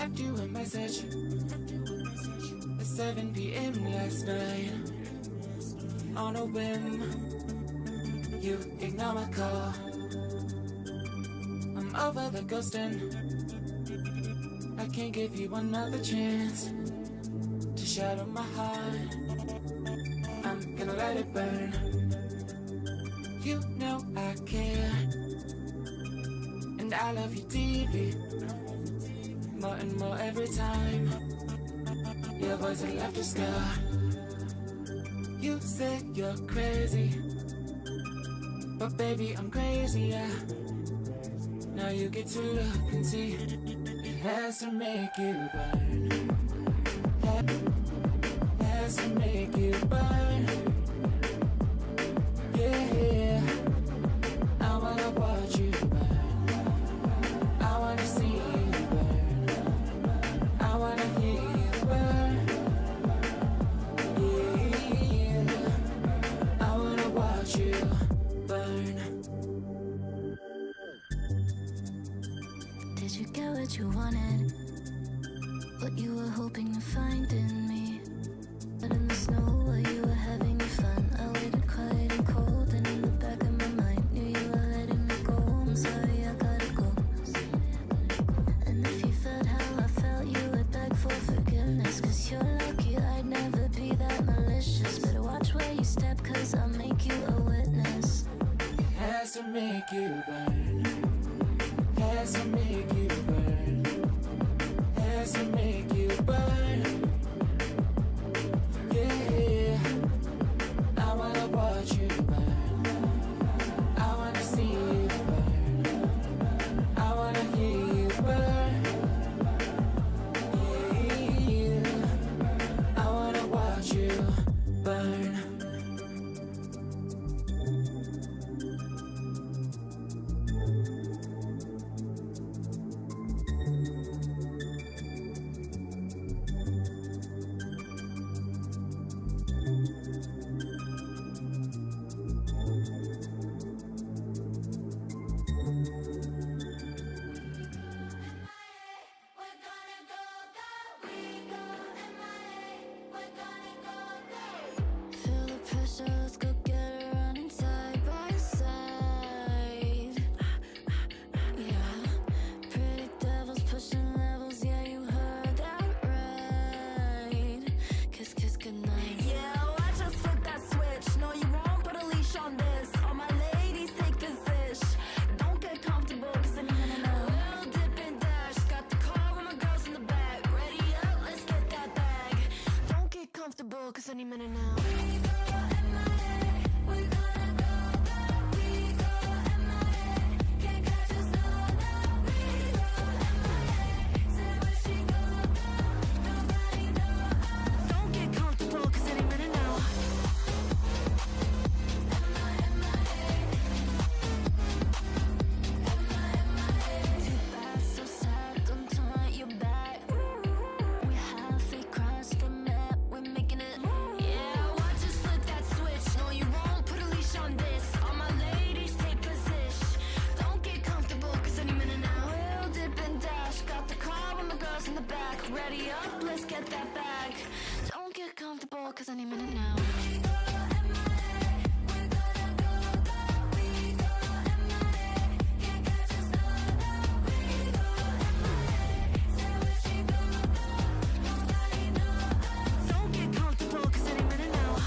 left you a message at 7 p.m. last night. On a whim, you ignore my call. I'm over the ghosting. I can't give you another chance to shadow my heart. I'm gonna let it burn. You know I care, and I love you deeply, more and more every time. Your voice had left a scar. You say you're crazy, but baby I'm crazy, yeah. Now you get to look and see, it has to make you burn. Has to make you burn. Yeah, I wanna watch you burn. I wanna see you burn. I wanna hear you burn. Yeah, I wanna watch you burn. Did you get what you wanted? What you were hoping to find in me? But in the snow while you were having your fun, I waited quiet and cold, and in the back of my mind knew you were letting me go. I'm sorry, I gotta go. And if you felt how I felt, you would beg for forgiveness, 'cause you're lucky I'd never be that malicious. Better watch where you step, 'cause I'll make you a witness. It has to make you burn. Has to make you burn. Has to make you burn. Yeah, I wanna watch you burn. I wanna see you burn. I wanna hear you burn. Yeah, I wanna watch you burn. Feel the pressure, let's go get it running side by side. Yeah, pretty devils pushing levels, yeah, you heard that right. Kiss, kiss, goodnight. Yeah, watch us flip that switch. No, you won't put a leash on this. All my ladies take position. Don't get comfortable, 'cause any minute now we'll dip and dash. Got the car with my girls in the back. Ready up, let's get that bag. Don't get comfortable, 'cause any minute now we go MIA. We're gonna go, go. We go MIA. Can't catch us, no, no. We go MIA. Say where she go, go. Nobody know us. Don't get comfortable, 'cause any minute now too bad, so sad, don't turn your back. We halfway crossed the map, we're making it. Yeah, watch us flip that switch. No, you won't put a leash on this. All my ladies take position. Don't get comfortable, 'cause any minute now we'll dip and dash. Got the car with my girls in the back. Ready up, let's get that bag. Don't get comfortable, 'cause any minute now we go MIA. We're gonna go, go. We go MIA. Can't catch us, no, no. We go MIA. Say where she go, go. Nobody know us. Don't get comfortable, 'cause any minute now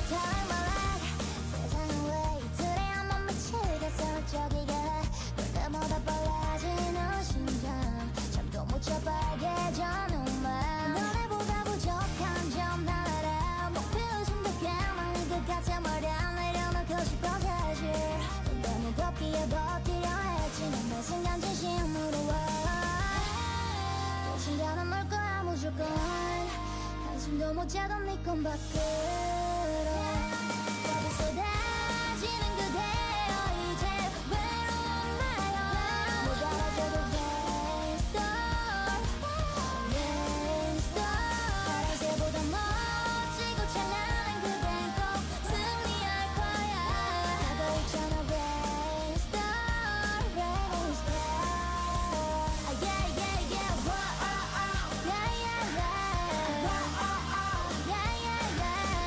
Time I lag, 세상은 왜 이토록 안 멈추겠어. 모자도 네꿈 밖으로 더디 쏟아지는 그대여 이제 외로운 나요 못 알아줘도 rain star 파란새보다 멋지고 찬란한 그댄 꼭 승리할 거야 다가 있잖아 rain star yeah yeah yeah whoa yeah yeah yeah yeah yeah yeah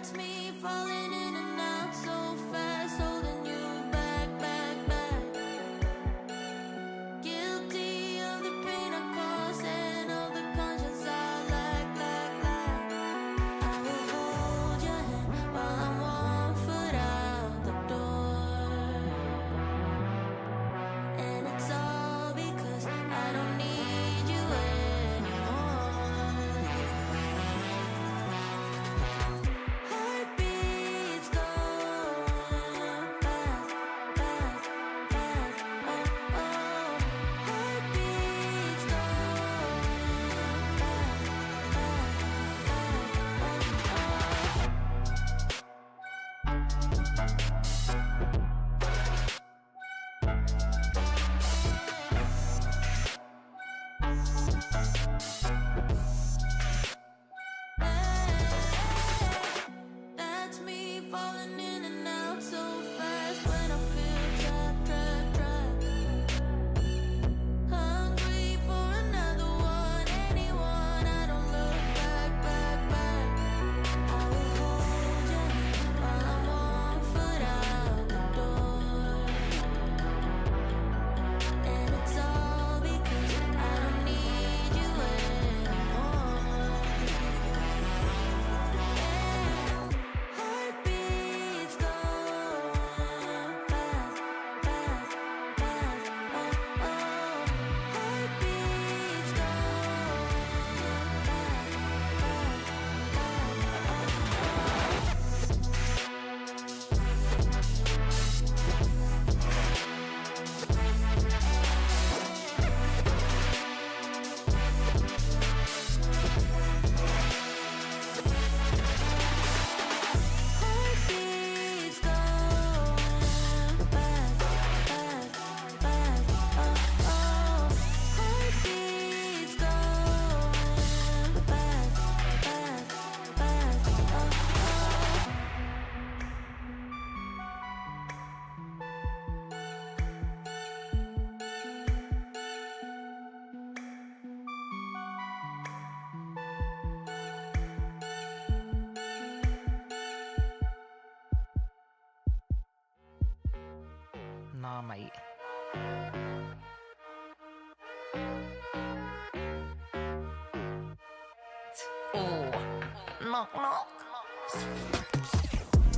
That's me falling in and out so fast, holding you back, back, back. Guilty of the pain I caused and of the conscience I lack, lack, lack. I will hold your hand while I'm 1 foot out the door. And it's all because I don't need you anymore. Heartbeats going fast, fast, fast. Oh, oh. Heartbeats going fast, fast, That's me falling in and out so fast when I feel trapped, trapped, trapped. Hungry for another one, anyone. I don't look back, back, back. I will hold your hand while I'm 1 foot out the door. And it's all because I don't need you anymore. Heartbeats going fast, fast, fast. Oh, oh. Heartbeats Heartbeats going fast, fast, fast. Oh, oh. Heartbeats going fast, fast, fast. Oh, oh. Nah, mate. Oh, knock, knock.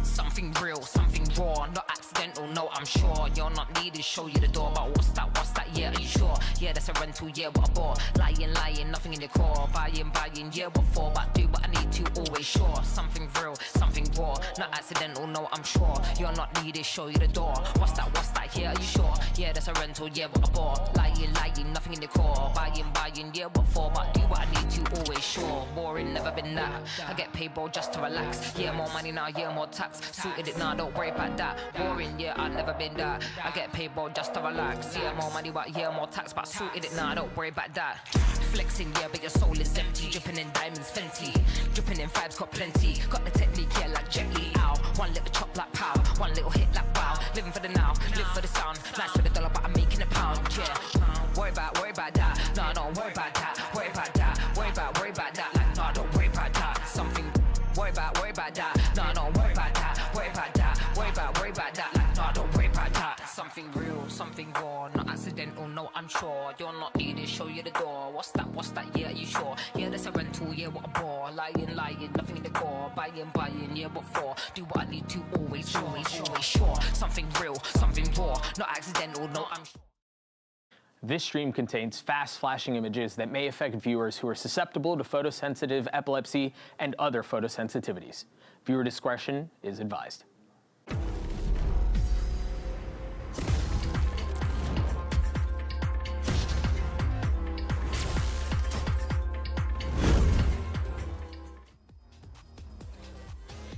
Something real, something raw, not accidental, no, I'm sure. You're not needed, show you the door, but what's that, yeah, are you sure? Yeah, that's a rental, yeah, what a bore. Lying, lying, nothing in the core. Buying, buying, yeah, what for? But do what I need to, always sure. Something real, something raw, not accidental, no, I'm sure. You're not needed, show you the door. What's that, yeah, are you sure? Yeah, that's a rental, yeah, what a bore. Lying, lying, nothing in the core. Buying, buying, yeah, what for? But do what I need to, always sure. Boring, never been that. I get paid, bro, just to relax. Yeah, more money now, yeah, more tax. Suited it now, don't worry about that. Boring, yeah, I've never been that. I get paid, bro, just to relax. Yeah, more money, but yeah, more tax. But suited it now, don't worry about that. Flexing, yeah, but your soul is empty. Dripping in diamonds, Fenty. Dripping in vibes, got plenty. Got the technique, yeah, like Jet Li. Ow. One little chop like pow. One little hit like wow. Living for the now, live for the sound. Nice for the dollar, but I'm making a pound, yeah. Worry about that. No, don't worry about that. Worry about that. Worry about that. Like, no, don't worry about that. Something. Worry about that. No, don't worry about that. Worry about that. Worry about that. Like, no, don't worry about that. Something real, something raw, not accidental, no, I'm sure. You're not needed, show you the door. What's that, yeah, are you sure? Yeah, that's a rental, yeah, what a bore. Lying, lying, nothing in the core. Buying, buying, yeah, what for? Do what I need to, always sure. Something real, something raw, not accidental, no, I'm sure. This stream contains fast flashing images that may affect viewers who are susceptible to photosensitive epilepsy and other photosensitivities. Viewer discretion is advised.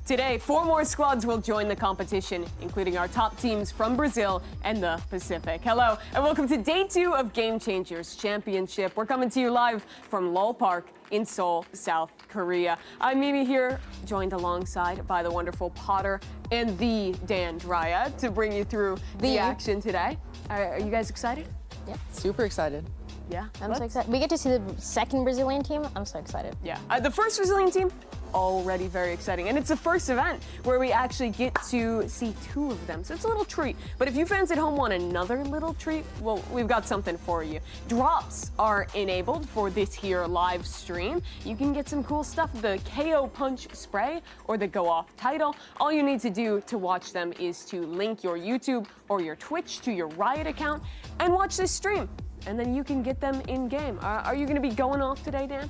Today, 4 more squads will join the competition, including our top teams from Brazil and the Pacific. Hello, and welcome to Day 2 of Game Changers Championship. We're coming to you live from Lol Park in Seoul, South Korea. I'm Mimi here, joined alongside by the wonderful Potter and the Dan Dryad to bring you through the action today. Are you guys excited? Yeah. Super excited. Yeah. I'm so excited. We get to see the second Brazilian team. I'm so excited. Yeah. The first Brazilian team, already very exciting. And it's the first event where we actually get to see 2 of them. So it's a little treat. But if you fans at home want another little treat, well, we've got something for you. Drops are enabled for this here live stream. You can get some cool stuff, the KO Punch spray or the Go Off title. All you need to do to watch them is to link your YouTube or your Twitch to your Riot account and watch this stream. And then you can get them in game. Are you going to be going off today, Dan?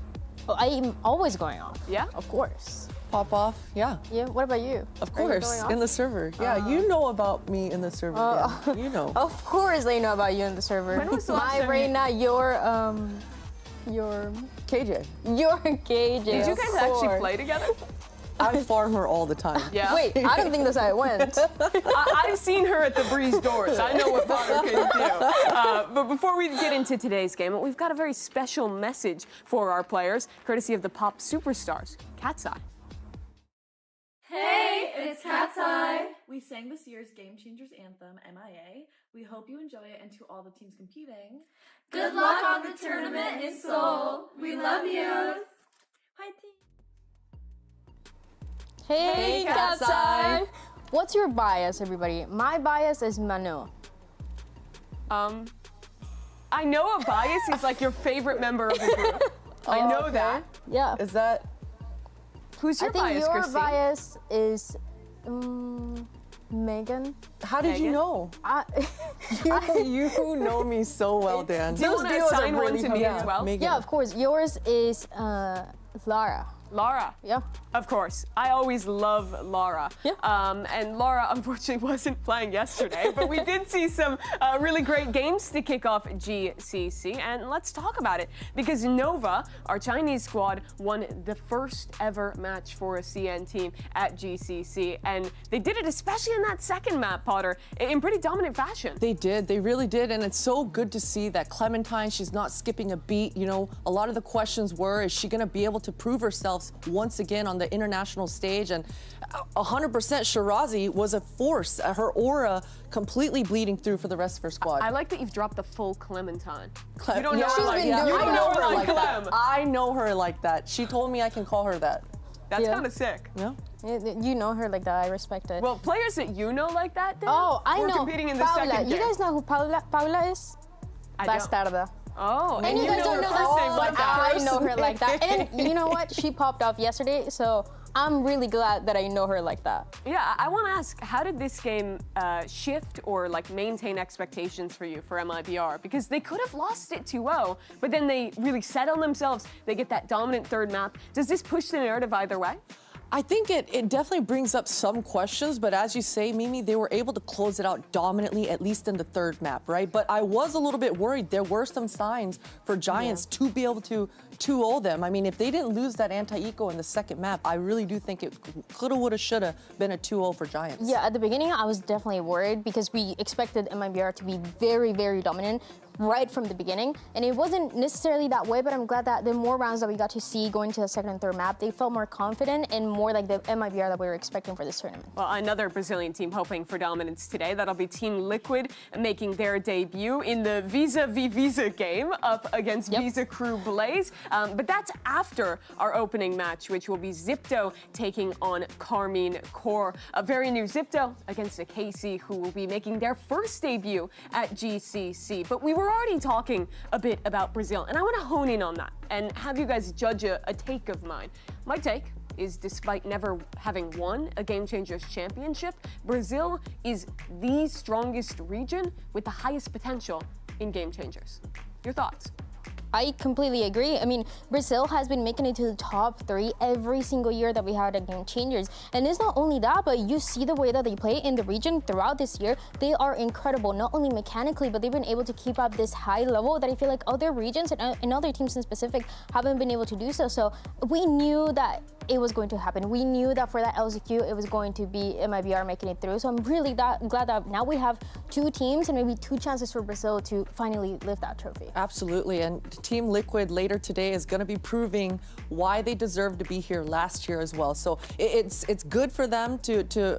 Oh, I am always going off. Yeah? Of course. Pop off, yeah. Yeah, what about you? Of Are you course, going off? in the server. Yeah, you know about me in the server. Yeah, you know. Of course they know about you in the server. When was the last My time Reina, your KJ, KJ. Did you guys actually play together? I farm her all the time. Yeah. Wait, I don't think that's how it went. I've seen her at the Breeze doors. I know what Potter can do. But before we get into today's game, we've got a very special message for our players, courtesy of the pop superstars, Cat's Eye. Hey, it's Cat's Eye. We sang this year's Game Changers anthem, EMEA. We hope you enjoy it, and to all the teams competing, good luck on the tournament in Seoul. We love you. Hi, team. Hey, Cat's Cat's Eye. Eye. What's your bias, everybody? My bias is Manu. I know a bias is like your favorite member of the group. I know okay. that. Yeah. Is that? Who's your I think bias, your Christine? bias is Megan. How did you Megan? know? You know me so well, Dan. Do you want to assign one to me as well? Megan. Yeah, of course. Yours is Lara. Laura. Yeah. Of course. I always love Laura. Yeah. And Laura, unfortunately, wasn't playing yesterday, but we did see some really great games to kick off GCC, and let's talk about it, because Nova, our Chinese squad, won the first ever match for a CN team at GCC, and they did it especially in that second map, Potter, in pretty dominant fashion. They did, they really did, and it's so good to see that Clementine, she's not skipping a beat. You know, a lot of the questions were, is she gonna be able to prove herself once again on the international stage? And 100% Shirazi was a force, her aura completely bleeding through for the rest of her squad. I like that you've dropped the full Clementine. Clem- You don't know yeah, her like been that. doing You don't it. know her like that. Clem. I know her like that. She told me I can call her that. That's Yeah. kind of sick. Yeah. You know her like that. I respect it. Well, players that you know like that, Dan, oh, I who are know. competing in the Paula. second You game. guys know who Paula is? I don't. Bastarda. Oh, And you guys don't know her first name that, like but that. I know her like that. And you know what? She popped off yesterday, so I'm really glad that I know her like that. Yeah, I want to ask, how did this game shift or like maintain expectations for you for MIBR? Because they could have lost it 2-0, but then they really set on themselves. They get that dominant third map. Does this push the narrative either way? I think it definitely brings up some questions, but as you say, Mimi, they were able to close it out dominantly, at least in the third map, right? But I was a little bit worried. There were some signs for Giants to be able to 2-0 them. I mean, if they didn't lose that anti-eco in the second map, I really do think it coulda, woulda, shoulda been a 2-0 for Giants. Yeah, at the beginning, I was definitely worried because we expected MIBR to be very, very dominant right from the beginning. And it wasn't necessarily that way, but I'm glad that the more rounds that we got to see going to the second and third map, they felt more confident and more like the MIBR that we were expecting for this tournament. Well, another Brazilian team hoping for dominance today. That'll be Team Liquid making their debut in the Visa v Visa game up against Visa Crew Blaze. But that's after our opening match, which will be Zipto taking on Carmine Core. A very new Zipto against a KC who will be making their first debut at GCC. But we were already talking a bit about Brazil, and I want to hone in on that and have you guys judge a take of mine. My take is, despite never having won a Game Changers championship, Brazil is the strongest region with the highest potential in Game Changers. Your thoughts? I completely agree. I mean, Brazil has been making it to the top 3 every single year that we had a Game Changers. And it's not only that, but you see the way that they play in the region throughout this year. They are incredible, not only mechanically, but they've been able to keep up this high level that I feel like other regions and other teams in specific haven't been able to do so. So we knew that it was going to happen. We knew that for that LCQ, it was going to be MIBR making it through. So I'm really glad that now we have 2 teams and maybe 2 chances for Brazil to finally lift that trophy. Absolutely, and Team Liquid later today is going to be proving why they deserve to be here last year as well. So it's good for them to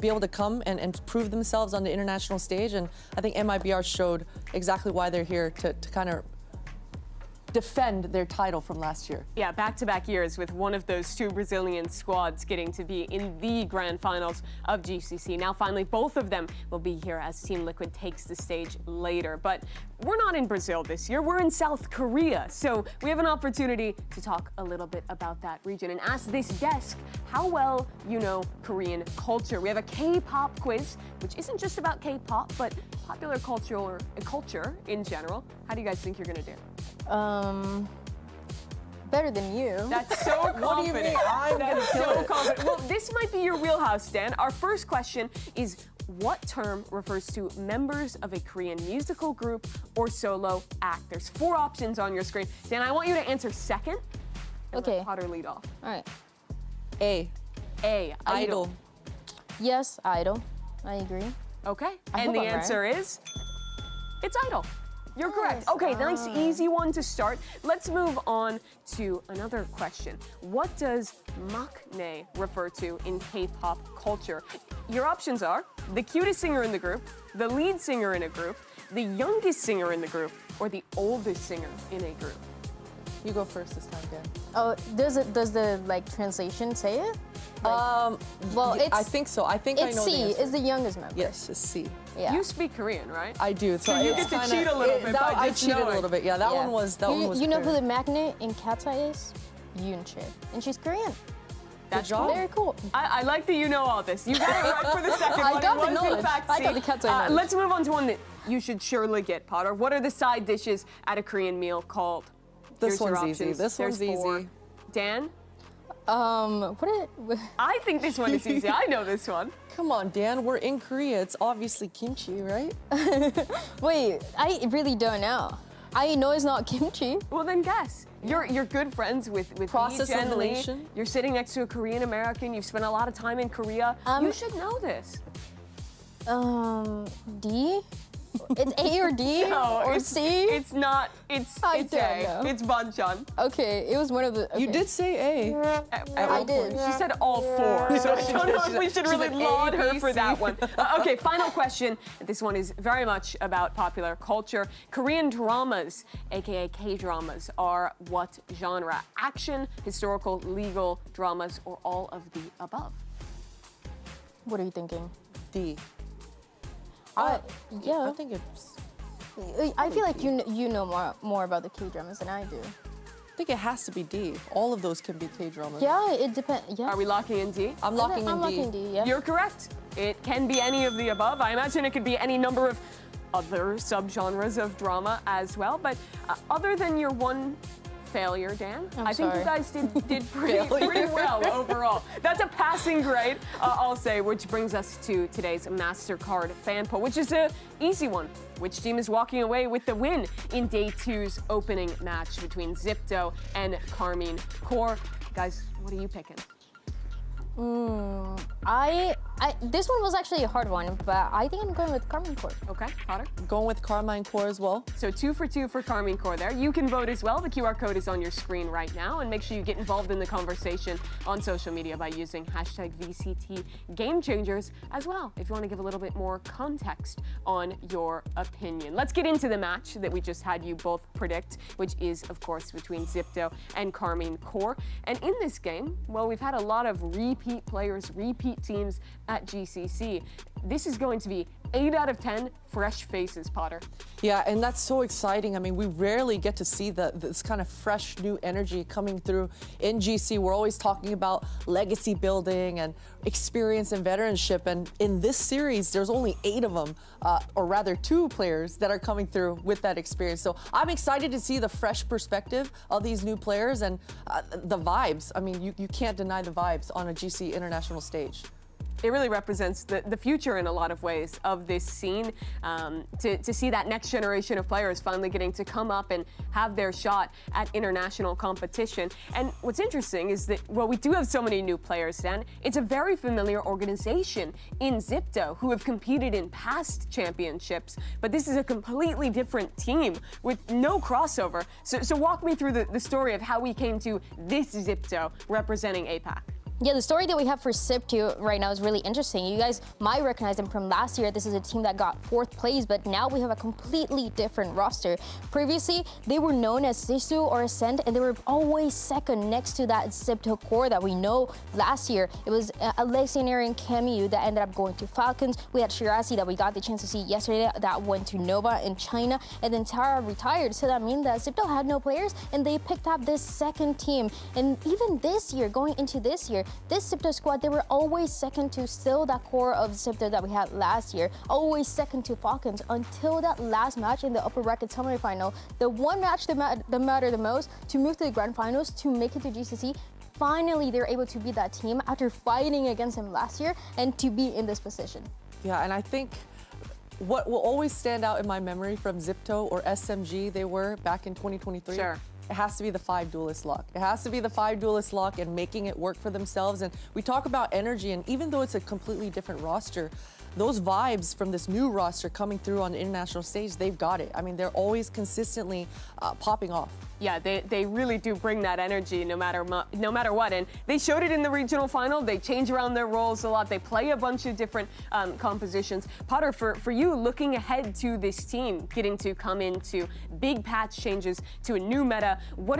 be able to come and prove themselves on the international stage, and I think MIBR showed exactly why they're here to kind of defend their title from last year. Yeah, back-to-back years with one of those two Brazilian squads getting to be in the grand finals of GCC. Now, finally, both of them will be here as Team Liquid takes the stage later. But we're not in Brazil this year, we're in South Korea. So we have an opportunity to talk a little bit about that region and ask this desk how well you know Korean culture. We have a K-pop quiz, which isn't just about K-pop, but popular culture in general. How do you guys think you're gonna do? Better than you. That's so confident. What do you mean? I'm gonna kill so it. confident. Well, this might be your wheelhouse, Dan. Our first question is, what term refers to members of a Korean musical group or solo act? There's 4 options on your screen. Dan, I want you to answer second. And Okay. let Potter lead off. All right. A. Idol. Yes, idol. I agree. Okay. I And hope the I'm right. answer is, it's idol. You're correct. Nice. Okay, nice, easy one to start. Let's move on to another question. What does maknae refer to in K-pop culture? Your options are the cutest singer in the group, the lead singer in a group, the youngest singer in the group, or the oldest singer in a group. You go first this time, Dan. Oh, does the like translation say it? Well, Yeah, it's. I think so. I think I It's know C. the answer. Is the youngest member. Yes, it's C. Yeah. You speak Korean, right? I do. So you it's get to kinda- cheat a little bit by I just cheated knowing. a little bit. Yeah, that Yeah. one was. That you, one was. you know who clear. the magnet in Katsa is? Yoonche, and she's Korean. That's job. cool. Very cool. I like that you know all this. You got it right for the second I one. got It the was, in knowledge. fact, I got C. the cat's eye knowledge. Let's move on to one that you should surely get, Potter. What are the side dishes at a Korean meal called? This Here's your one's easy. options. This There's one's 4. easy. Dan? What? I think this one is easy. I know this one. Come on, Dan. We're in Korea. It's obviously kimchi, right? Wait, I really don't know. I know it's not kimchi. Well, then guess. You're good friends with Process Lee Jen Lee. elimination. You're sitting next to a Korean American. You've spent a lot of time in Korea. You should know this. D? It's A or D or it's, C? It's not. It's I it's don't A. know. It's banchan. Okay, it was one of the. Okay. You did say A. I did. She said all 4, so I don't know if we should She really said A, laud her B, for C. that one. Okay, final question. This one is very much about popular culture. Korean dramas, aka K-dramas, are what genre? Action, historical, legal dramas, or all of the above? What are you thinking? D. Yeah. I think it's. I feel like you know more about the K-dramas than I do. I think it has to be D. All of those can be K-dramas. Yeah, it depends. Yeah. Are we locking in D? I'm locking in I'm D. locking D. Yeah. You're correct. It can be any of the above. I imagine it could be any number of other subgenres of drama as well. But other than your one failure, Dan, I think you sorry. guys did pretty well overall. That's a passing grade, I'll say, which brings us to today's Mastercard fan poll, which is an easy one. Which team is walking away with the win in Day 2's opening match between Zipto and Carmine Core? Guys, what are you picking? This one was actually a hard one, but I think I'm going with Carmine Core. Okay, Potter? Going with Carmine Core as well. So 2 for 2 for Carmine Core there. You can vote as well. The QR code is on your screen right now. And make sure you get involved in the conversation on social media by using hashtag VCT Game Changers as well, if you want to give a little bit more context on your opinion. Let's get into the match that we just had you both predict, which is, of course, between Zipto and Carmine Core. And in this game, well, we've had a lot of repeat players, repeat teams at GCC. This is going to be 8 out of 10 fresh faces, Potter. Yeah, and that's so exciting. I mean, we rarely get to see this kind of fresh new energy coming through in GC. We're always talking about legacy building and experience and veteranship. And in this series, there's only 8 of them, or rather 2 players that are coming through with that experience. So I'm excited to see the fresh perspective of these new players and the vibes. I mean, you can't deny the vibes on a GC international stage. It really represents the future in a lot of ways of this scene. To see that next generation of players finally getting to come up and have their shot at international competition. And what's interesting is that, well, we do have so many new players, Dan. It's a very familiar organization in Zipto who have competed in past championships, but this is a completely different team with no crossover. So walk me through the story of how we came to this Zipto representing APAC. Yeah, the story that we have for SIP2 right now is really interesting. You guys might recognize them from last year. This is a team that got 4th place, but now we have a completely different roster. Previously, they were known as Sisu or Ascent, and they were always second next to that SIP2 core that we know last year. It was Alexei and Camus that ended up going to Falcons. We had Shirazi that we got the chance to see yesterday that went to Nova in China, and then Tara retired. So that means that SIP2 had no players, and they picked up this second team. And even this year, going into this year, this SIP2 squad, they were always second to still that core of SIP2 that we had last year, always second to Falcons until that last match in the upper bracket semifinal. The one match that mattered the most to move to the grand finals, to make it to GCC. Finally, they're able to beat that team after fighting against them last year and to be in this position. Yeah, and I think what will always stand out in my memory from Zipto or SMG they were back in 2023. Sure. It has to be the 5 duelist lock. It has to be the 5 duelist lock and making it work for themselves. And we talk about energy, and even though it's a completely different roster, those vibes from this new roster coming through on the international stage, they've got it. I mean, they're always consistently popping off. Yeah, they really do bring that energy no matter what, and they showed it in the regional final. They change around their roles a lot. They play a bunch of different compositions. Potter, for you, looking ahead to this team, getting to come into big patch changes to a new meta, what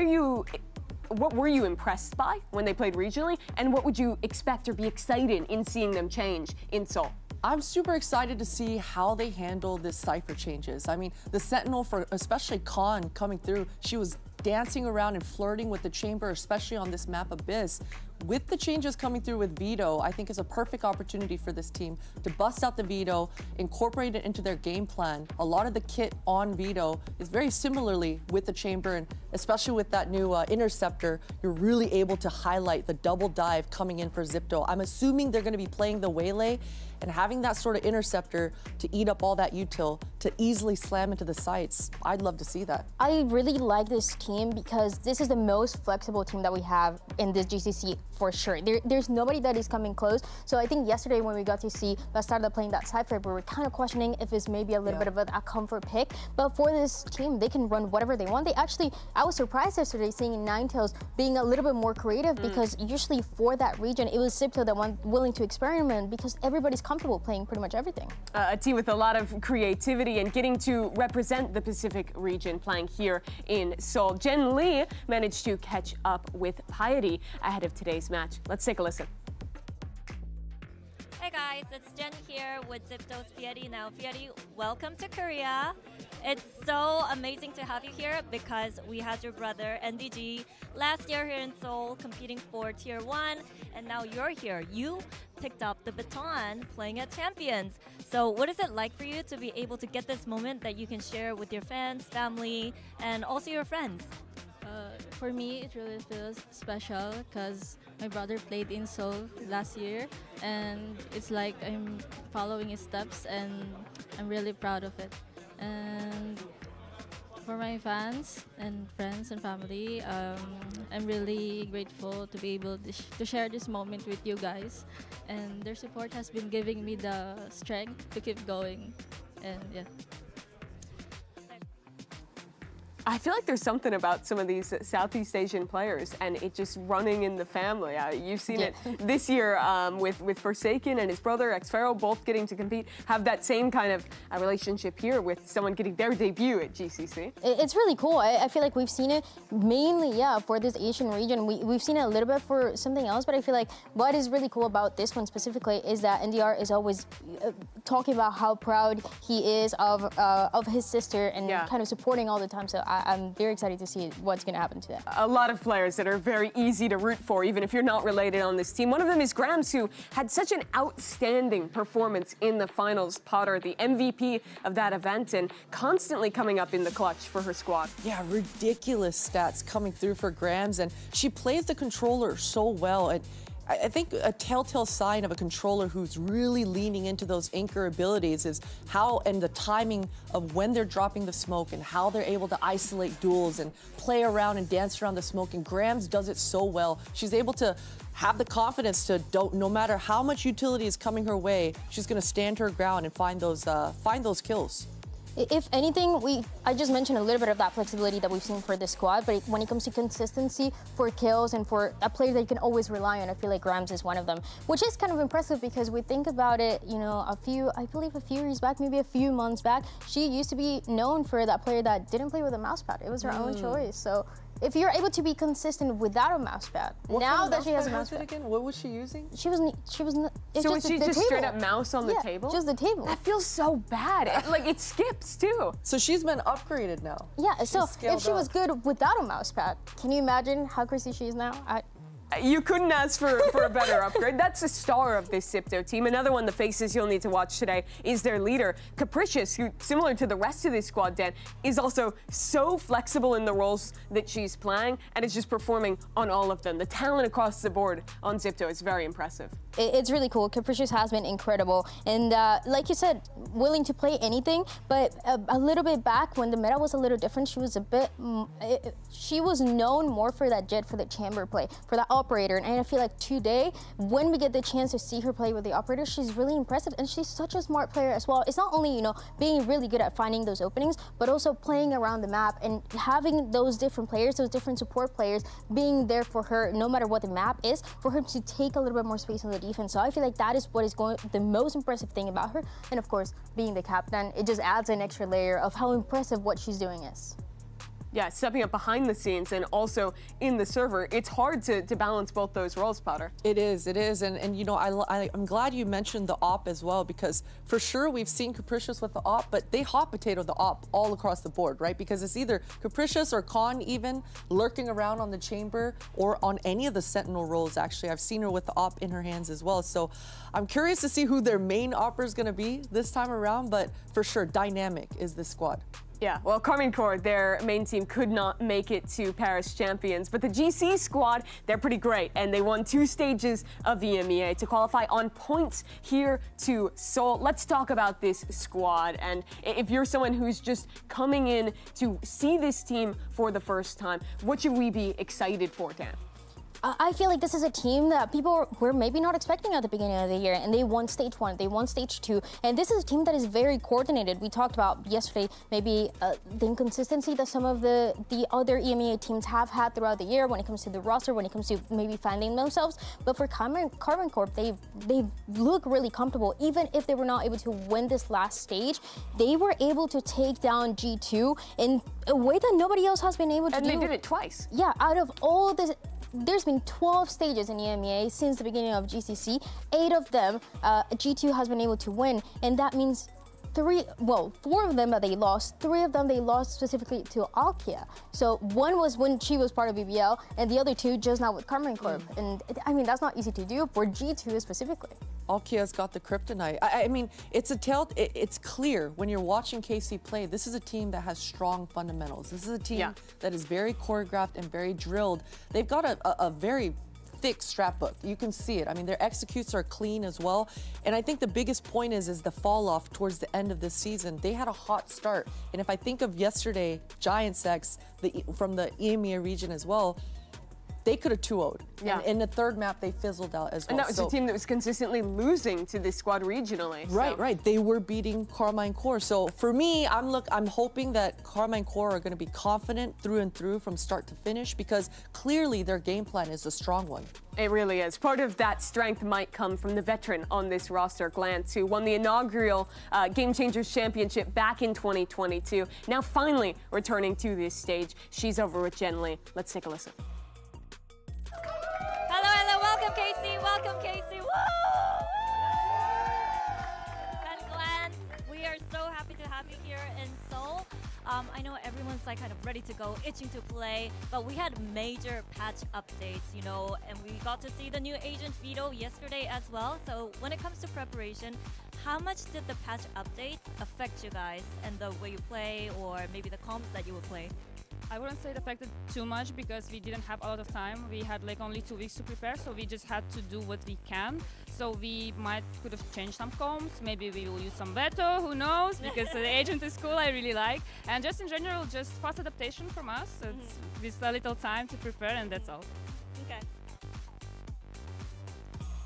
were you impressed by when they played regionally, and what would you expect or be excited in seeing them change in Seoul? I'm super excited to see how they handle this Cypher changes. I mean, the Sentinel, for especially Khan coming through, she was dancing around and flirting with the chamber, especially on this map Abyss. With the changes coming through with Veto, I think is a perfect opportunity for this team to bust out the Veto, incorporate it into their game plan. A lot of the kit on Veto is very similarly with the chamber, and especially with that new Interceptor, you're really able to highlight the double dive coming in for Zipto. I'm assuming they're going to be playing the Waylay, and having that sort of Interceptor to eat up all that util, to easily slam into the sites. I'd love to see that. I really like this team because this is the most flexible team that we have in this GCC for sure. There's nobody that is coming close. So I think yesterday when we got to see Bastarda playing that Cypher, we were kind of questioning if it's maybe a little bit of a comfort pick. But for this team, they can run whatever they want. They actually, I was surprised yesterday seeing Ninetales being a little bit more creative because usually for that region, it was Zipto that was willing to experiment because everybody's comfortable playing pretty much everything. A team with a lot of creativity and getting to represent the Pacific region playing here in Seoul. Jen Lee managed to catch up with Piety ahead of today's match. Let's take a listen. Hey guys, it's Jen here with Zipto's Piety. Now, Piety, welcome to Korea. It's so amazing to have you here because we had your brother, NDG, last year here in Seoul competing for Tier 1, and now you're here. You picked up the baton playing at Champions. So what is it like for you to be able to get this moment that you can share with your fans, family, and also your friends? For me, it really feels special because my brother played in Seoul last year, and it's like I'm following his steps, and I'm really proud of it. And for my fans and friends and family, I'm really grateful to be able to share this moment with you guys, and their support has been giving me the strength to keep going, and yeah. I feel like there's something about some of these Southeast Asian players and it just running in the family. You've seen it this year with Forsaken and his brother, X-Pharaoh, both getting to compete, have that same kind of relationship here with someone getting their debut at GCC. It's really cool. I feel like we've seen it mainly, for this Asian region. We've seen it a little bit for something else, but I feel like what is really cool about this one specifically is that NDR is always talking about how proud he is of his sister and kind of supporting all the time. So I'm very excited to see what's going to happen to them. A lot of players that are very easy to root for, even if you're not related on this team. One of them is Grams, who had such an outstanding performance in the finals. Potter, the MVP of that event, and constantly coming up in the clutch for her squad. Yeah, ridiculous stats coming through for Grams, and she plays the controller so well. And I think a telltale sign of a controller who's really leaning into those anchor abilities is how and the timing of when they're dropping the smoke and how they're able to isolate duels and play around and dance around the smoke. And Grams does it so well. She's able to have the confidence to no matter how much utility is coming her way, she's going to stand her ground and find those kills. If anything, I just mentioned a little bit of that flexibility that we've seen for this squad, but when it comes to consistency for kills and for a player that you can always rely on, I feel like Grimes is one of them, which is kind of impressive because we think about it, you know, I believe a few years back, maybe a few months back, she used to be known for that player that didn't play with a mouse pad. It was her own choice. So if you're able to be consistent without a mouse pad, now that she has a mouse pad again, what was she using? She was. It's So just she the just table. straight up mouse on the Yeah, table? just the table. That feels so bad. Like it skips too. So she's been upgraded now. Yeah, so scaled if she was up. good without a mouse pad, can you imagine how crazy she is now? You couldn't ask for a better upgrade. That's the star of this Sipto team. Another one, the faces you'll need to watch today, is their leader, Capricious, who, similar to the rest of this squad, Dan, is also so flexible in the roles that she's playing and is just performing on all of them. The talent across the board on Sipto is very impressive. It's really cool. Capricious has been incredible. And like you said, willing to play anything, but a little bit back when the meta was a little different, she was a bit, she was known more for that jet, for the chamber play, for that operator. And I feel like today, when we get the chance to see her play with the operator, she's really impressive. And she's such a smart player as well. It's not only, you know, being really good at finding those openings, but also playing around the map and having those different players, those different support players being there for her, no matter what the map is, for her to take a little bit more space on the defense. So I feel like that is what is the most impressive thing about her. And of course, being the captain, it just adds an extra layer of how impressive what she's doing is. Yeah, stepping up behind the scenes and also in the server, it's hard to balance both those roles, Powder. It is, and you know, I'm glad you mentioned the op as well, because for sure we've seen Capricious with the op, but they hot potato the op all across the board, right? Because it's either Capricious or Khan even lurking around on the chamber or on any of the Sentinel roles, actually. I've seen her with the op in her hands as well. So I'm curious to see who their main opper is gonna be this time around, but for sure, dynamic is this squad. Yeah, well, Carmine Corps, their main team, could not make it to Paris Champions, but the GC squad, they're pretty great, and they won 2 stages of the EMEA to qualify on points here to Seoul. Let's talk about this squad, and if you're someone who's just coming in to see this team for the first time, what should we be excited for, Dan? I feel like this is a team that people were maybe not expecting at the beginning of the year, and they won stage 1, they won stage 2, and this is a team that is very coordinated. We talked about yesterday maybe the inconsistency that some of the other EMEA teams have had throughout the year when it comes to the roster, when it comes to maybe finding themselves. But for Carmine Corp, they look really comfortable. Even if they were not able to win this last stage, they were able to take down G2 in a way that nobody else has been able to do. And they did it twice. Yeah, out of all this, there's been 12 stages in EMEA since the beginning of GCC. 8 of them, G2 has been able to win, and that means 4 of them that they lost, 3 of them they lost specifically to Alkia. So one was when she was part of BBL, and the other 2 just now with Carmine Corp. And I mean, that's not easy to do for G2 specifically. Alkia's got the kryptonite. I mean, it's clear when you're watching KC play, this is a team that has strong fundamentals. This is a team that is very choreographed and very drilled. They've got a very thick strap book. You can see it. I mean, their executes are clean as well. And I think the biggest point is the fall off towards the end of this season. They had a hot start. And if I think of yesterday, Giants X, from the EMEA region as well, they could have 2-0'd. Yeah. And in the third map, they fizzled out as well. And that was a team that was consistently losing to this squad regionally. Right. They were beating Carmine Corps. So for me, I'm hoping that Carmine Corps are going to be confident through and through from start to finish, because clearly their game plan is a strong one. It really is. Part of that strength might come from the veteran on this roster, Glantz, who won the inaugural Game Changers Championship back in 2022. Now finally returning to this stage. She's over with Jen Lee. Let's take a listen. Hello, welcome Casey, woo! And Glantz, we are so happy to have you here in Seoul. I know everyone's like kind of ready to go, itching to play, but we had major patch updates, you know, and we got to see the new Agent Vito yesterday as well. So when it comes to preparation, how much did the patch updates affect you guys and the way you play, or maybe the comps that you would play? I wouldn't say it affected too much because we didn't have a lot of time. We had like only 2 weeks to prepare, so we just had to do what we can. So we could have changed some comps. Maybe we will use some veto, who knows? Because the agent is cool, I really like. And just in general, just fast adaptation from us. It's with a little time to prepare, and that's all. Okay.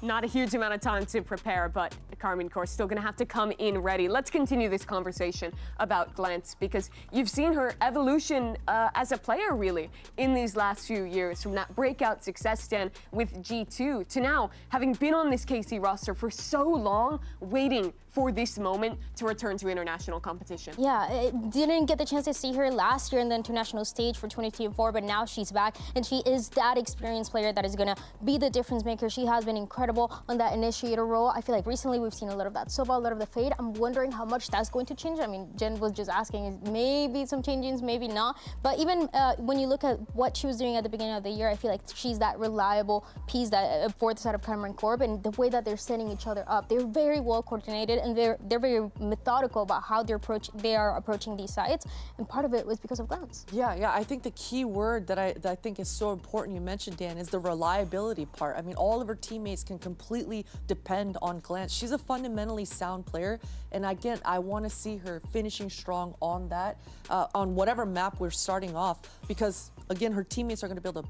Not a huge amount of time to prepare, but Carmine Corp still gonna have to come in ready. Let's continue this conversation about Glance, because you've seen her evolution as a player, really, in these last few years, from that breakout success stand with G2 to now having been on this KC roster for so long, waiting for this moment to return to international competition. Yeah, it didn't get the chance to see her last year in the international stage for 2024, but now she's back, and she is that experienced player that is gonna be the difference maker. She has been incredible on that initiator role. I feel like recently we've seen a lot of that Sova, a lot of the Fade. I'm wondering how much that's going to change. I mean, Jen was just asking, maybe some changes, maybe not. But even when you look at what she was doing at the beginning of the year, I feel like she's that reliable piece that for the side of Cameron Corp, and the way that they're setting each other up, they're very well coordinated, and they're very methodical about how they are approaching these sites, and part of it was because of Glance. Yeah. I think the key word that I think is so important, you mentioned, Dan, is the reliability part. I mean, all of her teammates can completely depend on Glance. She's a fundamentally sound player, and again, I want to see her finishing strong on that, on whatever map we're starting off, because again, her teammates are going to be able to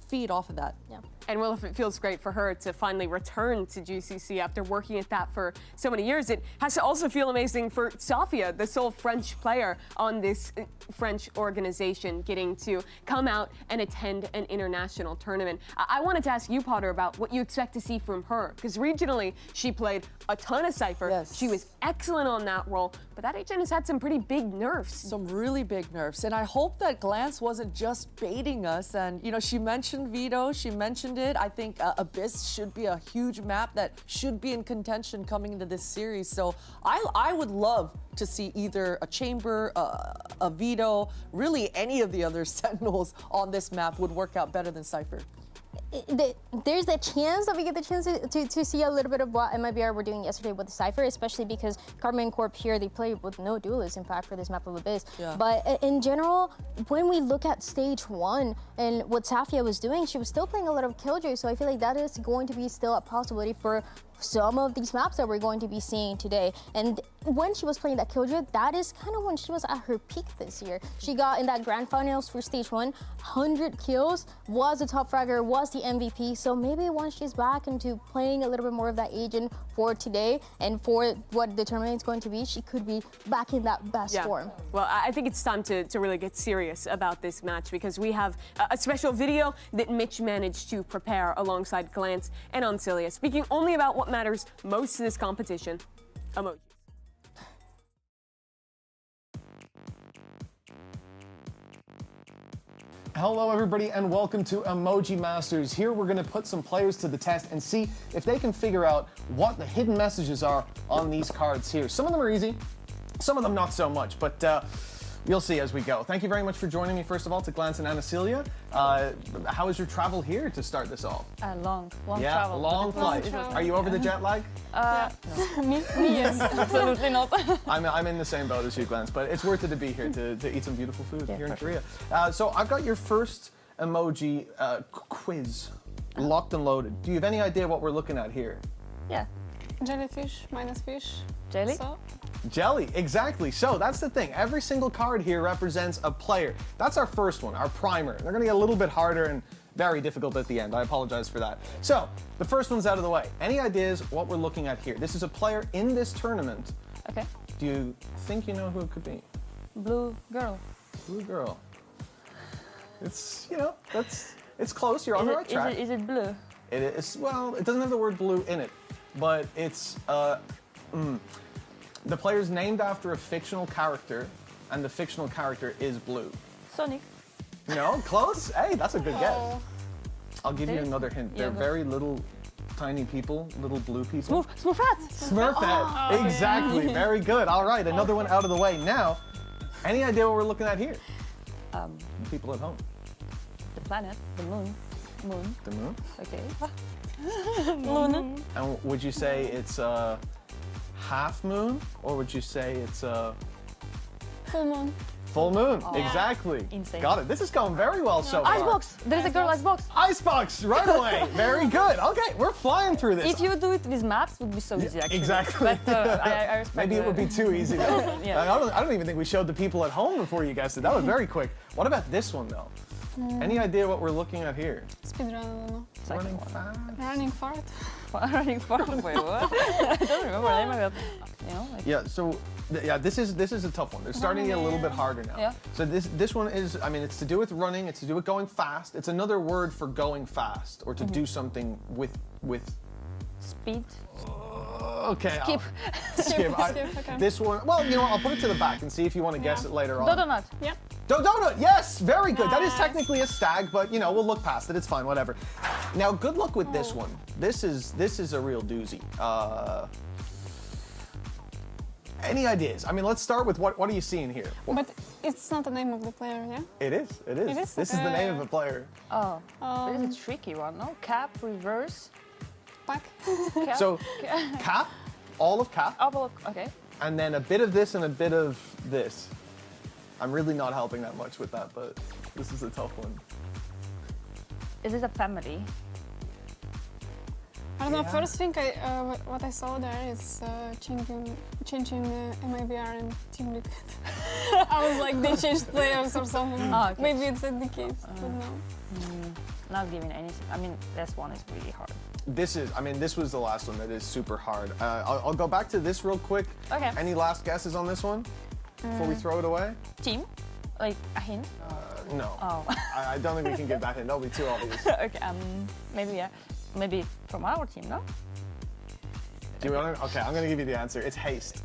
feed off of that. Yeah. And well, if it feels great for her to finally return to GCC after working at that for so many years, it has to also feel amazing for Sofia, the sole French player on this French organization, getting to come out and attend an international tournament. I wanted to ask you, Potter, about what you expect to see from her, because regionally she played a ton of Cypher. Yes. She was excellent on that role, but that agent has had some pretty big nerfs. Some really big nerfs, and I hope that Glance wasn't just baiting us. And you know, she mentioned Vito, she mentioned it. I think Abyss should be a huge map that should be in contention coming into this series. So I would love to see either a Chamber, a Vito, really any of the other Sentinels on this map would work out better than Cypher. There's a chance that we get the chance to see a little bit of what MIBR were doing yesterday with the Cypher, especially because Carmine Corp here, they play with no duelists, in fact, for this map of Abyss. Yeah. But in general, when we look at stage 1 and what Safia was doing, she was still playing a lot of Killjoy, so I feel like that is going to be still a possibility for some of these maps that we're going to be seeing today. And when she was playing that Killjoy, that is kind of when she was at her peak this year. She got in that grand finals for stage 1, 100 kills, was a top fragger, was the MVP. So maybe once she's back into playing a little bit more of that agent for today and for what the tournament is going to be, she could be back in that best form. Well, I think it's time to really get serious about this match, because we have a special video that Mitch managed to prepare alongside Glance and Ancilia, speaking only about what matters most to this competition: emojis. Hello everybody and welcome to Emoji Masters. Here we're going to put some players to the test and see if they can figure out what the hidden messages are on these cards here. Some of them are easy, some of them not so much, but you'll see as we go. Thank you very much for joining me, first of all, to Glance and Ancilia. How was your travel here to start this all? Long yeah, travel. Long flight. Are you over the jet lag? Me? Yes, absolutely not. I'm in the same boat as you, Glance, but it's worth it to be here to eat some beautiful food here in Korea. So I've got your first emoji quiz locked and loaded. Do you have any idea what we're looking at here? Yeah. Jellyfish minus fish. Jelly? So. Jelly, exactly. So that's the thing. Every single card here represents a player. That's our first one, our primer. They're going to get a little bit harder and very difficult at the end. I apologize for that. So the first one's out of the way. Any ideas what we're looking at here? This is a player in this tournament. Okay. Do you think you know who it could be? Blue girl. Blue girl. It's, you know, it's close. You're on the right track. Is it blue? It is, well, it doesn't have the word blue in it, but it's, the player's named after a fictional character, and the fictional character is blue. Sonic. No, close. Hey, that's a good guess. I'll give you another hint. They're very little, tiny people, little blue people. Smurfette. Smurfette. Oh, exactly. yeah. Very good. All right, another one out of the way. Now, any idea what we're looking at here? People at home. The planet, the moon. The moon. Okay. Moon. And would you say it's a half moon, or would you say it's a Full moon. full moon? Oh. Exactly. Insane. Got it. This is going very well so far. Icebox. There's a girl icebox. Icebox, right away. Very good. Okay, we're flying through this. If you do it with maps, it would be so easy actually. Exactly. But I respect Maybe it would be too easy though. Yeah. I don't even think we showed the people at home before you guessed it. That was very quick. What about this one though? Any idea what we're looking at here? Speedrun, I don't know. Running fast. Running fart. Running fart. Wait, what? I don't remember the name of it. You know, like Yeah, so this is a tough one. They're starting to get a little bit harder now. Yeah. So this one is, I mean, it's to do with running, it's to do with going fast. It's another word for going fast or to do something with speed. Okay. Skip. Skip. Okay. This one, well, you know what, I'll put it to the back and see if you want to guess it later on. Donut. Yeah. Donut, yes, very good. That is technically a stag, but you know, we'll look past it. It's fine, whatever. Now, good luck with this one. This is a real doozy. Any ideas? I mean, let's start with what are you seeing here? But it's not the name of the player, yeah? It is. It is? This is the name of a player. Oh, this is a tricky one, no? Cap, reverse. Pack. Cap. So, cap, all of cap, Okay. and then a bit of this and a bit of this. I'm really not helping that much with that, but this is a tough one. Is this a family? I don't know, first thing what I saw there is changing MIBR and Team Liquid. I was like, they changed players or something. Oh, okay. Maybe it's the case, but no. Not giving anything. I mean, this one is really hard. This was the last one that is super hard. I'll go back to this real quick. Okay. Any last guesses on this one before we throw it away? Team? Like a hint? No. Oh. I don't think we can give that hint. That'll be too obvious. Okay, maybe, yeah. Maybe from our team, no? Do you want to? Okay, I'm going to give you the answer. It's haste.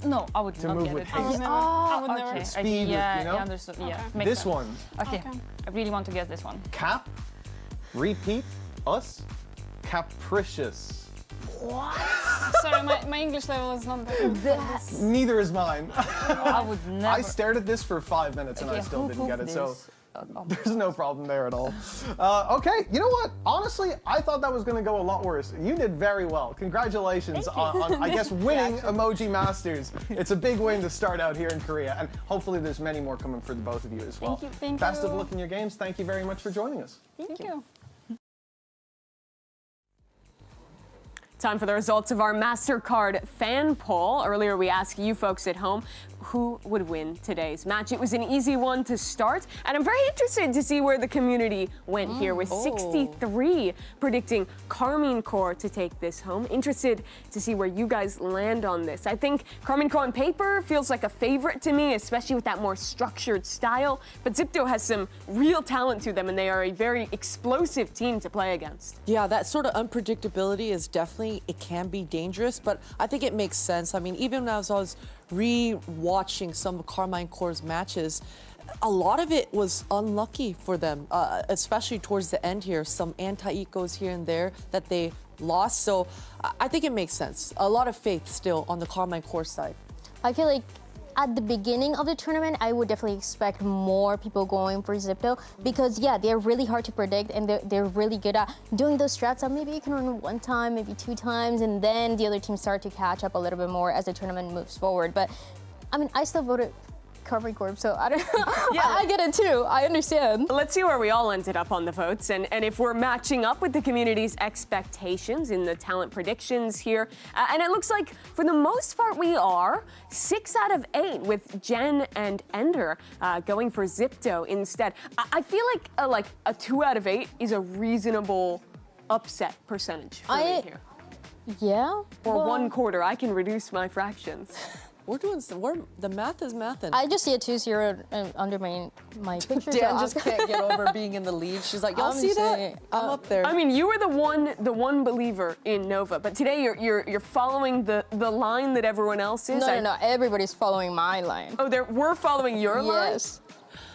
No, I would To not move get with it. haste. I would never. Okay. Speed, yeah, you know? yeah, understood. Yeah, Okay. makes This sense. one, Okay. Okay. I really want to guess this one. cap, repeat, us, capricious. Sorry, my English level is not that. Neither is mine. I would never. I stared at this for 5 minutes and I Okay, still who didn't get pooped it, so this? there's no problem there at all. Okay, you know what? Honestly, I thought that was going to go a lot worse. You did very well. Congratulations on, I guess, winning Emoji Masters. It's a big win to start out here in Korea, and hopefully there's many more coming for the both of you as well. Thank you. Best of luck in your games. Thank you very much for joining us. Thank you. Time for the results of our Mastercard fan poll. Earlier, we asked you folks at home who would win today's match. It was an easy one to start, and I'm very interested to see where the community went here with 63 predicting Carmine Corps to take this home. Interested to see where you guys land on this. I think Carmine Corps on paper feels like a favorite to me, especially with that more structured style, but Zipto has some real talent to them, and they are a very explosive team to play against. Yeah, that sort of unpredictability is definitely, it can be dangerous, but I think it makes sense. I mean, even as I was re-watching some of Carmine Corps' matches, a lot of it was unlucky for them, especially towards the end here. Some anti-ecos here and there that they lost, so I think it makes sense. A lot of faith still on the Carmine Corps side. I feel like at the beginning of the tournament, I would definitely expect more people going for Zipto because, yeah, they're really hard to predict and they're really good at doing those strats that maybe you can run one time, maybe 2 times, and then the other teams start to catch up a little bit more as the tournament moves forward. But, I mean, I still voted Carmine Corps, so I don't yeah, I get it too. I understand. Let's see where we all ended up on the votes and if we're matching up with the community's expectations in the talent predictions here. And it looks like for the most part we are 6 out of 8 with Jen and Ender going for Zipto instead. I feel like a 2 out of 8 is a reasonable upset percentage for me here. Yeah? Or 1/4. I can reduce my fractions. We're doing some, the math is mathin'. I just see a 2-0 under my picture. Dan just can't get over being in the lead. She's like, y'all see that? I'm up there. I mean, you were the one believer in Nova, but today you're following the line that everyone else is. No, everybody's following my line. Oh, we're following your line? Yes.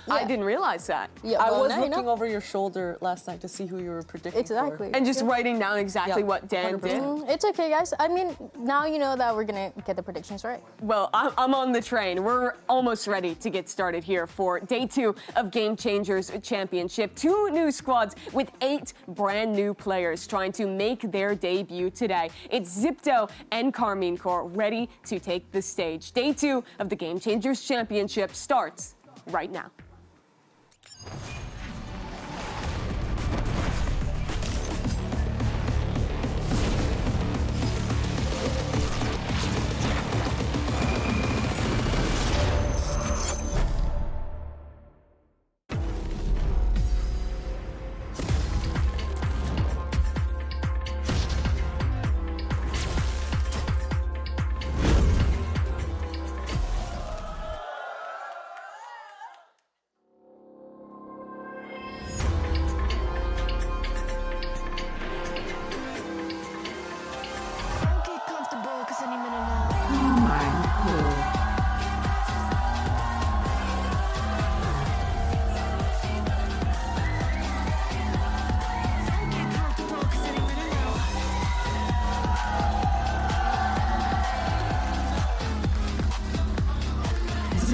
I didn't realize that. Yeah, I well, was now you know. looking over your shoulder last night to see who you were predicting Exactly. for. And just writing down exactly what Dan 100%. did. It's okay, guys. I mean, now you know that we're gonna get the predictions right. Well, I'm on the train. We're almost ready to get started here for day 2 of Game Changers Championship. 2 new squads with 8 brand new players trying to make their debut today. It's Zipto and Carmine Corps ready to take the stage. Day 2 of the Game Changers Championship starts right now.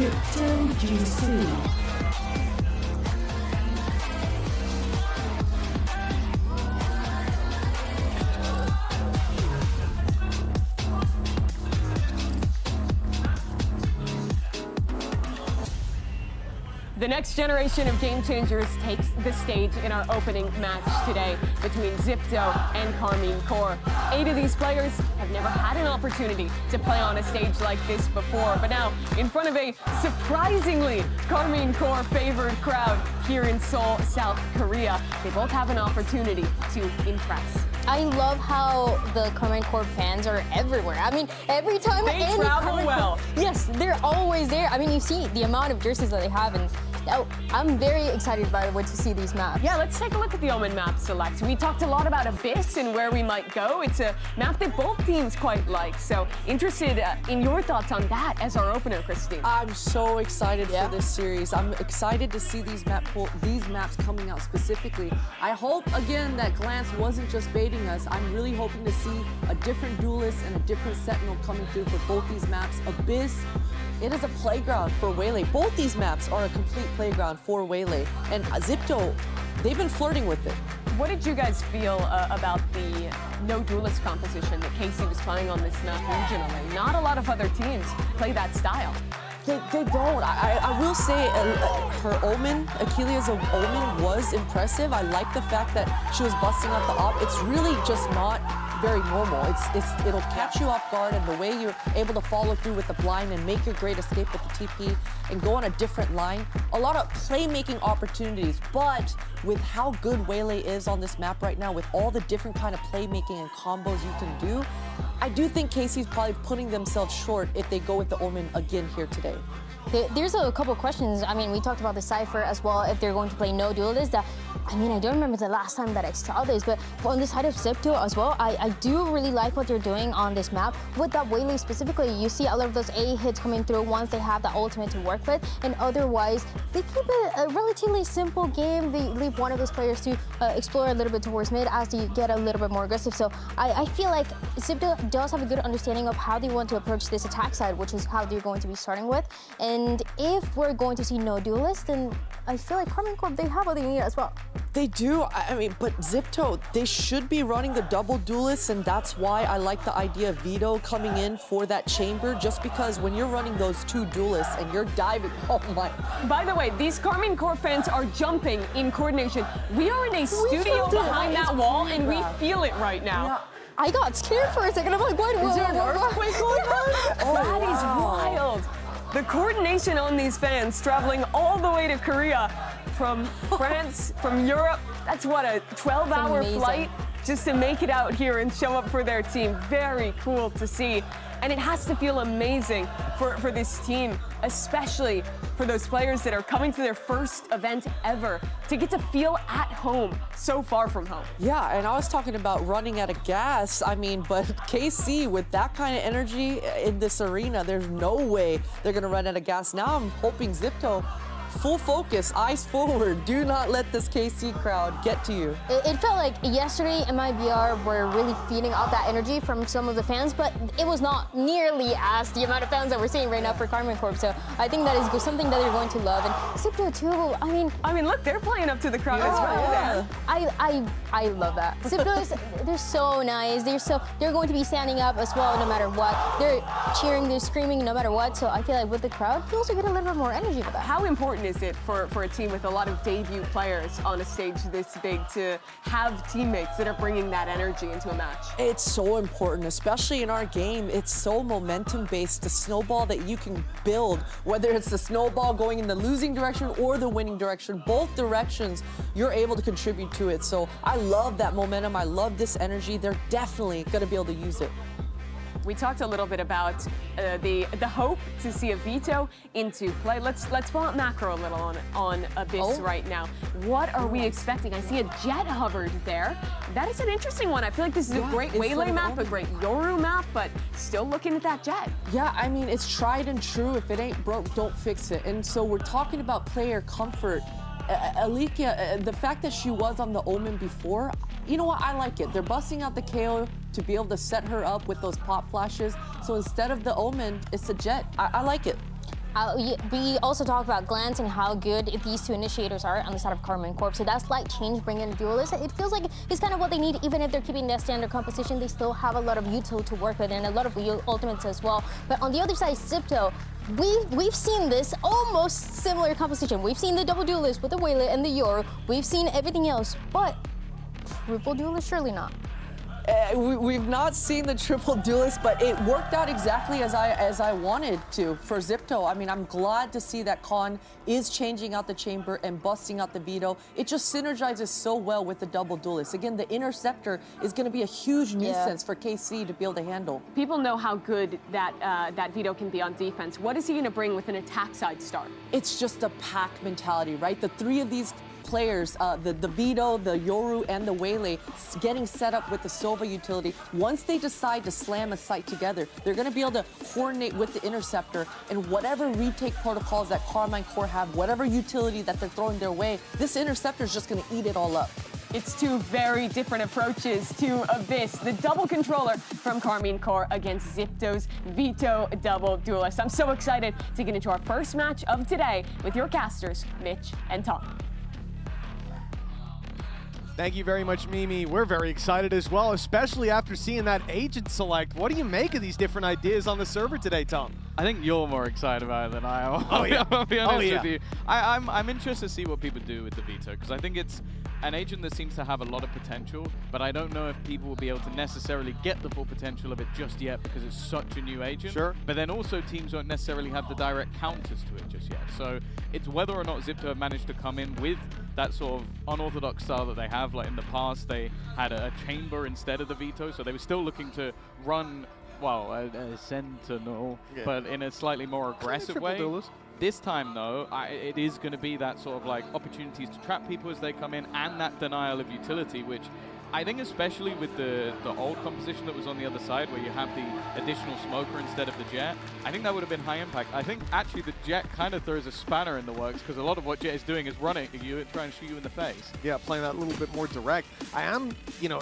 Zipto GC. The next generation of game changers takes the stage in our opening match today between Zipto and Karmine Corp. 8 of these players have never had an opportunity to play on a stage like this before, but now in front of a surprisingly Karmine Corp favored crowd here in Seoul, South Korea, they both have an opportunity to impress. I love how the Karmine Corp fans are everywhere. I mean, every time they travel well. Yes, they're always there. I mean, you see the amount of jerseys that they have, and I'm very excited by what to see these maps. Yeah, let's take a look at the OMEN map select. We talked a lot about Abyss and where we might go. It's a map that both teams quite like. So interested in your thoughts on that as our opener, Christine. I'm so excited for this series. I'm excited to see these maps coming out specifically. I hope again that Glance wasn't just baiting us. I'm really hoping to see a different duelist and a different sentinel coming through for both these maps. Abyss, it is a playground for Waylay. Both these maps are a complete playground for Waylay. And Zipto, they've been flirting with it. What did you guys feel about the no duelist composition that Casey was playing on this map regionally? Not a lot of other teams play that style. They don't. I will say her Omen, Achilles of Omen was impressive. I like the fact that she was busting out the op. It's really just not very normal. It'll catch you off guard, and the way you're able to follow through with the blind and make your great escape with the TP and go on a different line. A lot of playmaking opportunities, but with how good Waylay is on this map right now, with all the different kind of playmaking and combos you can do, I do think Casey's probably putting themselves short if they go with the Omen again here today. There's a couple questions. I mean, we talked about the Cypher as well, if they're going to play no duelist. I mean, I don't remember the last time that I saw this, but on the side of Zipto as well, I do really like what they're doing on this map. With that Waylay specifically, you see a lot of those A hits coming through once they have the ultimate to work with, and otherwise, they keep it a relatively simple game. They leave one of those players to explore a little bit towards mid as they get a little bit more aggressive. So I feel like Zipto does have a good understanding of how they want to approach this attack side, which is how they're going to be starting with. And if we're going to see no duelist, then I feel like Karmine Corp, they have what they need as well. They do. I mean, but Zipto, they should be running the double duelists, and that's why I like the idea of Vito coming in for that chamber, just because when you're running those two duelists and you're diving, oh my. By the way, these Karmine Corp fans are jumping in coordination. We are in a studio behind that wall, and we feel it right now. Yeah. I got scared for a second. I'm like, what? Is there an earthquake going on? That is wild. The coordination on these fans traveling all the way to Korea from France, from Europe. That's what, a 12-hour flight just to make it out here and show up for their team. Very cool to see. And it has to feel amazing for this team, especially for those players that are coming to their first event ever, to get to feel at home so far from home. Yeah, and I was talking about running out of gas. I mean, but KC, with that kind of energy in this arena, there's no way they're going to run out of gas. Now I'm hoping Zipto, full focus, eyes forward. Do not let this KC crowd get to you. It felt like yesterday MIBR were really feeding off that energy from some of the fans, but it was not nearly as the amount of fans that we're seeing right now for Karmine Corp. So I think that is something that you're going to love. And Zipto too, I mean, look, they're playing up to the crowd as well. Yeah. I love that. Zipto, they're so nice. They're going to be standing up as well no matter what. They're cheering, they're screaming no matter what. So I feel like with the crowd, you also get a little bit more energy with that. How important is it for a team with a lot of debut players on a stage this big to have teammates that are bringing that energy into a match? It's so important, especially in our game. It's so momentum-based, the snowball that you can build, whether it's the snowball going in the losing direction or the winning direction, both directions, you're able to contribute to it. So I love that momentum. I love this energy. They're definitely going to be able to use it. We talked a little bit about the hope to see a Vito into play. Let's pull out macro a little on Abyss right now. What are we expecting? I see a jet hovered there. That is an interesting one. I feel like this is a great Waylay map, a great Yoru map, but still looking at that jet. Yeah, I mean, it's tried and true. If it ain't broke, don't fix it. And so we're talking about player comfort. Alicia, the fact that she was on the Omen before, you know what, I like it. They're busting out the KO to be able to set her up with those pop flashes. So instead of the Omen, it's a jet. I like it. We also talked about Glance and how good these two initiators are on the side of Karma and Corp. So that slight change bringing in Duelist, it feels like it's kind of what they need. Even if they're keeping their standard composition, they still have a lot of util to work with and a lot of ultimates as well. But on the other side, Zipto, we've seen this almost similar composition. We've seen the double Duelist with the Waylay and the Yoru. We've seen everything else, but triple Duelist, surely not. We've not seen the triple Duelist, but it worked out exactly as I wanted to for Zipto. I mean, I'm glad to see that Khan is changing out the chamber and busting out the veto. It just synergizes so well with the double Duelist. Again, the interceptor is going to be a huge nuisance for KC to be able to handle. People know how good that veto can be on defense. What is he going to bring with an attack side start? It's just a pack mentality, right? The three of these players, the Vito, the Yoru, and the Waylay, getting set up with the Sova utility. Once they decide to slam a site together, they're going to be able to coordinate with the Interceptor, and whatever retake protocols that Karma and Core have, whatever utility that they're throwing their way, this Interceptor is just going to eat it all up. It's two very different approaches to Abyss. The double controller from Karmine Core against Zipto's Vito double Duelist. I'm so excited to get into our first match of today with your casters, Mitch and Tom. Thank you very much, Mimi. We're very excited as well, especially after seeing that agent select. What do you make of these different ideas on the server today, Tom? I think you're more excited about it than I am. Oh, yeah. I'll be honest with you. I'm interested to see what people do with the veto, because I think it's an agent that seems to have a lot of potential, but I don't know if people will be able to necessarily get the full potential of it just yet because it's such a new agent. Sure. But then also teams won't necessarily have the direct counters to it just yet. So it's whether or not Zipto have managed to come in with that sort of unorthodox style that they have. Like in the past, they had a chamber instead of the veto, so they were still looking to run, well, a sentinel, but in a slightly more aggressive way. This time, though, it is going to be that sort of like opportunities to trap people as they come in, and that denial of utility, which I think especially with the old composition that was on the other side, where you have the additional smoker instead of the jet, I think that would have been high impact. I think actually the jet kind of throws a spanner in the works, because a lot of what jet is doing is running at you and trying to shoot you in the face. Yeah, playing that a little bit more direct. I am, you know,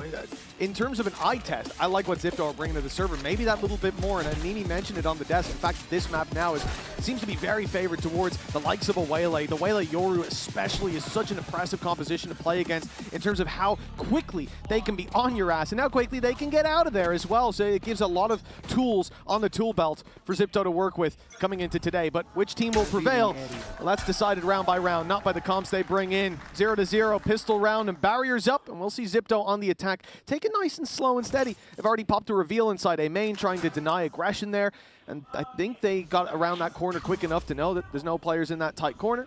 in terms of an eye test, I like what Zipto are bringing to the server. Maybe that little bit more, and Nini mentioned it on the desk. In fact, this map now seems to be very favored towards the likes of a Waylay. The Waylay Yoru especially is such an impressive composition to play against in terms of how quickly they can be on your ass and how quickly they can get out of there as well. So it gives a lot of tools on the tool belt for Zipto to work with coming into today. But which team will prevail? Well, that's decided round by round, not by the comps they bring in. 0-0, pistol round, and barriers up, and we'll see Zipto on the attack. Take it nice and slow and steady. They've already popped a reveal inside AMEN, trying to deny aggression there, and I think they got around that corner quick enough to know that there's no players in that tight corner.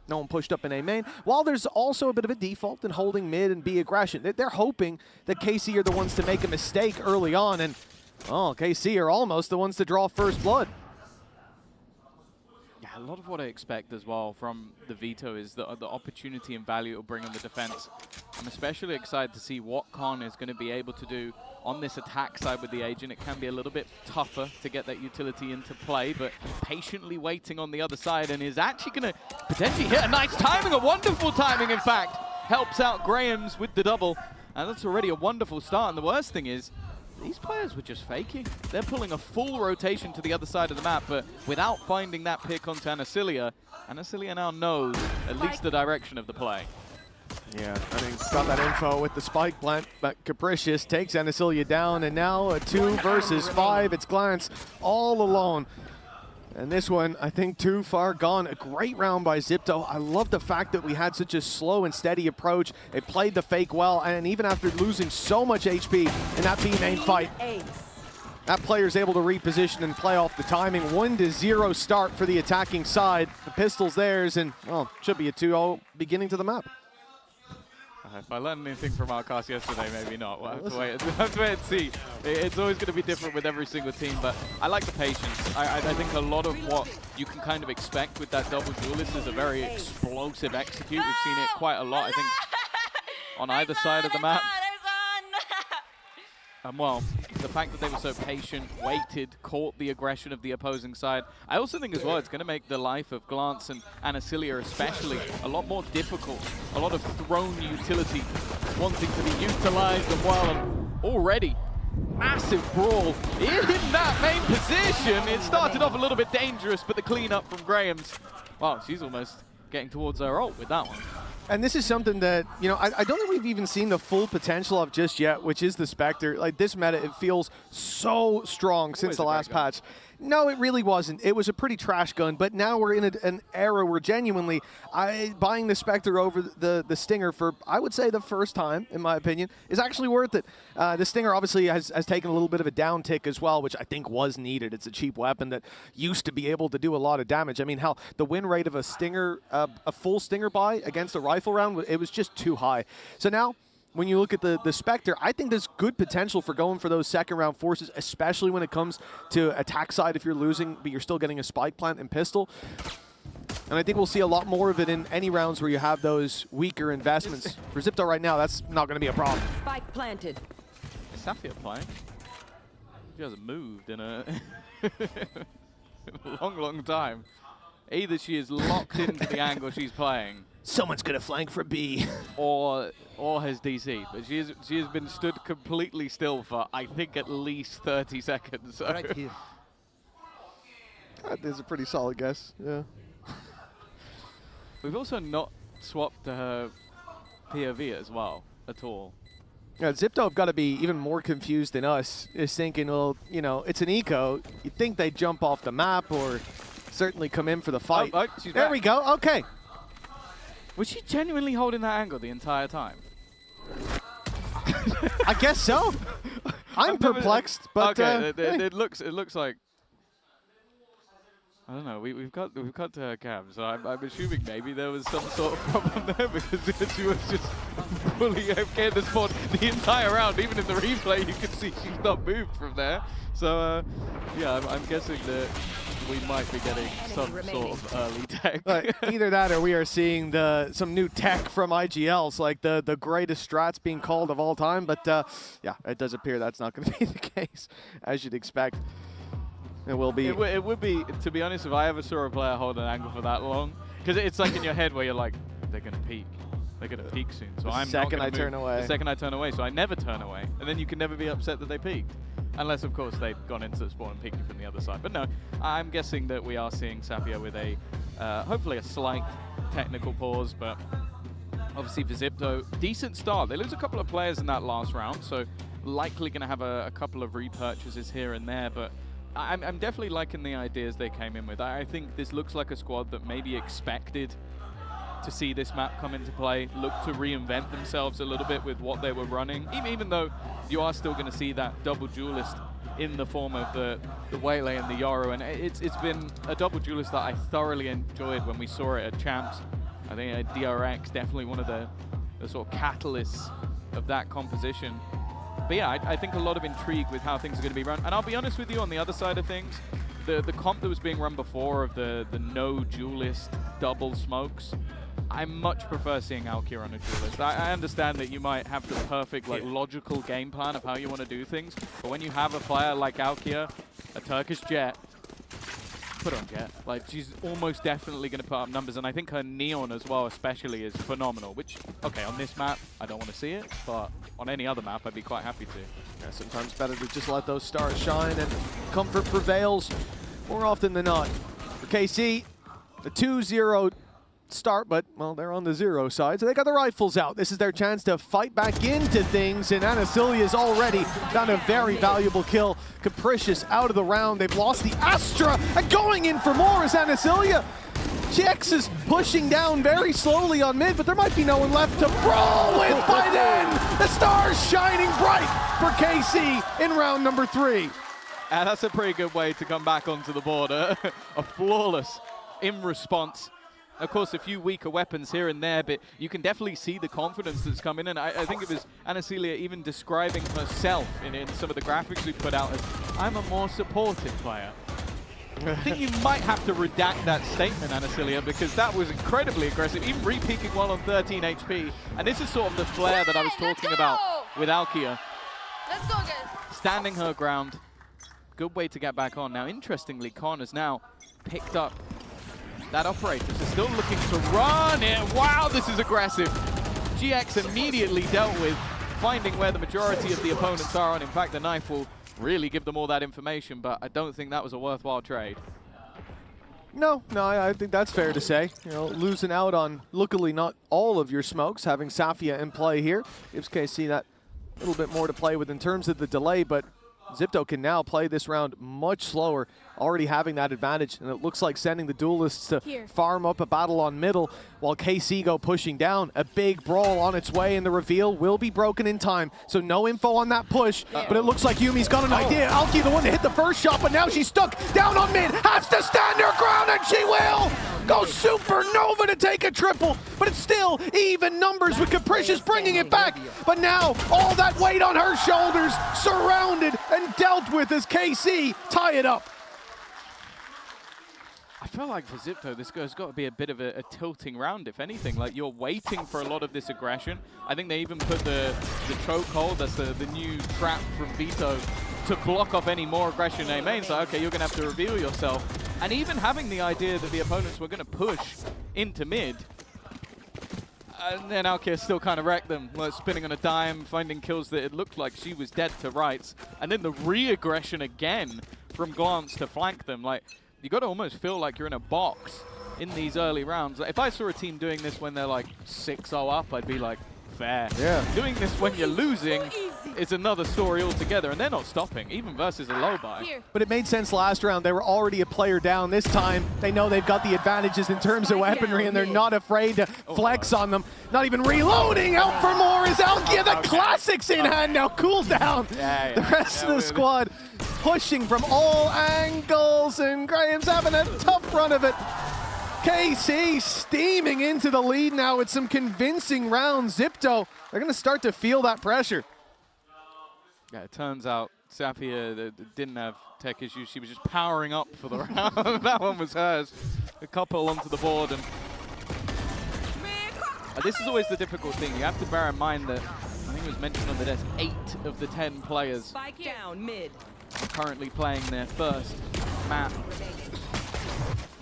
No one pushed up in AMEN. While there's also a bit of a default in holding mid and B aggression. They're hoping that KC are the ones to make a mistake early on, and oh, KC are almost the ones to draw first blood. Yeah, a lot of what I expect as well from the veto is the opportunity and value it will bring in the defense. I'm especially excited to see what Khan is going to be able to do on this attack side with the agent. It can be a little bit tougher to get that utility into play, but patiently waiting on the other side, and is actually going to potentially hit a nice timing, a wonderful timing, in fact. Helps out Graham's with the double, and that's already a wonderful start. And the worst thing is, these players were just faking. They're pulling a full rotation to the other side of the map, but without finding that pick onto Anasilia. Anasilia now knows at least the direction of the play. Yeah, I think got that info with the spike plant, but Capricious takes Anasilia down, and now a 2 versus 5. It's Glance all alone. And this one, I think, too far gone. A great round by Zipto. I love the fact that we had such a slow and steady approach. They played the fake well, and even after losing so much HP in that B main fight, that player's able to reposition and play off the timing. 1-0 start for the attacking side. The pistol's theirs, and, well, should be a 2-0 beginning to the map. If I learned anything from our cast yesterday, maybe not. We'll have to wait and see. It's always going to be different with every single team, but I like the patience. I think a lot of what you can kind of expect with that double duelist is a very explosive execute. We've seen it quite a lot, I think, on either side of the map. And well, the fact that they were so patient, waited, caught the aggression of the opposing side. I also think as well it's going to make the life of Glance and Anasilia especially a lot more difficult. A lot of thrown utility wanting to be utilized, and well, already massive brawl in that main position. It started off a little bit dangerous, but the cleanup from Graham's, wow, she's almost getting towards her ult with that one. And this is something that, you know, I don't think we've even seen the full potential of just yet, which is the Spectre. Like, this meta, it feels so strong since the last patch. No, it really wasn't. It was a pretty trash gun, but now we're in an era where genuinely buying the Spectre over the Stinger for, I would say, the first time, in my opinion, is actually worth it. The Stinger obviously has taken a little bit of a downtick as well, which I think was needed. It's a cheap weapon that used to be able to do a lot of damage. I mean, hell, the win rate of a Stinger, a full Stinger buy against a rifle round, it was just too high. So now, when you look at the Spectre, I think there's good potential for going for those second round forces, especially when it comes to attack side if you're losing, but you're still getting a spike plant and pistol. And I think we'll see a lot more of it in any rounds where you have those weaker investments. For Zipto right now, that's not going to be a problem. Spike planted. Is Safia playing? She hasn't moved in a, in a long, long time. Either she is locked into the angle she's playing. Someone's going to flank for B. Or has DC, but she has been stood completely still for, I think, at least 30 seconds. So. Right here. That is a pretty solid guess, yeah. We've also not swapped her POV as well, at all. Yeah, Zipto have got to be even more confused than us, is thinking, well, you know, it's an eco. You'd think they'd jump off the map or certainly come in for the fight. Oh, she's there back. We go, okay. Was she genuinely holding that angle the entire time? I guess so. I'm perplexed, but okay, it looks like, I don't know. We've got Cam, so I'm assuming maybe there was some sort of problem there because she was just fully AFK at the spot the entire round. Even in the replay, you can see she's not moved from there. So yeah, I'm guessing that we might be getting some sort of early tech. Either that or we are seeing some new tech from IGLs, like the greatest strats being called of all time. But yeah, it does appear that's not going to be the case, as you'd expect. It will be. It would be, to be honest, if I ever saw a player hold an angle for that long, because it's like in your head where you're like, they're going to peak. They're going to peak soon. So I'm not gonna move. The second I turn away. So I never turn away. And then you can never be upset that they peaked. Unless, of course, they've gone into the spawn and peeked you from the other side. But no, I'm guessing that we are seeing Safia with a, hopefully a slight technical pause, but obviously for Zipto, decent start. They lose a couple of players in that last round, so likely going to have a couple of repurchases here and there, but I'm definitely liking the ideas they came in with. I think this looks like a squad that maybe expected to see this map come into play, look to reinvent themselves a little bit with what they were running, even though you are still going to see that double duelist in the form of the Waylay and the Yoru, and it's been a double duelist that I thoroughly enjoyed when we saw it at Champs. I think DRX definitely one of the sort of catalysts of that composition. But yeah, I think a lot of intrigue with how things are going to be run. And I'll be honest with you, on the other side of things, the comp that was being run before of the no duelist double smokes, I much prefer seeing Alkia on a duelist. I understand that you might have the perfect logical game plan of how you want to do things, but when you have a player like Alkia, a Turkish Jet, put on Jet. Like, she's almost definitely going to put up numbers, and I think her Neon as well especially is phenomenal, which, okay, on this map, I don't want to see it, but on any other map, I'd be quite happy to. Yeah, sometimes better to just let those stars shine, and comfort prevails more often than not. For KC, the 2-0 start, but, well, they're on the 0 side, so they got the rifles out. This is their chance to fight back into things, and Anacilia's already found a very valuable kill. Capricious out of the round. They've lost the Astra, and going in for more is Anacilia. GX is pushing down very slowly on mid, but there might be no one left to brawl with by then. The stars shining bright for KC in round number 3. And that's a pretty good way to come back onto the board. A flawless in response. Of course, a few weaker weapons here and there, but you can definitely see the confidence that's come in. And I think it was Anacilia even describing herself in some of the graphics we put out as, I'm a more supportive player. I think you might have to redact that statement, Anacilia, because that was incredibly aggressive, even re-peeking while on 13 HP. And this is sort of the flair that I was talking about with Alkia. Let's go, guys. Standing her ground. Good way to get back on. Now, interestingly, Con has now picked up that operator. So still looking to run it. Wow, this is aggressive. GX immediately dealt with. finding where the majority of the opponents are, and in fact the knife will really give them all that information, but I don't think that was a worthwhile trade. No, I think that's fair to say. You know, losing out on, luckily, not all of your smokes. Having Safia in play here gives KC that little bit more to play with in terms of the delay, but Zipto can now play this round much slower, already having that advantage, and it looks like sending the duelists to farm up a battle on middle while KC go pushing down. A big brawl on its way, and the reveal will be broken in time, so no info on that push, but it looks like Yumi's got an idea. Alki the one to hit the first shot, but now she's stuck down on mid, has to stand her ground, and she will! Go supernova to take a triple, but it's still even numbers with Capricious bringing it back. But now, all that weight on her shoulders, surrounded and dealt with as KC tie it up. I feel like for Zipto, this has got to be a bit of a tilting round, if anything. Like, you're waiting for a lot of this aggression. I think they even put the chokehold, that's the new trap from Vito, to block off any more aggression they made. So, okay, you're going to have to reveal yourself. And even having the idea that the opponents were going to push into mid, and then Alkia still kind of wrecked them, like spinning on a dime, finding kills that it looked like she was dead to rights. And then the re-aggression again from Glance to flank them. Like, you got to almost feel like you're in a box in these early rounds. Like, if I saw a team doing this when they're like 6-0 up, I'd be like, fair. Yeah. Doing this when you're losing is another story altogether, and they're not stopping, even versus a low buy. But it made sense last round. They were already a player down. This time, they know they've got the advantages in terms of weaponry, and they're not afraid to flex on them. Not even reloading. Out for more is Alkia. The classics in hand now. Cool down. The rest of the squad pushing from all angles, and Graham's having a tough run of it. KC steaming into the lead now with some convincing rounds. Zipto, they're going to start to feel that pressure. Yeah, it turns out Safia didn't have tech issues. She was just powering up for the round. That one was hers. A couple onto the board. And this is always the difficult thing. You have to bear in mind that, I think it was mentioned on the desk, 8 of the 10 players Spike down mid. are currently playing their first map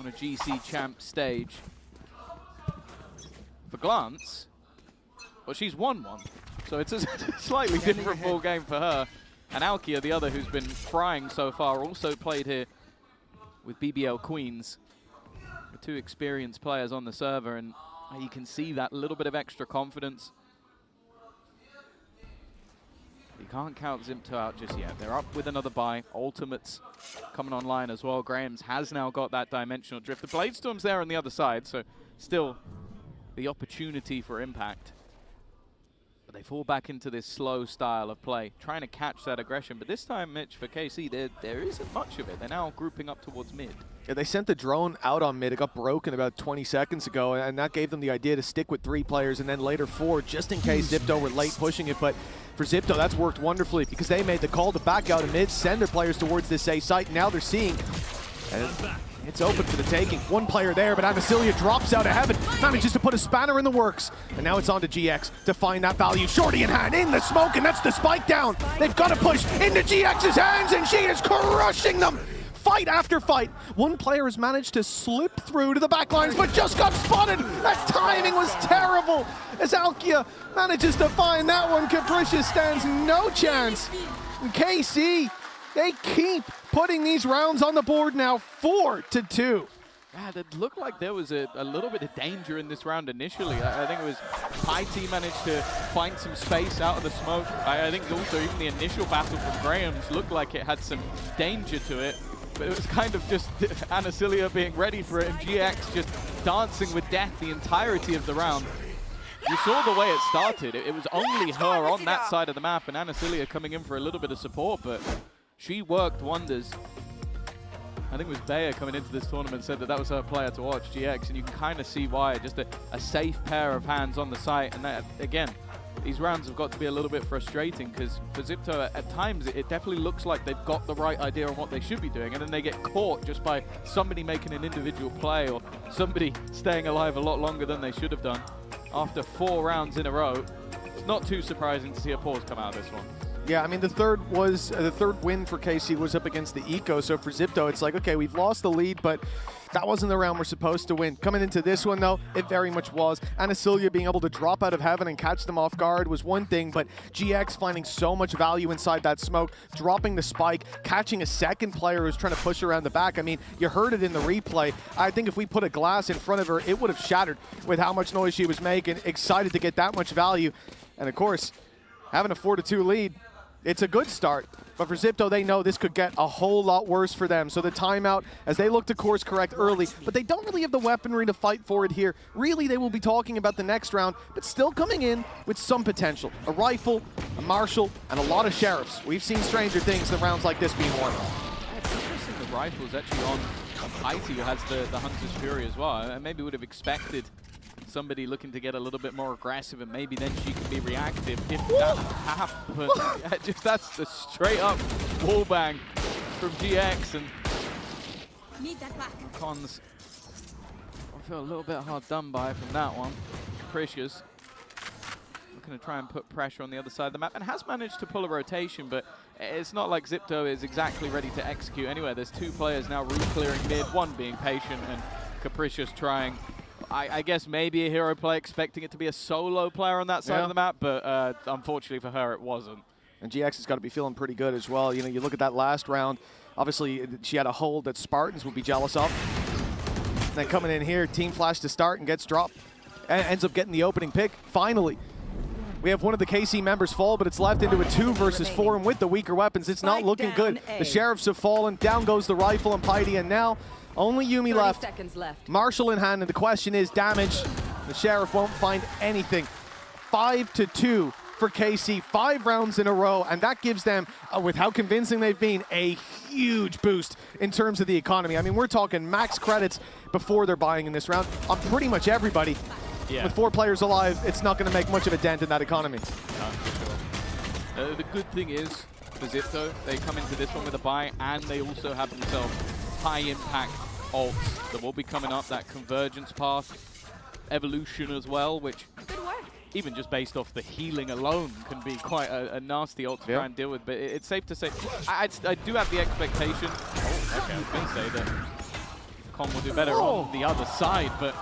on a GC champ stage. For Glance, well, she's won one, so it's a slightly different ball game for her. And Alkia, the other who's been frying so far, also played here with BBL Queens. The 2 experienced players on the server, and you can see that little bit of extra confidence. You can't count Zipto out just yet. They're up with another buy. Ultimates coming online as well. Graham's has now got that dimensional drift. The Bladestorm's there on the other side, so still the opportunity for impact. But they fall back into this slow style of play, trying to catch that aggression. But this time, Mitch, for KC, there isn't much of it. They're now grouping up towards mid. Yeah, they sent the drone out on mid. It got broken about 20 seconds ago, and that gave them the idea to stick with 3 players and then later 4, just in case Zipto were late pushing it. But for Zipto, that's worked wonderfully because they made the call to back out of mid, send their players towards this A site. Now they're seeing, and it's open for the taking. 1 player there, but Anasilia drops out of heaven, manages to put a spanner in the works. And now it's on to GX to find that value. Shorty in hand, in the smoke, and that's the spike down. They've got to push into GX's hands, and she is crushing them. Fight after fight. 1 player has managed to slip through to the back lines, but just got spotted. That timing was terrible as Alkia manages to find that one. Capricious stands no chance. And KC, they keep putting these rounds on the board now, 4-2. Yeah, it looked like there was a little bit of danger in this round initially. I think it was IT managed to find some space out of the smoke. I think also even the initial battle from Graham's looked like it had some danger to it. But it was kind of just Anasilia being ready for it and GX just dancing with death the entirety of the round. You saw the way it started. It was only her on that side of the map and Anasilia coming in for a little bit of support, but she worked wonders. I think it was Bayer coming into this tournament said that was her player to watch, GX, and you can kind of see why. Just a safe pair of hands on the site, and that, again, these rounds have got to be a little bit frustrating because for Zipto, at times, it definitely looks like they've got the right idea on what they should be doing, and then they get caught just by somebody making an individual play or somebody staying alive a lot longer than they should have done. After 4 rounds in a row, it's not too surprising to see a pause come out of this one. Yeah, I mean, the third win for KC was up against the Eco. So for Zipto, it's like, okay, we've lost the lead, but that wasn't the round we're supposed to win. Coming into this one, though, it very much was. Anasilia being able to drop out of heaven and catch them off guard was one thing, but GX finding so much value inside that smoke, dropping the spike, catching a second player who's trying to push around the back. I mean, you heard it in the replay. I think if we put a glass in front of her, it would have shattered with how much noise she was making. Excited to get that much value. And of course, having a 4-2 lead, it's a good start, but for Zipto, they know this could get a whole lot worse for them. So the timeout, as they look to course correct early, but they don't really have the weaponry to fight for it here. Really, they will be talking about the next round, but still coming in with some potential. A rifle, a marshal, and a lot of sheriffs. We've seen stranger things than rounds like this being won. It's interesting the rifle's actually on IT, who has the Hunter's Fury as well. I maybe would have expected somebody looking to get a little bit more aggressive, and maybe then she can be reactive if that happens. Yeah, just that's the straight up wall bang from GX, and Cons, I feel a little bit hard done by from that one. Capricious looking to try and put pressure on the other side of the map, and has managed to pull a rotation, but it's not like Zipto is exactly ready to execute anywhere. There's two players now route clearing mid, one being patient and Capricious trying, I guess maybe a hero play, expecting it to be a solo player on that side of the map, but unfortunately for her, it wasn't. And GX has got to be feeling pretty good as well. You know, you look at that last round, obviously she had a hold that Spartans would be jealous of. And then coming in here, team flash to start and gets dropped. And ends up getting the opening pick, finally. We have one of the KC members fall, but it's left into a 2 versus 4, and with the weaker weapons, it's not looking good. The Sheriffs have fallen, down goes the rifle and Piety, and now only Yuumi left. Marshall in hand, and the question is damage. The Sheriff won't find anything. 5-2 for KC, 5 rounds in a row, and that gives them, with how convincing they've been, a huge boost in terms of the economy. I mean, we're talking max credits before they're buying in this round on pretty much everybody. Yeah. With 4 players alive, it's not going to make much of a dent in that economy. No, for sure. The good thing is, for Zipto, they come into this one with a buy, and they also have themselves high-impact ults that will be coming up, that convergence path, evolution as well, which even just based off the healing alone can be quite a nasty ult to try and deal with. But it's safe to say, I do have the expectation, I was going to say that Con will do better on the other side, but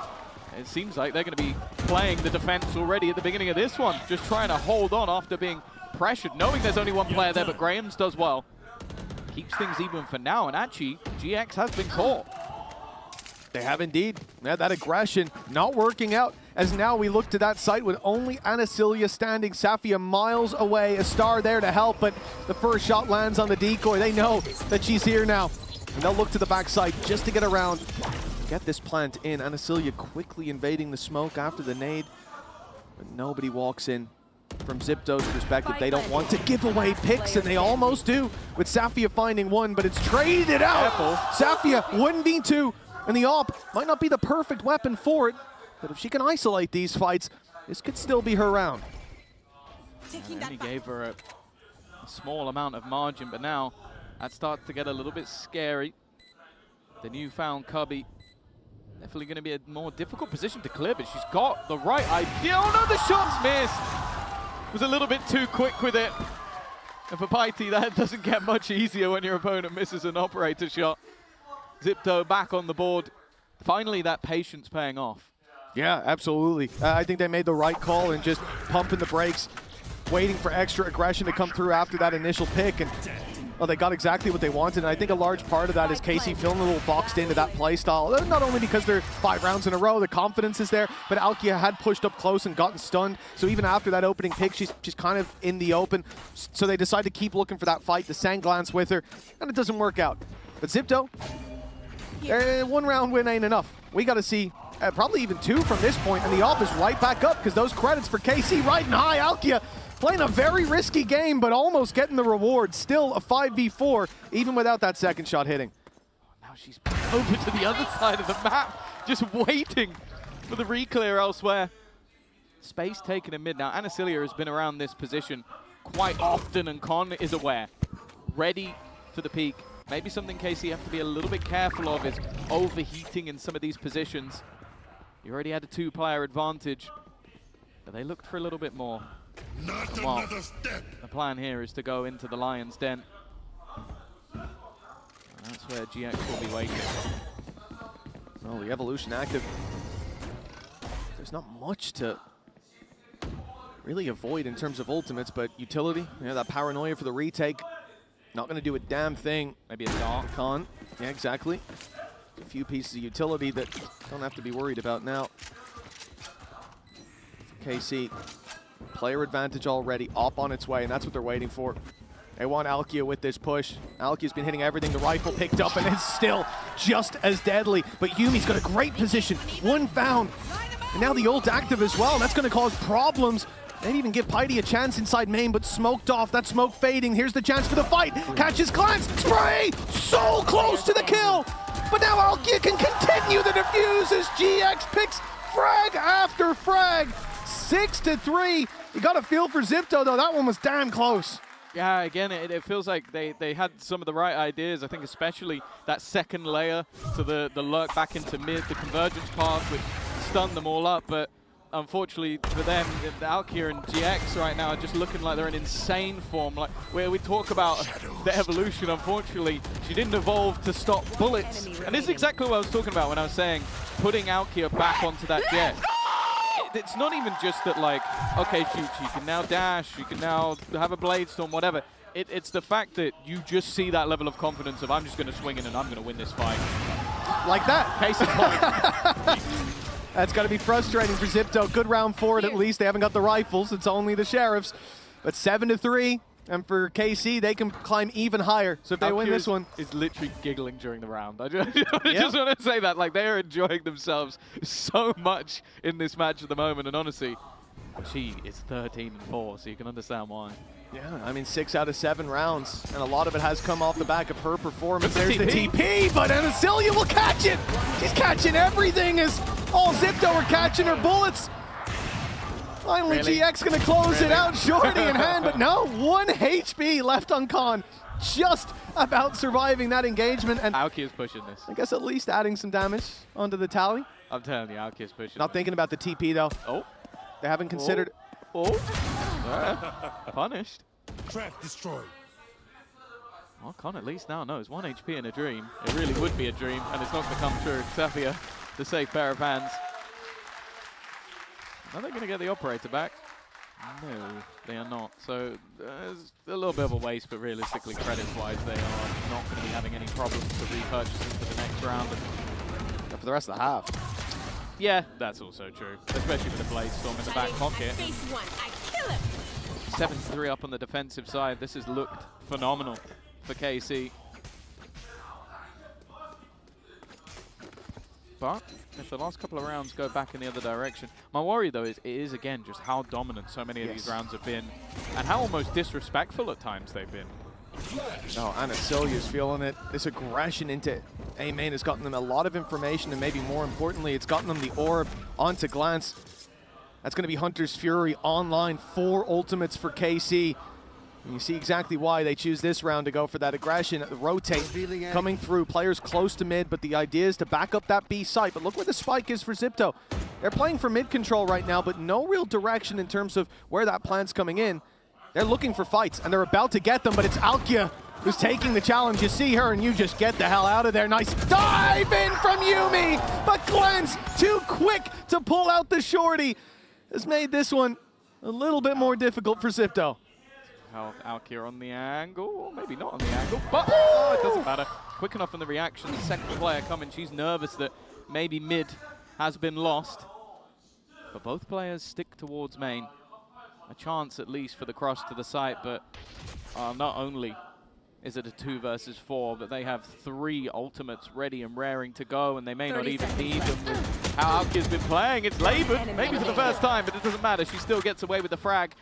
it seems like they're going to be playing the defense already at the beginning of this one, just trying to hold on after being pressured, knowing there's only one player there, but Graham's does well. Keeps things even for now, and actually, GX has been caught. They have indeed. Yeah, that aggression not working out, as now we look to that site with only Anasilia standing. Safia miles away, a star there to help, but the first shot lands on the decoy. They know that she's here now, and they'll look to the backside just to get around. Get this plant in. Anasilia quickly invading the smoke after the nade, but nobody walks in. From Zipto's perspective, they don't want to give away picks, and they almost do, with Safia finding one, but it's traded out. Safia 1v2, and the AWP might not be the perfect weapon for it, but if she can isolate these fights, this could still be her round. He gave her a small amount of margin, but now that starts to get a little bit scary. The newfound Cubby definitely going to be a more difficult position to clear, but she's got the right idea. Oh no, the shot's missed! Was a little bit too quick with it. And for Piety, that doesn't get much easier when your opponent misses an operator shot. Zipto back on the board. Finally, that patience paying off. Yeah, absolutely. I think they made the right call and just pumping the brakes, waiting for extra aggression to come through after that initial pick. And well, they got exactly what they wanted, and I think a large part of that is KC feeling a little boxed into that play style. Not only because they're 5 rounds in a row, the confidence is there, but Alkia had pushed up close and gotten stunned. So even after that opening pick, she's kind of in the open. So they decide to keep looking for that fight. The Sand glance with her, and it doesn't work out. But Zipto, 1 round win ain't enough. We got to see probably even 2 from this point, and the AWP is right back up because those credits for KC riding high. Alkia playing a very risky game, but almost getting the reward. Still a 5v4, even without that second shot hitting. Now she's over to the other side of the map, just waiting for the reclear elsewhere. Space taken in mid. Now, Anasilia has been around this position quite often, and Con is aware. Ready for the peak. Maybe something KC have to be a little bit careful of is overheating in some of these positions. You already had a 2-player advantage, but they looked for a little bit more. Well, the plan here is to go into the Lion's Den. And that's where GX will be waiting. Well, the evolution active. There's not much to really avoid in terms of ultimates, but utility, that paranoia for the retake, not going to do a damn thing. Maybe a dark con. Yeah, exactly. A few pieces of utility that don't have to be worried about now. For KC, player advantage already up on its way, and that's what they're waiting for. They want Alkia with this push. Alkia's been hitting everything. The rifle picked up, and it's still just as deadly. But Yumi's got a great position. One found. And now the ult active as well. That's going to cause problems. Maybe even give Piety a chance inside main, but smoked off. That smoke fading. Here's the chance for the fight. Catches Glance. Spray! So close to the kill! But now Alkia can continue the defuse as GX picks frag after frag. 6-3. You got a feel for Zipto, though. That one was damn close. Yeah, again, it feels like they had some of the right ideas. I think especially that second layer to the lurk back into mid, the convergence path, which stunned them all up. But unfortunately for them, the Alkia and GX right now are just looking like they're in insane form. Like where we talk about the evolution, unfortunately, she didn't evolve to stop bullets. And this is exactly what I was talking about when I was saying putting Alkia back onto that jet. It's not even just that, like, okay, she can now dash, she can now have a blade storm, whatever. It's the fact that you just see that level of confidence of I'm just going to swing in and I'm going to win this fight. Like that. Case in point. That's got to be frustrating for Zipto. Good round for it, at least. They haven't got the rifles. It's only the Sheriffs. But 7-3. And for KC, they can climb even higher. So if they win this one, is literally giggling during the round. I just want to say that, like, they are enjoying themselves so much in this match at the moment. And honestly, she is 13-4, so you can understand why. Yeah, I mean, 6 out of 7 rounds, and a lot of it has come off the back of her performance. There's the TP, but Anacilia will catch it. She's catching everything as all Zipto are catching her bullets. Finally, really? GX going to close it out, shorty in hand, but no, 1 HP left on Con. Just about surviving that engagement. And Alkia's pushing this. I guess at least adding some damage onto the tally. I'm telling you, Alkia's pushing. Not thinking about the TP, though. Oh. They haven't considered. Oh. Punished. Trap destroyed. Well, Con at least now knows 1 HP in a dream. It really would be a dream, and it's not going to come true. Xavier, the safe pair of hands. Are they going to get the operator back? No, they are not. So there's a little bit of a waste, but realistically, credits-wise, they are not going to be having any problems to repurchase into the next round. But for the rest of the half. Yeah, that's also true, especially with the Blade Storm in the back pocket. 7-3 up on the defensive side. This has looked phenomenal for KC. But if the last couple of rounds go back in the other direction, my worry though is it is again just how dominant so many of these rounds have been, and how almost disrespectful at times they've been. Oh, Anacilia's feeling it. This aggression into A-Main has gotten them a lot of information, and maybe more importantly, it's gotten them the orb onto Glance. That's going to be Hunter's Fury online, 4 ultimates for KC. And you see exactly why they choose this round to go for that aggression. Rotate coming through, players close to mid, but the idea is to back up that B site. But look where the spike is for Zipto. They're playing for mid control right now, but no real direction in terms of where that plant's coming in. They're looking for fights, and they're about to get them, but it's Alkia who's taking the challenge. You see her, and you just get the hell out of there. Nice dive in from Yumi, but Glance, too quick to pull out the shorty, has made this one a little bit more difficult for Zipto. Alkia on the angle, or maybe not on the angle, but oh, it doesn't matter. Quick enough on the reaction. The second player coming, she's nervous that maybe mid has been lost. But both players stick towards main. A chance at least for the cross to the site, but not only is it a 2 versus 4, but they have 3 ultimates ready and raring to go, and they may not even need them with how Alkia's been playing. It's labored, maybe for the first time, but it doesn't matter. She still gets away with the frag.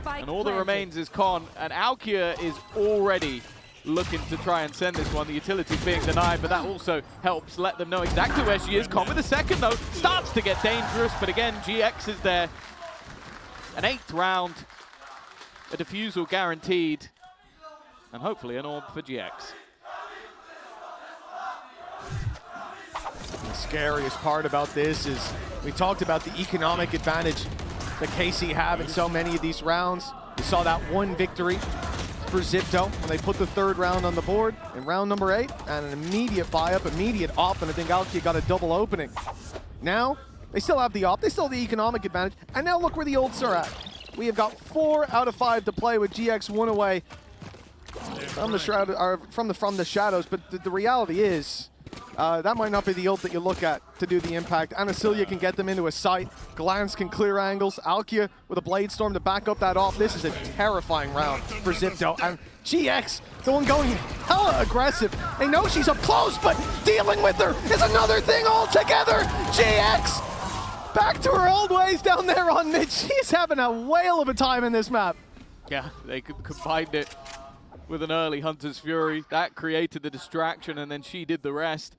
And all that remains is Con, and Alkia is already looking to try and send this one. The utility's being denied, but that also helps let them know exactly where she is. Con with a second, though, starts to get dangerous, but again, GX is there. An 8th round, a defusal guaranteed, and hopefully an orb for GX. The scariest part about this is we talked about the economic advantage that KC have in so many of these rounds. We saw that one victory for Zipto when they put the third round on the board in round number 8, and an immediate buy-up, immediate op, and I think Alkia got a double opening. Now, they still have the op, they still have the economic advantage, and now look where the ults are at. We have got 4 out of 5 to play with GX 1 away from the shroud, or from the shadows, but the reality is that might not be the ult that you look at to do the impact. Anasilia can get them into a sight. Glance can clear angles. Alkia with a Blade Storm to back up that off. This is a terrifying round for Zipto. And GX, the one going hella aggressive. They know she's up close, but dealing with her is another thing altogether. GX back to her old ways down there on mid. She's having a whale of a time in this map. Yeah, they combined it with an early Hunter's Fury. That created the distraction, and then she did the rest.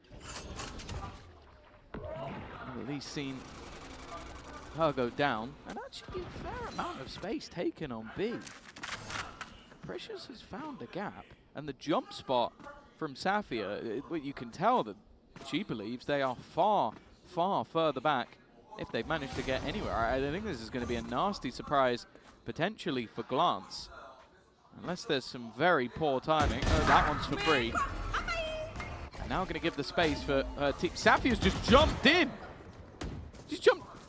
At least seen her go down, and actually a fair amount of space taken on B. Capricious has found a gap, and the jump spot from Safia, you can tell that she believes they are far, far further back if they've managed to get anywhere. I think this is going to be a nasty surprise, potentially for Glance, unless there's some very poor timing. Oh, that one's for free. And now going to give the space for team. Safia's just jumped in.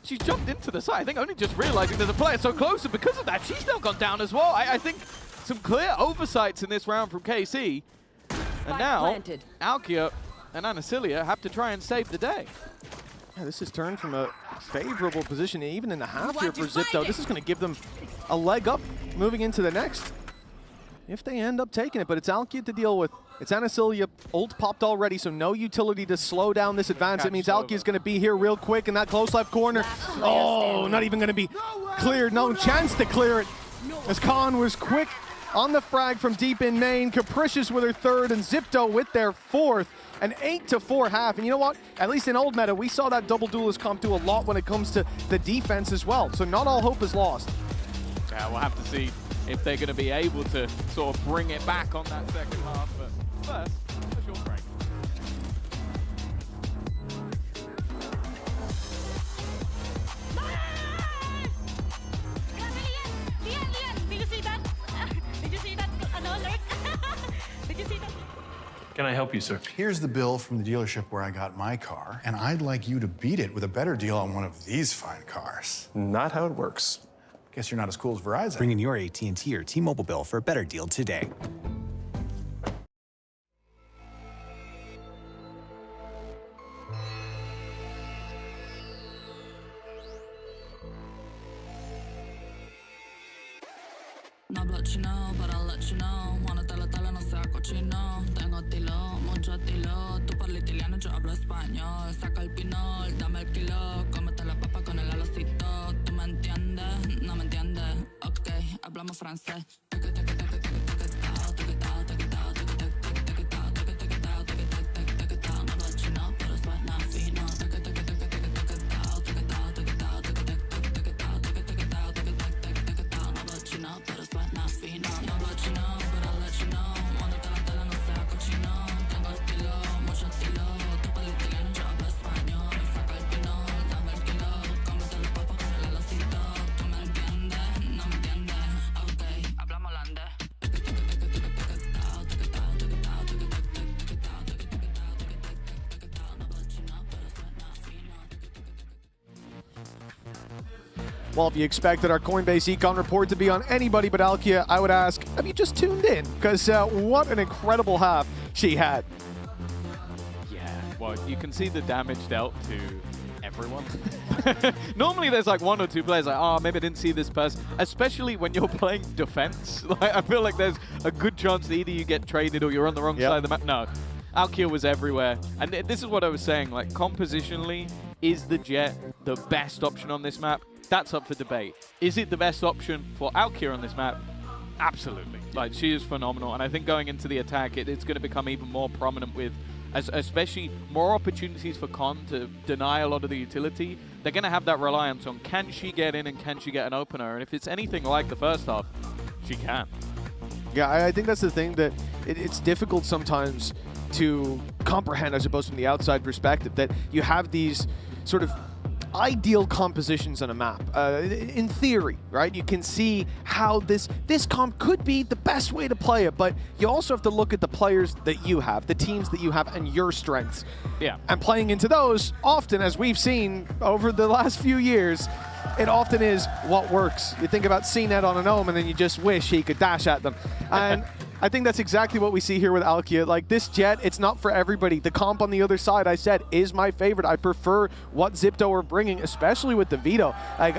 She's jumped into the side. I think only just realizing there's a player so close, and because of that, she's still gone down as well. I think some clear oversights in this round from KC. And now, Alkia and Anasilia have to try and save the day. Yeah, this has turned from a favorable position, even in the half here for Zipto. This is going to give them a leg up moving into the next, if they end up taking it. But it's Alkia to deal with. It's Anasilia, ult popped already, so no utility to slow down this advance. It means Alkia's going to be here real quick in that close left corner. Oh, not even going to be cleared. No chance to clear it, as Khan was quick on the frag from deep in main. Capricious with her third, and Zipto with their fourth. An 8-4 half, and you know what? At least in old meta, we saw that double duelist comp do a lot when it comes to the defense as well. So not all hope is lost. Yeah, we'll have to see if they're going to be able to sort of bring it back on that second half. But first, a short break. Did you see that? Did you see that? Alert? Did you see that? Can I help you, sir? Here's the bill from the dealership where I got my car, and I'd like you to beat it with a better deal on one of these fine cars. Not how it works. Guess you're not as cool as Verizon. Bring in your AT&T or T-Mobile bill for a better deal today. Not let you know, but I'll let you know. Wanna tell no sé a cochino. Tengo estilo, mucho estilo. Tu parla italiano, yo hablo español. Saca el pinol, dame el kilo. Cómete la papa con el alocito. ¿Tú me entiendes? No me entiendes. Ok, hablamos francés. Well, if you expected our Coinbase econ report to be on anybody but Alkia, I would ask, have you just tuned in? Because what an incredible half she had. Yeah, well, you can see the damage dealt to everyone. Normally there's like one or two players like, oh, maybe I didn't see this person. Especially when you're playing defense. Like, I feel like there's a good chance that either you get traded or you're on the wrong side of the map. No, Alkia was everywhere. And this is what I was saying, like, compositionally, is the Jet the best option on this map? That's up for debate. Is it the best option for Alkia on this map? Absolutely. Like, she is phenomenal. And I think going into the attack, it's going to become even more prominent with, especially more opportunities for Con to deny a lot of the utility. They're going to have that reliance on, can she get in and can she get an opener? And if it's anything like the first half, she can. Yeah, I think that's the thing, that it's difficult sometimes to comprehend, I suppose, from the outside perspective, that you have these sort of ideal compositions on a map. In theory, right? You can see how this comp could be the best way to play it, but you also have to look at the players that you have, the teams that you have, and your strengths. Yeah. And playing into those, often, as we've seen over the last few years, it often is what works. You think about CNET on an OMEN, and then you just wish he could dash at them. And I think that's exactly what we see here with Alkia. Like, this Jet, it's not for everybody. The comp on the other side, I said, is my favorite. I prefer what Zipto are bringing, especially with the Veto. Like,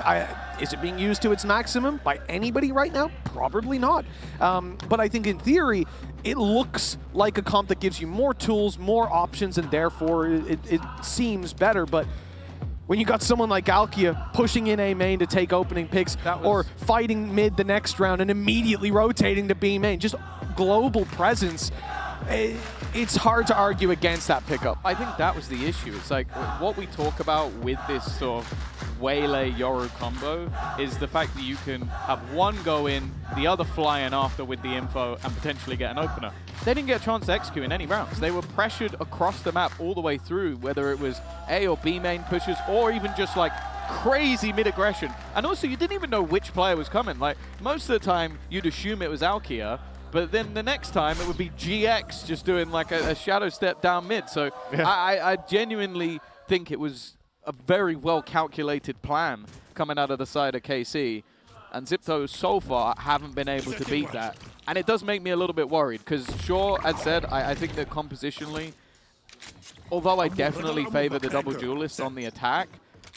is it being used to its maximum by anybody right now? Probably not. But I think in theory, it looks like a comp that gives you more tools, more options, and therefore it seems better. But when you got someone like Alkia pushing in A main to take opening picks, or fighting mid the next round and immediately rotating to B main, just global presence, it's hard to argue against that pickup. I think that was the issue. It's like what we talk about with this sort of Waylay Yoru combo is the fact that you can have one go in, the other fly in after with the info and potentially get an opener. They didn't get a chance to execute in any rounds. They were pressured across the map all the way through, whether it was A or B main pushes or even just like crazy mid-aggression. And also you didn't even know which player was coming. Like most of the time you'd assume it was Alkia, but then the next time it would be GX just doing like a shadow step down mid. So yeah. I genuinely think it was a very well-calculated plan coming out of the side of KC. And Zipto so far haven't been able to beat that. And it does make me a little bit worried because sure, as said, I think that compositionally, although I definitely favor the double duelist on the attack,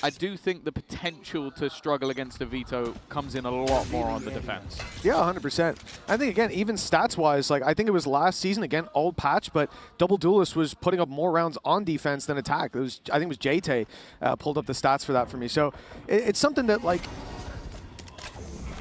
I do think the potential to struggle against the Veto comes in a lot more on the defense. Yeah, 100%. I think, again, even stats-wise, like I think it was last season, again, old patch, but Double Duelist was putting up more rounds on defense than attack. It was, I think it was JT pulled up the stats for that for me. So it's something that, like,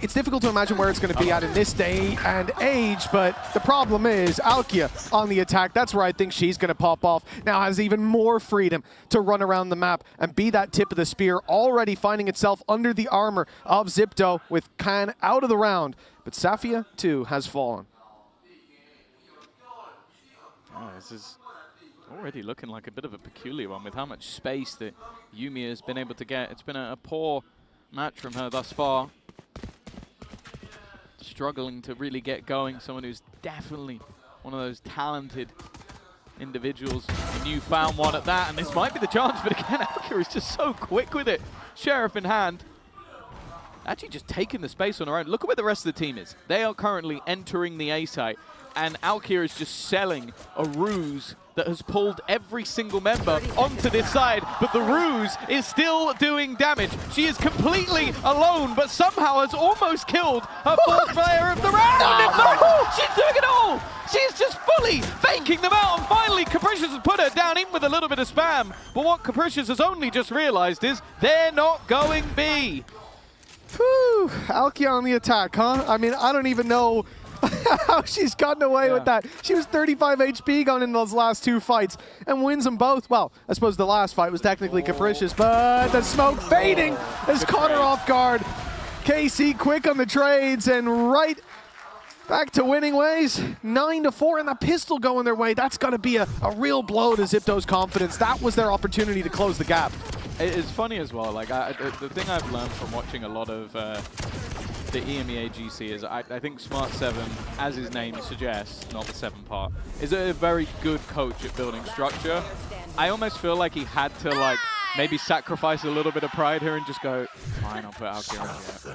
it's difficult to imagine where it's going to be at in this day and age, but the problem is Alkia on the attack. That's where I think she's going to pop off. Now has even more freedom to run around the map and be that tip of the spear, already finding itself under the armor of Zipto with Khan out of the round. But Safia, too, has fallen. Oh, this is already looking like a bit of a peculiar one with how much space that EMEA has been able to get. It's been a poor match from her thus far. Struggling to really get going. Someone who's definitely one of those talented individuals. And you found one at that, and this might be the chance, but again, Alkia is just so quick with it. Sheriff in hand. Actually just taking the space on her own. Look at where the rest of the team is. They are currently entering the A site, and Alkia is just selling a ruse that has pulled every single member onto this side, but the ruse is still doing damage. She is completely alone, but somehow has almost killed her fourth player of the round. No! In fact, she's doing it all! She's just fully faking them out, and finally Capricious has put her down, even with a little bit of spam. But what Capricious has only just realized is they're not going B. Whew, Alkia on the attack, huh? I mean, I don't even know how she's gotten away with that. She was 35 HP going in those last two fights and wins them both. Well, I suppose the last fight was technically Capricious, but the smoke fading has caught her off guard. KC quick on the trades and right back to winning ways. 9-4 and the pistol going their way. That's got to be a real blow to Zipto's confidence. That was their opportunity to close the gap. It's funny as well. Like the thing I've learned from watching a lot of the EMEA GC is I think Smart 7, as his name suggests, not the 7 part, is a very good coach at building structure. I almost feel like he had to like maybe sacrifice a little bit of pride here and just go, fine, I'll put Alkia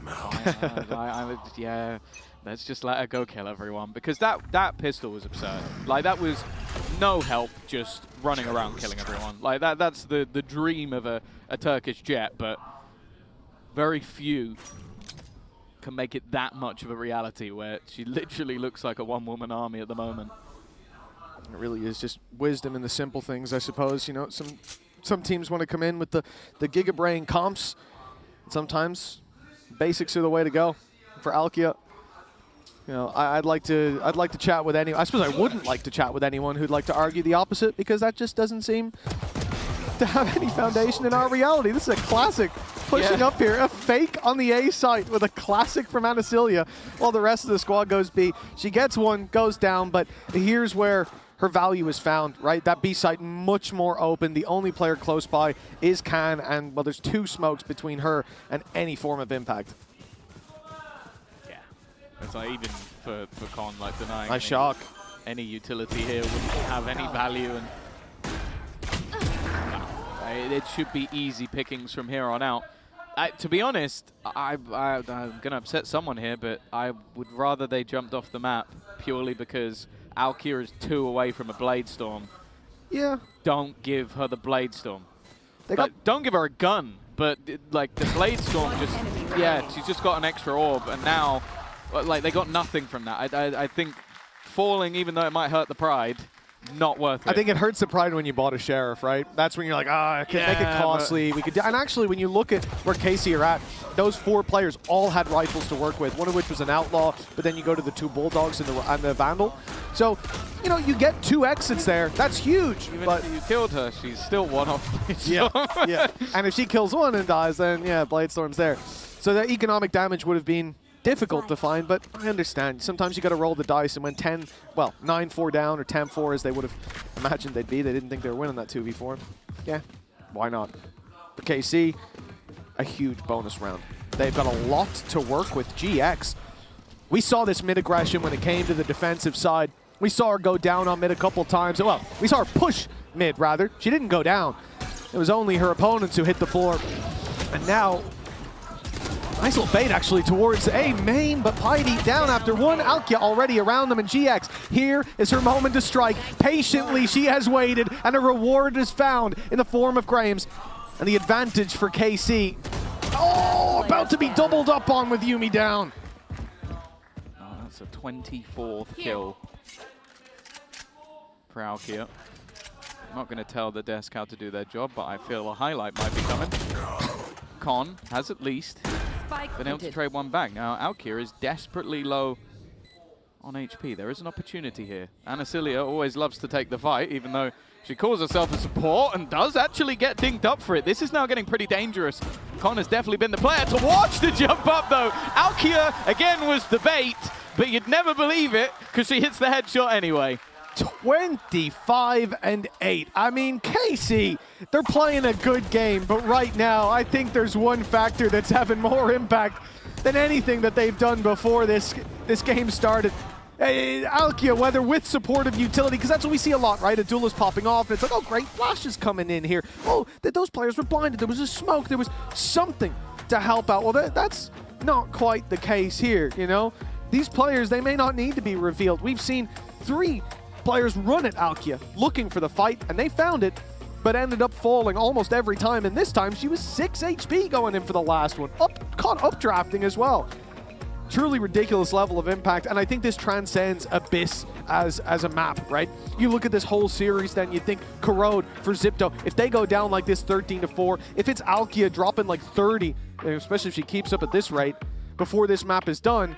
in. Yeah, let's just let her go kill everyone, because that pistol was absurd. Like that was no help, just running around killing everyone. Like that's the dream of a Turkish Jet, but very few can make it that much of a reality where she literally looks like a one-woman army at the moment. It really is just wisdom in the simple things, I suppose. You know, some teams want to come in with the gigabrain comps. Sometimes basics are the way to go. For Alkia, you know, I'd like to chat with anyone. I suppose I wouldn't like to chat with anyone who'd like to argue the opposite, because that just doesn't seem to have any foundation in our reality. This is a classic pushing up here. A fake on the A site with a classic from Anasilia while the rest of the squad goes B. She gets one, goes down, but here's where her value is found, right? That B site much more open. The only player close by is Can, and well, there's 2 smokes between her and any form of impact. Yeah, it's like even for Con, like denying Nice shock. Any utility here wouldn't have any value, and it should be easy pickings from here on out. To be honest, I'm going to upset someone here, but I would rather they jumped off the map purely because Alkia is 2 away from a Blade Storm. Yeah. Don't give her the Blade Storm. Don't give her a gun, but like the Blade Storm just, yeah, she's just got an extra orb, and now, like, they got nothing from that. I think falling, even though it might hurt the pride, not worth it. I think it hurts the pride when you bought a Sheriff, right? That's when you're like, I can make it costly. We could do, and actually, when you look at where KC are at, those 4 players all had rifles to work with, one of which was an Outlaw, but then you go to the 2 Bulldogs and the Vandal. So, you know, you get 2 exits there. That's huge. Even but if you killed her, she's still 1 off. Yeah, yeah. And if she kills 1 and dies, then yeah, Blade Storm's there. So the economic damage would have been difficult to find, but I understand. Sometimes you got to roll the dice, and when 9-4 down, or 10-4 as they would have imagined they'd be, they didn't think they were winning that 2v4. Yeah, why not? For KC, a huge bonus round. They've got a lot to work with. GX, we saw this mid aggression when it came to the defensive side. We saw her go down on mid a couple times. Well, we saw her push mid, rather. She didn't go down. It was only her opponents who hit the floor. And now, nice little bait, actually, towards A main, but Piety down after 1. Alkia already around them, and GX, here is her moment to strike. Patiently, she has waited, and a reward is found in the form of Graham's. And the advantage for KC. Oh, about to be doubled up on with Yuumi down. Oh, that's a 24th kill for Alkia. I'm not going to tell the desk how to do their job, but I feel a highlight might be coming. Con has at least been able to trade 1 back. Now, Alkia is desperately low on HP. There is an opportunity here. Anasilia always loves to take the fight, even though she calls herself a support and does actually get dinged up for it. This is now getting pretty dangerous. Con has definitely been the player to watch the jump up, though. Alkia, again, was the bait, but you'd never believe it because she hits the headshot anyway. 25-8. I mean, KC, they're playing a good game, but right now, I think there's one factor that's having more impact than anything that they've done before this game started. Alkia, whether with supportive utility, because that's what we see a lot, right? A duelist popping off, and it's like, oh, great, Flash is coming in here. Oh, those players were blinded. There was a smoke. There was something to help out. Well, that's not quite the case here, you know? These players, they may not need to be revealed. We've seen 3 players run at Alkia looking for the fight, and they found it, but ended up falling almost every time, and this time she was 6 HP going in for the last one. Caught updrafting as well. Truly ridiculous level of impact, and I think this transcends Abyss as a map, right? You look at this whole series, then you think Corrode for Zipto, if they go down like this 13-4, if it's Alkia dropping like 30, especially if she keeps up at this rate, before this map is done,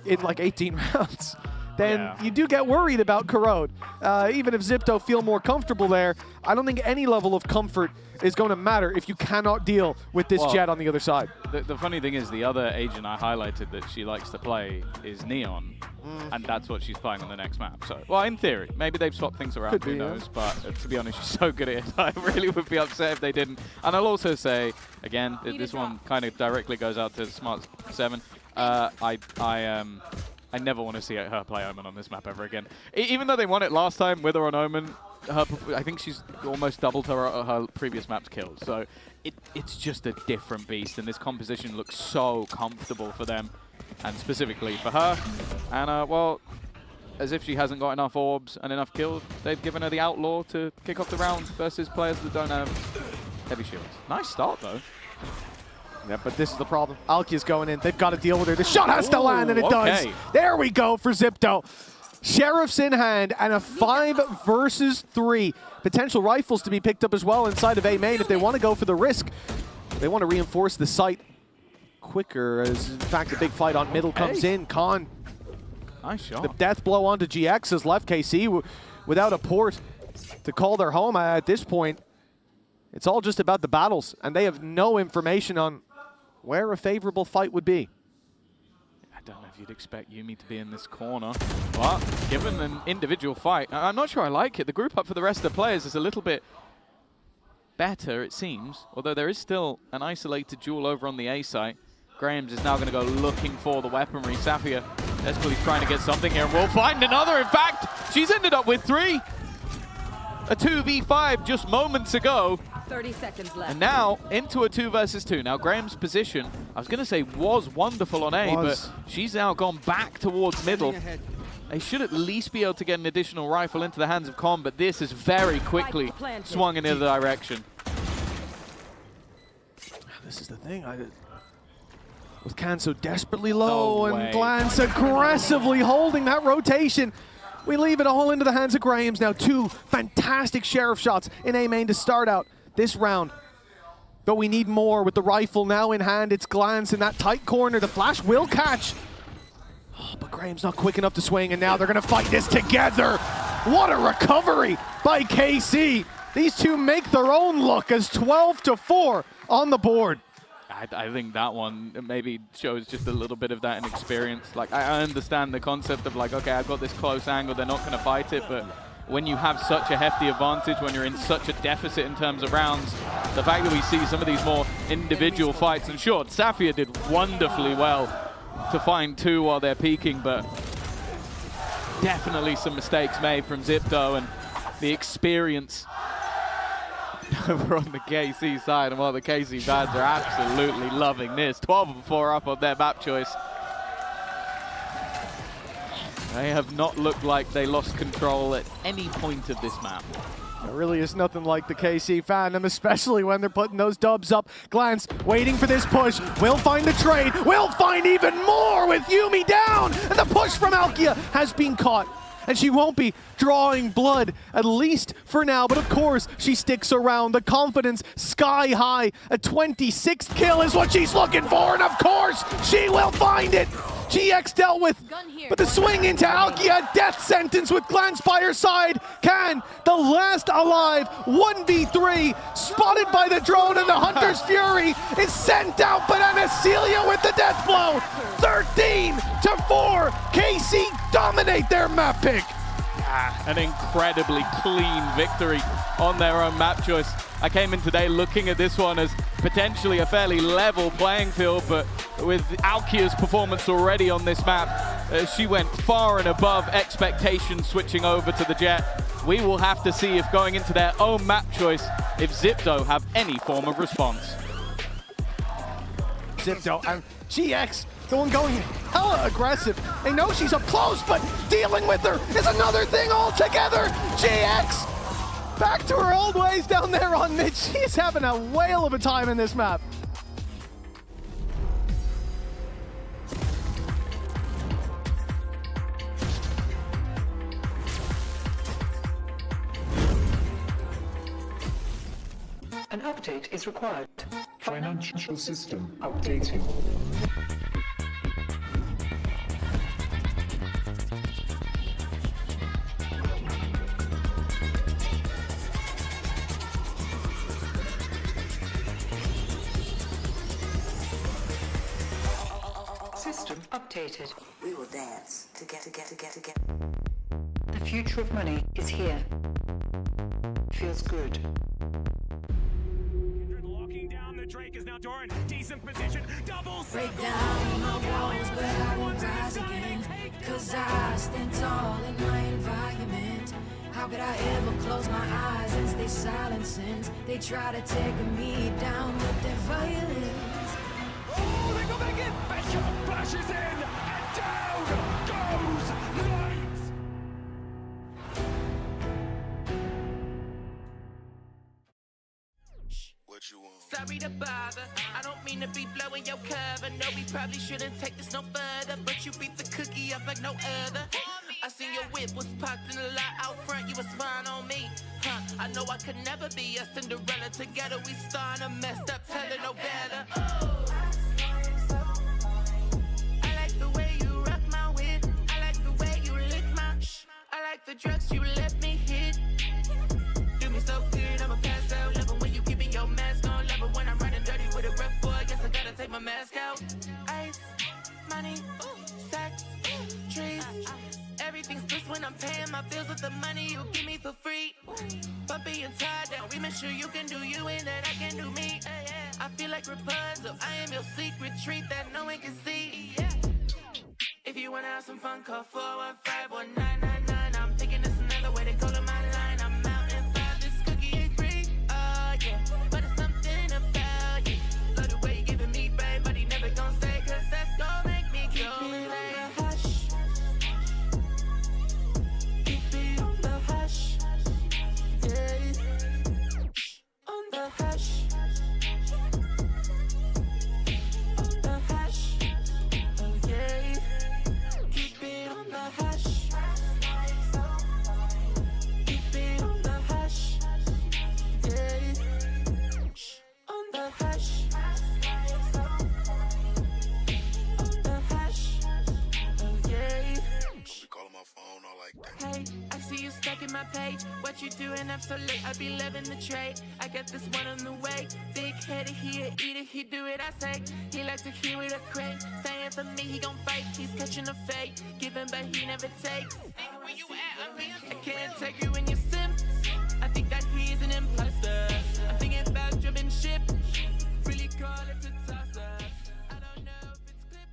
in like 18 rounds, then you do get worried about Corrode. Even if Zipto feel more comfortable there, I don't think any level of comfort is going to matter if you cannot deal with this Jet on the other side. The funny thing is, the other agent I highlighted that she likes to play is Neon, and that's what she's playing on the next map. So, well, in theory, maybe they've swapped things around, who knows, but to be honest, she's so good at it, I really would be upset if they didn't. And I'll also say, again, this one kind of directly goes out to Smart 7. I never want to see her play Omen on this map ever again. Even though they won it last time with her on Omen, I think she's almost doubled her previous map's kills. So it's just a different beast, and this composition looks so comfortable for them, and specifically for her. And, well, as if she hasn't got enough orbs and enough kills, they've given her the Outlaw to kick off the round versus players that don't have heavy shields. Nice start, though. Yeah, but this is the problem. Alkia's going in. They've got to deal with her. The shot has to land, and it does. There we go for Zipto. Sheriff's in hand, and a 5 versus 3. Potential rifles to be picked up as well inside of A main if they want to go for the risk. They want to reinforce the site quicker, as in fact a big fight on middle comes in. Con. Nice shot. The death blow onto GX has left KC without a port to call their home at this point. It's all just about the battles, and they have no information on where a favorable fight would be. I don't know You'd expect Yumi to be in this corner, but given an individual fight, I'm not sure I like it. The group up for the rest of the players is a little bit better, it seems, although there is still an isolated duel over on the A site. Grahams is now going to go looking for the weaponry. Safia desperately trying to get something here, and we'll find another. In fact, she's ended up with 3. A 2v5 just moments ago. 30 seconds left. And now into a 2 versus 2. Now Graham's position, I was going to say was wonderful on A, but she's now gone back towards middle. They should at least be able to get an additional rifle into the hands of Con, but this is very quickly swung in the other direction. This is the thing. With Can so desperately low and Glance aggressively holding that rotation. We leave it all into the hands of Grahams now. 2 fantastic sheriff shots in A main to start out this round. But we need more with the rifle now in hand. It's Glance in that tight corner. The flash will catch. Oh, but Graham's not quick enough to swing, and now they're going to fight this together. What a recovery by KC. These two make their own look as 12-4 on the board. I think that one maybe shows just a little bit of that inexperience. Like, I understand the concept of like, okay, I've got this close angle, they're not going to fight it, but when you have such a hefty advantage, when you're in such a deficit in terms of rounds, the fact that we see some of these more individual fights, and sure, Safia did wonderfully well to find 2 while they're peaking, but definitely some mistakes made from Zipto and the experience over on the KC side, and while the KC fans are absolutely loving this. 12-4 up on their map choice. They have not looked like they lost control at any point of this map. There really is nothing like the KC fandom, especially when they're putting those dubs up. Glance waiting for this push. We'll find the trade. We'll find even more with Yumi down. And the push from Alkia has been caught. And she won't be drawing blood, at least for now. But of course, she sticks around. The confidence sky high. A 26th kill is what she's looking for. And of course, she will find it. GX dealt with, but the swing into Alkia, death sentence with Glance by her side. Can, the last alive, 1v3, spotted by the drone, and the Hunter's Fury is sent out, but Anacelia with the death blow. 13-4, KC dominate their map pick. An incredibly clean victory on their own map choice. I came in today looking at this one as potentially a fairly level playing field, but with Alkia's performance already on this map, she went far and above expectations switching over to the Jet. We will have to see if going into their own map choice, if Zipto have any form of response. Zipto and GX going hella aggressive. They know she's up close, but dealing with her is another thing altogether. GX back to her old ways down there on mid. She's having a whale of a time in this map. An update is required. Financial system updating. System updated. We will dance together. The future of money is here. Feels good. Locking down the Drake is now Doran. Decent position. Double break down my walls, but I won't rise again. Cause I stand tall in my environment. How could I ever close my eyes and stay silent since they try to take me down with their violence? Oh, they go back in. Bishop flashes in, and down goes Knight. What you want? Sorry to bother, I don't mean to be blowing your cover. No, we probably shouldn't take this no further, but you beat the cookie up like no other. I seen your whip was parked in the lot out front, you was fine on me. I know I could never be a Cinderella. Together we starting a messed up telenovela. I like the way you rock my whip. I like the way you lick my I like the drugs you let me hit. Do me so good, I'ma pass out. Love it when you keeping your mask on. Love it when I'm running dirty with a rough boy. Guess I gotta take my mask out. Ice, money, sex. trees. Everything's bliss when I'm paying my bills with the money you give me for free. But being tired down, we make sure you can do you and that I can do me. I feel like Rapunzel, I am your secret treat that no one can see. If you wanna have some fun, call 415-1999. I'm thinking it's another way to go to my line. I'm out and find this cookie is free. Oh yeah, but it's something about you. Love the way you giving me, babe, but he never gon' say, 'cause that's gon' make me go and say, hush. Keep it on the hush. Yeah. On the hush. On the hush. Oh yeah. Keep it on the hush. Keep it on the hush. Yeah. On the hush. On the hush. Oh yeah. Call my phone, I like that. Hey, I see you stuck in my page. What you doing up so late? I be living the trade. I got this one on the way. Big headed, he'll eat it, he do it, I say. He like to hear it a crate. Saying for me, he gon' fight. He's catching a fade. Giving, but he never takes. Where you at? I can't take you in your sim. I think that he's an imposter. I'm thinking about driven ship. Really call it a toss up. I don't know if it's clipped.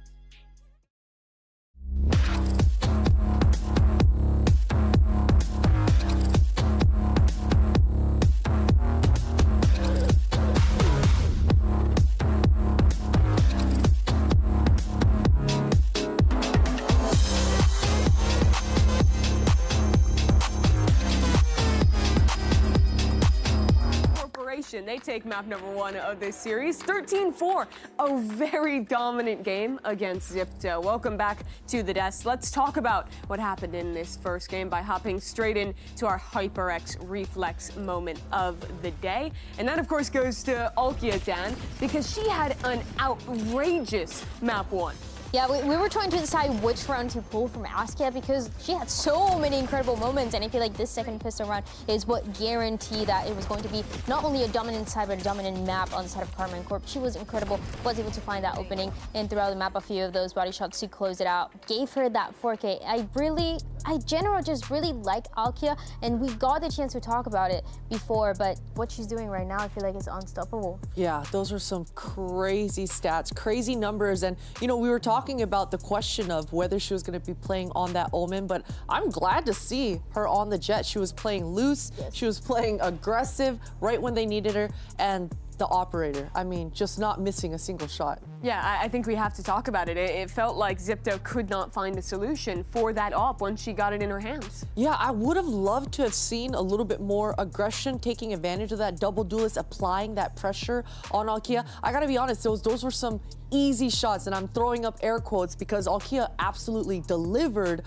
They take map number 1 of this series, 13-4, a very dominant game against Zipto. Welcome back to the desk. Let's talk about what happened in this first game by hopping straight into our HyperX reflex moment of the day. And that, of course, goes to Alkia, Dan, because she had an outrageous map 1. Yeah, we were trying to decide which round to pull from Askia because she had so many incredible moments, and I feel like this second pistol round is what guaranteed that it was going to be not only a dominant side, but a dominant map on the side of Carmen Corp. She was incredible, was able to find that opening, and throughout the map, a few of those body shots to close it out. Gave her that 4K. I generally just really like Alkia, and we got the chance to talk about it before, but what she's doing right now, I feel like is unstoppable. Yeah, those are some crazy stats, crazy numbers, and you know, we were talking about the question of whether she was going to be playing on that Omen, but I'm glad to see her on the jet. She was playing loose, she was playing aggressive right when they needed her, and the operator, I mean, just not missing a single shot. Yeah, I think we have to talk about it. It felt like Zipto could not find a solution for that op once she got it in her hands. Yeah, I would have loved to have seen a little bit more aggression, taking advantage of that double duelist, applying that pressure on Alkia. I gotta be honest, those were some easy shots, and I'm throwing up air quotes because Alkia absolutely delivered,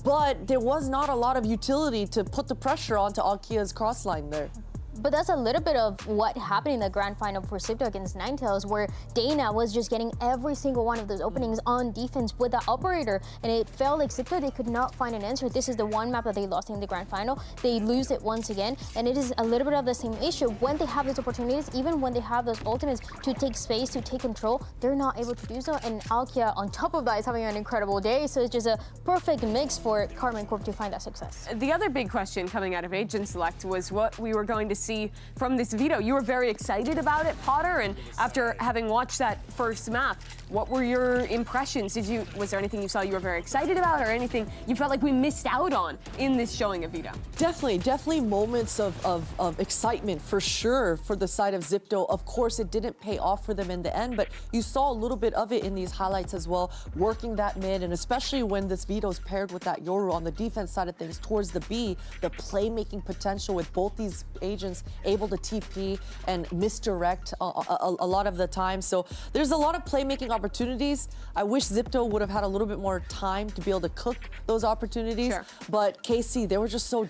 but there was not a lot of utility to put the pressure onto Alkia's crossline there. But that's a little bit of what happened in the grand final for Zipto against Ninetales, where Dana was just getting every single one of those openings on defense with the operator, and it felt like Zipto, they could not find an answer. This is the one map that they lost in the grand final. They lose it once again, and it is a little bit of the same issue. When they have those opportunities, even when they have those ultimates to take space, to take control, they're not able to do so, and Alkia, on top of that, is having an incredible day, so it's just a perfect mix for Carmen Corp to find that success. The other big question coming out of Agent Select was what we were going to see from this veto. You were very excited about it, Potter, and after having watched that first map, what were your impressions? Was there anything you saw you were very excited about, or anything you felt like we missed out on in this showing of veto? Definitely moments of excitement for sure for the side of Zipto. Of course, it didn't pay off for them in the end, but you saw a little bit of it in these highlights as well, working that mid, and especially when this veto is paired with that Yoru on the defense side of things towards the B, the playmaking potential with both these agents able to TP and misdirect a lot of the time. So there's a lot of playmaking opportunities. I wish Zipto would have had a little bit more time to be able to cook those opportunities. Sure. But KC, they were just so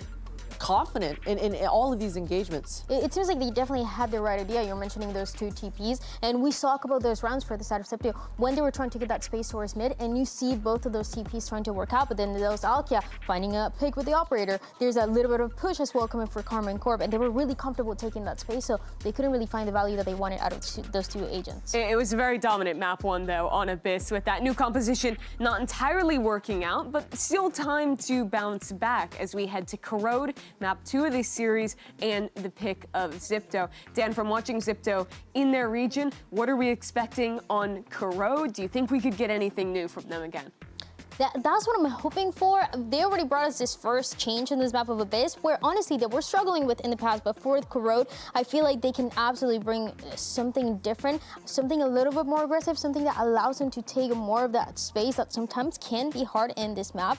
confident in all of these engagements. It seems like they definitely had the right idea. You're mentioning those two TPs, and we saw a couple of those rounds for the side of Zipto when they were trying to get that space towards mid, and you see both of those TPs trying to work out, but then there was Alkia finding a pick with the operator. There's a little bit of push as well coming for Karma and Corp, and they were really comfortable taking that space, so they couldn't really find the value that they wanted out of those two agents. It was a very dominant map one, though, on Abyss, with that new composition not entirely working out, but still time to bounce back as we head to Corrode, map 2 of this series, and the pick of Zipto. Dan, from watching Zipto in their region, what are we expecting on Corrode? Do you think we could get anything new from them again? That's what I'm hoping for. They already brought us this first change in this map of Abyss, where honestly they were struggling with in the past, but for Corrode, I feel like they can absolutely bring something different, something a little bit more aggressive, something that allows them to take more of that space that sometimes can be hard in this map.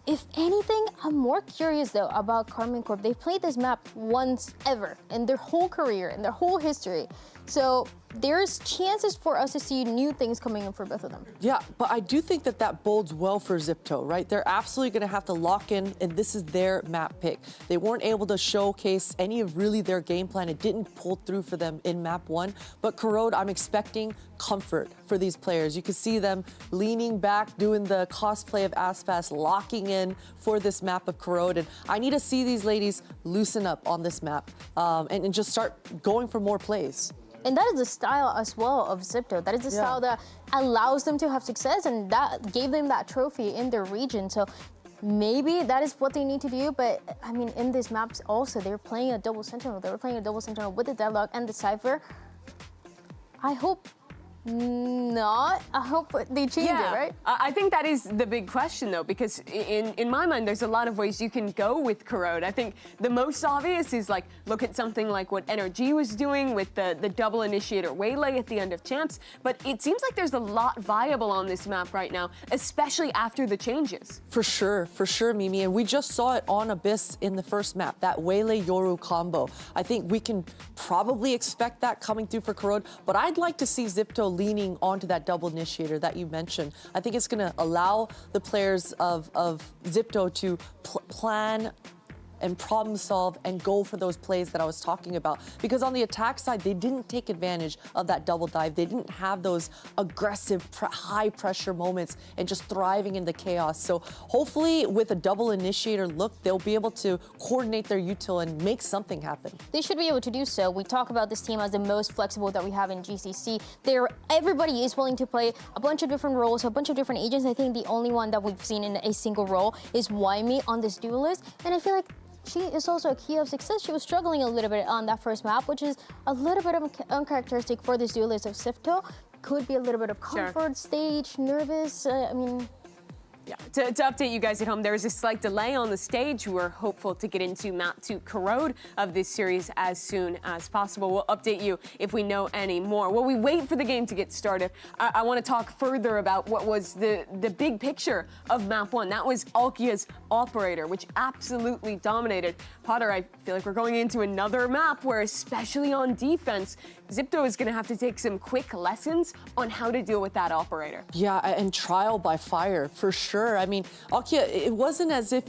If anything, I'm more curious though about Karma Corp. They've played this map once ever in their whole career, in their whole history. So there's chances for us to see new things coming in for both of them. Yeah, but I do think that that bodes well for Zipto, right? They're absolutely going to have to lock in, and this is their map pick. They weren't able to showcase any of really their game plan. It didn't pull through for them in map 1. But Corrode, I'm expecting comfort for these players. You can see them leaning back, doing the cosplay of Aspas, locking in for this map of Corrode. And I need to see these ladies loosen up on this map and just start going for more plays. And that is the style as well of Zipto. That is the style that allows them to have success, and that gave them that trophy in their region. So maybe that is what they need to do. But I mean, in these maps also, they're playing a double sentinel. They were playing a double sentinel with the deadlock and the cypher. I hope not. I hope they change it, right? I think that is the big question, though, because in my mind, there's a lot of ways you can go with Corrode. I think the most obvious is, like, look at something like what NRG was doing with the double initiator waylay at the end of champs. But it seems like there's a lot viable on this map right now, especially after the changes. For sure, Mimi. And we just saw it on Abyss in the first map, that waylay Yoru combo. I think we can probably expect that coming through for Corrode, but I'd like to see Zipto leaning onto that double initiator that you mentioned. I think it's going to allow the players of Zipto to plan and problem solve and go for those plays that I was talking about. Because on the attack side, they didn't take advantage of that double dive. They didn't have those aggressive, high pressure moments and just thriving in the chaos. So hopefully with a double initiator look, they'll be able to coordinate their util and make something happen. They should be able to do so. We talk about this team as the most flexible that we have in GCC. Everybody is willing to play a bunch of different roles, a bunch of different agents. I think the only one that we've seen in a single role is Waimi on this duelist. And I feel like she is also a key of success. She was struggling a little bit on that first map, which is a little bit of uncharacteristic for this duelist of Zipto. Could be a little bit of comfort, stage, nervous. I mean, Yeah, to update you guys at home, there is a slight delay on the stage. We're hopeful to get into map 2 Corrode of this series as soon as possible. We'll update you if we know any more. While we wait for the game to get started, I want to talk further about what was the big picture of map 1. That was Alkia's operator, which absolutely dominated. Potter, I feel like we're going into another map where, especially on defense, Zipto is going to have to take some quick lessons on how to deal with that operator. Yeah, and trial by fire, for sure. I mean, Alkia, it wasn't as if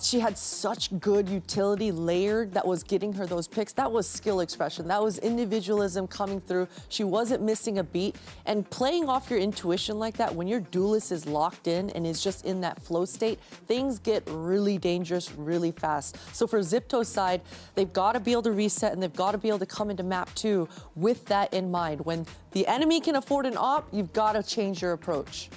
she had such good utility layered that was getting her those picks. That was skill expression. That was individualism coming through. She wasn't missing a beat. And playing off your intuition like that, when your duelist is locked in and is just in that flow state, things get really dangerous really fast. So for Zipto's side, they've got to be able to reset, and they've got to be able to come into map 2 with that in mind. When the enemy can afford an op, you've got to change your approach.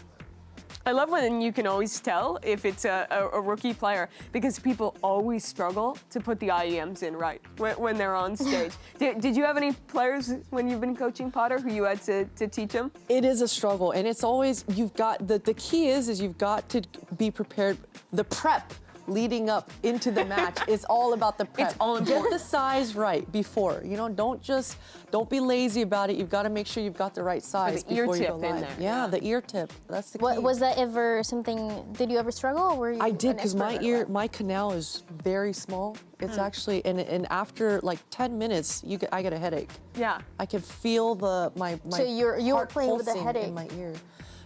I love when you can always tell if it's a rookie player, because people always struggle to put the IEMs in right when they're on stage. Did you have any players when you've been coaching, Potter, who you had to teach them? It is a struggle, and it's always, you've got, the key is you've got to be prepared. The prep leading up into the match is all about the prep. It's all important. Get the size right before. You know, don't be lazy about it. You've got to make sure you've got the right size before you go live. In there. Yeah, the ear tip. That's the key. Was that ever something? Did you ever struggle? Or were you I did, because my canal is very small. It's actually, and after like 10 minutes, I get a headache. Yeah. I can feel my so you were playing with a headache in my ear.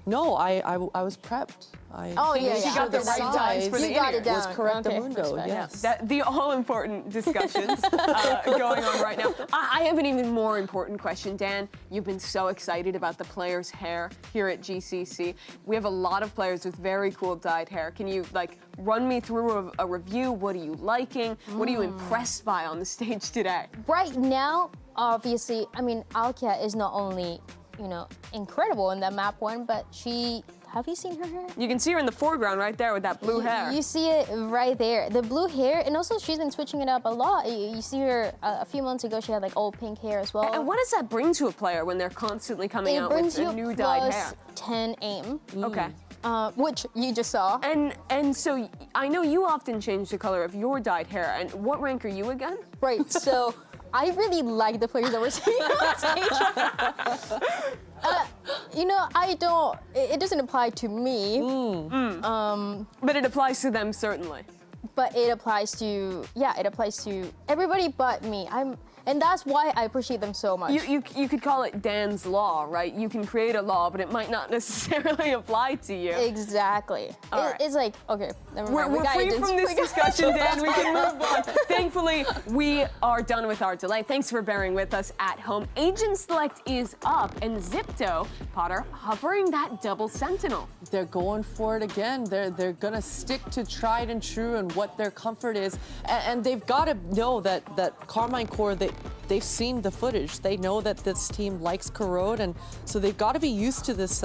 No, I was prepped. She got the right size for the got it down. Was correct Okay. mundo, yes. The all-important discussions going on right now. I have an even more important question, Dan. You've been so excited about the players' hair here at GCC. We have a lot of players with very cool dyed hair. Can you run me through a review? What are you liking? What are you impressed by on the stage today? Right now, obviously, I mean, Alkia is not only, incredible in that map one, but have you seen her hair? You can see her in the foreground right there with that blue hair. You see it right there. The blue hair, and also she's been switching it up a lot. You see her a few months ago, she had all pink hair as well. And what does that bring to a player when they're constantly coming out with a new dyed hair? 10 aim. Okay. Which you just saw. And so I know you often change the color of your dyed hair. And what rank are you again? Right, so I really like the players that we're seeing on stage. It doesn't apply to me. But it applies to them, certainly. But it applies to everybody but me. And that's why I appreciate them so much. You could call it Dan's law, right? You can create a law, but it might not necessarily apply to you. Exactly. It's like, okay, never mind. We're free from this discussion, Dan. We can move on. Thankfully, we are done with our delay. Thanks for bearing with us at home. Agent Select is up, and Zipto, Potter, hovering that double sentinel. They're going for it again. They're gonna stick to tried and true and what their comfort is, and they've got to know that Carmine Core, they've seen the footage. They know that this team likes Corrode, and so they've got to be used to this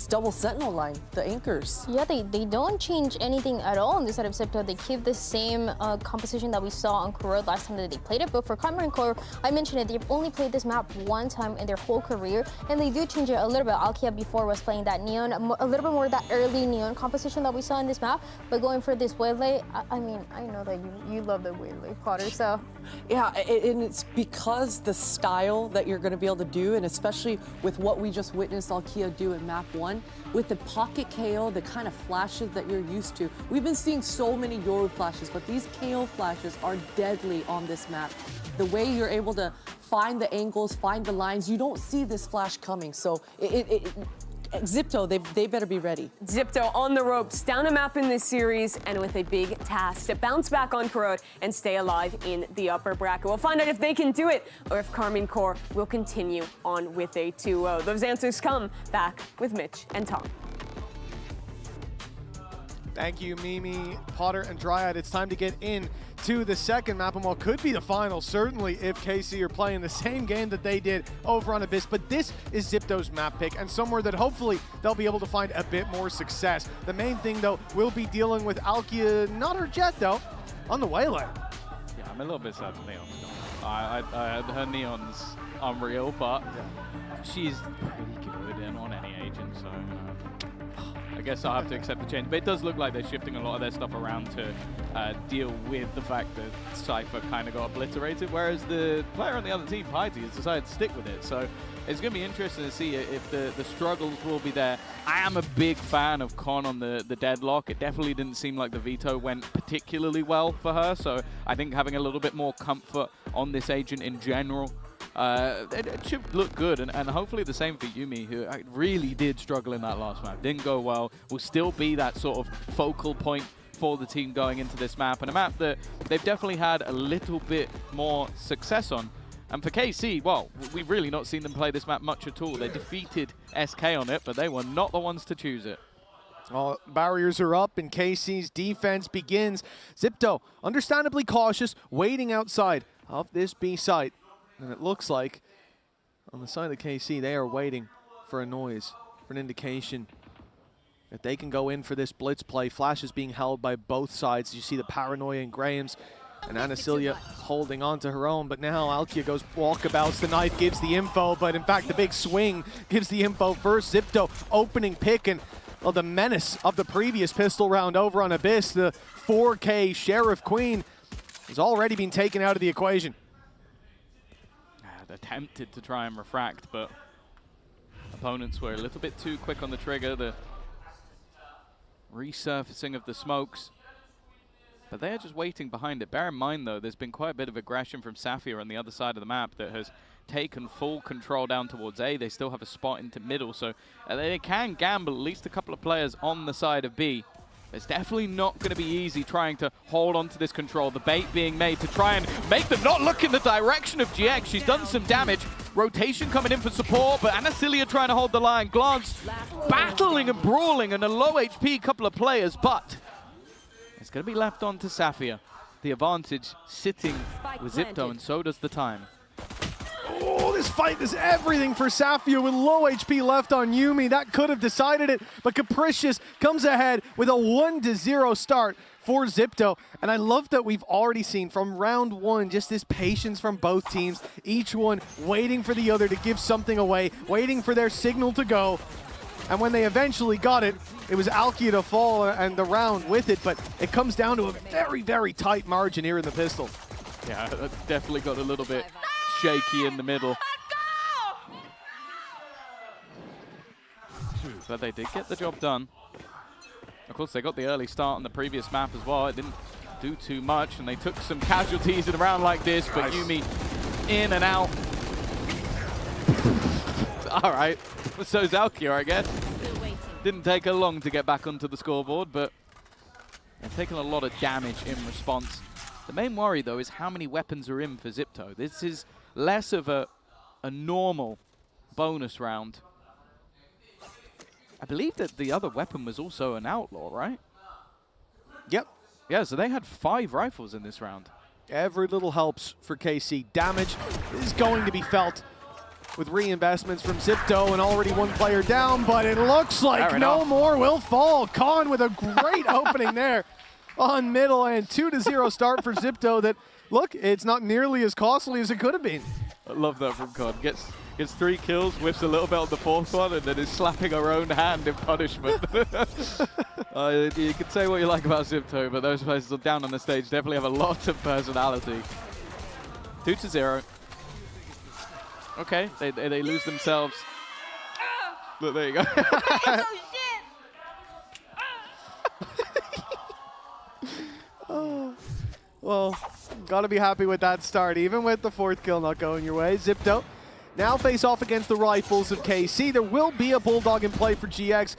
double sentinel line, the anchors. Yeah, they don't change anything at all on this side of Zipto. They keep the same composition that we saw on Corrode last time that they played it. But for Carmine Core, I mentioned it, they've only played this map one time in their whole career, and they do change it a little bit. Alkia before was playing that neon, a little bit more of that early neon composition that we saw in this map. But going for this Waylay, I mean, I know that you love the Waylay, Potter, so. Yeah, and it's because the style that you're going to be able to do, and especially with what we just witnessed Alkia do in map 1, with the pocket KO, the kind of flashes that you're used to. We've been seeing so many Yoru flashes, but these KO flashes are deadly on this map. The way you're able to find the angles, find the lines, you don't see this flash coming. So Zipto, they better be ready. Zipto on the ropes, down a map in this series, and with a big task to bounce back on Corrode and stay alive in the upper bracket. We'll find out if they can do it, or if Carmine Core will continue on with a 2-0. Those answers come back with Mitch and Tom. Thank you, Mimi, Potter, and Dryad. It's time to get in to the second map, and what could be the final, certainly if KC are playing the same game that they did over on Abyss. But this is Zipto's map pick, and somewhere that hopefully they'll be able to find a bit more success. The main thing, though, will be dealing with Alkia, not her jet, though, on the Waylay. Yeah, I'm a little bit sad for Neon's gone. Her Neon's unreal, but she's pretty good in on any agent, so I guess I'll have to accept the change. But it does look like they're shifting a lot of their stuff around to deal with the fact that Cypher kind of got obliterated, whereas the player on the other team, Piety, has decided to stick with it. So it's going to be interesting to see if the struggles will be there. I am a big fan of Con on the deadlock. It definitely didn't seem like the veto went particularly well for her. So I think having a little bit more comfort on this agent in general, it should look good, and hopefully the same for Yumi, who really did struggle in that last map. Didn't go well, will still be that sort of focal point for the team going into this map, and a map that they've definitely had a little bit more success on. And for KC, well, we've really not seen them play this map much at all. They defeated SK on it, but they were not the ones to choose it. Well, barriers are up, and KC's defense begins. Zipto, understandably cautious, waiting outside of this B site. And it looks like on the side of KC, they are waiting for a noise, for an indication that they can go in for this blitz play. Flash is being held by both sides. You see the paranoia in Graham's, and Anacilia holding on to her own. But now Alkia goes walkabouts. The knife gives the info, but in fact the big swing gives the info first. Zipto opening pick, and well, the menace of the previous pistol round over on Abyss, the 4K Sheriff Queen, has already been taken out of the equation. Attempted to try and refract, but opponents were a little bit too quick on the trigger. The resurfacing of the smokes, but they are just waiting behind it. Bear in mind, though, there's been quite a bit of aggression from Safia on the other side of the map that has taken full control down towards A. They still have a spot into middle, so they can gamble at least a couple of players on the side of B. It's definitely not going to be easy trying to hold on to this control. The bait being made to try and make them not look in the direction of GX. She's done some damage. Rotation coming in for support, but Anasilia trying to hold the line. Glance battling and brawling, and a low HP couple of players, but it's going to be left on to Safia. The advantage sitting with Zipto, and so does the time. Oh, this fight is everything for Safia with low HP left on Yuumi. That could have decided it, but Capricious comes ahead with a 1-0 start for Zipto. And I love that we've already seen from round one just this patience from both teams, each one waiting for the other to give something away, waiting for their signal to go. And when they eventually got it, it was Alkia to fall and the round with it, but it comes down to a very, very tight margin here in the pistol. Yeah, that definitely got a little bit shaky in the middle. But they did get the job done. Of course, they got the early start on the previous map as well. It didn't do too much, and they took some casualties in a round like this, but Yuumi in and out. All right, so Zalkia, I guess. Didn't take her long to get back onto the scoreboard, but they've taken a lot of damage in response. The main worry, though, is how many weapons are in for Zipto. This is less of a normal bonus round. I believe that the other weapon was also an outlaw, right? Yep. Yeah, so they had 5 rifles in this round. Every little helps for KC. Damage is going to be felt with reinvestments from Zipto and already one player down, but it looks like no more will fall. Khan with a great opening there on middle, and 2-0 start for Zipto that, look, it's not nearly as costly as it could have been. I love that from Khan. Gets 3 kills, whiffs a little bit on the 4th one, and then is slapping her own hand in punishment. You can say what you like about Zipto, but those players down on the stage definitely have a lot of personality. 2-0. Okay, they lose themselves. Look, there you go. Oh, well, gotta be happy with that start, even with the 4th kill not going your way. Zipto now face off against the rifles of KC. There will be a Bulldog in play for GX.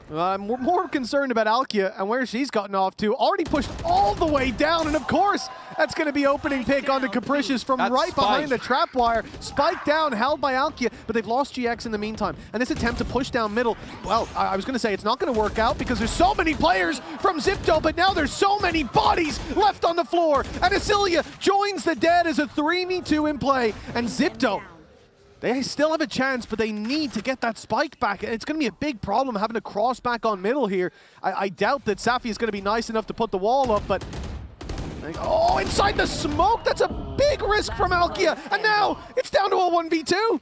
I'm more concerned about Alkia and where she's gotten off to. Already pushed all the way down, and of course, that's going to be opening pick onto Capricious from right behind the trap wire. Spike down, held by Alkia, but they've lost GX in the meantime. And this attempt to push down middle, well, I was going to say it's not going to work out because there's so many players from Zipto, but now there's so many bodies left on the floor. And Asilia joins the dead as a 3v2 in play, and Zipto, they still have a chance, but they need to get that spike back. And it's going to be a big problem having to cross back on middle here. I doubt that Safi is going to be nice enough to put the wall up, but... Oh, inside the smoke! That's a big risk from Alkia. And now it's down to a 1v2.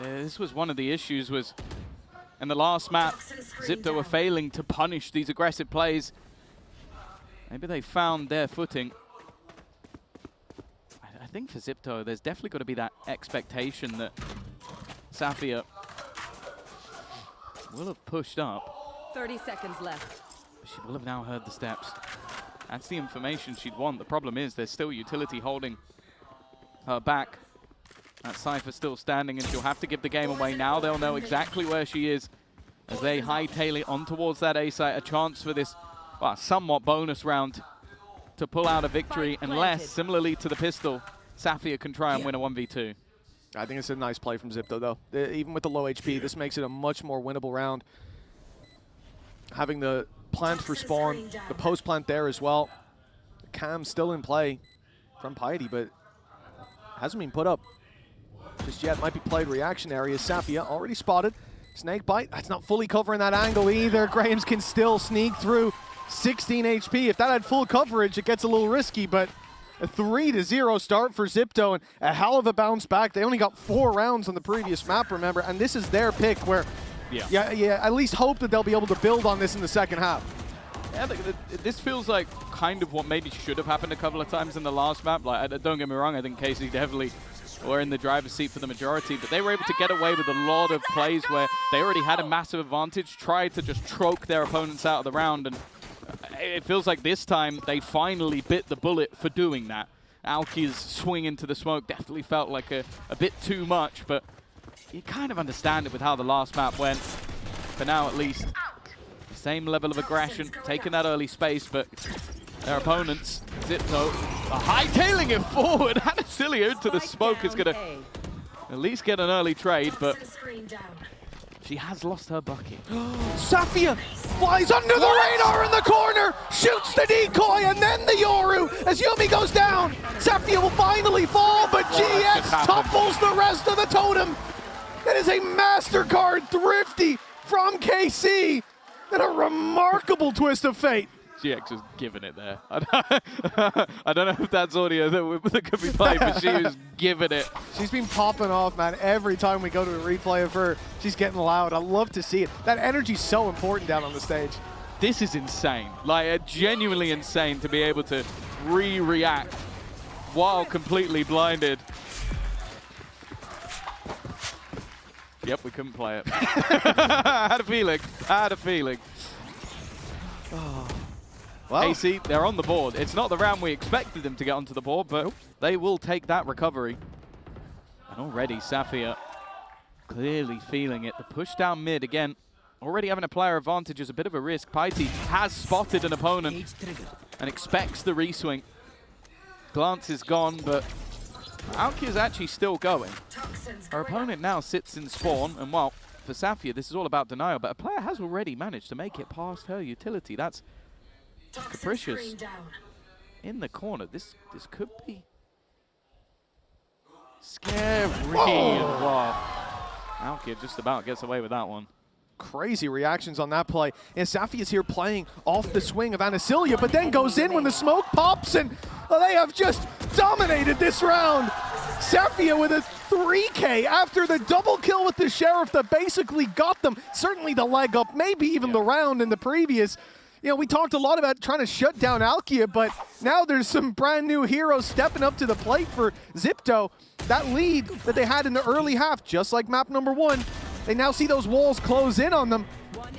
This was one of the issues, was in the last map, Zipto were failing to punish these aggressive plays. Maybe they found their footing. I think for Zipto, there's definitely got to be that expectation that Safia will have pushed up. 30 seconds left. She will have now heard the steps. That's the information she'd want. The problem is there's still utility holding her back. That Cypher still standing, and she'll have to give the game away now. They'll know exactly where she is as they hightail it on towards that A site. A chance for this, well, somewhat bonus round to pull out a victory, unless, similarly to the pistol, Safia can try and win a 1v2. I think it's a nice play from Zipto, though. Even with the low HP, this makes it a much more winnable round. Having the plant for spawn, the post plant there as well. The cam still in play from Piety, but hasn't been put up just yet. Might be played reactionary as Safia already spotted. Snake bite, that's not fully covering that angle either. Graham's can still sneak through. 16 HP. If that had full coverage, it gets a little risky, but a 3-0 start for Zipto and a hell of a bounce back. They only got 4 rounds on the previous map, remember, and this is their pick where, yeah, at least hope that they'll be able to build on this in the second half. Yeah, this feels like kind of what maybe should have happened a couple of times in the last map. Like, don't get me wrong, I think KC definitely were in the driver's seat for the majority, but they were able to get away with a lot of plays where they already had a massive advantage, tried to just choke their opponents out of the round, and it feels like this time they finally bit the bullet for doing that. Alkia's swing into the smoke definitely felt like a bit too much, but you kind of understand it with how the last map went. For now, at least, the same level of aggression, taking that early space, but their opponents, Zipto, are hightailing it forward. Anasilio into the smoke is going to at least get an early trade, but she has lost her bucket. Safia flies under the radar in the corner, shoots the decoy, and then the Yoru as Yumi goes down. Safia will finally fall, but GX topples the rest of the totem. That is a Mastercard thrifty from KC, and a remarkable twist of fate. GX is giving it there. I don't know if that's audio that could be played, but she was giving it. She's been popping off, man. Every time we go to a replay of her, she's getting loud. I love to see it. That energy's so important down on the stage. This is insane. Like, genuinely insane to be able to react while completely blinded. Yep, we couldn't play it. I had a feeling. Oh. Well, AC, they're on the board. It's not the round we expected them to get onto the board, but they will take that recovery. And already Safia clearly feeling it. The push down mid again. Already having a player advantage is a bit of a risk. Paiti has spotted an opponent and expects the reswing. Glance is gone, but Alki is actually still going. Our opponent now sits in spawn, and well, for Safia, this is all about denial, but a player has already managed to make it past her utility. That's Capricious in the corner. This could be scary. Wow. Alkia just about gets away with that one. Crazy reactions on that play. And Safia is here playing off the swing of Anasilio, but then goes in when the smoke pops, and they have just dominated this round. Safia with a 3K after the double kill with the Sheriff that basically got them certainly the leg up, maybe even the round in the previous. You know, we talked a lot about trying to shut down Alkia, but now there's some brand new heroes stepping up to the plate for Zipto. That lead that they had in the early half, just like map number 1, they now see those walls close in on them.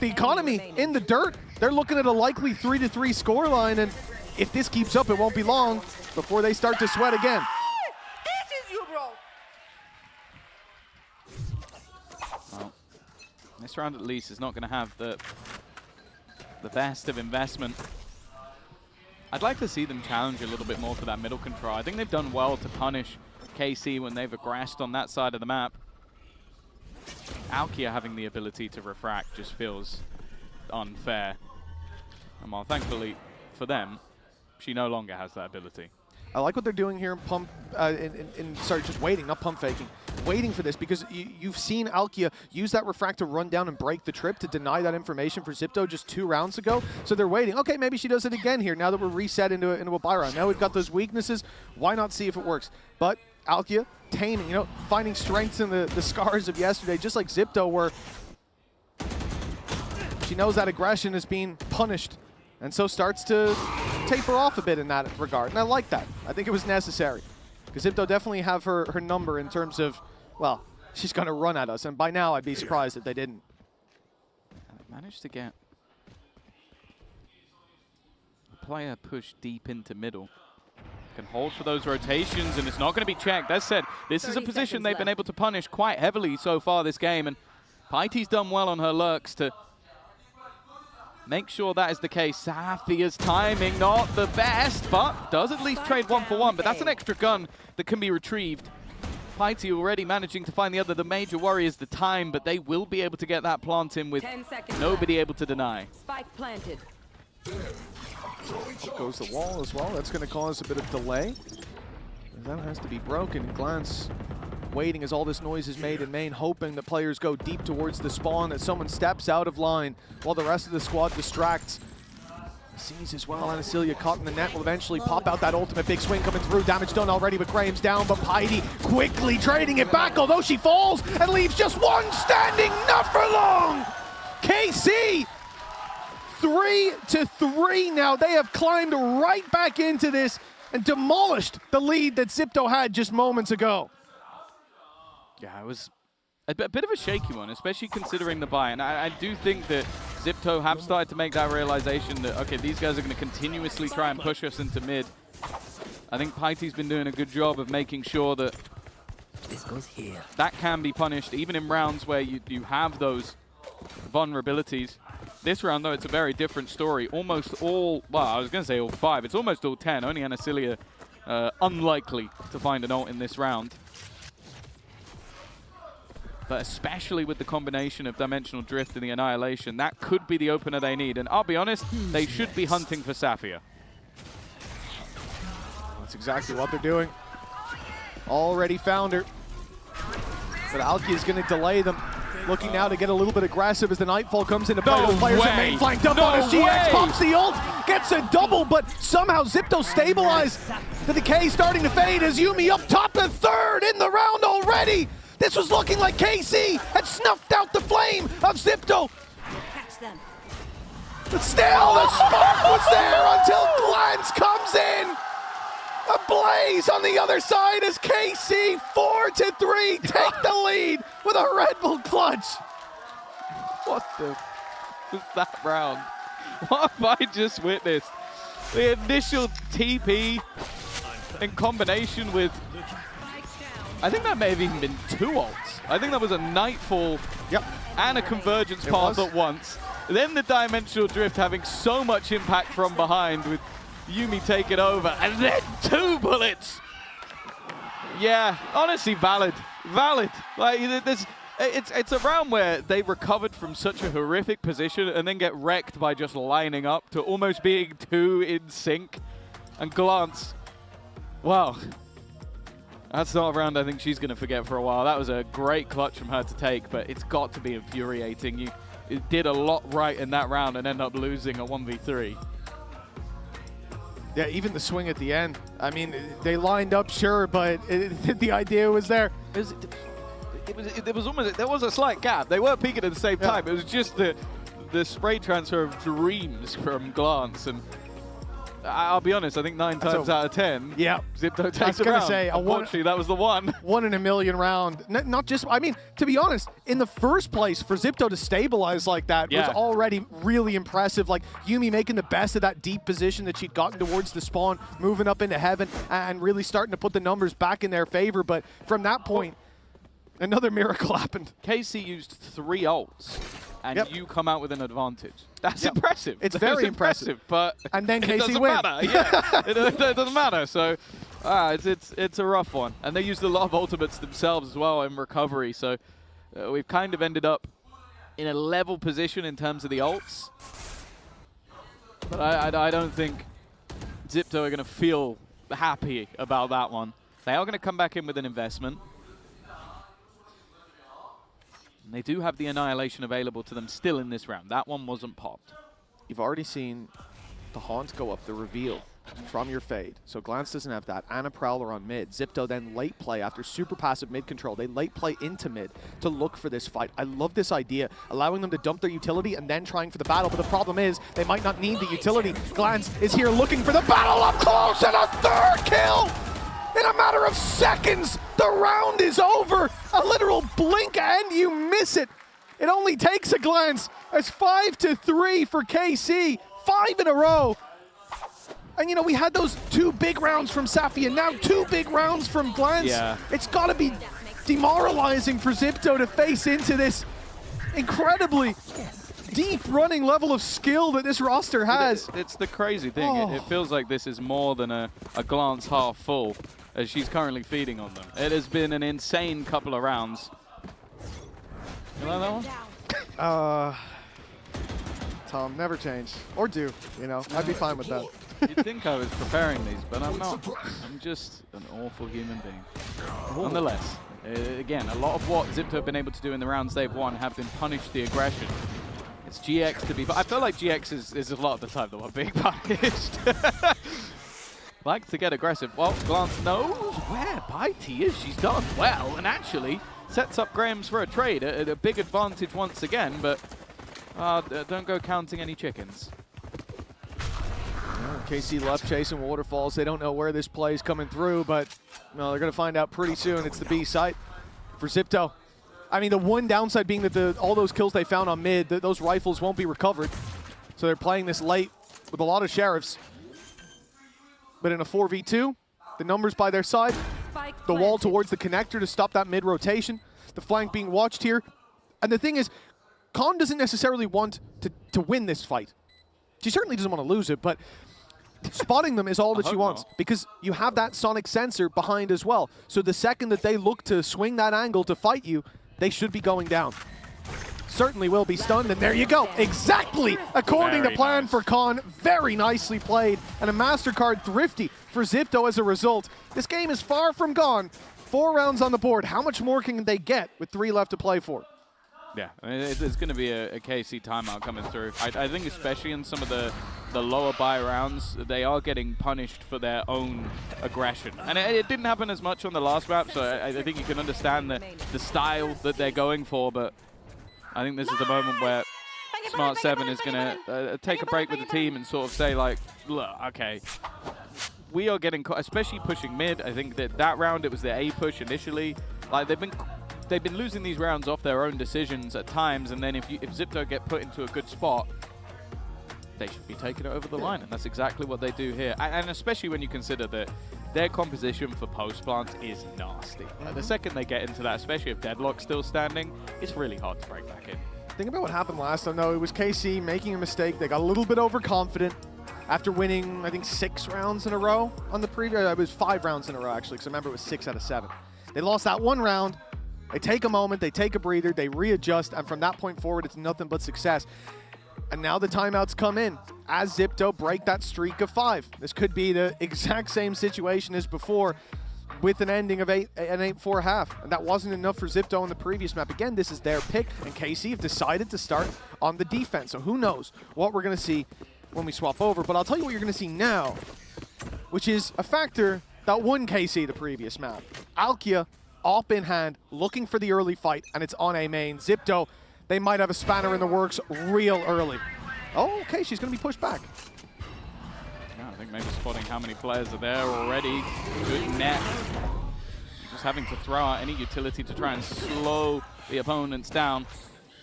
The economy in the dirt. They're looking at a likely 3-3 scoreline, and if this keeps up, it won't be long before they start to sweat again. This is you, bro. Well, this round at least is not going to have the best of investment. I'd like to see them challenge a little bit more for that middle control. I think they've done well to punish KC when they've aggressed on that side of the map. Alkia having the ability to refract just feels unfair. And while thankfully for them, she no longer has that ability. I like what they're doing here in pump, just waiting, not pump faking. Waiting for this, because you've seen Alkia use that refract to run down and break the trip to deny that information for Zipto just 2 rounds ago. So they're waiting. Okay, maybe she does it again here now that we're reset into a buy round. Now we've got those weaknesses. Why not see if it works? But Alkia taming, you know, finding strengths in the scars of yesterday, just like Zipto, where she knows that aggression is being punished, and so starts to taper off a bit in that regard. And I like that. I think it was necessary, because Zipto definitely have her number in terms of, well, she's going to run at us, and by now I'd be surprised if they didn't. And they managed to get a player pushed deep into middle. Can hold for those rotations, and it's not going to be checked. As said, this is a position they've been able to punish quite heavily so far this game, and Paiti's done well on her lurks to make sure that is the case. Safia's timing not the best, but does at least trade 1 for 1, but that's an extra gun that can be retrieved. Paiti already managing to find the other. The major worry is the time, but they will be able to get that plant in with nobody able to deny. Spike planted. Up goes the wall as well. That's going to cause a bit of delay. That has to be broken. Glance waiting as all this noise is made in main, hoping that players go deep towards the spawn, that someone steps out of line while the rest of the squad distracts. Sees as well, Anasilio caught in the net, will eventually pop out that ultimate big swing coming through. Damage done already, but Graham's down, but Paiti quickly trading it back, although she falls and leaves just one standing, not for long! KC! 3-3 now. They have climbed right back into this and demolished the lead that Zipto had just moments ago. Yeah, it was a bit of a shaky one, especially considering the buy. And I do think that Zipto have started to make that realization that, okay, these guys are going to continuously try and push us into mid. I think Paiti's been doing a good job of making sure that This goes here. that can be punished, even in rounds where you have those vulnerabilities. This round, though, it's a very different story. Almost all, well, I was going to say all 5. It's almost all 10. Only Anasilia unlikely to find an ult in this round. But especially with the combination of Dimensional Drift and the Annihilation, that could be the opener they need. And I'll be honest, they should be hunting for Sapphire. That's exactly what they're doing. Already found her. But Alki is going to delay them. Looking now to get a little bit aggressive as the Nightfall comes into play. Those players at main flank dump on his GX, pops the ult, gets a double, but somehow Zipto stabilized. The decay starting to fade as Yumi up top and third in the round already. This was looking like KC had snuffed out the flame of Zipto. But still, the spark was there until Glance comes in. A blaze on the other side as KC 4-3 take the lead with a Red Bull clutch. What the was that round? What have I just witnessed? The initial TP in combination with, I think that may have even been 2 ults. I think that was a Nightfall and a Convergence path at once. Then the Dimensional Drift having so much impact from behind with Yumi take it over, and then 2 bullets. Yeah, honestly, valid. Like it's a round where they recovered from such a horrific position and then get wrecked by just lining up to almost being 2 in sync. And Glance, wow, that's not a round I think she's going to forget for a while. That was a great clutch from her to take, but it's got to be infuriating. You did a lot right in that round and end up losing a 1v3. Yeah, even the swing at the end. I mean, they lined up, sure, but the idea was there. There was a slight gap. They were peaking at the same time. It was just the spray transfer of dreams from Glance, and I'll be honest, I think 9 times out of 10, Zipto takes the round. Unfortunately, that was the one. 1 in a million round. Not just, I mean, to be honest, in the first place, for Zipto to stabilize like that was already really impressive. Like, Yumi making the best of that deep position that she'd gotten towards the spawn, moving up into heaven, and really starting to put the numbers back in their favor. But from that point, another miracle happened. KC used 3 ults, and you come out with an advantage. That's impressive. It's very impressive. But and then KC it doesn't matter. Yeah, it doesn't matter. So it's a rough one. And they used a lot of ultimates themselves as well in recovery. So we've kind of ended up in a level position in terms of the ults. But I don't think Zipto are going to feel happy about that one. They are going to come back in with an investment. And they do have the Annihilation available to them still in this round. That one wasn't popped. You've already seen the Haunt go up, the reveal from your Fade. So Glance doesn't have that. And a Prowler on mid. Zipto then late play after super passive mid control. They late play into mid to look for this fight. I love this idea, allowing them to dump their utility and then trying for the battle. But the problem is they might not need the utility. Glance is here looking for the battle up close and a 3rd kill! In a matter of seconds, the round is over. A literal blink and you miss it. It only takes a glance. It's 5-3 for KC, 5 in a row. And you know, we had those 2 big rounds from Safi and now 2 big rounds from Glance. Yeah. It's gotta be demoralizing for Zipto to face into this incredibly deep running level of skill that this roster has. It's the crazy thing. It feels like this is more than a Glance half full, as she's currently feeding on them. It has been an insane couple of rounds. You like that one? Tom, never change. Or do, you know. I'd be fine with that. You'd think I was preparing these, but I'm not. I'm just an awful human being. Nonetheless, again, a lot of what Zipto have been able to do in the rounds they've won have been punished the aggression. It's GX to be, but I feel like GX is a lot of the time the one being punished. Like to get aggressive. Well, Glance knows where Paiti is. She's done well and actually sets up Grahams for a trade at a big advantage once again, but don't go counting any chickens. KC left chasing waterfalls. They don't know where this play is coming through, but no, they're going to find out pretty soon. It's the B site for Zipto. I mean, the one downside being that all those kills they found on mid, those rifles won't be recovered. So they're playing this late with a lot of sheriffs. But in a 4v2, The numbers by their side. The wall towards the connector to stop that mid-rotation. The flank being watched here. And the thing is, Con doesn't necessarily want to win this fight. She certainly doesn't want to lose it, but spotting them is all that she wants because you have that sonic sensor behind as well. So the second that they look to swing that angle to fight you, they should be going down. Certainly will be stunned, and there you go. Exactly according to plan for Con. Very nicely played, and a Mastercard thrifty for Zipto as a result. This game is far from gone. 4 rounds on the board. How much more can they get with 3 left to play for? Yeah, I mean, it's going to be a KC timeout coming through. I think especially in some of the lower buy rounds, they are getting punished for their own aggression. And it didn't happen as much on the last map, so I think you can understand the style that they're going for, but I think this is the moment where Smart 7 is going to take a break with the team and sort of say, like, look, okay, we are getting, especially pushing mid. I think that round, it was their A push initially. Like, they've been losing these rounds off their own decisions at times, and then if Zipto get put into a good spot, they should be taking it over the line, and that's exactly what they do here. And especially when you consider that their composition for post-plant is nasty. The second they get into that, especially if Deadlock's still standing, it's really hard to break back in. Think about what happened last time, though. It was KC making a mistake. They got a little bit overconfident after winning, I think, 6 rounds in a row on the previous. It was 5 rounds in a row, actually, because I remember it was 6 out of 7. They lost that one round. They take a moment, they take a breather, they readjust, and from that point forward, it's nothing but success. And now the timeouts come in as Zipto break that streak of 5. This could be the exact same situation as before with an ending of an 8-4 half. And that wasn't enough for Zipto in the previous map. Again, this is their pick, and KC have decided to start on the defense. So who knows what we're going to see when we swap over. But I'll tell you what you're going to see now, which is a factor that won KC the previous map. Alkia, op in hand, looking for the early fight, and it's on A main. Zipto, they might have a spanner in the works real early. Oh, okay, she's going to be pushed back. Yeah, I think maybe spotting how many players are there already. Good net. Just having to throw out any utility to try and slow the opponents down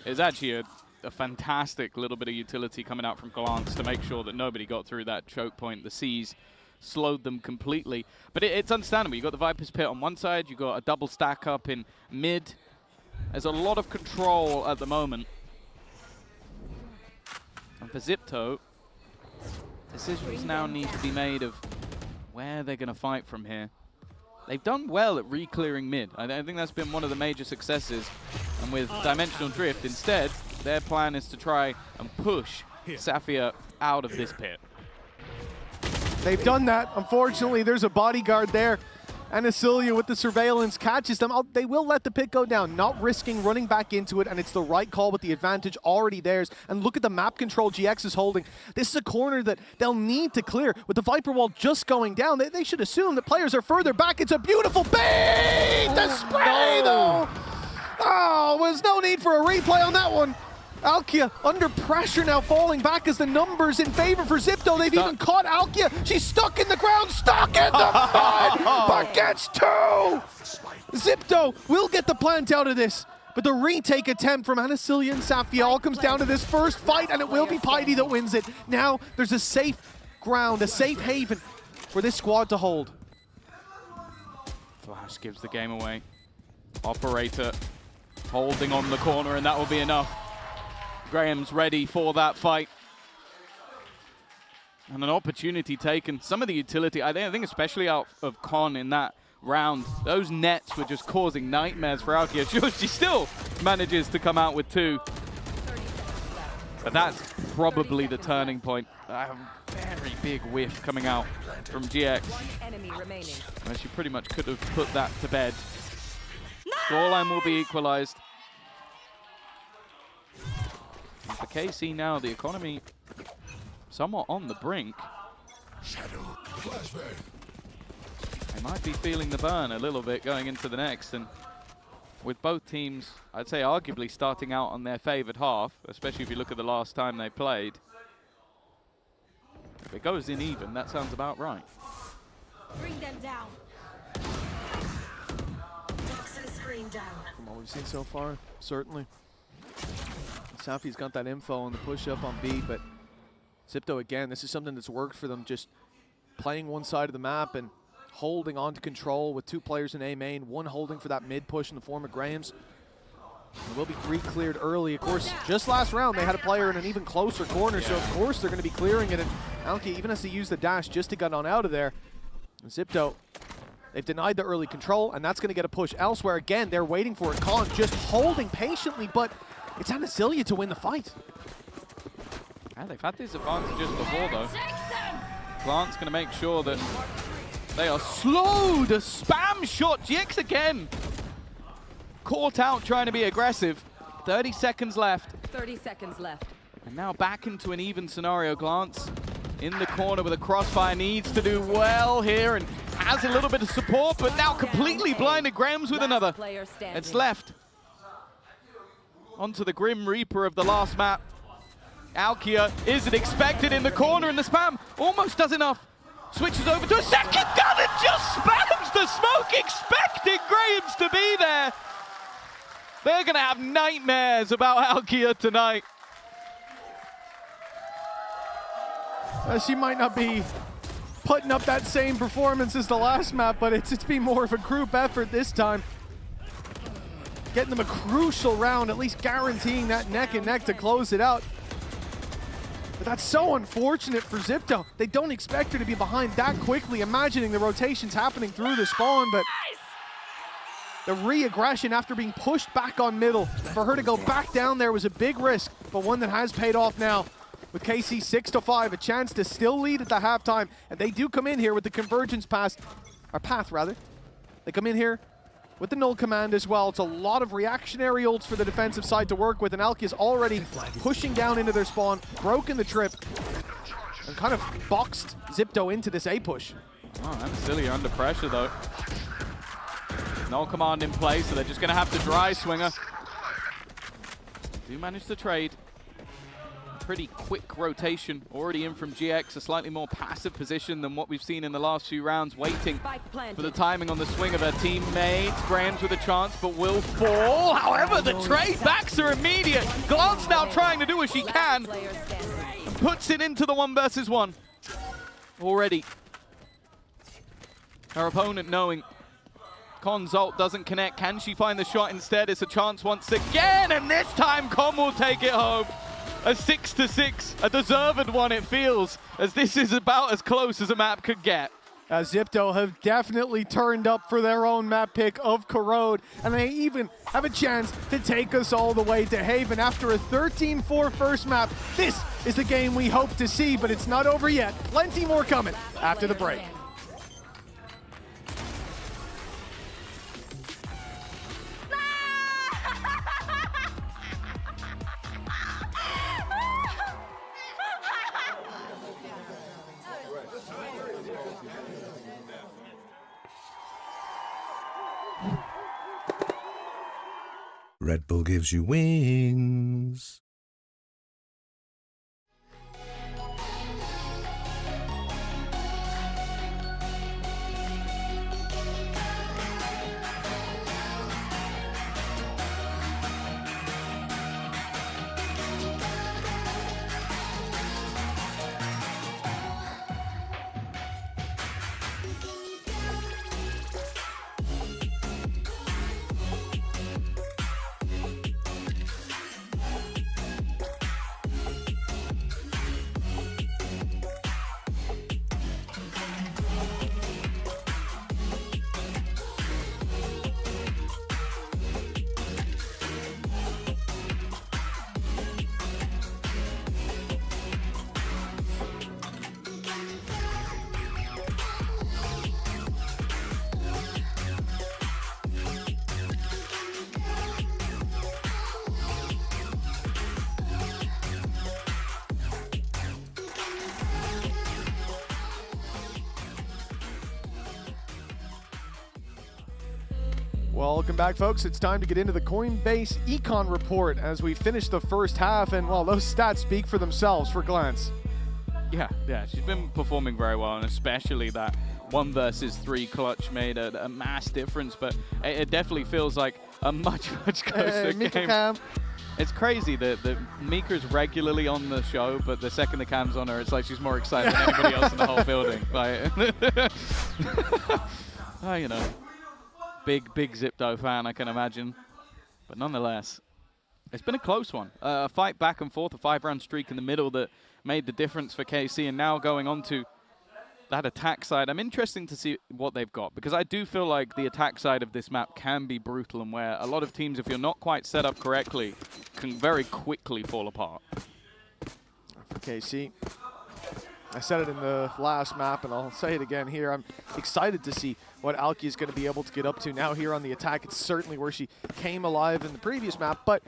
is actually a fantastic little bit of utility coming out from Glance to make sure that nobody got through that choke point. The C's slowed them completely. But it's understandable. You've got the Viper's Pit on one side, you've got a double stack up in mid. There's a lot of control at the moment. And for Zipto, decisions now need to be made of where they're going to fight from here. They've done well at re-clearing mid. I think that's been one of the major successes. And with Dimensional Drift, instead, their plan is to try and push Safia out of this pit. They've done that. Unfortunately, there's a bodyguard there. And Asilia with the surveillance catches them. They will let the pit go down, not risking running back into it, and it's the right call with the advantage already theirs. And look at the map control GX is holding. This is a corner that they'll need to clear. With the Viper wall just going down, they should assume that players are further back. It's a beautiful bait! The spray, though! Oh, there's no need for a replay on that one. Alkia under pressure now, falling back as the numbers in favor for Zipto. They've even caught Alkia. She's stuck in the ground, stuck in the mud, but gets 2. Zipto will get the plant out of this, but the retake attempt from Anasilia and Safia all comes down to this first fight, and it will be Piety that wins it. Now there's a safe ground, a safe haven for this squad to hold. Flash gives the game away. Operator holding on the corner, and that will be enough. Graham's ready for that fight. And an opportunity taken. Some of the utility, I think especially out of Con in that round, those nets were just causing nightmares for Alkia. Sure, she still manages to come out with 2. But that's probably the turning point. A very big whiff coming out from GX. Where she pretty much could have put that to bed. Scoreline will be equalized. And for KC now, the economy somewhat on the brink. They might be feeling the burn a little bit going into the next, and with both teams, I'd say arguably starting out on their favored half, especially if you look at the last time they played. If it goes in even, that sounds about right. Bring them down. From what we've seen so far, certainly. Safi's got that info on the push-up on B, but Zipto, again, this is something that's worked for them, just playing one side of the map and holding on to control with 2 players in A main, 1 holding for that mid push in the form of Graham's. It will be re-cleared early. Of course, just last round, they had a player in an even closer corner, so of course they're going to be clearing it. And Alki even has to use the dash just to get on out of there. And Zipto, they've denied the early control, and that's going to get a push elsewhere. Again, they're waiting for it. Khan just holding patiently, but it's Anasilia to win the fight. Yeah, they've had these advantages before, though. Glant's going to make sure that they are slow to spam shot. GX again. Caught out trying to be aggressive. 30 seconds left. 30 seconds left. And now back into an even scenario. Glance in the corner with a crossfire, needs to do well here and has a little bit of support, but now completely blinded. Grams with another. It's left. Onto the Grim Reaper of the last map. Alkia isn't expected in the corner, and the spam almost does enough. Switches over to a second gun and just spams the smoke, expecting Grahams to be there. They're going to have nightmares about Alkia tonight. She might not be putting up that same performance as the last map, but it's been more of a group effort this time. Getting them a crucial round, at least guaranteeing that neck and neck to close it out. But that's so unfortunate for Zipto. They don't expect her to be behind that quickly, imagining the rotations happening through the spawn, but the re-aggression after being pushed back on middle, for her to go back down there was a big risk, but one that has paid off now. With KC 6-5, a chance to still lead at the halftime, and they do come in here with the convergence path. They come in here with the null command as well. It's a lot of reactionary ults for the defensive side to work with, and Alki is already pushing down into their spawn, broken the trip, and kind of boxed Zipto into this A push. Oh, and Cilia under pressure though. No command in place, so they're just going to have to dry swinger. Do manage to trade. Pretty quick rotation already in from GX, a slightly more passive position than what we've seen in the last few rounds, waiting for the timing on the swing of her teammates. Graham's with a chance, but will fall. However, the trade backs are immediate. Glance now trying to do what she can, and puts it into the 1 versus 1 already. Her opponent knowing Con's ult doesn't connect. Can she find the shot instead? It's a chance once again, and this time Con will take it home. A 6-6, a deserved one it feels, as this is about as close as a map could get. Zipto have definitely turned up for their own map pick of Corrode, and they even have a chance to take us all the way to Haven after a 13-4 first map. This is the game we hope to see, but it's not over yet. Plenty more coming after the break. Red Bull gives you wings. Welcome back, folks. It's time to get into the Coinbase Econ report as we finish the first half, and well, those stats speak for themselves for Glance. Yeah, she's been performing very well, and especially that 1 versus 3 clutch made a mass difference, but it definitely feels like a much closer game. It's crazy that Mika's regularly on the show, but the second the cam's on her, it's like she's more excited than anybody else in the whole building. Like, Oh, you know, big Zipto fan, I can imagine. But nonetheless, it's been a close one. A fight back and forth, a 5-round streak in the middle that made the difference for KC, and now going on to that attack side. I'm interested to see what they've got, because I do feel like the attack side of this map can be brutal, and where a lot of teams, if you're not quite set up correctly, can very quickly fall apart. For KC, I said it in the last map, and I'll say it again here. I'm excited to see what Alki is going to be able to get up to now here on the attack. It's certainly where she came alive in the previous map, but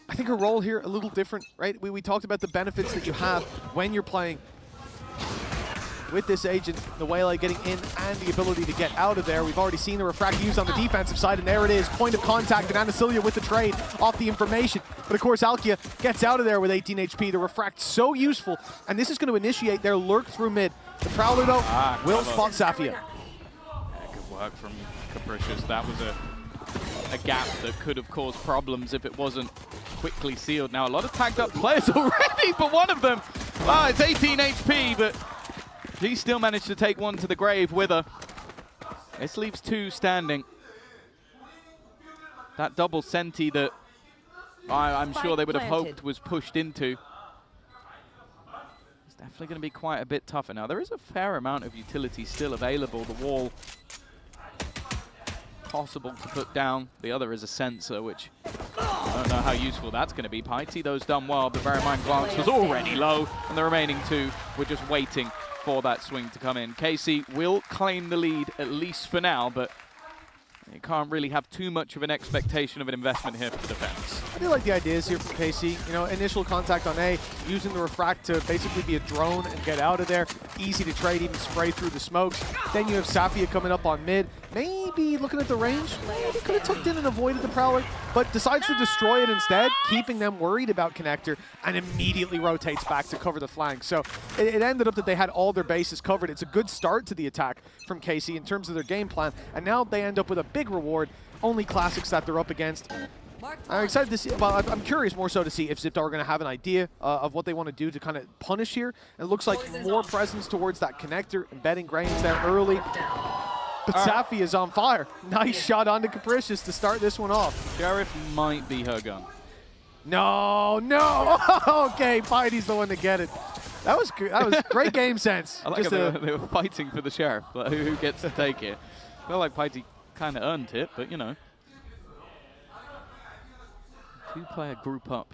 I think her role here a little different, right? We talked about the benefits that you have when you're playing with this agent, the Waylay getting in and the ability to get out of there. We've already seen the refract used on the defensive side, and there it is. Point of contact, and Anasilia with the trade off the information. But of course, Alkia gets out of there with 18 HP. The refract so useful, and this is going to initiate their lurk through mid. The Prowler, though, will spot Safia. Yeah, good work from Capricious. That was a gap that could have caused problems if it wasn't quickly sealed. Now, a lot of tagged up players already, but one of them, it's 18 HP, but she still managed to take one to the grave with her. This leaves 2 standing. That double senti that I'm sure they would have hoped was pushed into. It's definitely going to be quite a bit tougher. Now, there is a fair amount of utility still available. The wall, possible to put down. The other is a sensor, which I don't know how useful that's going to be. Piety, though's done well, but bear in mind, Glance was already low, and the remaining 2 were just waiting for that swing to come in. KC will claim the lead, at least for now, but you can't really have too much of an expectation of an investment here for the defense. I do like the ideas here from KC. You know, initial contact on A, using the refract to basically be a drone and get out of there. Easy to trade, even spray through the smokes. Then you have Safia coming up on mid. Maybe looking at the range, maybe could have tucked in and avoided the Prowler, but decides to destroy it instead, keeping them worried about Connector, and immediately rotates back to cover the flank. So it ended up that they had all their bases covered. It's a good start to the attack from KC in terms of their game plan, and now they end up with a big reward. Only classics that they're up against. I'm excited to see, well, I'm curious more so to see if Zipto are going to have an idea of what they want to do to kind of punish here. It looks like more presence towards that Connector, embedding Grains there early. But Safi is on fire. Nice shot onto Capricious to start this one off. Sheriff might be her gun. No. Okay, Pity's the one to get it. That was good. That was great game sense. I like how they were fighting for the Sheriff, but who gets to take it. I feel like Piety kind of earned it, but you know. 2-player group up.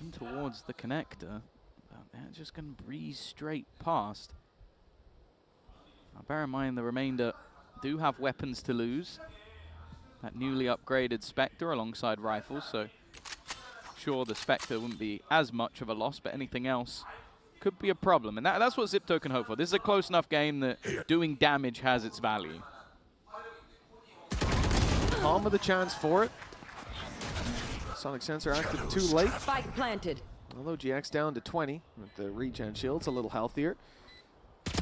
In towards the Connector. They're just going to breeze straight past. Now bear in mind the remainder do have weapons to lose. That newly upgraded Spectre alongside rifles, so sure the Spectre wouldn't be as much of a loss, but anything else could be a problem. And that's what Zipto can hope for. This is a close enough game that doing damage has its value. Palm with a chance for it. Sonic Sensor active too late. Spike planted. Although GX down to 20 with the regen shields, a little healthier.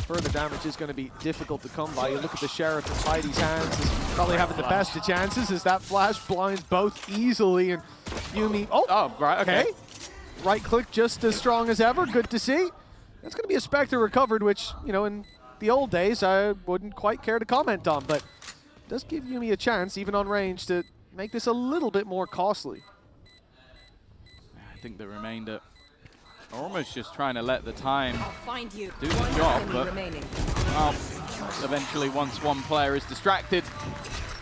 Further damage is going to be difficult to come by. You look at the Sheriff in Heidi's hands, is probably having the best of chances as that flash blinds both easily. And Yumi, right, okay. Right click just as strong as ever, good to see. That's going to be a Spectre recovered, which, you know, in the old days I wouldn't quite care to comment on, but does give Yumi a chance, even on range, to make this a little bit more costly. I think the remainder are almost just trying to let the time do the job, but eventually once one player is distracted,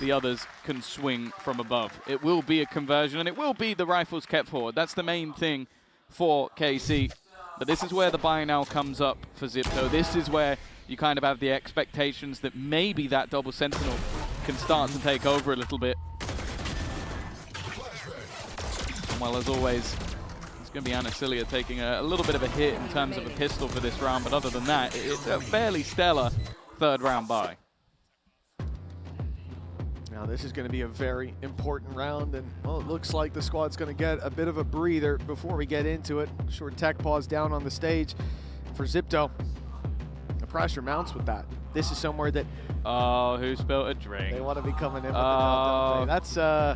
the others can swing from above. It will be a conversion, and it will be the rifles kept forward. That's the main thing for KC. But this is where the buy now comes up for Zipto. This is where you kind of have the expectations that maybe that double sentinel can start to take over a little bit. And well, as always, it's going to be Anasilia taking a little bit of a hit in terms of a pistol for this round, but other than that, it's a fairly stellar third round buy. Now this is going to be a very important round, and well, it looks like the squad's going to get a bit of a breather before we get into it. Short tech pause down on the stage for Zipto. The pressure mounts with that. This is somewhere that who spilled a drink? They want to be coming in with the knockdown play.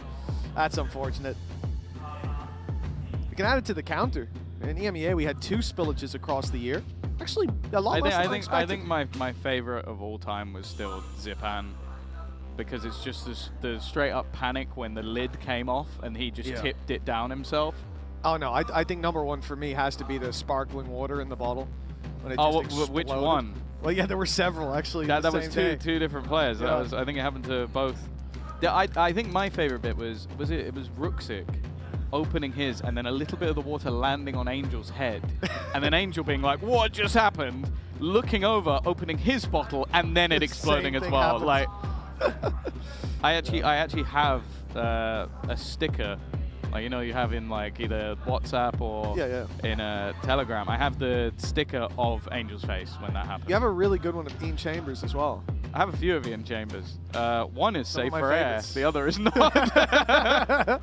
That's unfortunate. We can add it to the counter. In EMEA, we had 2 spillages across the year. Actually, a lot less than I expected. I think my favorite of all time was still Zipan, because it's just the straight up panic when the lid came off and he just tipped it down himself. Oh no, I think #1 for me has to be the sparkling water in the bottle. When it just which exploded. one? Well, yeah, there were several actually. That was two different players. Yeah. That was, I think it happened to both. Yeah, I think my favorite bit was Ruxic opening his, and then a little bit of the water landing on Angel's head, and then Angel being like, "What just happened?" Looking over, opening his bottle, and then it exploding as well. Happens. Like, I actually have a sticker. Like, you know, you have in like either WhatsApp or in Telegram. I have the sticker of Angel's face when that happened. You have a really good one of Ian Chambers as well. I have a few of Ian Chambers. One is safe for air, favorites. the other is not.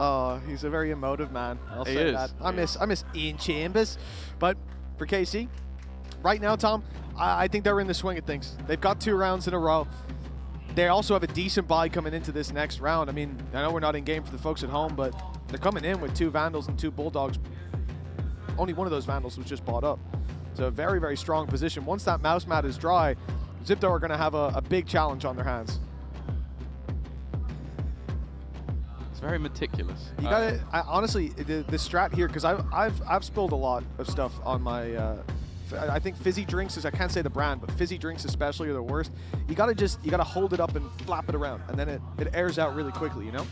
Oh, he's a very emotive man. I'll say that. I miss Ian Chambers. But for KC, right now, Tom, I think they're in the swing of things. They've got 2 rounds in a row. They also have a decent buy coming into this next round. I mean, I know we're not in game for the folks at home, but they're coming in with 2 Vandals and 2 Bulldogs. Only one of those Vandals was just bought up. So a very, very strong position. Once that mouse mat is dry, Zipto are going to have a big challenge on their hands. It's very meticulous. You got to honestly the strat here, because I've spilled a lot of stuff on my. I think fizzy drinks is, I can't say the brand, but fizzy drinks especially are the worst. You gotta hold it up and flap it around, and then it airs out really quickly, you know?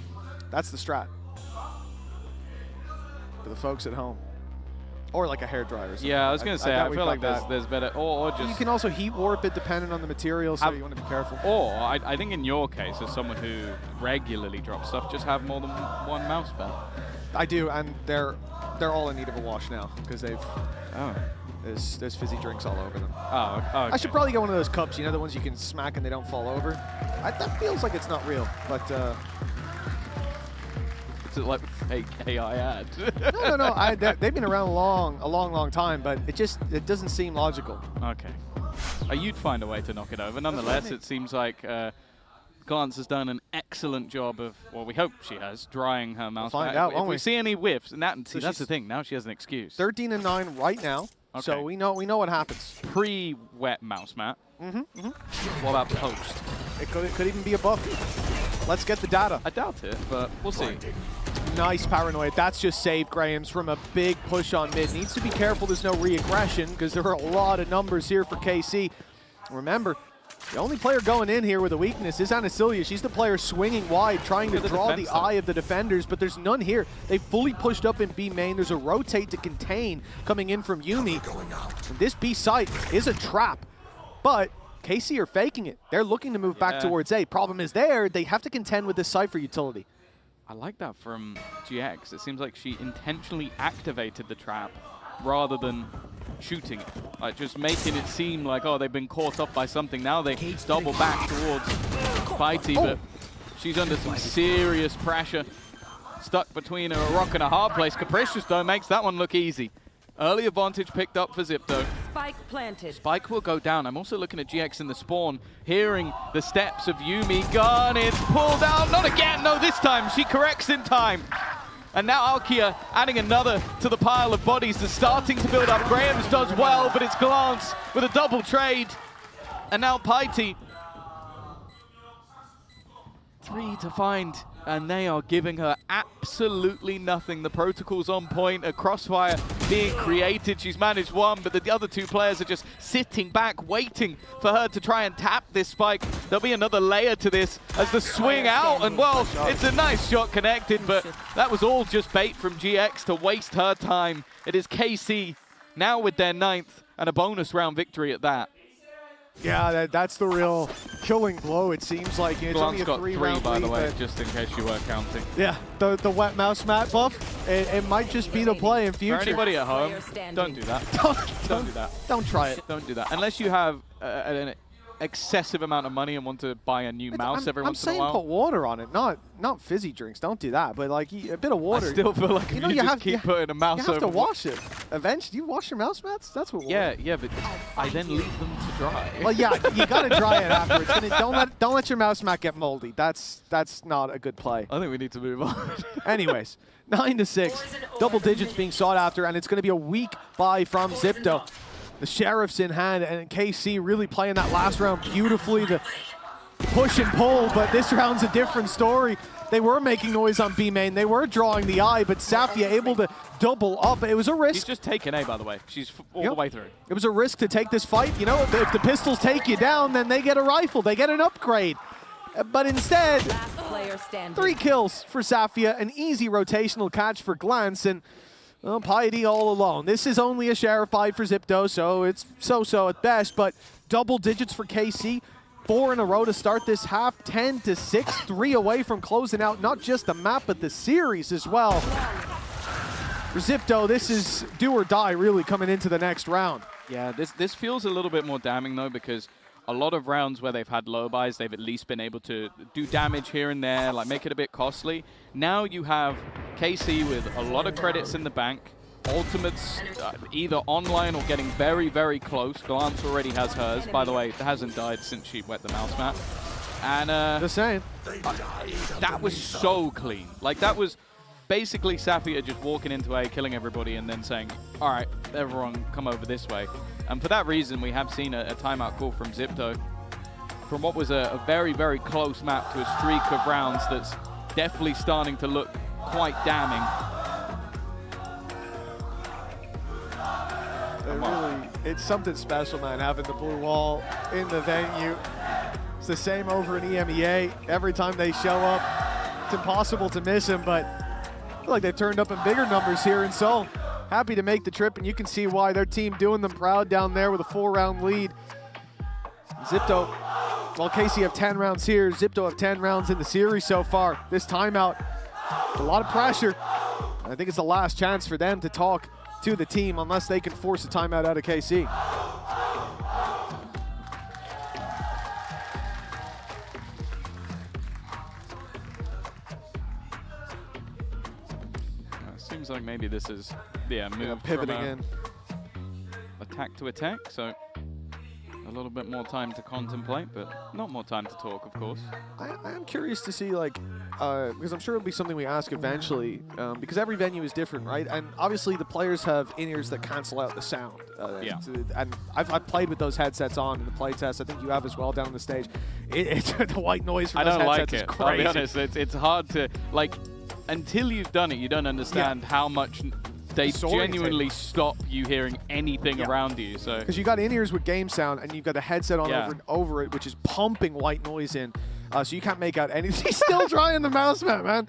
That's the strat. For the folks at home. Or like a hairdryer or something. Yeah, I was gonna say, I feel like that. there's better, or just... You can also heat warp it depending on the material, so you want to be careful. Or, I think in your case, as someone who regularly drops stuff, just have more than 1 mouse pad. I do, and they're all in need of a wash now, because they've... Oh. There's fizzy drinks all over them. Oh, okay. I should probably get one of those cups, you know, the ones you can smack and they don't fall over. That feels like it's not real, but... It's like fake AI ad. No. They've been around a long time, but it doesn't seem logical. Okay. You'd find a way to knock it over. Nonetheless, it seems like Glance has done an excellent job of, well, we hope she has, drying her mouse. We'll find out, won't if we see any whiffs, and that's the thing. Now she has an excuse. 13-9 right now. Okay. So we know what happens. Pre-wet mouse mat. What about post? It could even be a buff. Let's get the data. I doubt it, but we'll see. Nice paranoid. That's just saved Graham's from a big push on mid. Needs to be careful there's no re-aggression, because there are a lot of numbers here for KC. Remember, the only player going in here with a weakness is Anasilia. She's the player swinging wide, trying to draw the eye of the defenders, but there's none here. They fully pushed up in B main. There's a rotate to contain coming in from Yumi. And this B site is a trap, but KC are faking it. They're looking to move back towards A. Problem is they have to contend with this Cypher utility. I like that from GX. It seems like she intentionally activated the trap rather than shooting it. Like, just making it seem like, oh, they've been caught up by something. Now they double back towards Fighty, but she's under some serious pressure. Stuck between a rock and a hard place. Capricious, though, makes that one look easy. Early advantage picked up for Zipto. Spike planted. Spike will go down. I'm also looking at GX in the spawn, hearing the steps of Yumi. Gun, it's pulled out. Not again. No, this time. She corrects in time. And now Alkia adding another to the pile of bodies. They're starting to build up. Graham's does well, but it's Glance with a double trade. And now Piety. 3 to find. And they are giving her absolutely nothing. The protocol's on point, a crossfire being created. She's managed one, but the other 2 players are just sitting back, waiting for her to try and tap this spike. There'll be another layer to this as the swing out, and well, it's a nice shot connected, but that was all just bait from GX to waste her time. It is KC now with their 9th and a bonus round victory at that. Yeah, that's the real killing blow, it seems like. It's only a got 3 3, round by lead, the way, just in case you were counting. Yeah, the wet mouse mat buff, it might just be the play in future. For anybody at home, don't do that. Don't do that. Don't try it. Don't do that. Unless you have an excessive amount of money and want to buy a new mouse every once in a while. I'm saying put water on it, not fizzy drinks. Don't do that. But like a bit of water. I still feel like you just keep putting a mouse over. You have to wash it. Eventually, you wash your mouse mats. That's what. Yeah, but I then leave them to dry. Well, yeah, you gotta dry it afterwards. And don't let your mouse mat get moldy. That's not a good play. I think we need to move on. Anyways, 9 to 6, double digits being sought after, and it's going to be a weak buy from Zipto. the Sheriff's in hand, and KC really playing that last round beautifully, the push and pull, but this round's a different story. They were making noise on B main, they were drawing the eye, but Safia able to double up. It was a risk. She's just taken A, by the way. She's all the way through. It was a risk to take this fight. You know, if the pistols take you down, then they get a rifle, they get an upgrade. But instead, 3 kills for Safia, an easy rotational catch for Glance, and well, Piety all alone. This is only a Sheriff buy for Zipto, so it's so-so at best, but double digits for KC. 4 in a row to start this half, 10-6, 3 away from closing out not just the map, but the series as well. For Zipto, this is do or die really coming into the next round. Yeah, this feels a little bit more damning though, because a lot of rounds where they've had low buys, they've at least been able to do damage here and there, like make it a bit costly. Now you have KC with a lot of credits in the bank, ultimates either online or getting very, very close. Glance already has hers. By the way, it hasn't died since she wet the mouse mat. And the same. That was so clean. Like that was basically Safia just walking into A, killing everybody, and then saying, all right, everyone come over this way. And for that reason, we have seen a timeout call from Zipto from what was a very, very close map to a streak of rounds that's definitely starting to look quite damning. It's something special, man, having the blue wall in the venue. It's the same over in EMEA. Every time they show up, it's impossible to miss them, but I feel like they've turned up in bigger numbers here in Seoul. Happy to make the trip, and you can see why their team doing them proud down there with a 4-round lead. Zipto, well, KC have 10 rounds here. Zipto have 10 rounds in the series so far. This timeout, a lot of pressure. I think it's the last chance for them to talk to the team unless they can force a timeout out of KC. Seems like maybe this is, move pivoting from in. Attack to attack, so a little bit more time to contemplate, but not more time to talk, of course. I am curious to see, like, because I'm sure it'll be something we ask eventually, because every venue is different, right? And obviously the players have in-ears that cancel out the sound. And I've played with those headsets on in the play test. I think you have as well down on the stage. It's the white noise from those headsets is crazy. I'll be honest, it's hard to, like, until you've done it, you don't understand how much they genuinely stop you hearing anything around you. So because you got in-ears with game sound, and you've got the headset on over and over it, which is pumping white noise in. So you can't make out anything. He's still dry in the mouse mat, man.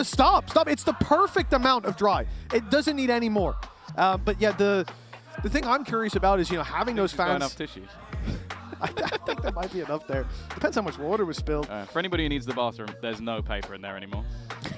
Stop. It's the perfect amount of dry. It doesn't need any more. But yeah, the thing I'm curious about is, having those fans. Enough tissues. I think there might be enough there. Depends how much water was spilled. For anybody who needs the bathroom, there's no paper in there anymore.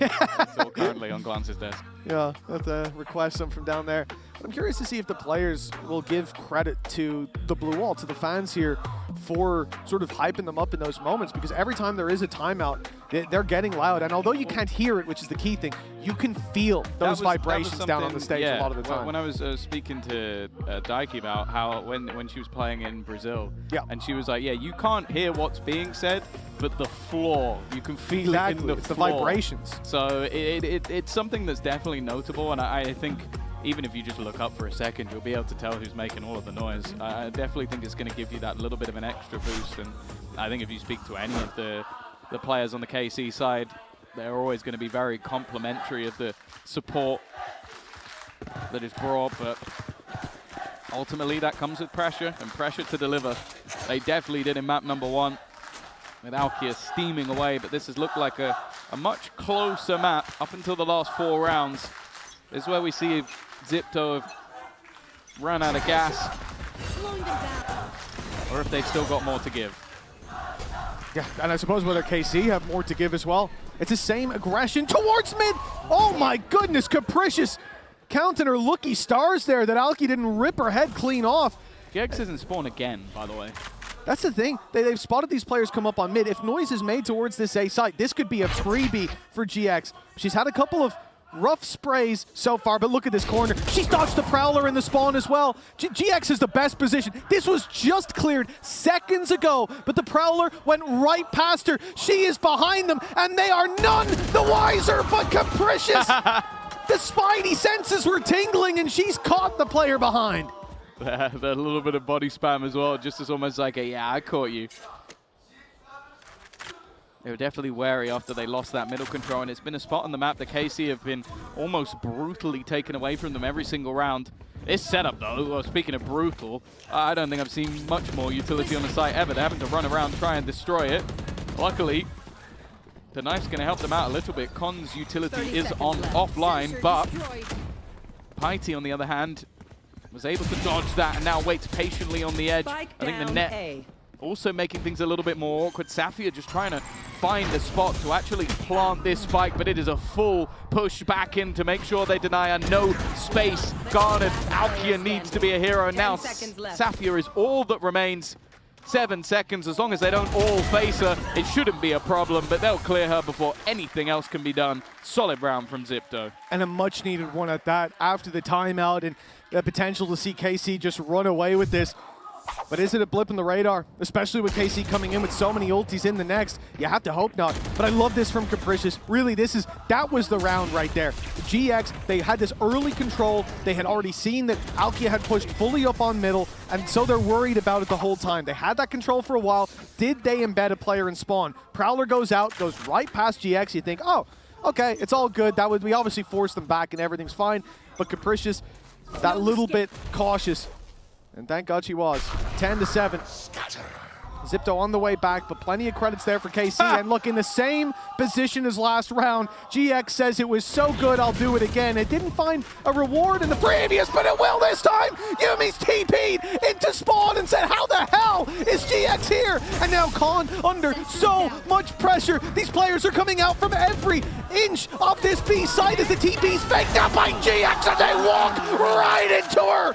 It's all currently on Glance's desk. Yeah, I'll have to request some from down there. I'm curious to see if the players will give credit to the blue wall, to the fans here, for sort of hyping them up in those moments, because every time there is a timeout, they're getting loud. And although you can't hear it, which is the key thing, you can feel those vibrations down on the stage a lot of the time. When I was speaking to Daiki about how when she was playing in Brazil, and she was like, you can't hear what's being said, but the floor, you can feel it in the it's floor. The vibrations. So it's something that's definitely notable, and I think even if you just look up for a second, you'll be able to tell who's making all of the noise. I definitely think it's going to give you that little bit of an extra boost, and I think if you speak to any of the players on the KC side, they're always going to be very complimentary of the support that is brought, but ultimately that comes with pressure, and pressure to deliver. They definitely did in map number 1, with Alkia steaming away, but this has looked like a much closer map up until the last 4 rounds. This is where we see Zipto have run out of gas, or if they've still got more to give. Yeah, and I suppose whether KC have more to give as well. It's the same aggression towards mid. Oh my goodness, Capricious counting her looky stars there that Alki didn't rip her head clean off. GX isn't spawn again, by the way. That's the thing. They've spotted these players come up on mid. If noise is made towards this A site, this could be a freebie for GX. She's had a couple of rough sprays so far, but look at this corner. She's dodged the Prowler in the spawn as well. GX is the best position. This was just cleared seconds ago, but the Prowler went right past her. She is behind them, and they are none the wiser, but Capricious. The spidey senses were tingling, and she's caught the player behind. The little bit of body spam as well, just as almost like a, yeah, I caught you. They were definitely wary after they lost that middle control, and it's been a spot on the map that KC have been almost brutally taken away from them every single round. This setup, though, well, speaking of brutal, I don't think I've seen much more utility on the site ever. They're having to run around, try and destroy it. Luckily, the knife's going to help them out a little bit. Con's utility is on offline, but Piety, on the other hand, was able to dodge that and now waits patiently on the edge. I think the net also making things a little bit more awkward. Safia just trying to find a spot to actually plant this spike, but it is a full push back in to make sure they deny her. No space garnered. Alkia needs to be a hero. Now Safia is all that remains. 7 seconds. As long as they don't all face her, it shouldn't be a problem, but they'll clear her before anything else can be done. Solid round from Zipto. And a much needed one at that after the timeout and the potential to see KC just run away with this. But is it a blip in the radar? Especially with KC coming in with so many ultis in the next. You have to hope not. But I love this from Capricious. Really, that was the round right there. GX, they had this early control. They had already seen that Alkia had pushed fully up on middle, and so they're worried about it the whole time. They had that control for a while. Did they embed a player in spawn? Prowler goes out, goes right past GX. You think, oh, okay, it's all good. We obviously forced them back and everything's fine. But Capricious, that little bit cautious. And thank God she was. 10-7. Zipto on the way back, but plenty of credits there for KC. And look, in the same position as last round, GX says it was so good, I'll do it again. It didn't find a reward in the previous, but it will this time. Yumi's TP'd into spawn and said, how the hell is GX here? And now Con under so much pressure. These players are coming out from every inch of this B site as the TP's faked out by GX and they walk right into her.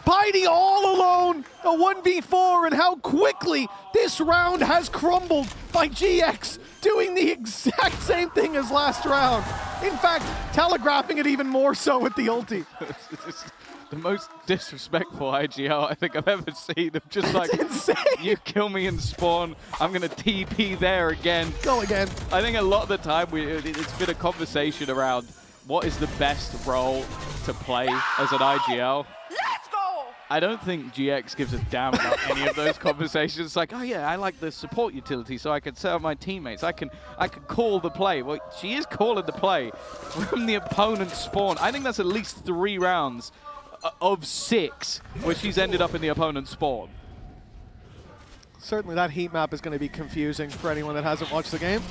Piety all alone, a 1v4, and how quickly this round has crumbled by GX, doing the exact same thing as last round. In fact, telegraphing it even more so with the ulti. It's the most disrespectful IGL I think I've ever seen. I'm just like, you kill me in spawn, I'm going to TP there again. Go again. I think a lot of the time it's been a conversation around what is the best role to play as an IGL. I don't think GX gives a damn about any of those conversations. It's like, oh yeah, I like the support utility so I can set up my teammates. I can call the play. Well, she is calling the play from the opponent's spawn. I think that's at least 3 rounds of 6 where she's ended up in the opponent's spawn. Certainly that heat map is going to be confusing for anyone that hasn't watched the game.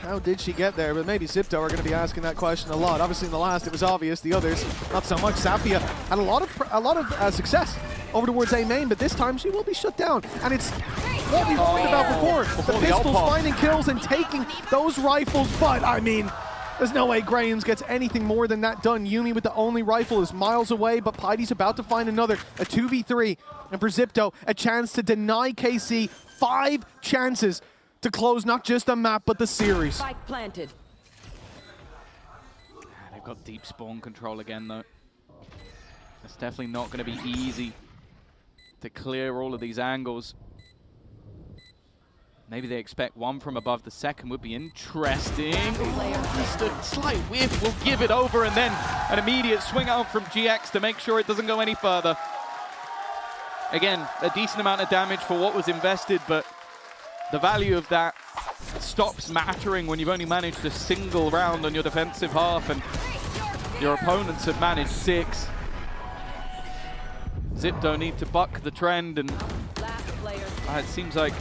How did she get there? But maybe Zipto are going to be asking that question a lot. Obviously in the last it was obvious, the others not so much. Safia had a lot of success over towards A main, but this time she will be shut down. And it's what we talked about before. The pistols finding kills and taking those rifles, but I mean, there's no way Grahams gets anything more than that done. Yumi with the only rifle is miles away, but Pity's about to find another, a 2v3. And for Zipto, a chance to deny KC 5 chances to close not just the map, but the series. Spike planted. They've got deep spawn control again, though. It's definitely not going to be easy to clear all of these angles. Maybe they expect one from above. The second would be interesting. Just a slight whiff will give it over, and then an immediate swing out from GX to make sure it doesn't go any further. Again, a decent amount of damage for what was invested, but the value of that stops mattering when you've only managed a single round on your defensive half and your opponents have managed 6. Zipto need to buck the trend, and it seems like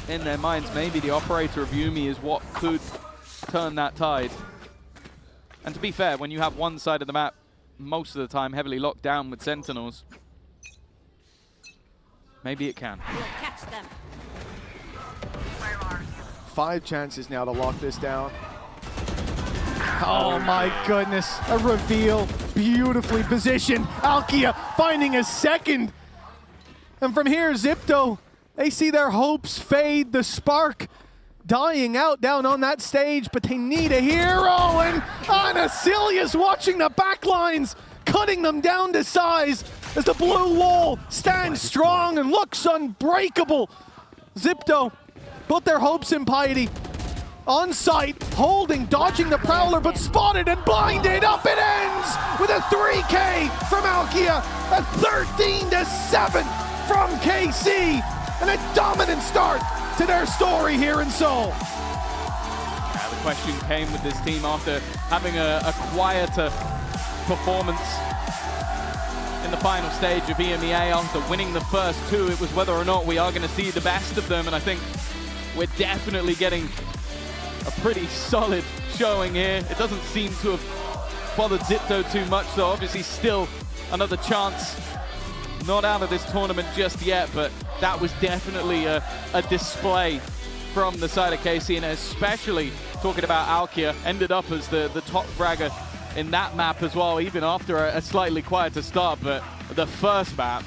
in their minds maybe the operator of Yumi is what could turn that tide. And to be fair, when you have one side of the map most of the time heavily locked down with Sentinels, maybe it can. We'll catch them. 5 chances now to lock this down. Oh my goodness, a reveal, beautifully positioned. Alkia finding a second. And from here, Zipto, they see their hopes fade, the spark dying out down on that stage, but they need a hero, and Anacilia's watching the backlines, cutting them down to size as the blue wall stands strong and looks unbreakable. Zipto put their hopes in Piety. on site, holding, dodging the Prowler, but spotted and blinded. Up it ends with a 3K from Alkia, a 13-7 from KC, and a dominant start to their story here in Seoul. Yeah, the question came with this team after having a quieter performance in the final stage of EMEA. After winning the first two, it was whether or not we are going to see the best of them, and I think we're definitely getting a pretty solid showing here. It doesn't seem to have bothered Zipto too much, so obviously still another chance. Not out of this tournament just yet, but that was definitely a display from the side of KC, and especially talking about Alkia, ended up as the top fragger in that map as well, even after a slightly quieter start. But the first map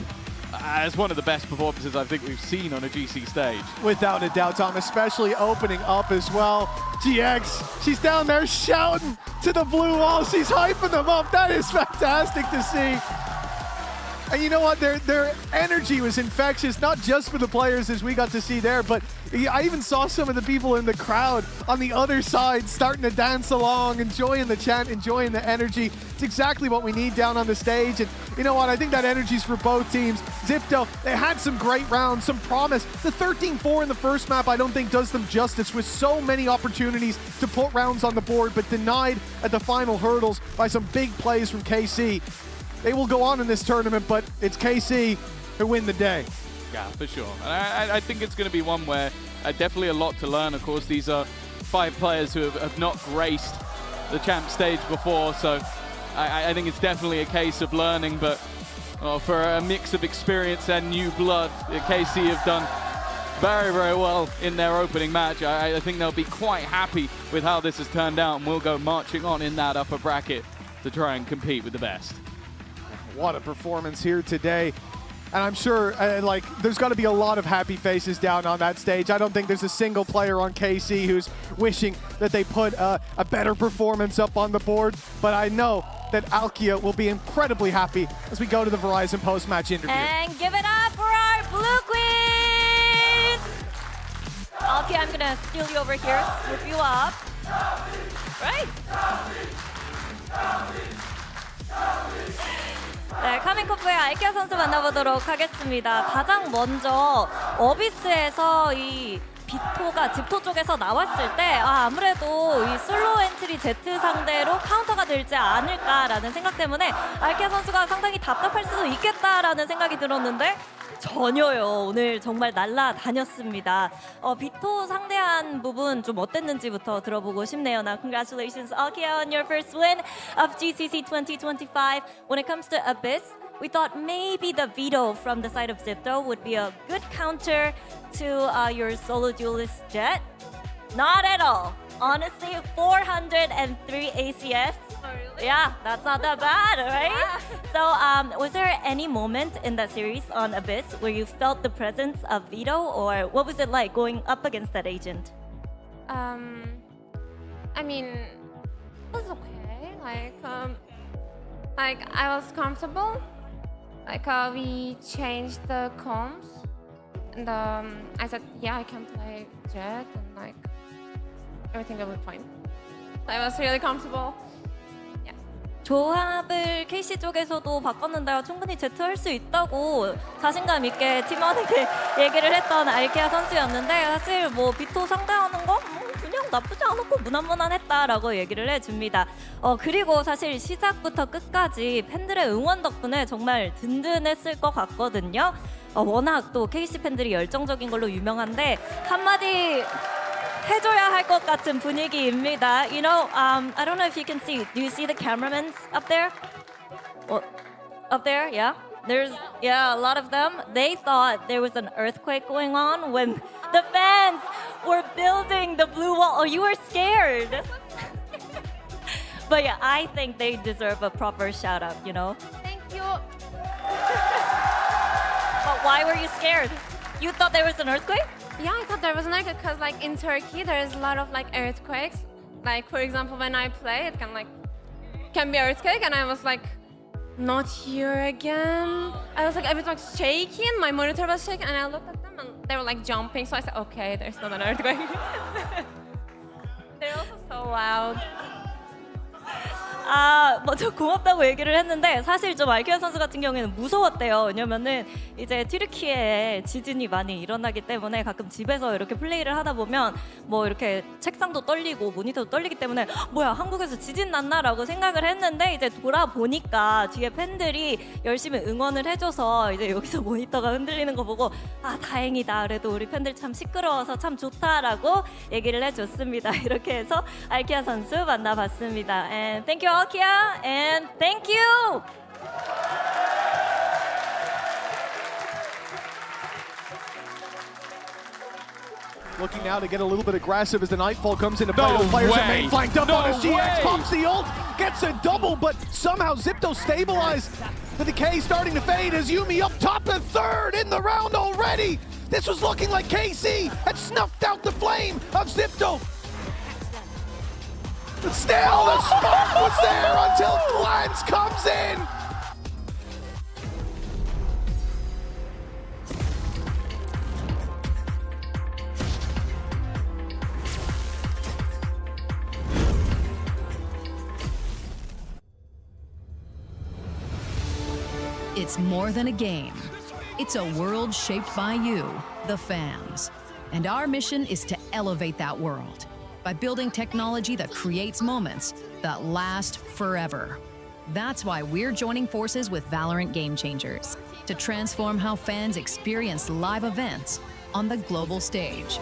is one of the best performances I think we've seen on a GC stage. Without a doubt, Tom, especially opening up as well. GX, she's down there shouting to the blue wall. She's hyping them up. That is fantastic to see. And you know what? Their energy was infectious, not just for the players as we got to see there, but I even saw some of the people in the crowd on the other side starting to dance along, enjoying the chant, enjoying the energy. It's exactly what we need down on the stage. And you know what? I think that energy's for both teams. Zipto, they had some great rounds, some promise. The 13-4 in the first map I don't think does them justice, with so many opportunities to put rounds on the board, but denied at the final hurdles by some big plays from KC. They will go on in this tournament, but it's KC who win the day. Yeah, for sure. And I think it's going to be one where definitely a lot to learn. Of course, these are 5 players who have not graced the champ stage before, so I think it's definitely a case of learning. But for a mix of experience and new blood, KC have done very, very well in their opening match. I think they'll be quite happy with how this has turned out, and we'll go marching on in that upper bracket to try and compete with the best. What a performance here today. And I'm sure there's got to be a lot of happy faces down on that stage. I don't think there's a single player on KC who's wishing that they put a better performance up on the board. But I know that Alkia will be incredibly happy as we go to the Verizon post-match interview. And give it up for our Blue Queen! Alkia, I'm gonna steal you over here, swoop you up. Right. 네, 카민코프의 알키아 선수 만나보도록 하겠습니다. 가장 먼저 어비스에서 이 비토가 집토 쪽에서 나왔을 때 아무래도 이 솔로 엔트리 Z 상대로 카운터가 들지 않을까라는 생각 때문에 알키아 선수가 상당히 답답할 수도 있겠다라는 생각이 들었는데 전혀요. 오늘 정말 날라다녔습니다. 비토 상대한 부분 좀 어땠는지부터 들어보고 싶네요. Now, congratulations, Alkia, on your first win of GCC 2025. When it comes to Abyss, we thought maybe the veto from the side of Zipto would be a good counter to your solo duelist Jet. Not at all. Honestly, 403 ACS. Oh, really? Yeah, that's not that bad, right? Yeah. So, was there any moment in that series on Abyss where you felt the presence of veto, or what was it like going up against that agent? I mean, it was okay. Like I was comfortable. We changed the comms, and I said, yeah, I can play Jet, and everything will be fine. I was really comfortable. Yeah. 조합을 KC 쪽에서도 바꿨는데요. 충분히 Z 할 수 있다고 자신감 있게 팀원에게 얘기를 했던 알키아 선수였는데 사실 뭐 비토 상대하는 거 그냥 나쁘지 않았고 무난무난했다라고 얘기를 해줍니다. 그리고 사실 시작부터 끝까지 팬들의 응원 덕분에 정말 든든했을 것 같거든요. 워낙 또 KC 팬들이 열정적인 걸로 유명한데 한마디 해줘야 할 것 같은 분위기입니다. You know, I don't know if you can see. Do you see the cameramen up there? Up there, yeah. There's a lot of them. They thought there was an earthquake going on when the fans were building the blue wall. Oh, you were scared. But yeah, I think they deserve a proper shout out, you know? Thank you. But why were you scared? You thought there was an earthquake? Yeah, I thought there was an earthquake because in Turkey there's a lot of earthquakes. For example, when I play, it can be earthquake, and I was not here again. I was everything's shaking, my monitor was shaking, and I looked at them and they were jumping, so I said, okay, there's not an earthquake. They're also so loud. 먼저 고맙다고 얘기를 했는데 사실 좀 알키아 선수 같은 경우에는 무서웠대요. 왜냐면은 이제 튀르키예에 지진이 많이 일어나기 때문에 가끔 집에서 이렇게 플레이를 하다 보면 뭐 이렇게 책상도 떨리고 모니터도 떨리기 때문에 뭐야 한국에서 지진 났나라고 생각을 했는데 이제 돌아보니까 뒤에 팬들이 열심히 응원을 해줘서 이제 여기서 모니터가 흔들리는 거 보고 아 다행이다. 그래도 우리 팬들 참 시끄러워서 참 좋다라고 얘기를 해줬습니다. 이렇게 해서 알키아 선수 만나봤습니다. And thank you Alkia and thank you. Looking now to get a little bit aggressive as the Nightfall comes into play. Those players are main flanked up on his GX, pops the ult, gets a double, but somehow Zipto stabilized. The decay starting to fade as Yumi up top and third in the round already. This was looking like KC had snuffed out the flame of Zipto. But still, the spark was there until Glance comes in. It's more than a game. It's a world shaped by you, the fans. And our mission is to elevate that world by building technology that creates moments that last forever. That's why we're joining forces with Valorant Game Changers to transform how fans experience live events on the global stage.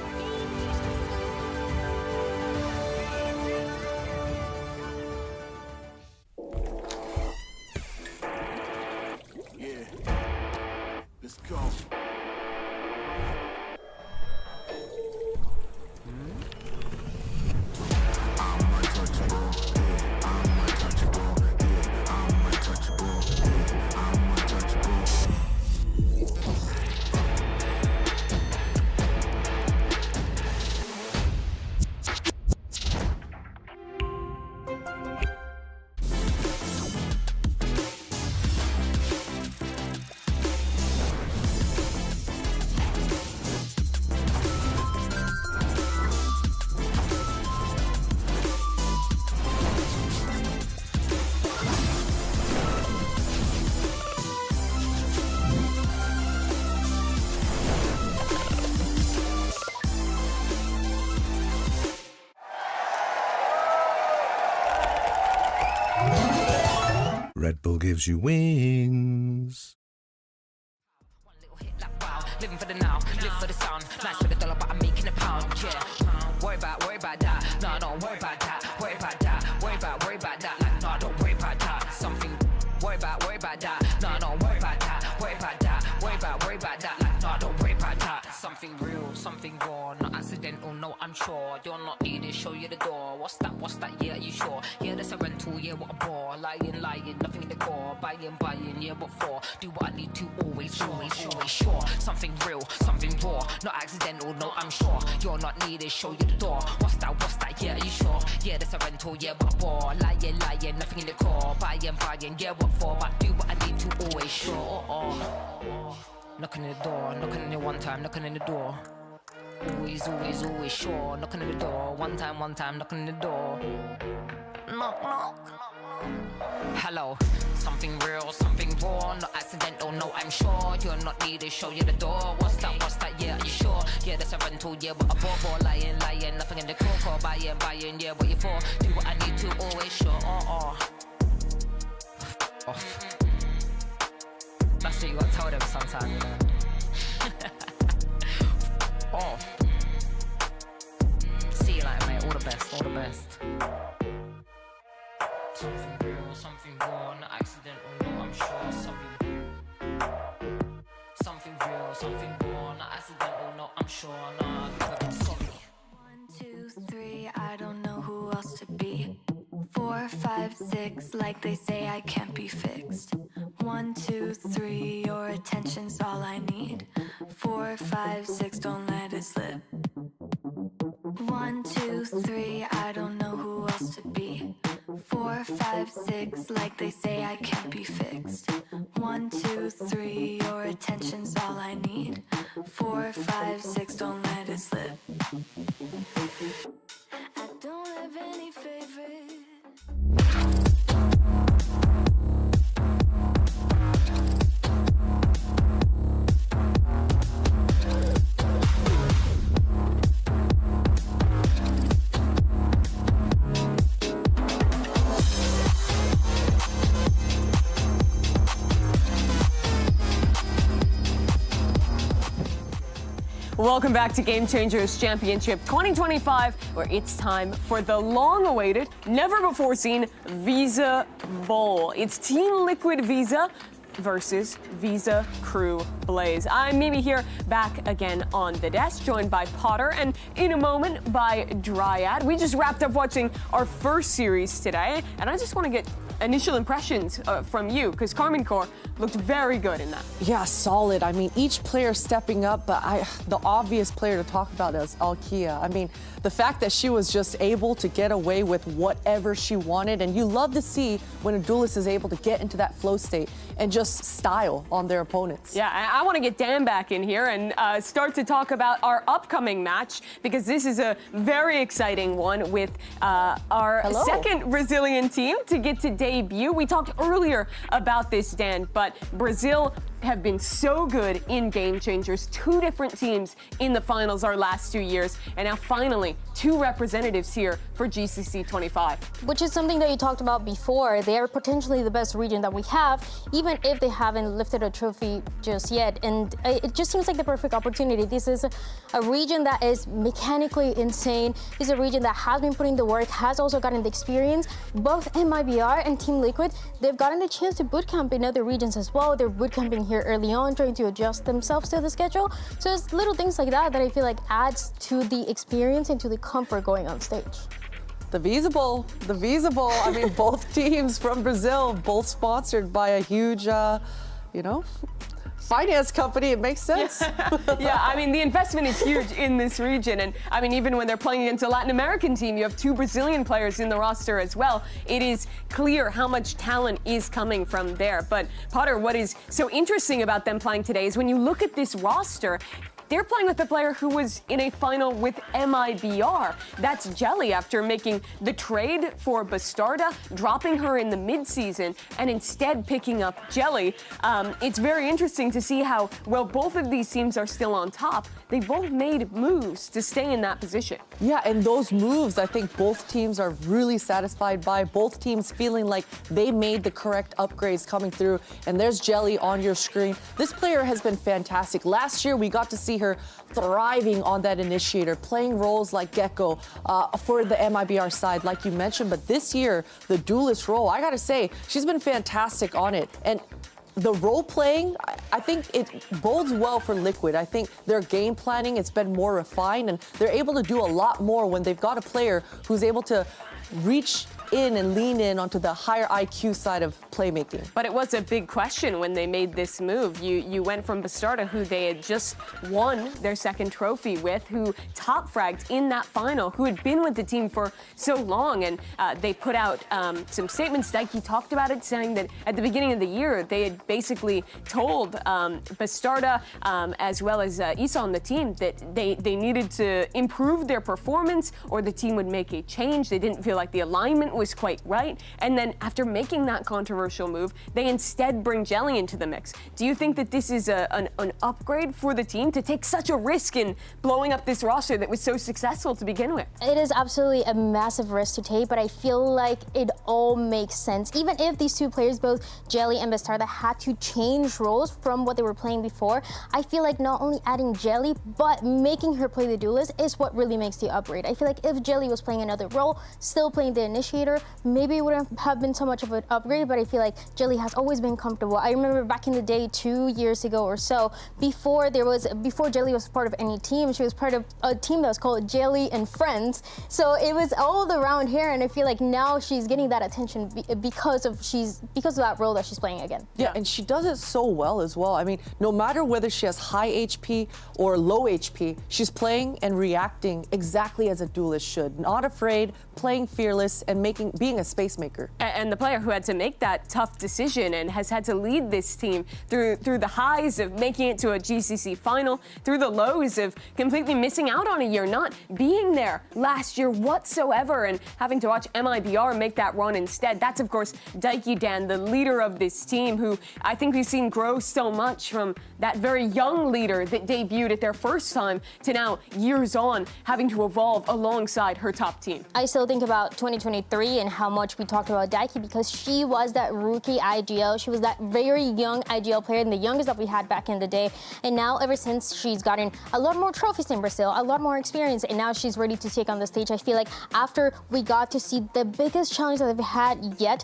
Let's go. Red Bull gives you wings. Living for the now, live for the sound. Nice for the dollar, but I'm making a pound. Yeah, worry about that. No, don't worry about that. Worry about that. Worry about that. Like, no, don't worry about that. Something. Worry about that. No, don't worry about that. Worry about that. Worry about that. Like, no, don't worry about that. Something real, something raw, not accidental. No, I'm sure you're not needed. Show you the door. What's that? Yeah, are you sure? Yeah, that's a rental. Yeah, what a bore. Lying, nothing in the core. Buying. Yeah, what for? Do what I need to. Always sure. Something real, something raw, not accidental. No, I'm sure you're not needed. Show you the door. What's that? Yeah, are you sure? Yeah, that's a rental. Yeah, what a bore. Lying, nothing in the core. Buying. Yeah, what for? But do what I need to. Always sure. Knocking at the door, knocking in it one time, knocking in the door. Always sure. Knocking at the door, one time, knocking in the door. Knock. Hello, something real, something raw, not accidental. No, I'm sure you're not needed. Show you the door. What's that? Yeah, are you sure? Yeah, that's a rental. Yeah, what a bore. Lying, nothing in the core. Buying. Yeah, what you for? Do what I need to. Always sure. Off. That's what you gotta tell them sometime, you know. See you later, mate. All the best. Something real, something raw, not accidental. No, I'm sure something real, something raw, not accidental. No, I'm sure. Nah, sorry. 1, 2, 3, I don't know who else to be. 4, 5, 6, like they say I can't be fixed. 1, 2, 3, your attention's all I need. 4, 5, 6, don't let it slip. 1, 2, 3, I don't know who else to be. 4, 5, 6, like they say I can't be fixed. 1, 2, 3, your attention's all I need. 4, 5, 6, don't let it slip. I don't Welcome back to Game Changers Championship 2025, where it's time for the long-awaited, never-before-seen Visa Bowl. It's Team Liquid Visa versus Visa Crew Blaze. I'm Mimi here, back again on the desk, joined by Potter, and in a moment by Dryad. We just wrapped up watching our first series today, and I just want to get initial impressions from you, because Carmen Core looked very good in that. Yeah, solid. I mean, each player stepping up, but the obvious player to talk about is Alkia. I mean, the fact that she was just able to get away with whatever she wanted, and you love to see when a duelist is able to get into that flow state and just style on their opponents. Yeah, I want to get Dan back in here and start to talk about our upcoming match, because this is a very exciting one with our second Brazilian team to get to debut. We talked earlier about this, Dan, but Brazil have been so good in Game Changers. 2 different teams in the finals our last 2 years, and now finally 2 representatives here for GCC 25. Which is something that you talked about before. They are potentially the best region that we have, even if they haven't lifted a trophy just yet. And it just seems like the perfect opportunity. This is a region that is mechanically insane. This is a region that has been putting the work, has also gotten the experience. Both MIBR and Team Liquid, they've gotten the chance to bootcamp in other regions as well. They're bootcamping here early on, trying to adjust themselves to the schedule. So it's little things like that that I feel like adds to the experience and to the comfort going on stage. The Visa Bowl. I mean, both teams from Brazil, both sponsored by a huge, finance company. It makes sense. Yeah, I mean, the investment is huge in this region. And I mean, even when they're playing against a Latin American team, you have 2 Brazilian players in the roster as well. It is clear how much talent is coming from there. But Potter, what is so interesting about them playing today is when you look at this roster, they're playing with a player who was in a final with MIBR. That's Jelly, after making the trade for Bastarda, dropping her in the mid-season, and instead picking up Jelly. It's very interesting to see how, well, both of these teams are still on top. They both made moves to stay in that position. Yeah, and those moves, I think both teams are really satisfied by. Both teams feeling like they made the correct upgrades coming through. And there's Jelly on your screen. This player has been fantastic. Last year, we got to see her thriving on that initiator, playing roles like Gecko for the MIBR side, like you mentioned. But this year, the duelist role, I gotta say, she's been fantastic on it. And the role playing, I think it bodes well for Liquid. I think their game planning, it's been more refined, and they're able to do a lot more when they've got a player who's able to reach in and lean in onto the higher IQ side of playmaking. But it was a big question when they made this move. You went from Bastarda, who they had just won their second trophy with, who top fragged in that final, who had been with the team for so long, and they put out some statements. Daiki talked about it, saying that at the beginning of the year, they had basically told Bastarda, as well as Isa on the team, that they needed to improve their performance or the team would make a change. They didn't feel like the alignment was quite right. And then after making that controversial move, they instead bring Jelly into the mix. Do you think that this is an upgrade for the team to take such a risk in blowing up this roster that was so successful to begin with? It is absolutely a massive risk to take, but I feel like it all makes sense. Even if these 2 players, both Jelly and Bastarda, had to change roles from what they were playing before, I feel like not only adding Jelly, but making her play the duelist is what really makes the upgrade. I feel like if Jelly was playing another role, still playing the initiator, maybe it wouldn't have been so much of an upgrade, but I feel like Jelly has always been comfortable. I remember back in the day, 2 years ago or so, before Jelly was part of any team, she was part of a team that was called Jelly and Friends. So it was all around here, and I feel like now she's getting that attention because of that role that she's playing again. Yeah, and she does it so well as well. I mean, no matter whether she has high HP or low HP, she's playing and reacting exactly as a duelist should. Not afraid, playing fearless, and being a space maker. And the player who had to make that tough decision and has had to lead this team through the highs of making it to a GCC final, through the lows of completely missing out on a year, not being there last year whatsoever, and having to watch MIBR make that run instead. That's, of course, Daiki Dan, the leader of this team, who I think we've seen grow so much from that very young leader that debuted at their first time to now, years on, having to evolve alongside her top team. I still think about 2023 story and how much we talked about Daiki because she was that rookie IGL. She was that very young IGL player and the youngest that we had back in the day. And now ever since she's gotten a lot more trophies in Brazil, a lot more experience, and now she's ready to take on the stage. I feel like after we got to see the biggest challenge that they've had yet,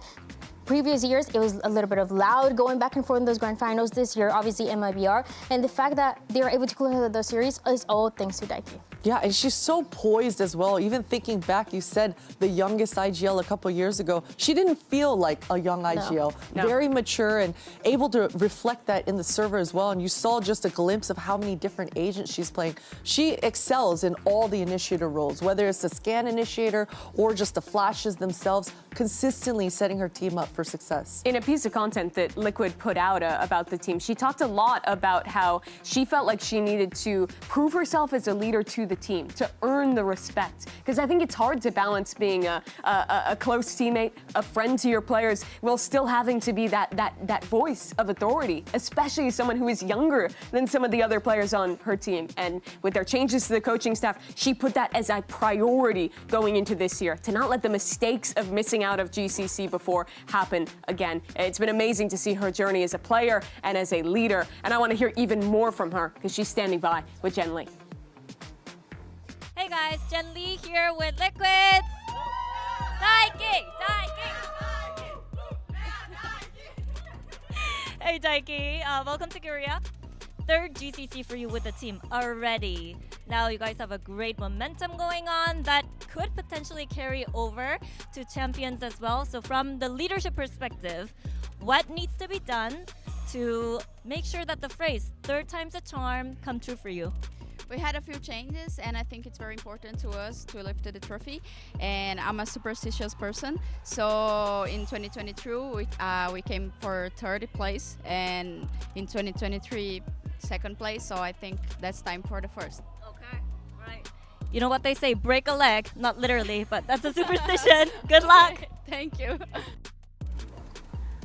previous years, it was a little bit of loud going back and forth in those grand finals. This year, obviously, MIBR. And the fact that they were able to close out the series is all thanks to Daiki. Yeah, and she's so poised as well. Even thinking back, you said the youngest IGL a couple years ago. She didn't feel like a young IGL. No. Very mature and able to reflect that in the server as well. And you saw just a glimpse of how many different agents she's playing. She excels in all the initiator roles, whether it's the scan initiator or just the flashes themselves, consistently setting her team up for success. In a piece of content that Liquid put out about the team, she talked a lot about how she felt like she needed to prove herself as a leader to the team, to earn the respect. Because I think it's hard to balance being a close teammate, a friend to your players, while still having to be that voice of authority, especially as someone who is younger than some of the other players on her team. And with their changes to the coaching staff, she put that as a priority going into this year, to not let the mistakes of missing out of GCC before happen again. It's been amazing to see her journey as a player and as a leader, and I want to hear even more from her because she's standing by with Jen Lee. Hey guys, Jen Lee here with Liquids. Daiki! Hey Daiki, welcome to Korea. Third GCC for you with the team already. Now you guys have a great momentum going on that could potentially carry over to champions as well. So from the leadership perspective, what needs to be done to make sure that the phrase "third time's a charm" come true for you? We had a few changes, and I think it's very important to us to lift the trophy. And I'm a superstitious person, so in 2022 we came for third place, and in 2023 second place. So I think that's time for the first. Okay, right. You know what they say, break a leg, not literally, but that's a superstition. Good luck. Thank you.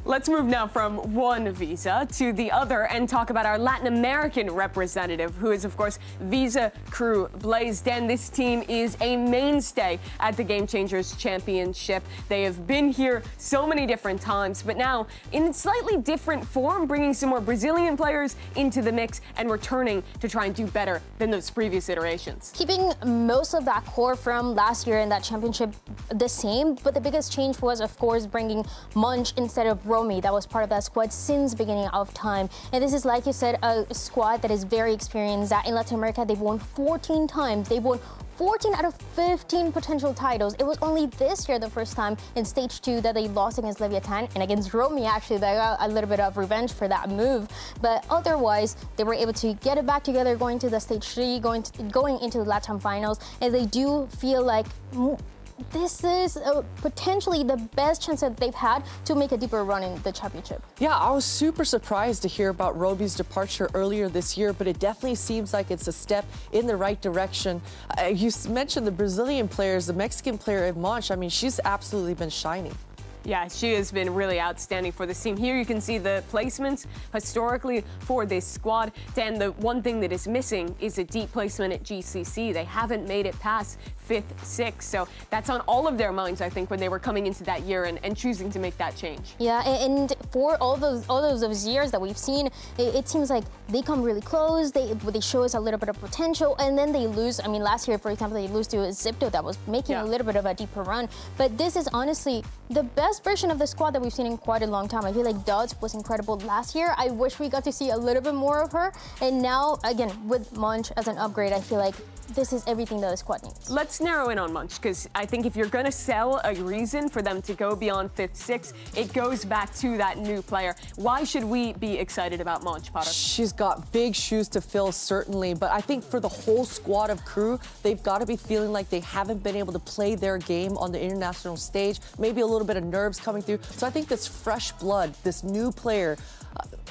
Let's move now from one visa to the other and talk about our Latin American representative, who is, of course, Visa Crew Blaze Den. This team is a mainstay at the Game Changers Championship. They have been here so many different times, but now in a slightly different form, bringing some more Brazilian players into the mix and returning to try and do better than those previous iterations. Keeping most of that core from last year in that championship the same, but the biggest change was, of course, bringing Munch instead of Romy. That was part of that squad since beginning of time. And this is, like you said, a squad that is very experienced. That in Latin America, they've won 14 times. They've won 14 out of 15 potential titles. It was only this year, the first time in stage 2, that they lost against Leviathan and against Romy. Actually, they got a little bit of revenge for that move. But otherwise, they were able to get it back together, going to the stage 3, going into the LATAM finals. And they do feel like this is potentially the best chance that they've had to make a deeper run in the championship. Yeah, I was super surprised to hear about Roby's departure earlier this year, but it definitely seems like it's a step in the right direction. You mentioned the Brazilian players, the Mexican player, Monch. I mean, she's absolutely been shining. Yeah, she has been really outstanding for this team. Here you can see the placements historically for this squad. Dan, the one thing that is missing is a deep placement at GCC. They haven't made it past 5th, 6th. So that's on all of their minds, I think, when they were coming into that year and choosing to make that change. Yeah, and for all those years that we've seen, it seems like they come really close. They show us a little bit of potential, and then they lose. I mean, last year, for example, they lose to Zipto that was making a little bit of a deeper run. But this is honestly the best version of the squad that we've seen in quite a long time. I feel like Dodds was incredible last year. I wish we got to see a little bit more of her. And now, again, with Munch as an upgrade, I feel like this is everything that the squad needs. Let's narrow in on Munch, because I think if you're going to sell a reason for them to go beyond 5th, 6th, it goes back to that new player. Why should we be excited about Munch, Potter? She's got big shoes to fill, certainly, but I think for the whole squad of crew, they've got to be feeling like they haven't been able to play their game on the international stage, maybe a little bit of nerves coming through. So I think this fresh blood, this new player,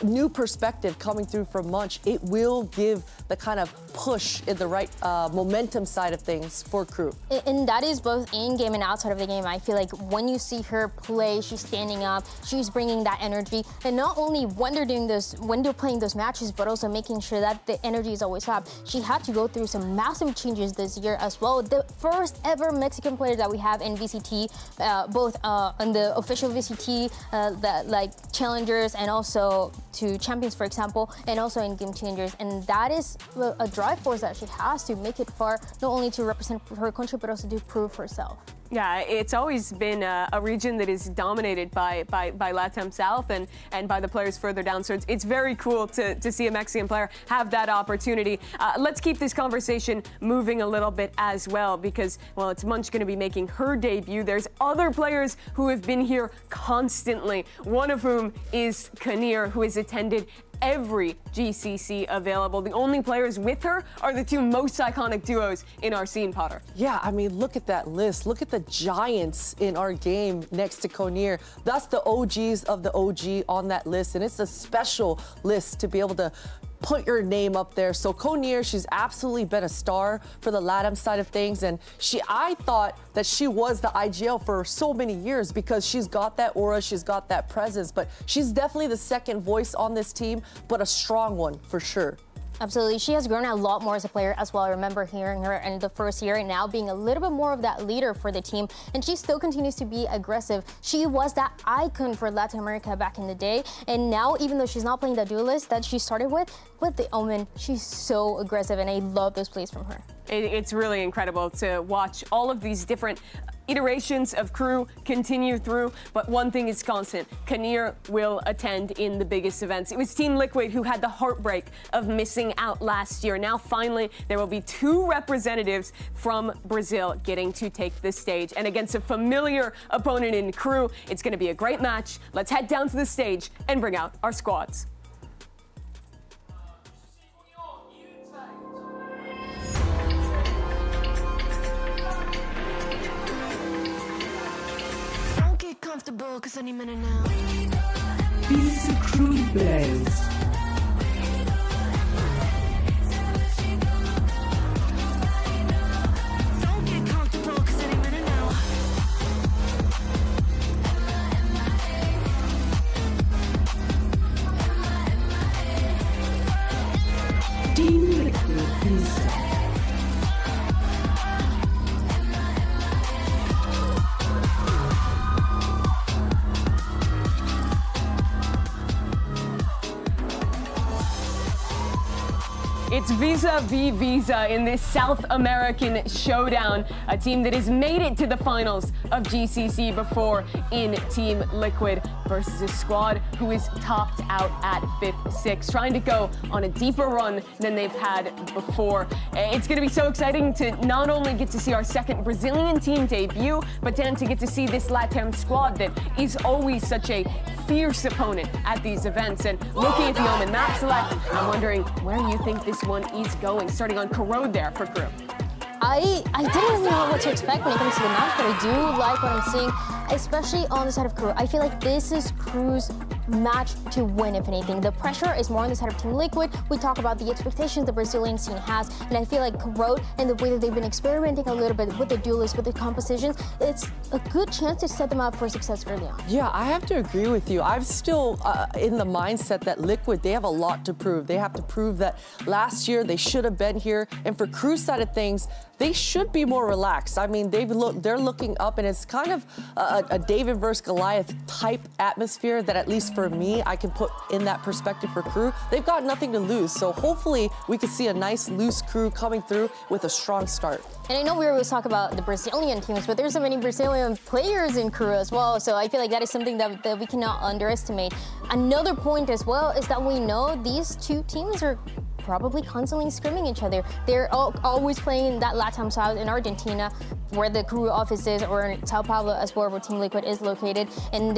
new perspective coming through from Munch, it will give the kind of push in the right momentum side of things for Crew. And that is both in-game and outside of the game. I feel like when you see her play, she's standing up, she's bringing that energy. And not only when they're playing those matches, but also making sure that the energy is always up. She had to go through some massive changes this year as well. The first ever Mexican player that we have in VCT, both on the official VCT, like challengers, and also to champions, for example, and also in game changers. And that is a drive force that she has to make it far, not only to represent her country, but also to prove herself. Yeah, it's always been a region that is dominated by LATAM South and by the players further down. So it's very cool to see a Mexican player have that opportunity. Let's keep this conversation moving a little bit as well, because, well, it's Munch going to be making her debut. There's other players who have been here constantly, one of whom is Kanir, who has attended every GCC available. The only players with her are the two most iconic duos in our scene, Potter. Yeah, I mean, look at that list. Look at the giants in our game next to Konir. That's the OGs of the OG on that list, and it's a special list to be able to put your name up there. So Konir, she's absolutely been a star for the LATAM side of things, and I thought that she was the IGL for so many years because she's got that aura, she's got that presence, but she's definitely the second voice on this team, but a strong one for sure. Absolutely. She has grown a lot more as a player as well. I remember hearing her in the first year and now being a little bit more of that leader for the team. And she still continues to be aggressive. She was that icon for Latin America back in the day. And now, even though she's not playing the duelist that she started with the OMEN, she's so aggressive, and I love those plays from her. It's really incredible to watch all of these different iterations of Crew continue through, but one thing is constant. Kanir will attend in the biggest events. It was Team Liquid who had the heartbreak of missing out last year. Now, finally, there will be two representatives from Brazil getting to take the stage. And against a familiar opponent in Crew, it's going to be a great match. Let's head down to the stage and bring out our squads. Comfortable, cause any minute now. These Crew Blaze. Don't get comfortable, cause any minute now. Team Liquid Visa. It's Visa v Visa in this South American showdown, a team that has made it to the finals of GCC before in Team Liquid versus a squad who is topped out at 5th-6, trying to go on a deeper run than they've had before. It's going to be so exciting to not only get to see our second Brazilian team debut, but then to get to see this LATAM squad that is always such a fierce opponent at these events. And looking at the OMEN map select, I'm wondering where you think this one is going, starting on Corrode there for Crew. I didn't really know what to expect when it comes to the match, but I do like what I'm seeing, especially on the side of Crew. I feel like this is Crew's match to win, if anything. The pressure is more on the side of Team Liquid. We talk about the expectations the Brazilian scene has, and I feel like Corrode and the way that they've been experimenting a little bit with the duelists, with the compositions, it's a good chance to set them up for success early on. Yeah, I have to agree with you. I'm still in the mindset that Liquid, they have a lot to prove. They have to prove that last year they should have been here, and for Crew side of things, they should be more relaxed. I mean, they're looking up, and it's kind of a David versus Goliath type atmosphere that, at least for me, I can put in that perspective for Crew. They've got nothing to lose, so hopefully we can see a nice loose Crew coming through with a strong start. And I know we always talk about the Brazilian teams, but there's so many Brazilian players in Crew as well, so I feel like that is something that we cannot underestimate. Another point as well is that we know these two teams are probably constantly scrimming each other. They're always playing in that LATAM South in Argentina, where the Crew office is, or in Sao Paulo as well, where Team Liquid is located. And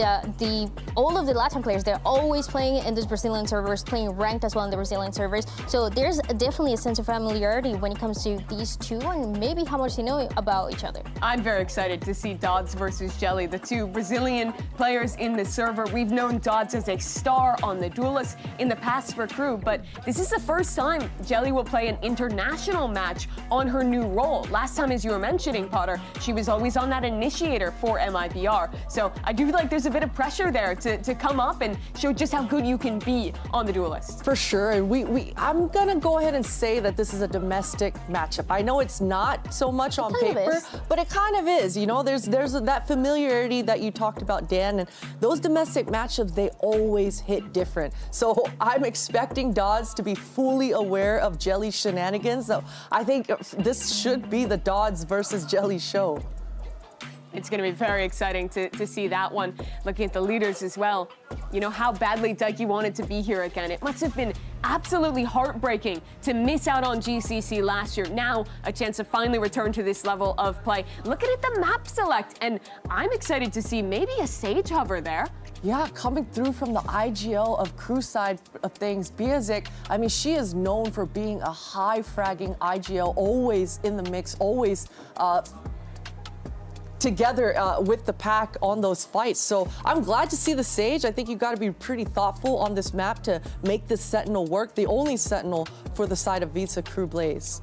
all of the LATAM players, they're always playing in those Brazilian servers, playing ranked as well in the Brazilian servers. So there's definitely a sense of familiarity when it comes to these two, and maybe how much they know about each other. I'm very excited to see Dodds versus Jelly, the two Brazilian players in the server. We've known Dodds as a star on the Duelist in the past for Crew, but this is the first time Jelly will play an international match on her new role. Last time, as you were mentioning, Potter, she was always on that initiator for MIBR. So I do feel like there's a bit of pressure there to come up and show just how good you can be on the Duelist. For sure, and I'm gonna go ahead and say that this is a domestic matchup. I know it's not so much on paper, but it kind of is. You know, there's that familiarity that you talked about, Dan, and those domestic matchups, they always hit different. So I'm expecting Dodds to be fully aware of Jelly's shenanigans. So I think this should be the Dodds versus Jelly show. It's going to be very exciting to see that one. Looking at the leaders as well, you know how badly Dougie wanted to be here again. It must have been absolutely heartbreaking to miss out on GCC last year. Now, a chance to finally return to this level of play. Looking at the map select, and I'm excited to see maybe a Sage hover there. Yeah, coming through from the IGL of crew side of things, Biazik, I mean, she is known for being a high-fragging IGL, always in the mix, always together with the pack on those fights. So I'm glad to see the Sage. I think you've got to be pretty thoughtful on this map to make this Sentinel work, the only Sentinel for the side of Visa Crew Blaze.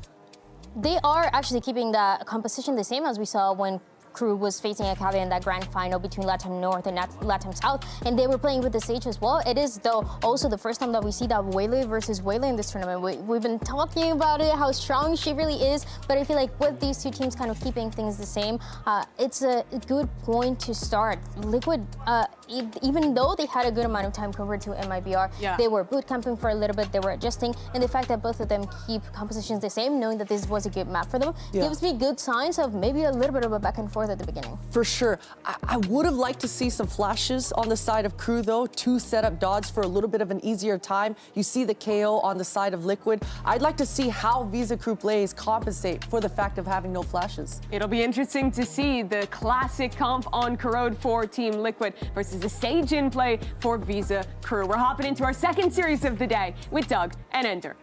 They are actually keeping the composition the same as we saw when Crew was facing Akabe in that grand final between Latam North and Latam South, and they were playing with the Sage as well. It is, though, also the first time that we see that Waylay versus Waylay in this tournament. We've been talking about it, how strong she really is, but I feel like with these two teams kind of keeping things the same, it's a good point to start. Liquid, even though they had a good amount of time compared to MIBR, they were boot camping for a little bit, they were adjusting, and the fact that both of them keep compositions the same, knowing that this was a good map for them, gives me good signs of maybe a little bit of a back and forth at the beginning. For sure. I would have liked to see some flashes on the side of Crew, though, to set up Dodds for a little bit of an easier time. You see the KO on the side of Liquid. I'd like to see how Visa Crew Blaze compensate for the fact of having no flashes. It'll be interesting to see the classic comp on Corrode for Team Liquid versus the Sage in play for Visa Crew. We're hopping into our second series of the day with Doug and Ender.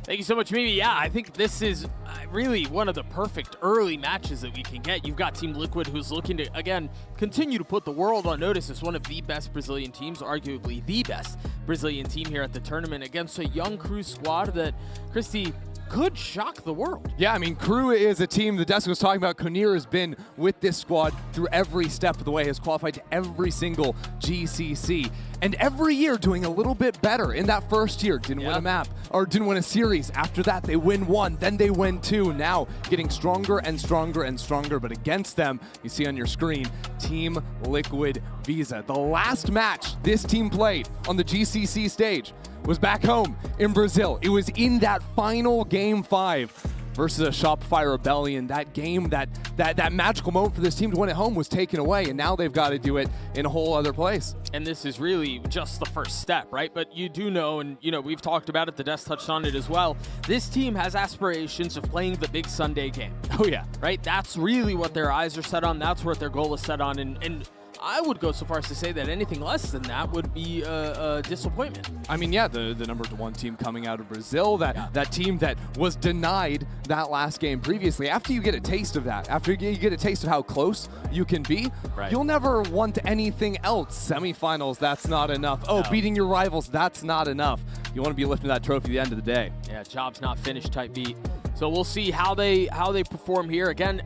Thank you so much, Mimi. Yeah, I think this is really one of the perfect early matches that we can get. You've got Team Liquid, who's looking to, again, continue to put the world on notice as one of the best Brazilian teams, arguably the best Brazilian team here at the tournament, against a young Crew squad that, Christy, could shock the world. Yeah, I mean, Crew is a team, the desk was talking about, Konir has been with this squad through every step of the way, has qualified to every single GCC, and every year doing a little bit better. In that first year, didn't win a map, or didn't win a series. After that, they win one, then they win two. Now, getting stronger and stronger and stronger, but against them, you see on your screen, Team Liquid Visa. The last match this team played on the GCC stage was back home in Brazil. It was in that final Game 5 versus a Shopify Rebellion. That game, that magical moment for this team to win at home was taken away, and now they've got to do it in a whole other place. And this is really just the first step, right? But you do know, and you know, we've talked about it, the desk touched on it as well, this team has aspirations of playing the big Sunday game. Oh yeah. Right? That's really what their eyes are set on. That's what their goal is set on. And I would go so far as to say that anything less than that would be a disappointment. I mean, yeah, the number one team coming out of Brazil, that team that was denied that last game previously. After you get a taste of that, after you get a taste of how close you can be, you'll never want anything else. Semifinals, that's not enough. Oh, beating your rivals, that's not enough. You want to be lifting that trophy at the end of the day. Yeah, job's not finished type beat. So we'll see how they perform here again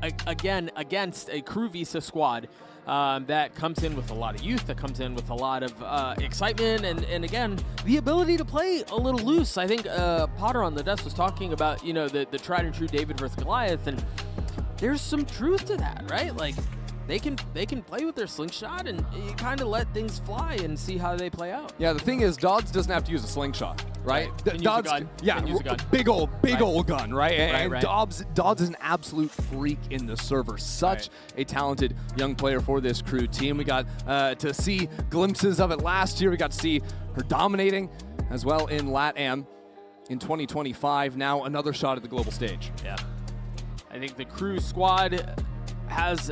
against a Crew Visa squad. That comes in with a lot of youth, that comes in with a lot of excitement, and again, the ability to play a little loose. I think Potter on the desk was talking about, you know, the tried and true David versus Goliath, and there's some truth to that, right? Like, they can play with their slingshot, and you kind of let things fly and see how they play out. Yeah, the thing is, Dodds doesn't have to use a slingshot, right? Dodds, use a gun. Yeah, use a gun. big old gun, right? And Dodds is an absolute freak in the server. Such a talented young player for this Crew team. We got to see glimpses of it last year. We got to see her dominating as well in LATAM in 2025. Now another shot at the global stage. Yeah, I think the Crew squad has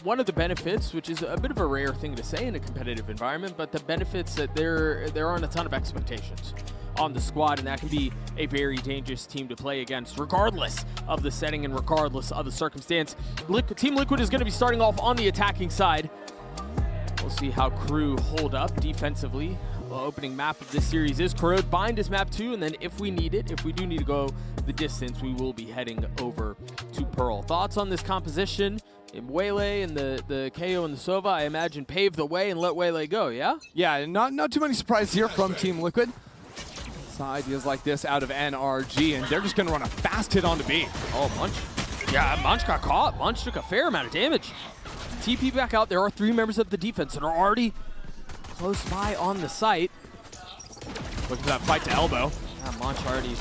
one of the benefits, which is a bit of a rare thing to say in a competitive environment, but the benefits that there aren't a ton of expectations on the squad, and that can be a very dangerous team to play against, regardless of the setting and regardless of the circumstance. Team Liquid is going to be starting off on the attacking side. We'll see how Crew hold up defensively. opening map of this series is Corrode Bind is map 2, and then if we need it, if we do need to go the distance, we will be heading over to Pearl. Thoughts on this composition? In Waylay and the KO and the Sova, I imagine, pave the way and let Waylay go, yeah? Yeah, not too many surprises here from Team Liquid. Ideas like this out of NRG, and they're just going to run a fast hit onto B. Oh, Munch. Yeah, Munch got caught. Munch took a fair amount of damage. TP back out. There are 3 members of the defense that are already close by on the site. Look at that fight to elbow. Yeah, Munch already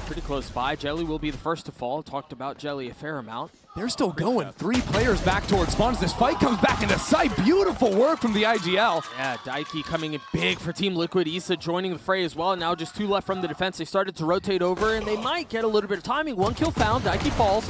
pretty close by. Jelly will be the first to fall. Talked about Jelly a fair amount. They're still going. 3 players back towards spawns. This fight comes back into sight. Beautiful work from the IGL. Yeah, Daiki coming in big for Team Liquid. Issa joining the fray as well. Now just 2 left from the defense. They started to rotate over, and they might get a little bit of timing. 1 kill found. Daiki falls.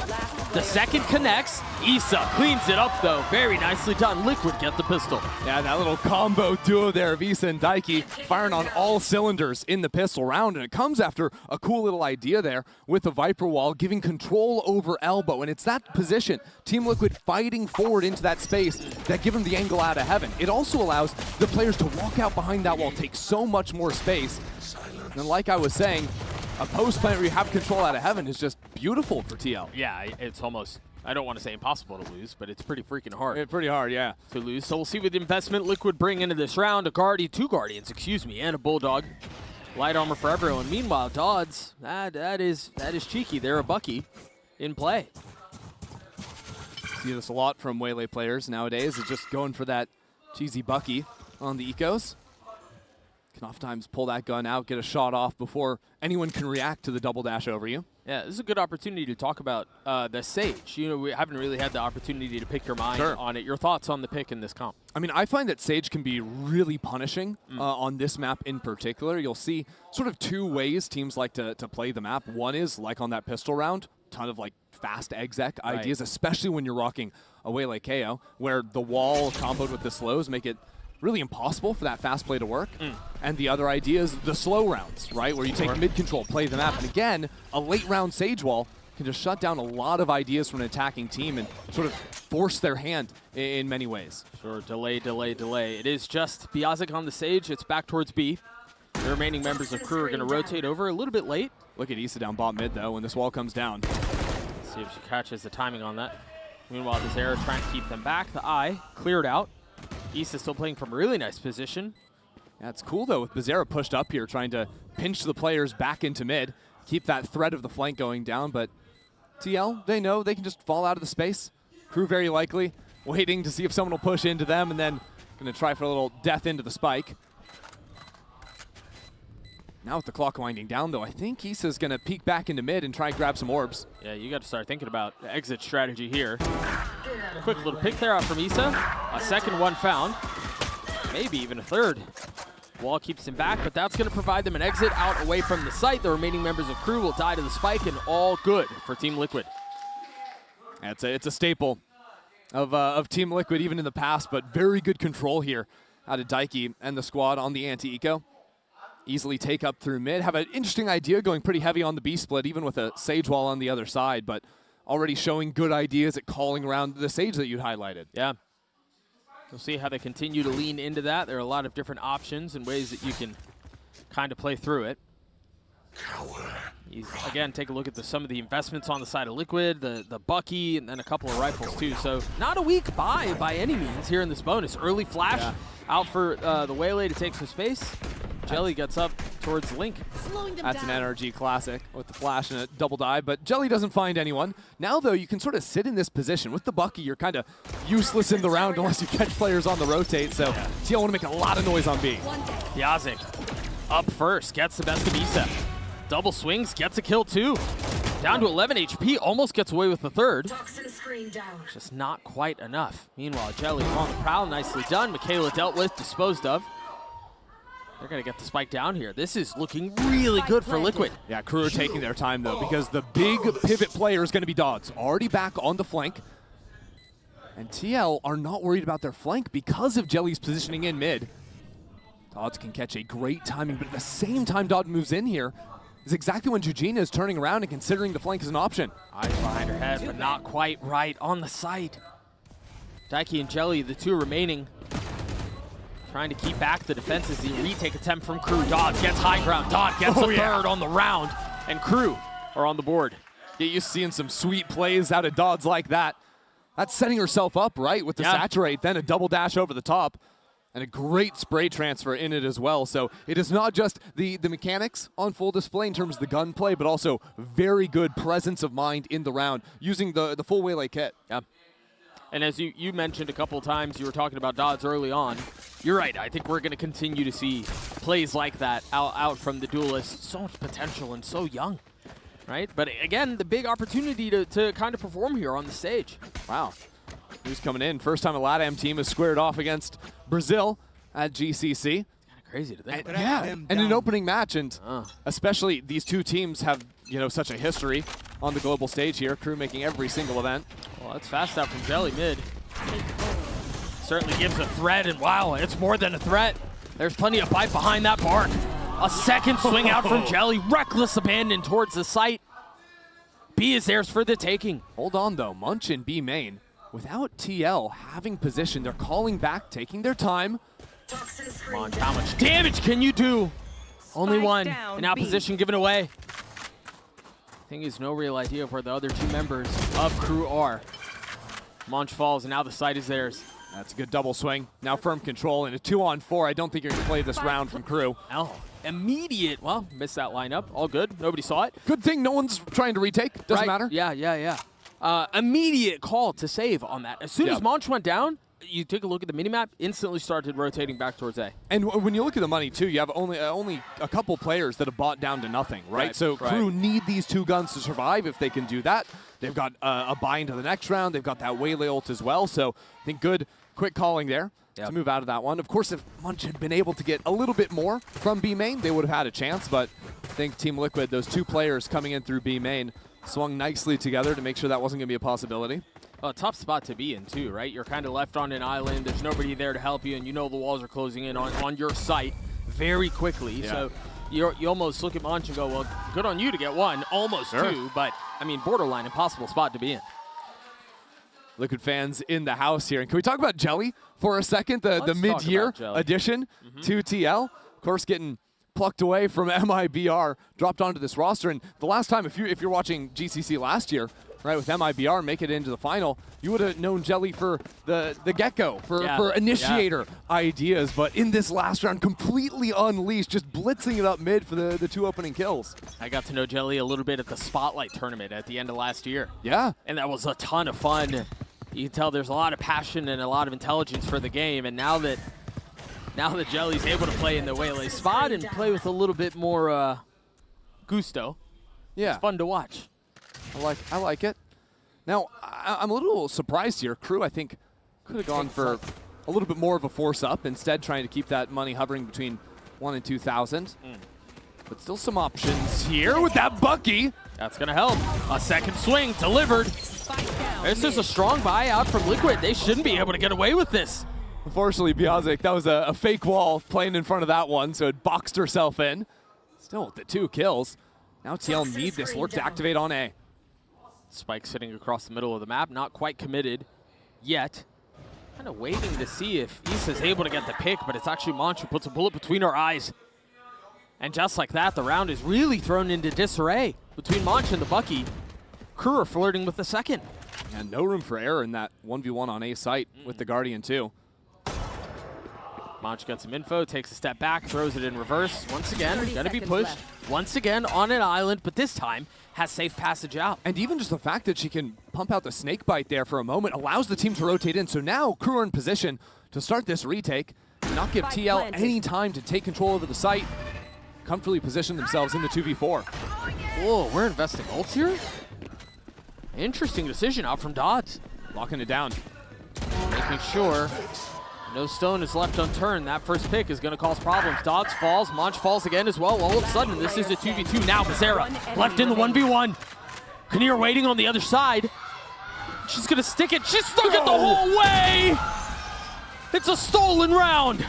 The second connects. Issa cleans it up, though. Very nicely done. Liquid get the pistol. Yeah, that little combo duo there of Issa and Daiki firing on all cylinders in the pistol round, and it comes after a cool little idea there with the Viper wall, giving control over elbow, and it's that position, Team Liquid fighting forward into that space, that give them the angle out of heaven. It also allows the players to walk out behind that wall, take so much more space. And like I was saying, a post plant where you have control out of heaven is just beautiful for TL. Yeah, it's almost, I don't want to say impossible to lose, but it's pretty freaking hard. It's pretty hard, yeah. To lose. So we'll see what investment Liquid bring into this round. Two Guardians, excuse me, and a Bulldog. Light armor for everyone. Meanwhile, Dodds, that is cheeky. They're a Bucky in play. See this a lot from Waylay players nowadays, is just going for that cheesy Bucky on the ecos. Can oftentimes pull that gun out, get a shot off before anyone can react to the double dash over you. Yeah, this is a good opportunity to talk about the Sage. You know, we haven't really had the opportunity to pick your mind on it. Your thoughts on the pick in this comp? I mean, I find that Sage can be really punishing on this map in particular. You'll see sort of 2 ways teams like to play the map. One is like on that pistol round, ton of like fast exec ideas, especially when you're rocking a Waylay KO, where the wall comboed with the slows make it really impossible for that fast play to work. And the other idea is the slow rounds, right? Where you take mid control, play the map. And again, a late round Sage wall can just shut down a lot of ideas from an attacking team and sort of force their hand in many ways. Sure, delay. It is just Biazik on the Sage. It's back towards B. The remaining members of crew are going to rotate over a little bit late. Look at Issa down bot mid, though, when this wall comes down. Let's see if she catches the timing on that. Meanwhile, this arrow trying to keep them back. The eye cleared out. Issa still playing from a really nice position. Yeah, it's cool, though, with Bizarra pushed up here, trying to pinch the players back into mid, keep that threat of the flank going down, but TL, they know they can just fall out of the space. Crew very likely waiting to see if someone will push into them, and then going to try for a little death into the spike. Now with the clock winding down, though, I think Issa's going to peek back into mid and try and grab some orbs. Yeah, you got to start thinking about the exit strategy here. Quick little pick there out from Issa. A second one found. Maybe even a third. Wall keeps him back, but that's going to provide them an exit out away from the site. The remaining members of crew will die to the spike, and all good for Team Liquid. It's a staple of Team Liquid, even in the past, but very good control here out of Daiki and the squad on the anti-eco. Easily take up through mid. Have an interesting idea going pretty heavy on the B split, even with a Sage wall on the other side, but already showing good ideas at calling around the Sage that you'd highlighted. Yeah. You'll see how they continue to lean into that. There are a lot of different options and ways that you can kind of play through it. Again, take a look at some of the investments on the side of Liquid, the Bucky, and then a couple of rifles too. So not a weak buy by any means here in this bonus. Early flash out for the Waylay to take some space. Jelly gets up towards Link. That's an NRG classic with the flash and a double dive, but Jelly doesn't find anyone. Now, though, you can sort of sit in this position. With the Bucky, you're kind of useless in the round unless you catch players on the rotate, so TL want to make a lot of noise on B. Biazik up first, gets the best of Issa. Double swings, gets a kill too. Down to 11 HP, almost gets away with the third. Just not quite enough. Meanwhile, Jelly on the prowl, nicely done. Michaela dealt with, disposed of. They're going to get the spike down here. This is looking really good for Liquid. Yeah, crew are taking their time, though, because the big pivot player is going to be Dodds. Already back on the flank. And TL are not worried about their flank because of Jelly's positioning in mid. Dodds can catch a great timing, but at the same time Dodds moves in here is exactly when Jujina is turning around and considering the flank as an option. Eyes behind her head, but not quite right on the site. Daiki and Jelly, the two remaining. trying to keep back the defense as the retake attempt from Crew. Dodd gets high ground. Dodd gets a third on the round, and Crew are on the board. Get used to seeing some sweet plays out of Dodds like that. That's setting herself up, right, with the saturate, then a double dash over the top, and a great spray transfer in it as well. So it is not just the mechanics on full display in terms of the gunplay, but also very good presence of mind in the round, using the full Waylay kit. Yeah. And as you mentioned a couple of times, you were talking about Dodds early on. You're right. I think we're going to continue to see plays like that out from the duelists. So much potential and so young, right? But again, the big opportunity to kind of perform here on the stage. Wow. Who's coming in? First time a LATAM team has squared off against Brazil at GCC. Kind of crazy to think. And an opening match, and especially these two teams have such a history on the global stage here. Crew making every single event. Well, that's fast out from Jelly mid. Certainly gives a threat, and wow, it's more than a threat. There's plenty of fight behind that bark. A second swing out from Jelly. Reckless abandon towards the site. B is theirs for the taking. Hold on, though. Munch and B main. Without TL having position, they're calling back, taking their time. Come on, how much damage can you do? Only one. And now position given away. Thing is, no real idea of where the other two members of Crew are. Munch falls, and now the site is theirs. That's a good double swing. Now firm control, and a 2-on-4. I don't think you're going to play this round from Crew. Oh, immediate. Well, missed that lineup. All good. Nobody saw it. Good thing no one's trying to retake. Doesn't matter. Yeah. Immediate call to save on that. As soon as Munch went down, you take a look at the minimap, instantly started rotating back towards A. And when you look at the money, too, you have only a couple players that have bought down to nothing, right? So Crew need these two guns to survive. If they can do that, they've got a buy into the next round. They've got that Waylay ult as well. So I think good, quick calling there to move out of that one. Of course, if Munch had been able to get a little bit more from B main, they would have had a chance. But I think Team Liquid, those two players coming in through B main, swung nicely together to make sure that wasn't going to be a possibility. Well, a tough spot to be in, too, right? You're kind of left on an island. There's nobody there to help you, and you know the walls are closing in on your site very quickly. Yeah. So you almost look at Munch and go, well, good on you to get one, almost two. But, I mean, borderline impossible spot to be in. Liquid fans in the house here. And can we talk about Jelly for a second? The mid-year addition to TL. Of course, getting plucked away from MIBR, dropped onto this roster. And the last time, if you're watching GCC last year, right, with MIBR make it into the final, you would have known Jelly for the get-go, for initiator ideas. But in this last round, completely unleashed, just blitzing it up mid for the two opening kills. I got to know Jelly a little bit at the Spotlight tournament at the end of last year. Yeah. And that was a ton of fun. You can tell there's a lot of passion and a lot of intelligence for the game. And now that Jelly's able to play in the Waylay spot and play with a little bit more gusto, it's fun to watch. I like it. Now, I'm a little surprised here. Crew, I think, could have gone for a little bit more of a force up, instead trying to keep that money hovering between 1,000 and 2,000. But still some options here with that Bucky. That's going to help. A second swing delivered. This is a strong buy out from Liquid. They shouldn't be able to get away with this. Unfortunately, Biazik, that was a fake wall playing in front of that one, so it boxed herself in. Still with the 2 kills. Now TL need this lurk to activate on A. Spike sitting across the middle of the map, not quite committed yet. Kind of waiting to see if Issa's able to get the pick, but it's actually Munch who puts a bullet between her eyes. And just like that, the round is really thrown into disarray between Munch and the Bucky. Crew are flirting with the second. And no room for error in that 1v1 on A site with the Guardian too. Munch gets some info, takes a step back, throws it in reverse. Once again, gonna be pushed. Once again on an island, but this time has safe passage out. And even just the fact that she can pump out the snake bite there for a moment allows the team to rotate in. So now Crew are in position to start this retake, not give TL any time to take control over the site, comfortably position themselves in the 2v4. Whoa, we're investing ults here? Interesting decision out from Dodds. Locking it down. Making sure no stone is left unturned. That first pick is going to cause problems. Dodds falls. Munch falls again as well. All of a sudden, this is a 2v2. Now, Becerra left in the 1v1. Kinnear waiting on the other side. She's going to stick it. She's stuck it the whole way. It's a stolen round.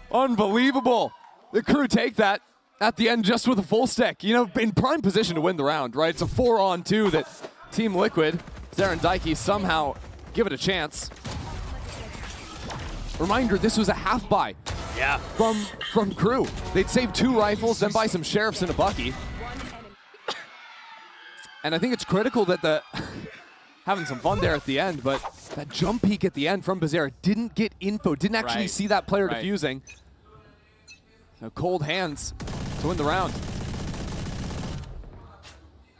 Unbelievable. The Crew take that at the end just with a full stick. You know, in prime position to win the round, right? It's a 4-on-2 that Team Liquid, Zaren Daiki, somehow give it a chance. Reminder, this was a half buy. Yeah. From Crew. They'd save 2 rifles, then buy some sheriffs and a Bucky. And I think it's critical that the having some fun there at the end, but that jump peek at the end from Bizarre didn't get info, didn't actually see that player defusing. So cold hands to win the round.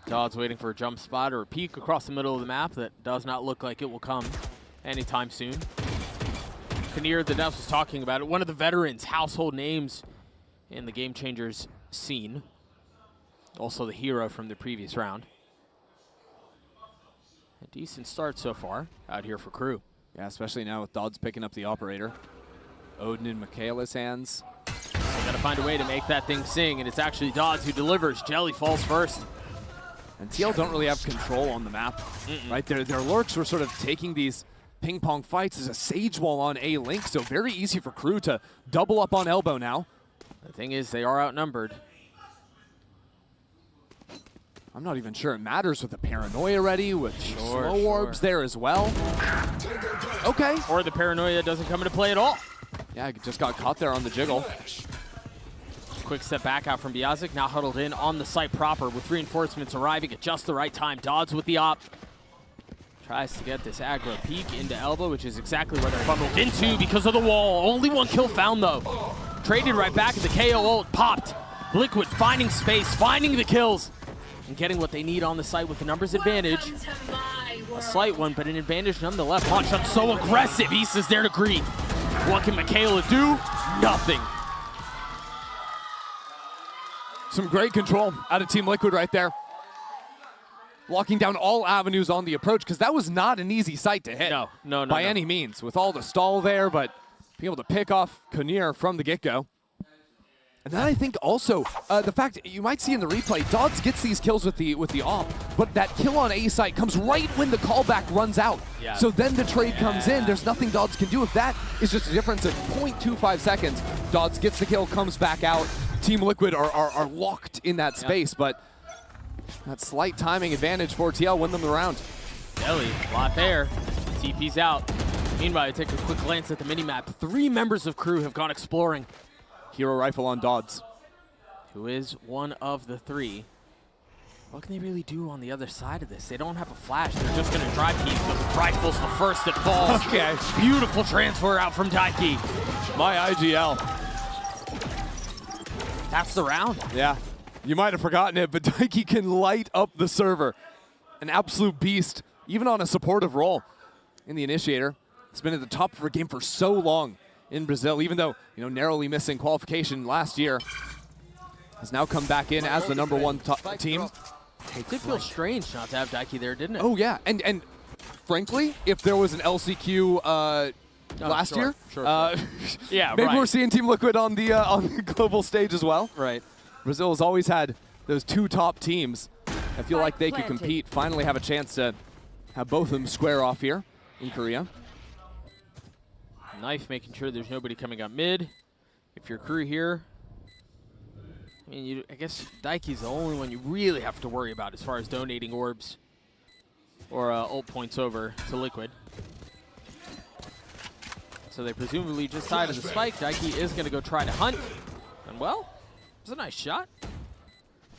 Dodd's waiting for a jump spot or a peek across the middle of the map that does not look like it will come anytime soon. Kinnear, the Nets was talking about it, one of the veterans, household names in the Game Changers scene. Also the hero from the previous round. A decent start so far out here for Crew. Yeah, especially now with Dodds picking up the operator. Odin in Michaela's hands. So gotta find a way to make that thing sing, and it's actually Dodds who delivers. Jelly falls first. And TL don't really have control on the map, right? Their lurks were sort of taking these ping pong fights as a Sage wall on A Link, so very easy for Crew to double up on elbow now. The thing is, they are outnumbered. I'm not even sure it matters with the paranoia ready, with slow orbs there as well. Okay. Or the paranoia doesn't come into play at all. Yeah, it just got caught there on the jiggle. Quick step back out from Biazic, now huddled in on the site proper with reinforcements arriving at just the right time. Dodds with the op. Tries to get this aggro peek into elbow, which is exactly where they're funneled into because of the wall. Only 1 kill found though. Traded right back at the KO ult, popped. Liquid finding space, finding the kills, and getting what they need on the site with the numbers advantage. A slight one, but an advantage nonetheless. Launch so aggressive, Issa's there to greet. What can Michaela do? Nothing. Some great control out of Team Liquid right there. Locking down all avenues on the approach, because that was not an easy site to hit. No, by any means, with all the stall there, but being able to pick off Kinnear from the get-go. And then I think also the fact you might see in the replay, Dodds gets these kills with the op, but that kill on A site comes right when the callback runs out. Yeah. So then the trade comes in. There's nothing Dodds can do. If that is just a difference of 0.25 seconds, Dodds gets the kill, comes back out. Team Liquid are locked in that space, but that slight timing advantage for TL win them the round. Jelly, a lot there. TP's out. Meanwhile, I take a quick glance at the minimap. 3 members of Crew have gone exploring. Hero rifle on Dodds, who is one of the 3. What can they really do on the other side of this? They don't have a flash. They're just going to drive peek, but the rifle's the first that falls. Okay. Beautiful transfer out from Daiki. My IGL. That's the round. Yeah. You might have forgotten it, but Daiki can light up the server. An absolute beast, even on a supportive role in the initiator. He's been at the top of her game for so long in Brazil, even though, narrowly missing qualification last year. Has now come back in as the #1 team. It did feel strange not to have Daiki there, didn't it? Oh, yeah. And frankly, if there was an LCQ last year, yeah, maybe we're seeing Team Liquid on the global stage as well. Right. Brazil has always had those 2 top teams. I feel like they could compete, finally have a chance to have both of them square off here in Korea. Knife making sure there's nobody coming up mid. If you're Crew here, I mean, I guess Daiki's the only one you really have to worry about as far as donating orbs or ult points over to Liquid. So they presumably just side of the spike. Daiki is going to go try to hunt. And well, it was a nice shot.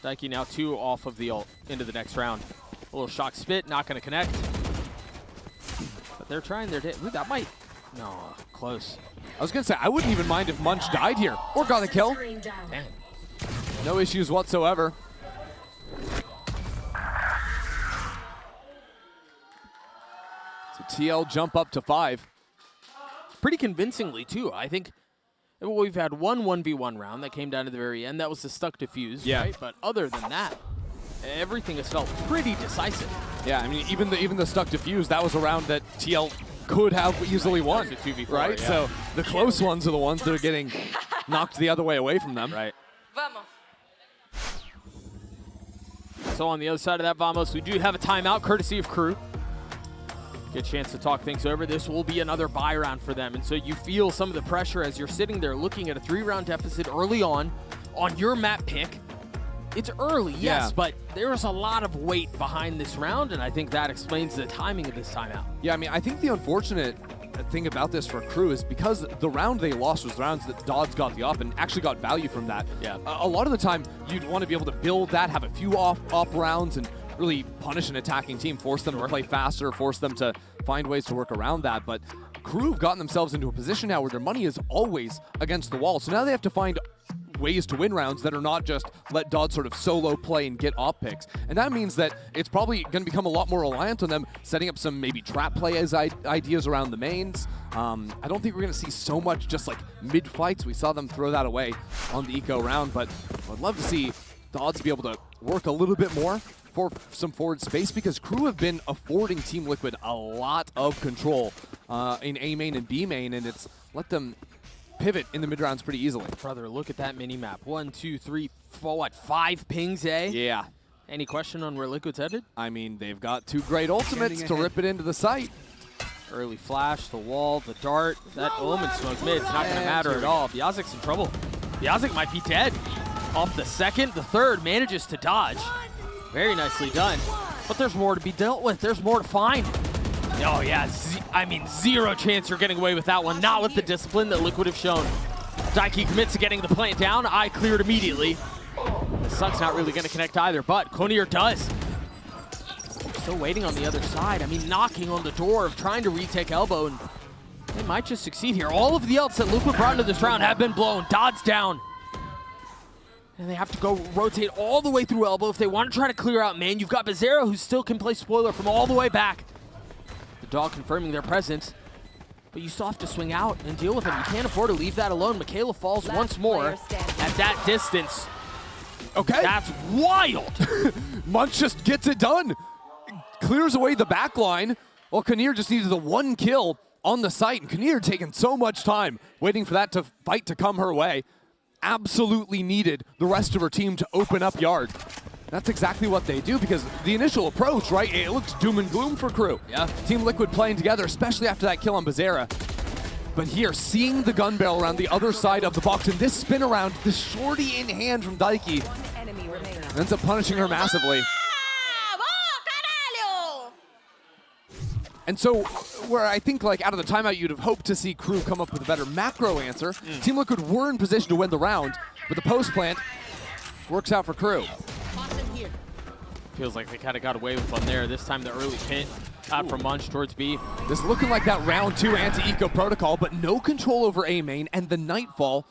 Daiki now 2 off of the ult into the next round. A little shock spit, not going to connect. But they're trying their day. Ooh, that might. No, close. I was going to say, I wouldn't even mind if Munch died here or got a kill. Damn. No issues whatsoever. So TL jump up to 5. Pretty convincingly, too. I think we've had one 1v1 round that came down to the very end. That was the stuck defuse, right? But other than that, everything has felt pretty decisive. Yeah, I mean, even the stuck defuse, that was a round that TL could have easily won, 2v4, right? Yeah. So the close ones are the ones that are getting knocked the other way away from them. Right. So on the other side of that, Vamos, we do have a timeout courtesy of Crew. Get a chance to talk things over. This will be another buy round for them. And so you feel some of the pressure as you're sitting there looking at a 3-round deficit early on your map pick. It's early, yes, but there's a lot of weight behind this round, and I think that explains the timing of this timeout. Yeah, I mean, I think the unfortunate thing about this for Crew is because the round they lost was the rounds that Dodds got the up and actually got value from that. Yeah. A lot of the time, you'd want to be able to build that, have a few up rounds, and really punish an attacking team, force them to play faster, force them to find ways to work around that. But Crew have gotten themselves into a position now where their money is always against the wall. So now they have to find ways to win rounds that are not just let Dodd sort of solo play and get op picks. And that means that it's probably going to become a lot more reliant on them setting up some maybe trap play as ideas around the mains. I don't think we're going to see so much just like mid-fights. We saw them throw that away on the eco round, but I'd love to see Dodds be able to work a little bit more for some forward space, because Crew have been affording Team Liquid a lot of control in A main and B main, and it's let them pivot in the mid rounds pretty easily. Brother, look at that mini map. 1, 2, 3, 4, what, 5 pings, eh? Yeah. Any question on where Liquid's headed? I mean, they've got 2 great ultimates to rip it into the site. Early flash, the wall, the dart. That Omen smoke mid, it's not going to matter at all. Biazik's in trouble. Biazik might be dead. Off the second, the third manages to dodge. Very nicely done. But there's more to be dealt with. There's more to find. Oh, yeah. I mean, zero chance you're getting away with that one. Not with the discipline that Liquid have shown. Daiki commits to getting the plant down. Eye cleared immediately. The Suck's not really going to connect either, but Konir does. Still waiting on the other side. I mean, knocking on the door of trying to retake elbow, and they might just succeed here. All of the ults that Liquid brought into this round have been blown. Dodd's down. And they have to go rotate all the way through elbow if they want to try to clear out main. You've got Bizarro, who still can play spoiler from all the way back. The dog confirming their presence. But you still have to swing out and deal with them. You can't afford to leave that alone. Michaela falls once more at that distance. Okay. That's wild. Munch just gets it done. Clears away the back line. Well, Konir just needed the 1 kill on the site. And Konir taking so much time waiting for that fight to come her way. Absolutely needed the rest of her team to open up yard. That's exactly what they do, because the initial approach, right, it looks doom and gloom for Crew. Yeah. Team Liquid playing together, especially after that kill on Bizarra. But here, seeing the gun barrel around the other side of the box, and this spin around, the shorty in hand from Daiki ends up punishing her massively. And so, where I think, like, out of the timeout, you'd have hoped to see Crew come up with a better macro answer. Team Liquid were in position to win the round, but the post plant works out for Crew. Feels like they kind of got away with one there. This time the early pit from Munch towards B. This is looking like that round 2 anti-eco protocol, but no control over A main, and the Nightfall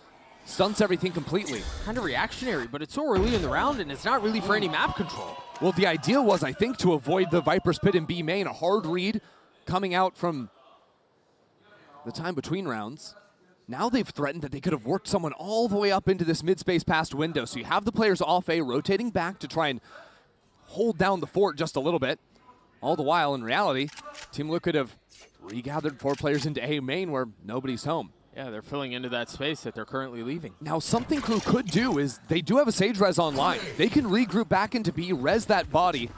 stunts everything completely. Kind of reactionary, but it's so early in the round, and it's not really for any map control. Well, the idea was, I think, to avoid the Viper's Pit in B main, a hard read coming out from the time between rounds. Now they've threatened that they could have worked someone all the way up into this mid-space past window. So you have the players off A rotating back to try and hold down the fort just a little bit. All the while, in reality, Team Liquid have regathered 4 players into A main where nobody's home. Yeah, they're filling into that space that they're currently leaving. Now, something Crew could do is they do have a Sage Res online. They can regroup back into B, res that body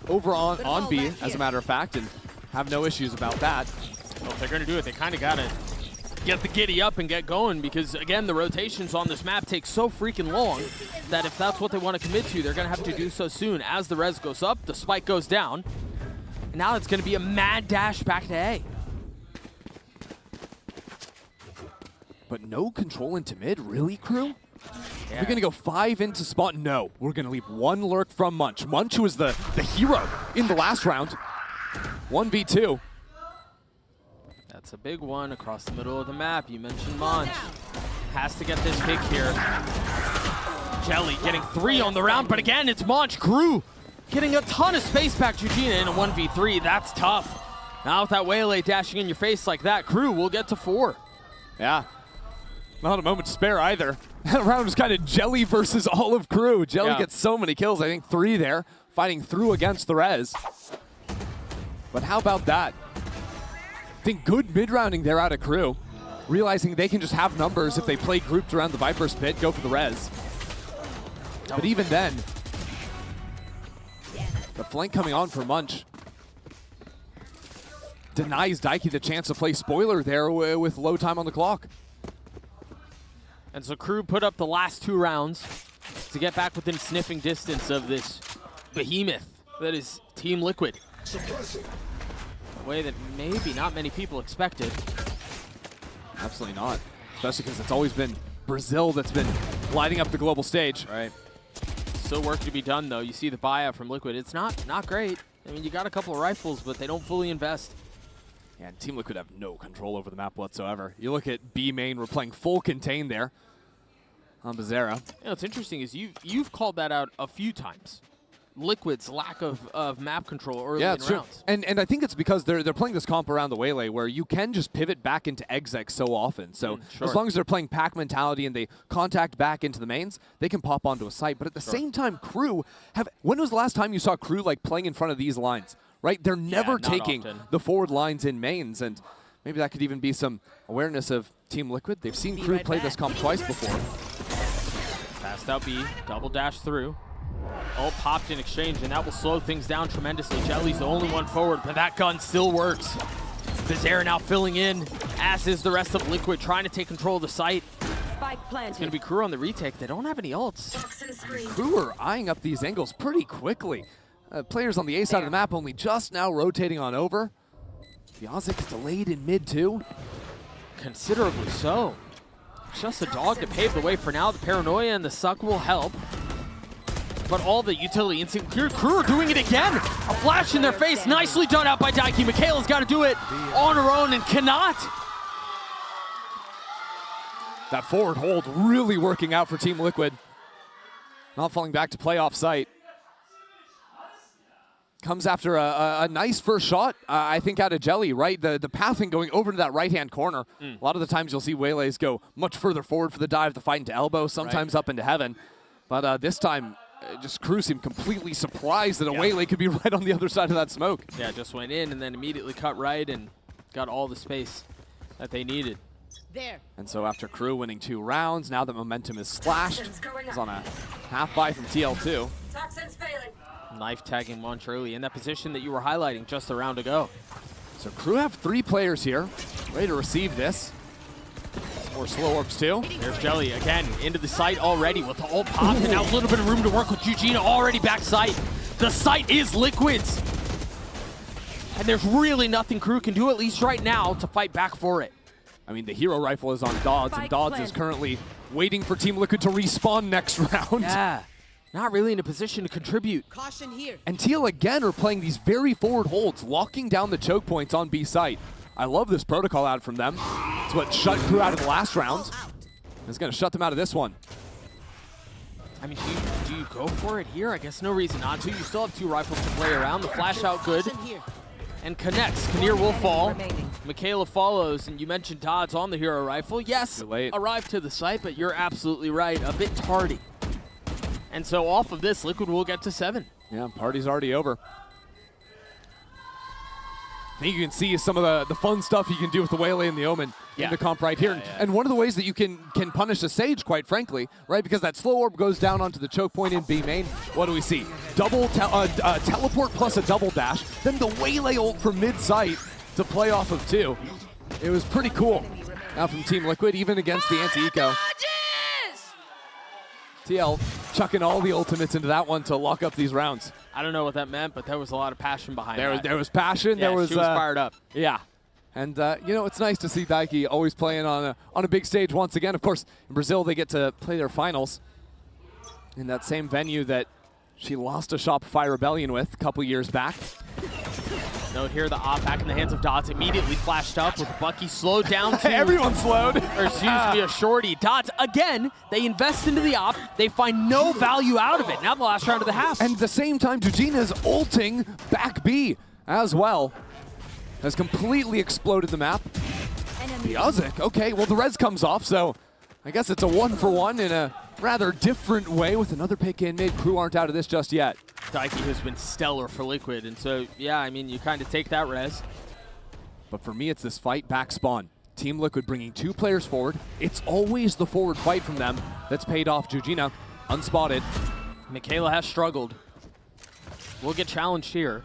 over on B, as a matter of fact, and have no issues about that. Well, if they're going to do it, they kind of got to get the giddy up and get going, because, again, the rotations on this map take so freaking long that if that's what they want to commit to, they're going to have to do so soon. As the res goes up, the spike goes down. And now it's going to be a mad dash back to A. But no control into mid, really, Crew? Yeah. We're going to go 5 into spot? No, we're going to leave 1 lurk from Munch. Munch was the hero in the last round. 1v2. That's a big one across the middle of the map. You mentioned Munch. Has to get this pick here. Jelly getting 3 on the round, but again, it's Munch. Crew getting a ton of space back. Eugenia in a 1v3. That's tough. Now with that Waylay dashing in your face like that, Crew will get to 4. Yeah. Not a moment to spare either. That round was kind of Jelly versus all of Crew. Jelly gets so many kills, I think 3 there, fighting through against the res. But how about that? I think good mid-rounding there out of Crew, realizing they can just have numbers if they play grouped around the Viper's Pit, go for the res. But even then, the flank coming on for Munch denies Daiki the chance to play spoiler there with low time on the clock. And so Crew put up the last 2 rounds to get back within sniffing distance of this behemoth that is Team Liquid. A way that maybe not many people expected. Absolutely not. Especially because it's always been Brazil that's been lighting up the global stage. Right. Still work to be done, though. You see the buyout from Liquid. It's not great. I mean, you got a couple of rifles, but they don't fully invest. Yeah, and Team Liquid have no control over the map whatsoever. You look at B main, we're playing full contain there on Bazera. You know, what's interesting is you've called that out a few times. Liquid's lack of map control early in rounds. And I think it's because they're playing this comp around the Waylay where you can just pivot back into exec so often. So as long as they're playing pack mentality and they contact back into the mains, they can pop onto a site. But at the same time, Crew when was the last time you saw Crew like playing in front of these lines? Right? They're never taking the forward lines in mains, and maybe that could even be some awareness of Team Liquid. They've seen Crew play this comp twice before. Passed out B, double dash through. Ult popped in exchange, and that will slow things down tremendously. Jelly's the only one forward, but that gun still works. Bizarre now filling in, as is the rest of Liquid, trying to take control of the site. It's going to be Crew on the retake. They don't have any ults. Crew are eyeing up these angles pretty quickly. Players on the A side of the map only just now rotating on over. Biazic is delayed in mid too. Considerably so. Just a dog to pave the way for now. The paranoia and the suck will help. But all the utility instinct clear. Crew are doing it again. A flash in their face. Nicely done out by Daiki. Michaela's got to do it on her own and cannot. That forward hold really working out for Team Liquid. Not falling back to playoff site. Comes after a nice first shot, I think, out of Jelly, right? The pathing going over to that right-hand corner. A lot of the times you'll see Waylays go much further forward for the dive, the fight into elbow, sometimes up into heaven. But this time, just Crew seemed completely surprised that a Waylay could be right on the other side of that smoke. Yeah, just went in and then immediately cut right and got all the space that they needed. And so after Crew winning 2 rounds, now that momentum is slashed, he's on a half buy from TL2. Knife tagging Munch early in that position that you were highlighting just a round ago. So Crew have 3 players here, ready to receive this. More slow orbs too. There's Jelly again into the site already with the ult pop, and now a little bit of room to work with Eugenia already back site. The site is Liquid's. And there's really nothing Crew can do, at least right now, to fight back for it. I mean, the hero rifle is on Dodds, and Dodds is currently waiting for Team Liquid to respawn next round. Yeah. Not really in a position to contribute. Caution here. And TL again are playing these very forward holds, locking down the choke points on B site. I love this protocol out from them. It's what shut Crew out of the last round. It's going to shut them out of this one. I mean, do you go for it here? I guess no reason not to. You still have 2 rifles to play around. The flash out good. And connects. Kinnear will fall. Michaela follows, and you mentioned Dodds on the hero rifle. Yes, arrived to the site, but you're absolutely right. A bit tardy. And so off of this, Liquid will get to 7. Yeah, party's already over. I think you can see some of the fun stuff you can do with the Waylay and the Omen in the comp right here. And one of the ways that you can punish a Sage, quite frankly, right? Because that slow orb goes down onto the choke point in B main. What do we see? Double teleport plus a double dash. Then the Waylay ult from mid-site to play off of 2. It was pretty cool. Now from Team Liquid, even against the anti-eco. TL chucking all the ultimates into that one to lock up these rounds. I don't know what that meant, but there was a lot of passion behind that. There was passion. Yeah, there was, she was fired up. Yeah. And, you know, it's nice to see Daiki always playing on a big stage once again. Of course, in Brazil, they get to play their finals in that same venue that she lost a Shopify Rebellion with a couple years back. Note here, the op back in the hands of Dodds immediately flashed up with Bucky slowed down to... Everyone slowed. Or excuse me, a shorty. Dodds, again, they invest into the op. They find no value out of it. Now the last round of the half. And at the same time, Eugenia's ulting back B as well. Has completely exploded the map. Biazic, okay, well the res comes off, so I guess it's a 1-for-1 in a rather different way with another pick in mid. Crew aren't out of this just yet. Daiki has been stellar for Liquid, and so, yeah, I mean, you kind of take that res. But for me, it's this fight back spawn. Team Liquid bringing 2 players forward. It's always the forward fight from them that's paid off. Eugenia, unspotted. Michaela has struggled. We'll get challenged here.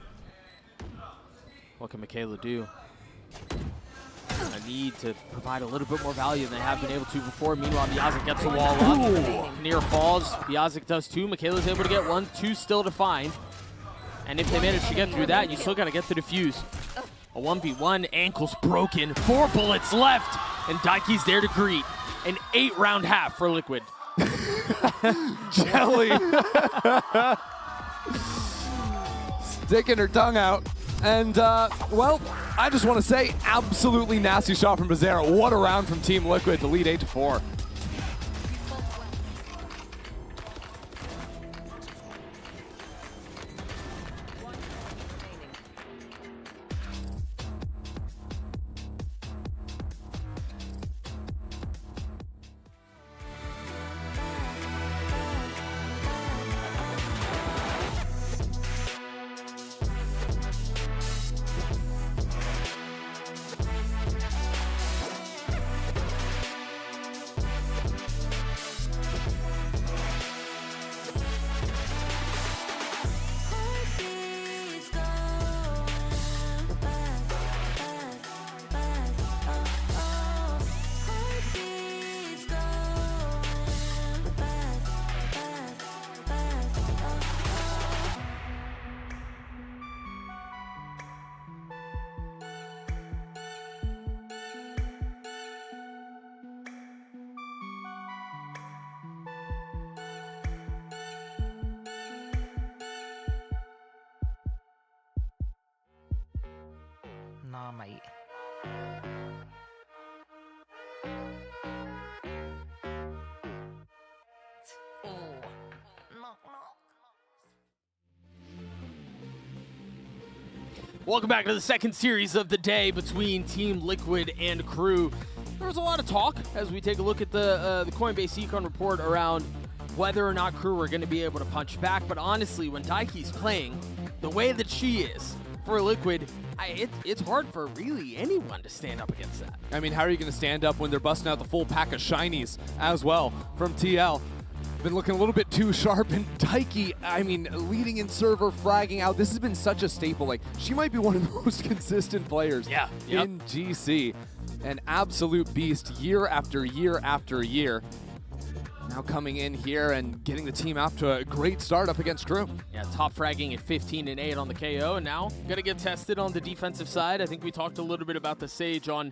What can Michaela do? A need to provide a little bit more value than they have been able to before. Meanwhile, Biazic gets the wall up. Kinnear falls. Biazic does too. Michaela's able to get 1, 2 still to find. And if they manage to get through that, you still got to get the defuse. A 1v1, ankles broken. 4 bullets left. and Daiki's there to greet. An 8-round half for Liquid. Jelly. Sticking her tongue out. And, well, I just want to say, absolutely nasty shot from Bazera. What a round from Team Liquid to lead 8-4. Nah, mate. Welcome back to the second series of the day between Team Liquid and Crew. There was a lot of talk as we take a look at the Coinbase Econ report around whether or not Crew are going to be able to punch back. But honestly, when Daiki's playing the way that she is for Liquid, it's hard for really anyone to stand up against that. I mean, how are you going to stand up when they're busting out the full pack of shinies as well from TL? Been looking a little bit too sharp, and Daiki, I mean, leading in server, fragging out. This has been such a staple. Like, she might be one of the most consistent players in GC. An absolute beast year after year after year. Now coming in here and getting the team off to a great start up against Crew. Yeah, top fragging at 15-8 on the KO, and now going to get tested on the defensive side. I think we talked a little bit about the Sage on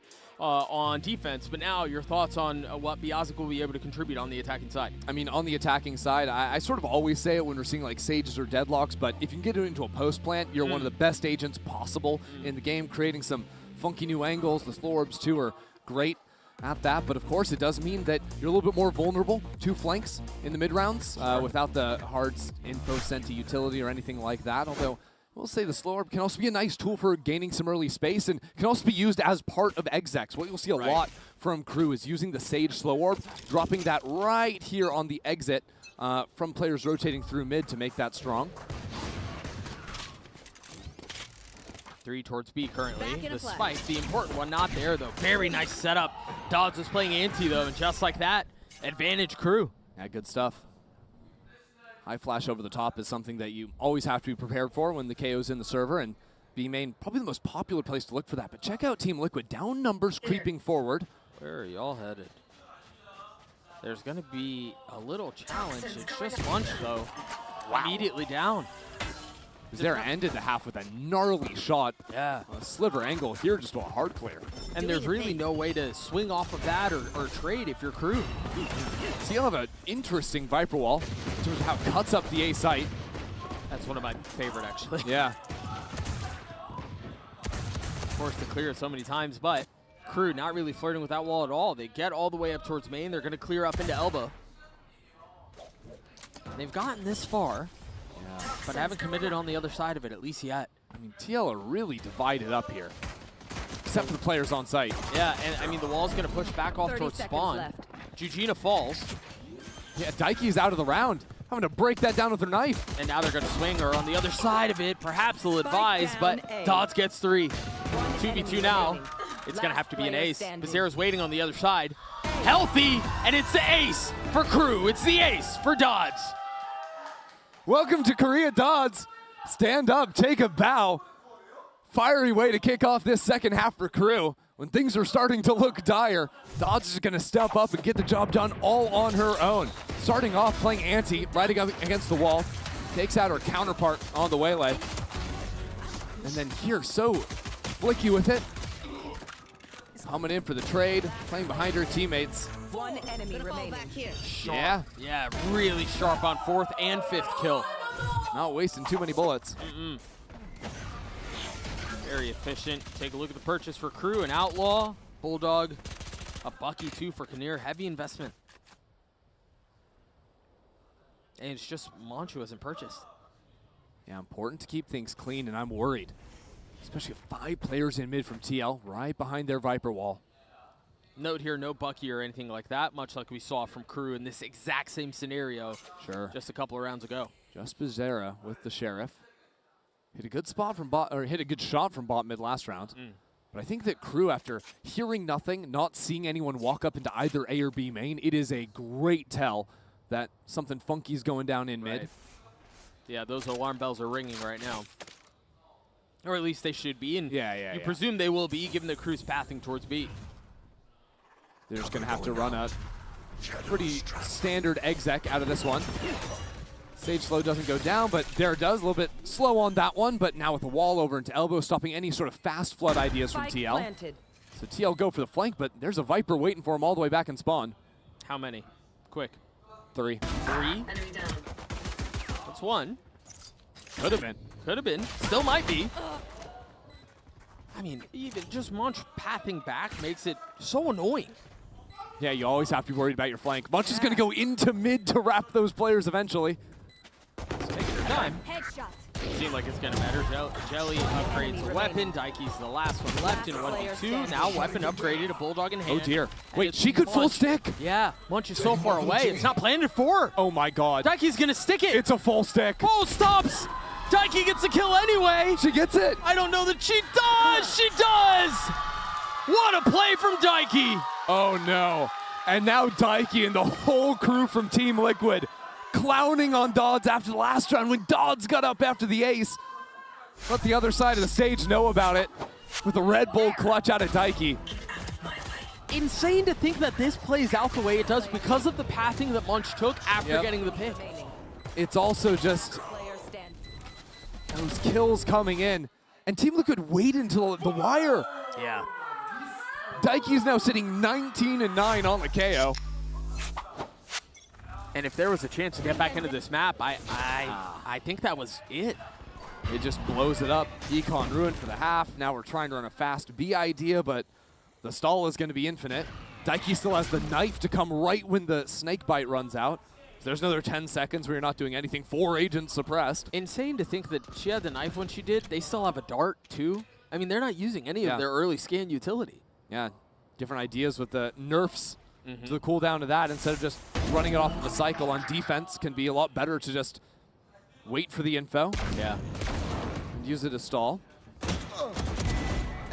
defense, but now your thoughts on what Biazik will be able to contribute on the attacking side. I mean, on the attacking side, I sort of always say it when we're seeing like Sages or Deadlocks, but if you can get it into a post plant, you're one of the best agents possible in the game, creating some funky new angles. The slow orbs too are great at that, but of course it does mean that you're a little bit more vulnerable to flanks in the mid rounds without the hard info sent to utility or anything like that, although we'll say the slow orb can also be a nice tool for gaining some early space and can also be used as part of execs. What you'll see a lot from Crew is using the Sage slow orb, dropping that right here on the exit from players rotating through mid to make that strong. 3 towards B currently. The spike, the important one, not there though. Very nice setup. Dodds is playing anti though, and just like that, advantage Crew. Yeah, good stuff. High flash over the top is something that you always have to be prepared for when the KO's in the server, and B main, probably the most popular place to look for that. But check out Team Liquid, down numbers creeping forward. Where are y'all headed? There's going to be a little challenge. It's just lunch though. Wow. Immediately down. Zera ended the half with a gnarly shot. Yeah. A sliver angle here, just a hard clear. And there's really no way to swing off of that or trade if you're Crew. So you'll have an interesting Viper wall in terms of how it cuts up the A site. That's one of my favorite, actually. Yeah. Forced to clear it so many times, but Crew not really flirting with that wall at all. They get all the way up towards main. They're going to clear up into elbow. They've gotten this far. But I haven't committed on the other side of it, at least yet. I mean, TL are really divided up here, except for the players on site. Yeah, and I mean, the wall's going to push back off towards spawn. Jujina falls. Yeah, Daiki's out of the round, having to break that down with her knife. And now they're going to swing her on the other side of it. Perhaps they'll advise, but Dodds gets 3. 2v2 now. It's going to have to be an ace. Bazera's waiting on the other side. Healthy, and it's the ace for Crew. It's the ace for Dodds. Welcome to Korea, Dodds. Stand up, take a bow. Fiery way to kick off this second half for Crew. When things are starting to look dire, Dodds is going to step up and get the job done all on her own. Starting off playing anti, right against the wall. Takes out her counterpart on the waylay. And then here, so flicky with it. Coming in for the trade, playing behind her teammates. One enemy remaining. Yeah. Yeah, really sharp on 4th and 5th kill. Not wasting too many bullets. Very efficient. Take a look at the purchase for Crew, an Outlaw, Bulldog, a Bucky too for Kinnear. Heavy investment. And it's just Manchu hasn't purchased. Yeah, important to keep things clean, and I'm worried. Especially with 5 players in mid from TL, right behind their Viper wall. Note here, no Bucky or anything like that, much like we saw from Crew in this exact same scenario just a couple of rounds ago. Just Bizarra with the Sheriff. Hit a good spot from bot, or hit a good shot from bot mid last round. But I think that Crew, after hearing nothing, not seeing anyone walk up into either A or B main, it is a great tell that something funky's going down in mid. Yeah, those alarm bells are ringing right now. Or at least they should be. And you presume they will be, given the Crew's pathing towards B. They're just going to have to run a pretty standard exec out of this one. Sage slow doesn't go down, but there it does. A little bit slow on that one, but now with a wall over into elbow, stopping any sort of fast flood ideas from TL. Planted. So TL go for the flank, but there's a Viper waiting for him all the way back in spawn. How many? Quick. 3. 3? That's 1. Could have been. Could have been. Still might be. I mean, even just Munch pathing back makes it so annoying. Yeah, you always have to be worried about your flank. Munch is going to go into mid to wrap those players eventually. It's taking her time. Seems like it's going to matter. Jelly upgrades a weapon. Daiki's the last one left in 1v2. Now weapon upgraded, a Bulldog in hand. Oh dear. Wait, she could full stick. Yeah, Munch is so far away. It's not planted for her. Oh my god. Daiki's going to stick it. It's a full stick. Oh, stops. Daiki gets the kill anyway. She gets it. I don't know that she does. She does. What a play from Daiki. Oh no. And now Daiki and the whole crew from Team Liquid clowning on Dodds after the last round when Dodds got up after the ace. Let the other side of the stage know about it with a Red Bull clutch out of Daiki. Insane to think that this plays out the way it does because of the pathing that Munch took after getting the pick. It's also just those kills coming in. And Team Liquid wait until the wire. Yeah. Daiki's now sitting 19-9 on the KO. And if there was a chance to get back into this map, I think that was it. It just blows it up. Econ ruined for the half. Now we're trying to run a fast B idea, but the stall is going to be infinite. Daiki still has the knife to come right when the snake bite runs out. So there's another 10 seconds where you're not doing anything. 4 agents suppressed. Insane to think that she had the knife when she did. They still have a dart too. I mean, they're not using any of their early scan utility. Yeah, different ideas with the nerfs to the cooldown of that. Instead of just running it off of a cycle on defense, can be a lot better to just wait for the info. Yeah. And use it as stall.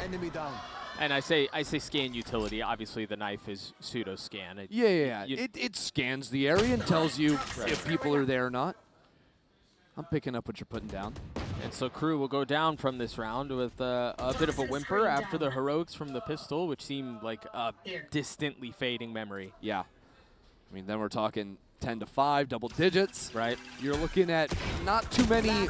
Enemy down. And I say scan utility. Obviously, the knife is pseudo scan. It scans the area and tells you if people are there or not. I'm picking up what you're putting down. And so Crew will go down from this round with a bit of a whimper after the heroics from the pistol, which seemed like a distantly fading memory. Yeah. I mean, then we're talking 10-5, double digits. Right. You're looking at not too many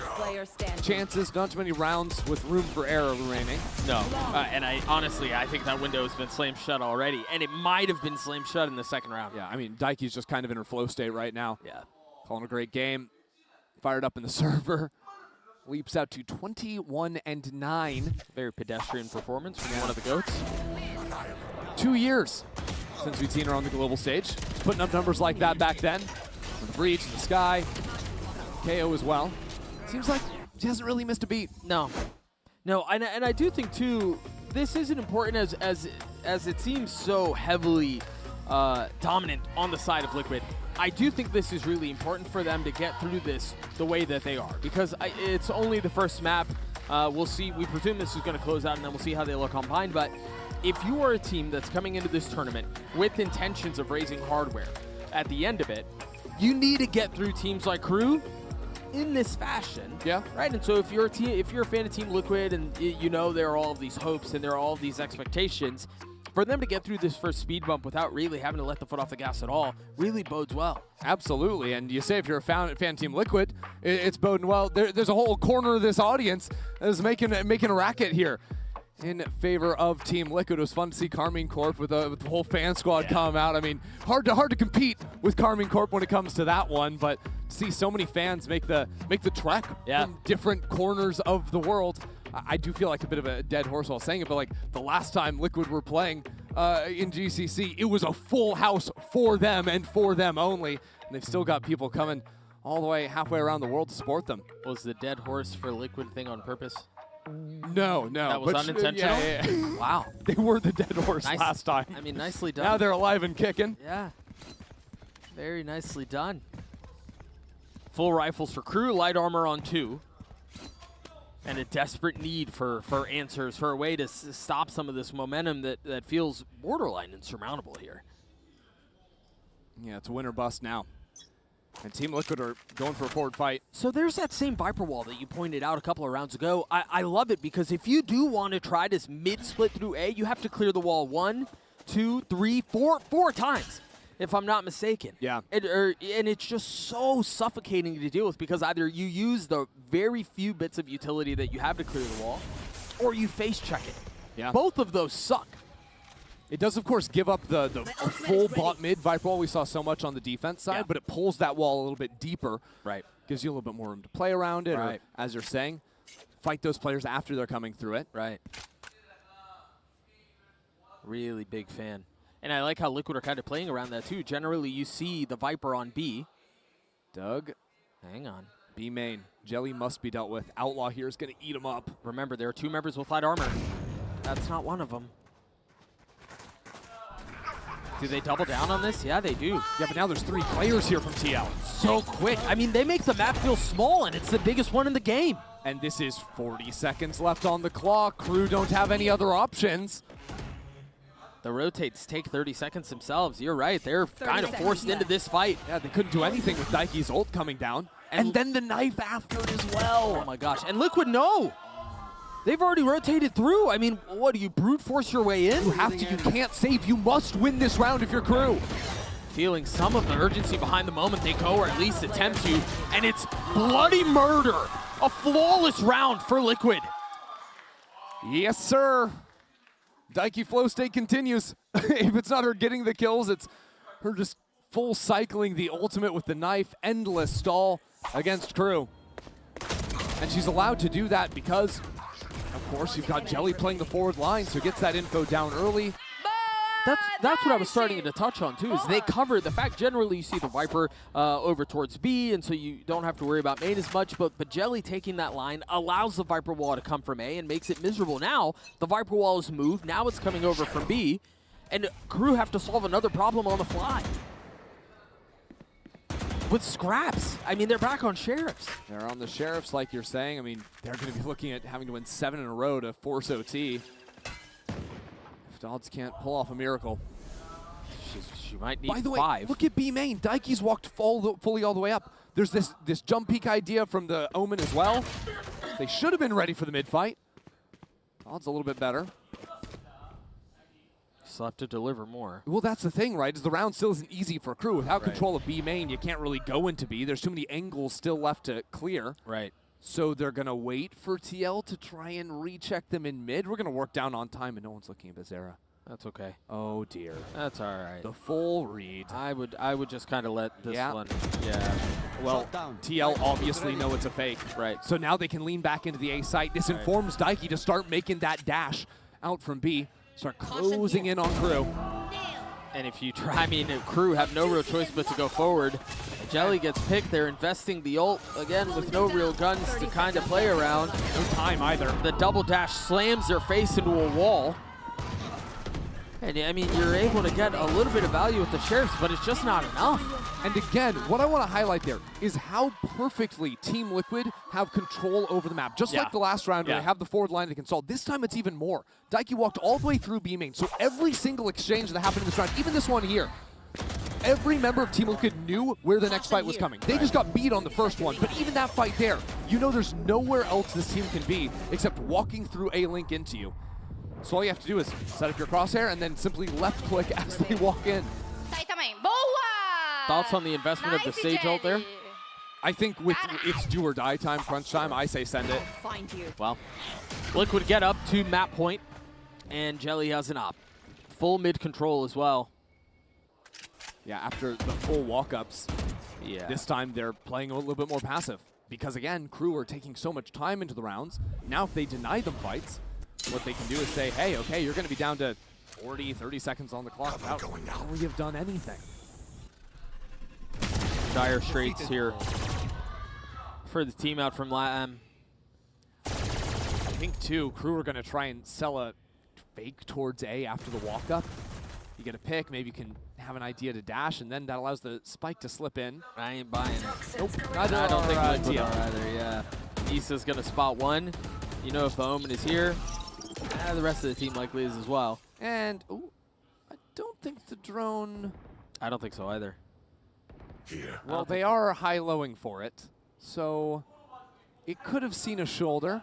chances, not too many rounds with room for error remaining. No. And I think that window has been slammed shut already. And it might have been slammed shut in the second round. Yeah, I mean, Daiki's just kind of in her flow state right now. Yeah. Calling a great game. Fired up in the server. Leaps out to 21-9. Very pedestrian performance from one of the GOATs. 2 years since we've seen her on the global stage. Putting up numbers like that back then. With the breach, the sky, KO as well. Seems like she hasn't really missed a beat. No, and I do think too, this isn't important as it seems so heavily dominant on the side of Liquid. I do think this is really important for them to get through this the way that they are, because it's only the first map. We'll see. We presume this is going to close out, and then we'll see how they look on Bind. But if you are a team that's coming into this tournament with intentions of raising hardware at the end of it, you need to get through teams like Crew in this fashion. Yeah. Right. And so if you're a fan of Team Liquid, and you know there are all of these hopes and there are all of these expectations, for them to get through this first speed bump without really having to let the foot off the gas at all really bodes well. Absolutely, and you say if you're a fan Team Liquid, it's boding well. There's a whole corner of this audience that is making a racket here. in favor of Team Liquid. It was fun to see Carmine Corp with the whole fan squad come out. I mean, hard to compete with Carmine Corp when it comes to that one, but to see so many fans make the trek from different corners of the world. I do feel like a bit of a dead horse while saying it, but like the last time Liquid were playing in GCC, it was a full house for them and for them only, and they've still got people coming all the way halfway around the world to support them. Was the dead horse for Liquid thing on purpose? No. That was unintentional? Yeah. Wow. They were the dead horse last time. I mean, nicely done. Now they're alive and kicking. Yeah. Very nicely done. Full rifles for Crew, light armor on 2. And a desperate need for answers, for a way to stop some of this momentum that feels borderline insurmountable here. Yeah, it's a win or bust now. And Team Liquid are going for a forward fight. So there's that same Viper wall that you pointed out a couple of rounds ago. I love it because if you do want to try this mid-split through A, you have to clear the wall 1, 2, 3, 4 times, if I'm not mistaken. Yeah. And it's just so suffocating to deal with because either you use the very few bits of utility that you have to clear the wall, or you face check it. Yeah. Both of those suck. It does, of course, give up the full bot mid Viper wall we saw so much on the defense side, but it pulls that wall a little bit deeper. Right. Gives you a little bit more room to play around it, or, as you're saying, fight those players after they're coming through it. Right. Really big fan. And I like how Liquid are kind of playing around that, too. Generally, you see the Viper on B. Doug. Hang on. B main. Jelly must be dealt with. Outlaw here is going to eat him up. Remember, there are 2 members with light armor. That's not one of them. Do they double down on this? Yeah, they do. Yeah, but now there's 3 players here from TL. So quick. I mean, they make the map feel small, and it's the biggest one in the game. And this is 40 seconds left on the clock. Crew don't have any other options. The rotates take 30 seconds themselves. You're right. They're kind of forced into this fight. Yeah, they couldn't do anything with Daiki's ult coming down. And then the knife after it as well. Oh, my gosh. And Liquid, no. They've already rotated through. I mean, what, do you brute force your way in? You have to. You can't save. You must win this round if you're Crew. Feeling some of the urgency behind the moment they go, or at least attempt to. And it's bloody murder. A flawless round for Liquid. Yes, sir. Daiki flow state continues. If it's not her getting the kills, it's her just full cycling the ultimate with the knife. Endless stall against Crew. And she's allowed to do that because, of course, you've got Jelly playing the forward line, so gets that info down early. That's what I was starting to touch on, too, is they cover the fact generally you see the Viper over towards B, and so you don't have to worry about main as much, but Jelly taking that line allows the Viper wall to come from A and makes it miserable. Now, the Viper wall is moved. Now it's coming over from B, and Crew have to solve another problem on the fly. With scraps. I mean, they're back on Sheriffs. They're on the Sheriffs, like you're saying. I mean, they're going to be looking at having to win 7 in a row to force OT. Dodds can't pull off a miracle. She might need 5. By the way, look at B main. Daiki's walked fully all the way up. There's this jump peek idea from the Omen as well. They should have been ready for the mid fight. Dodds a little bit better. Still have to deliver more. Well, that's the thing, right? Is the round still isn't easy for Crew. Without control of B main, you can't really go into B. There's too many angles still left to clear. Right. So they're going to wait for TL to try and recheck them in mid. We're going to work down on time, and no one's looking at Bizarra. That's okay. Oh, dear. That's all right. The full read. I would just kind of let this one. Yeah. Well, TL obviously know it's a fake. Right. So now they can lean back into the A site. This informs Daiki to start making that dash out from B. Start closing in on Crew. And if you try, I mean, Crew have no real choice but to go forward. Jelly gets picked. They're investing the ult, again, with no real guns to kind of play around. No time either. The double dash slams their face into a wall. And, I mean, you're able to get a little bit of value with the Sheriffs, but it's just not enough. And again, what I want to highlight there is how perfectly Team Liquid have control over the map. Just like the last round where they have the forward line to consult. This time it's even more. Daiki walked all the way through B main, so every single exchange that happened in this round, even this one here, every member of Team Liquid knew where the next fight was coming. They just got beat on the first one, but even that fight there, you know there's nowhere else this team can be except walking through a link into you. So all you have to do is set up your crosshair and then simply left click as they walk in. Thoughts on the investment of the Sage ult there? I think with it's do or die time, crunch time, I say send it. Well, Liquid get up to map point. And Jelly has an op. Full mid control as well. Yeah, after the full walk-ups, yeah. This time they're playing a little bit more passive. Because again, Crew are taking so much time into the rounds. Now if they deny them fights, what they can do is say, hey, okay, you're going to be down to 40, 30 seconds on the clock without really have done anything. Dire straits here for the team out from LATAM. I think, too, Crew are going to try and sell a fake towards A after the walk-up. You get a pick, maybe you can have an idea to dash, and then that allows the spike to slip in. I ain't buying it. Nope, I don't think Liquid are either, yeah. Issa's going to spot one. You know if the Omen is here, the rest of the team likely is as well. And, ooh, I don't think the drone... I don't think so either. Well, they are high-lowing for it, so it could have seen a shoulder.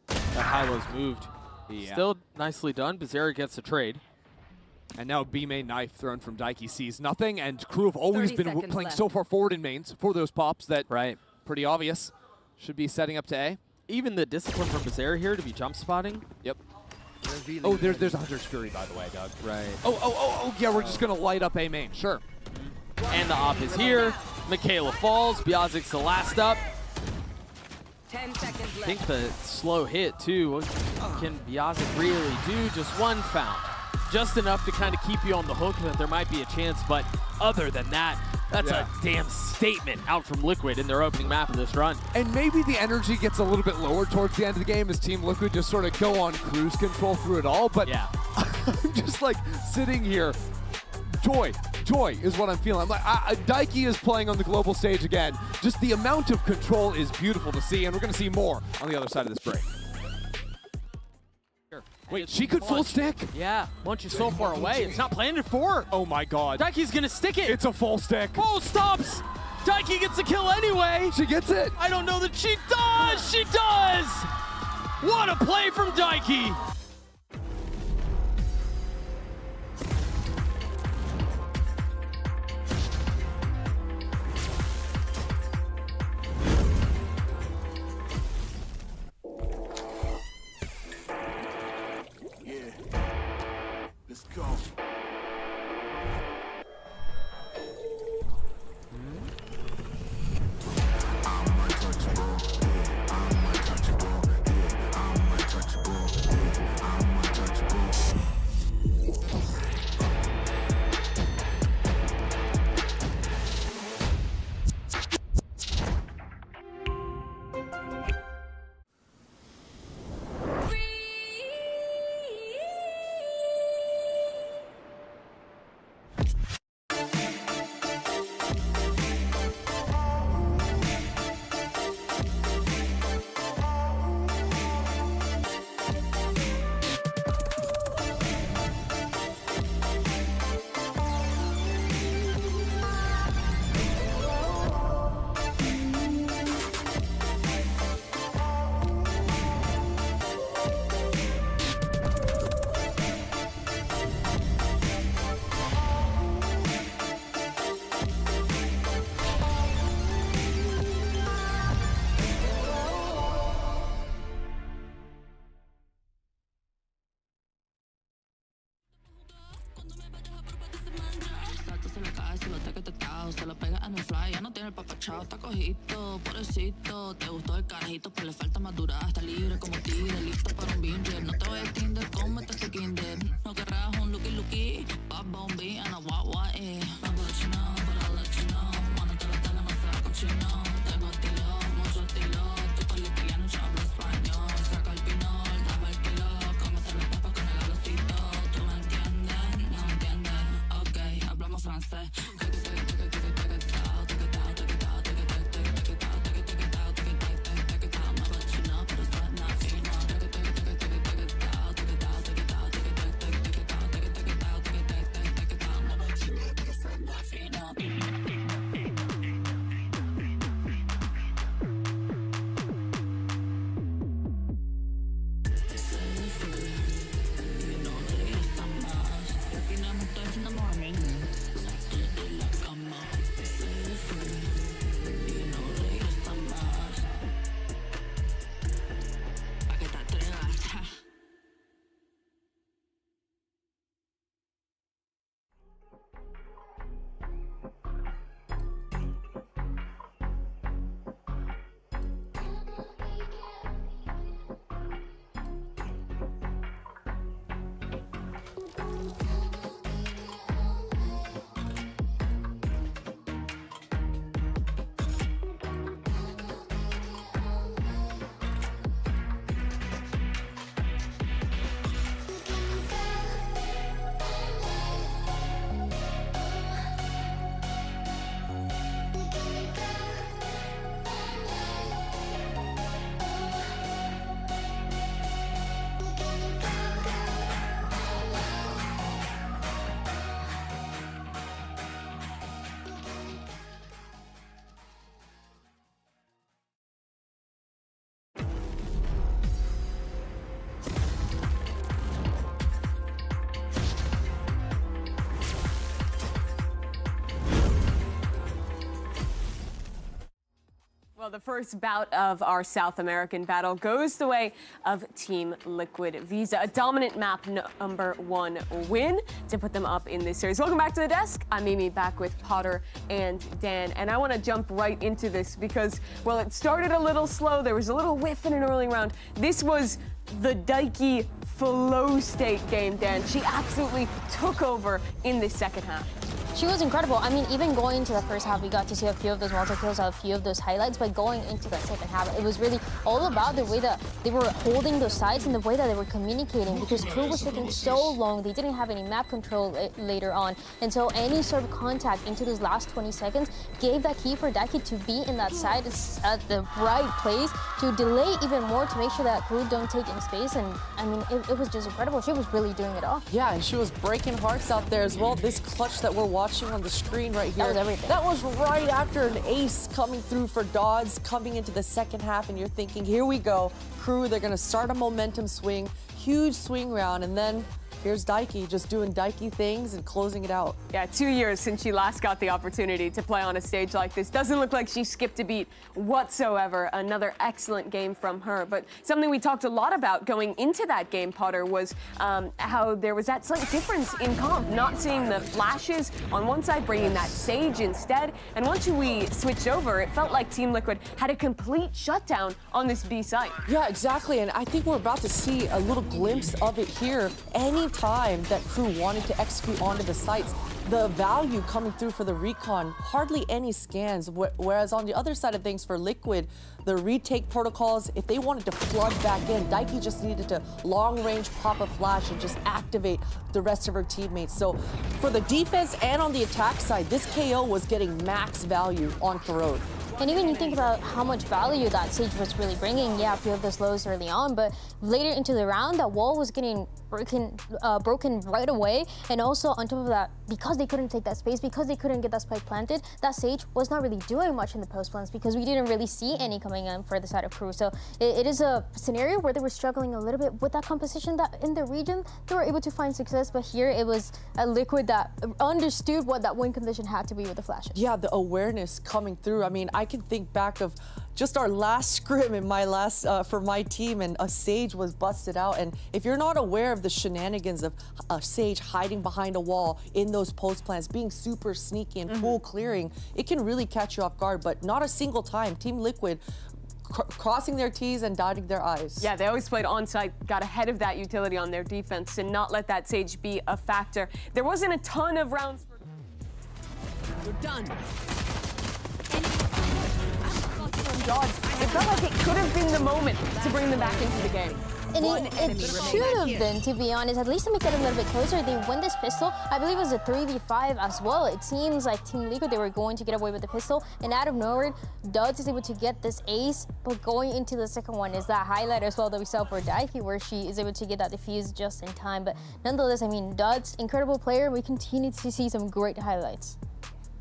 That high-low's moved. Yeah. Still nicely done. Bizarre gets the trade. And now B-main knife thrown from Daiki sees nothing, and Crew have always been playing so far forward in mains for those pops that pretty obvious. Should be setting up to A. Even the discipline from Bizarre here to be jump spotting. Yep. Oh, there's a Hunter's Fury, by the way, Doug. Right. Oh, yeah, we're just going to light up A main. Sure. And the op is here. Michaela falls. Biazik's the last up. 10 seconds left. I think the slow hit, too. What can Biazik really do? Just one found. Just enough to kind of keep you on the hook that there might be a chance, but other than that, that's a damn statement out from Liquid in their opening map of this run. And maybe the energy gets a little bit lower towards the end of the game as Team Liquid just sort of go on cruise control through it all, but I'm just like sitting here. Joy is what I'm feeling. I'm like, Daiki is playing on the global stage again. Just the amount of control is beautiful to see, and we're going to see more on the other side of this break. Wait, she could full stick? Yeah, once you're so far away, it's not planted for her. Oh my god. Daiki's gonna stick it. It's a full stick. Oh, stops! Daiki gets the kill anyway. She gets it. I don't know that she does. She does! What a play from Daiki! Let's go. Se lo pega en un fly, ya no tiene el papachao, está cojito, pobrecito. Te gustó el carajito, pero le falta madura. Está libre como tigre, listo para un binger. No te voy a Tinder, cómete ese kinder. No querrás un looky, pop bombi, and a wa eh. I'm let you know, but I'll let you know. Wanna te lo demostrar cochino. Tengo estilo, mucho estilo. Tu pelo italiano, yo hablo español. Saca el pinol, dame el kilo. Cómete la papa con el alocito. Tú me entiendes, no me entiendes. Ok, hablamos francés. Well, the first bout of our South American battle goes the way of Team Liquid Visa, a dominant map #1 win to put them up in this series. Welcome back to the desk. I'm Mimi, back with Potter and Dan, and I want to jump right into this because, well, it started a little slow. There was a little whiff in an early round. This was the Daiki flow state game, Dan. She absolutely took over in the second half. She was incredible. I mean, even going into the first half, we got to see a few of those multi-kills, a few of those highlights, but going into the second half, it was really all about the way that they were holding those sides and the way that they were communicating, because Crew was taking so long. They didn't have any map control later on. And so any sort of contact into those last 20 seconds gave that key for Daiki to be in that side at the right place to delay even more to make sure that Crew don't take any space. And I mean, it was just incredible. She was really doing it all. Yeah, and she was breaking hearts out there as well. This clutch that we're watching on the screen right here. That was everything. That was right after an ace coming through for Dodds coming into the second half, and you're thinking, here we go. Crew, they're going to start a momentum swing, huge swing round, and then here's Daiki just doing Daiki things and closing it out. Yeah, 2 years since she last got the opportunity to play on a stage like this. Doesn't look like she skipped a beat whatsoever. Another excellent game from her. But something we talked a lot about going into that game, Potter, was how there was that slight difference in comp. Not seeing the flashes on one side, bringing that Sage instead. And once we switched over, it felt like Team Liquid had a complete shutdown on this B site. Yeah, exactly. And I think we're about to see a little glimpse of it here. Any time that Crew wanted to execute onto the sites, the value coming through for the recon, hardly any scans, whereas on the other side of things for Liquid, the retake protocols, if they wanted to flood back in, Daiki just needed to long range pop a flash and just activate the rest of her teammates. So for the defense and on the attack side, this KO was getting max value on Throat. And even you think about how much value that Sage was really bringing, yeah, a few of those lows early on, but later into the round, that wall was getting broken right away. And also on top of that, because they couldn't take that space, because they couldn't get that spike planted, that Sage was not really doing much in the post plants because we didn't really see any coming in for the side of Crew. So it is a scenario where they were struggling a little bit with that composition that in the region, they were able to find success, but here it was a Liquid that understood what that win condition had to be with the flashes. Yeah, the awareness coming through. I mean, I can think back of just our last scrim in my last for my team, and a Sage was busted out. And if you're not aware of the shenanigans of a Sage hiding behind a wall in those post plants, being super sneaky and full clearing, it can really catch you off guard. But not a single time Team Liquid crossing their T's and dotting their I's. Yeah, they always played on-site, got ahead of that utility on their defense and not let that Sage be a factor. There wasn't a ton of rounds for... You're done. Dodds. It felt like it could have been the moment to bring them back into the game. And it should have been, to be honest, at least to make it a little bit closer. They won this pistol. I believe it was a 3v5 as well. It seems like Team Liquid, they were going to get away with the pistol. And out of nowhere, Dodds is able to get this ace. But going into the second one is that highlight as well that we saw for Daiki, where she is able to get that defuse just in time. But nonetheless, I mean, Dodds, incredible player. We continue to see some great highlights.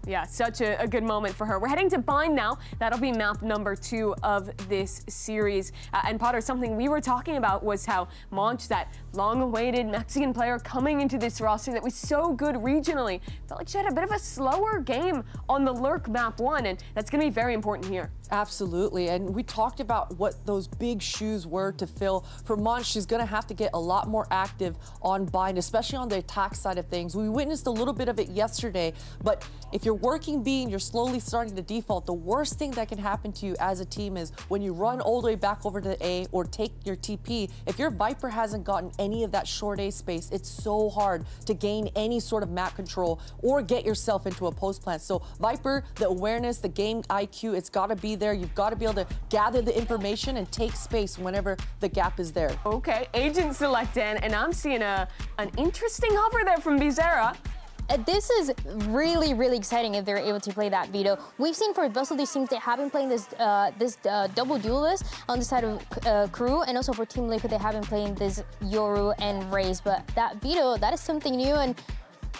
Yeah, such a good moment for her. We're heading to Bind now. That'll be map #2 of this series. And Potter, something we were talking about was how Monch, that long-awaited Mexican player coming into this roster that was so good regionally, felt like she had a bit of a slower game on the Lurk map 1, and that's going to be very important here. Absolutely, and we talked about what those big shoes were to fill. For Monch, she's going to have to get a lot more active on Bind, especially on the attack side of things. We witnessed a little bit of it yesterday, but if you're working B and you're slowly starting to default, the worst thing that can happen to you as a team is when you run all the way back over to A or take your TP, if your Viper hasn't gotten any of that short A space, it's so hard to gain any sort of map control or get yourself into a post plant. So Viper, the awareness, the game IQ, it's got to be there. You've got to be able to gather the information and take space whenever the gap is there. Okay, agent select in, and I'm seeing an interesting hover there from Bizarra. This is really, really exciting if they're able to play that veto. We've seen for both of these teams, they have been playing this double duelist on the side of Crew, and also for Team Liquid, they have been playing this Yoru and Raze. But that veto, that is something new, and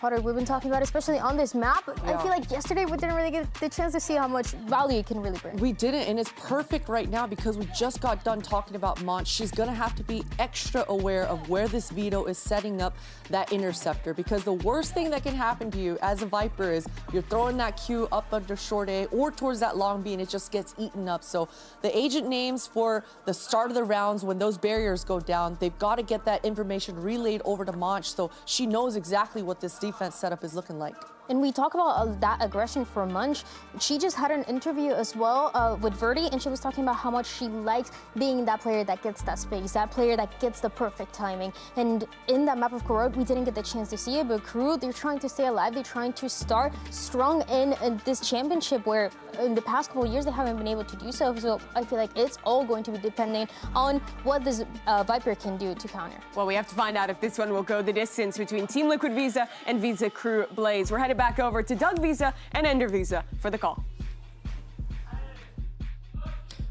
product we've been talking about, especially on this map. I feel like yesterday we didn't really get the chance to see how much value it can really bring. We didn't, and it's perfect right now because we just got done talking about Mont. She's gonna have to be extra aware of where this Vito is setting up that interceptor, because the worst thing that can happen to you as a Viper is you're throwing that Q up under short A or towards that long B, and it just gets eaten up. So the agent names for the start of the rounds, when those barriers go down, they've got to get that information relayed over to Mont, so she knows exactly what this defense setup is looking like. And we talk about that aggression for Munch. She just had an interview as well with Verdi, and she was talking about how much she likes being that player that gets that space, that player that gets the perfect timing. And in that map of Corrode, we didn't get the chance to see it, but Crew, they're trying to stay alive. They're trying to start strong in this championship where in the past couple of years they haven't been able to do so. So I feel like it's all going to be depending on what this Viper can do to counter. Well, we have to find out if this one will go the distance between Team Liquid Visa and Visa Crew Blaze. We're headed back over to Doug Visa and Ender Visa for the call.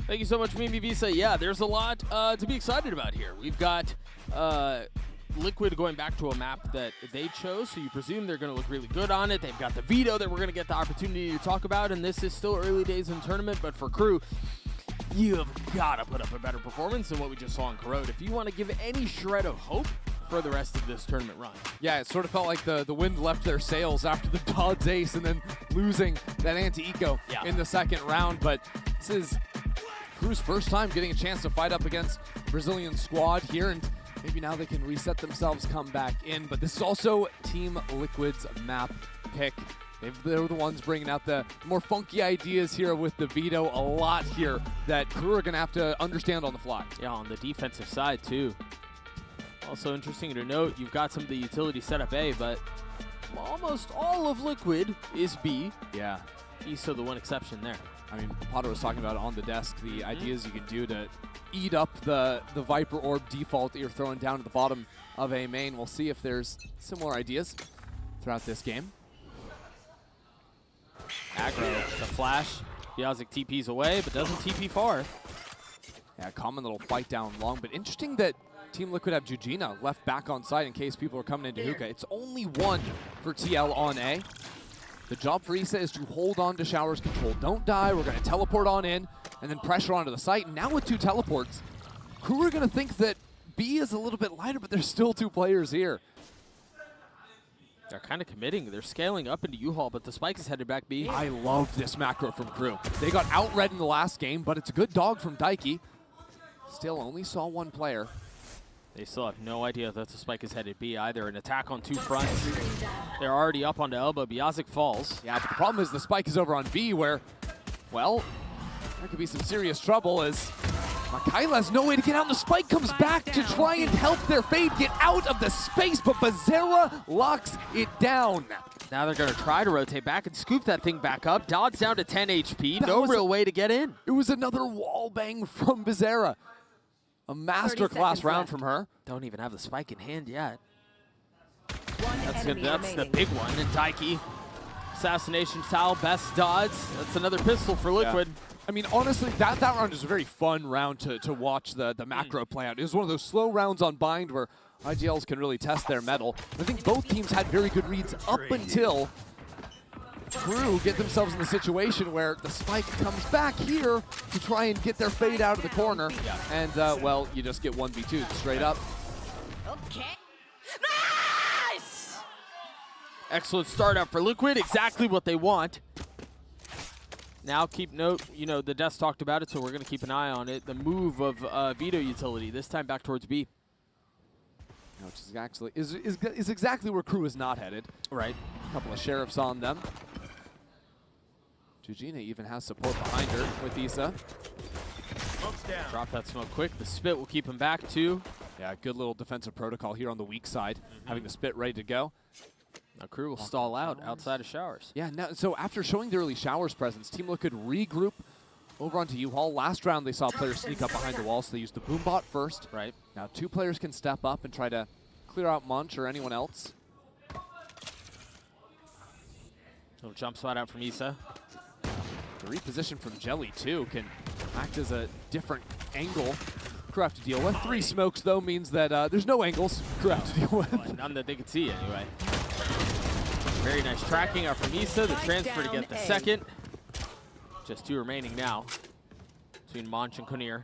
Thank you so much, Mimi Visa. Yeah, there's a lot to be excited about here. We've got Liquid going back to a map that they chose, so you presume they're going to look really good on it. They've got the Vito that we're going to get the opportunity to talk about, and this is still early days in the tournament, but for Crew, you have got to put up a better performance than what we just saw in Corrode if you want to give any shred of hope for the rest of this tournament run. Yeah, it sort of felt like the wind left their sails after the Dodds ace and then losing that anti-eco in the second round, but this is Crew's first time getting a chance to fight up against Brazilian squad here, and maybe now they can reset themselves, come back in, but this is also Team Liquid's map pick. They're the ones bringing out the more funky ideas here with the Vito. A lot here that Crew are going to have to understand on the fly. Yeah, on the defensive side, too. Also interesting to note, you've got some of the utility set up A, but almost all of Liquid is B. Yeah. ESO the one exception there. I mean, Potter was talking about on the desk, the ideas you can do to eat up the Viper Orb default that you're throwing down at the bottom of a main. We'll see if there's similar ideas throughout this game. Aggro, the flash. Yazik TP's away, but doesn't TP far. Yeah, common little fight down long, but interesting that Team Liquid have Jujina left back on site in case people are coming into hookah. It's only one for TL on A. The job for Issa is to hold on to Shower's control. Don't die, we're going to teleport on in, and then pressure onto the site. And now with two teleports, Crew are going to think that B is a little bit lighter, but there's still two players here. They're kind of committing. They're scaling up into U-Haul, but the spike is headed back B. I love this macro from Crew. They got out-red in the last game, but it's a good dog from Daiki. Still only saw one player. They still have no idea that the spike is headed B either. An attack on two fronts. They're already up onto elbow. Biazik falls. Yeah, but the problem is the spike is over on B where, well, there could be some serious trouble as Mikaela has no way to get out, and the spike comes back to try and help their Fade get out of the space, but Bazera locks it down. Now they're going to try to rotate back and scoop that thing back up. Dodds down to 10 HP. No real way to get in. It was another wall bang from Bazera. A masterclass round from her. Don't even have the spike in hand yet. That's the big one. And Daiki, assassination towel, best Dodds. That's another pistol for Liquid. Yeah. I mean, honestly, that round is a very fun round to watch the macro play out. It was one of those slow rounds on Bind where IGLs can really test their mettle. I think both teams had very good reads up until Crew get themselves in the situation where the spike comes back here to try and get their Fade out of the corner. Yeah. And, well, you just get 1v2 straight up. Okay. Nice! Excellent start out for Liquid. Exactly what they want. Now keep note, you know, the Deaths talked about it, so we're going to keep an eye on it. The move of Vito utility, this time back towards B. Which is actually is exactly where Crew is not headed. Right. A couple of sheriffs on them. Jujina even has support behind her with Issa. Drop that smoke quick. The spit will keep him back too. Yeah, good little defensive protocol here on the weak side, having the spit ready to go. Now Crew will stall out outside of Showers. Yeah, now, so after showing the early Showers presence, Team Liquid regroup over onto U-Haul. Last round they saw a player sneak up behind the wall, so they used the boom bot first. Right. Now two players can step up and try to clear out Munch or anyone else. Little jump spot out from Issa. The reposition from Jelly too can act as a different angle Crew have to deal with. 3 smokes though means that there's no angles Crew have to deal with. None that they can see anyway. Very nice tracking out from Issa. The transfer to get the second. Just 2 remaining now between Monch and Konir.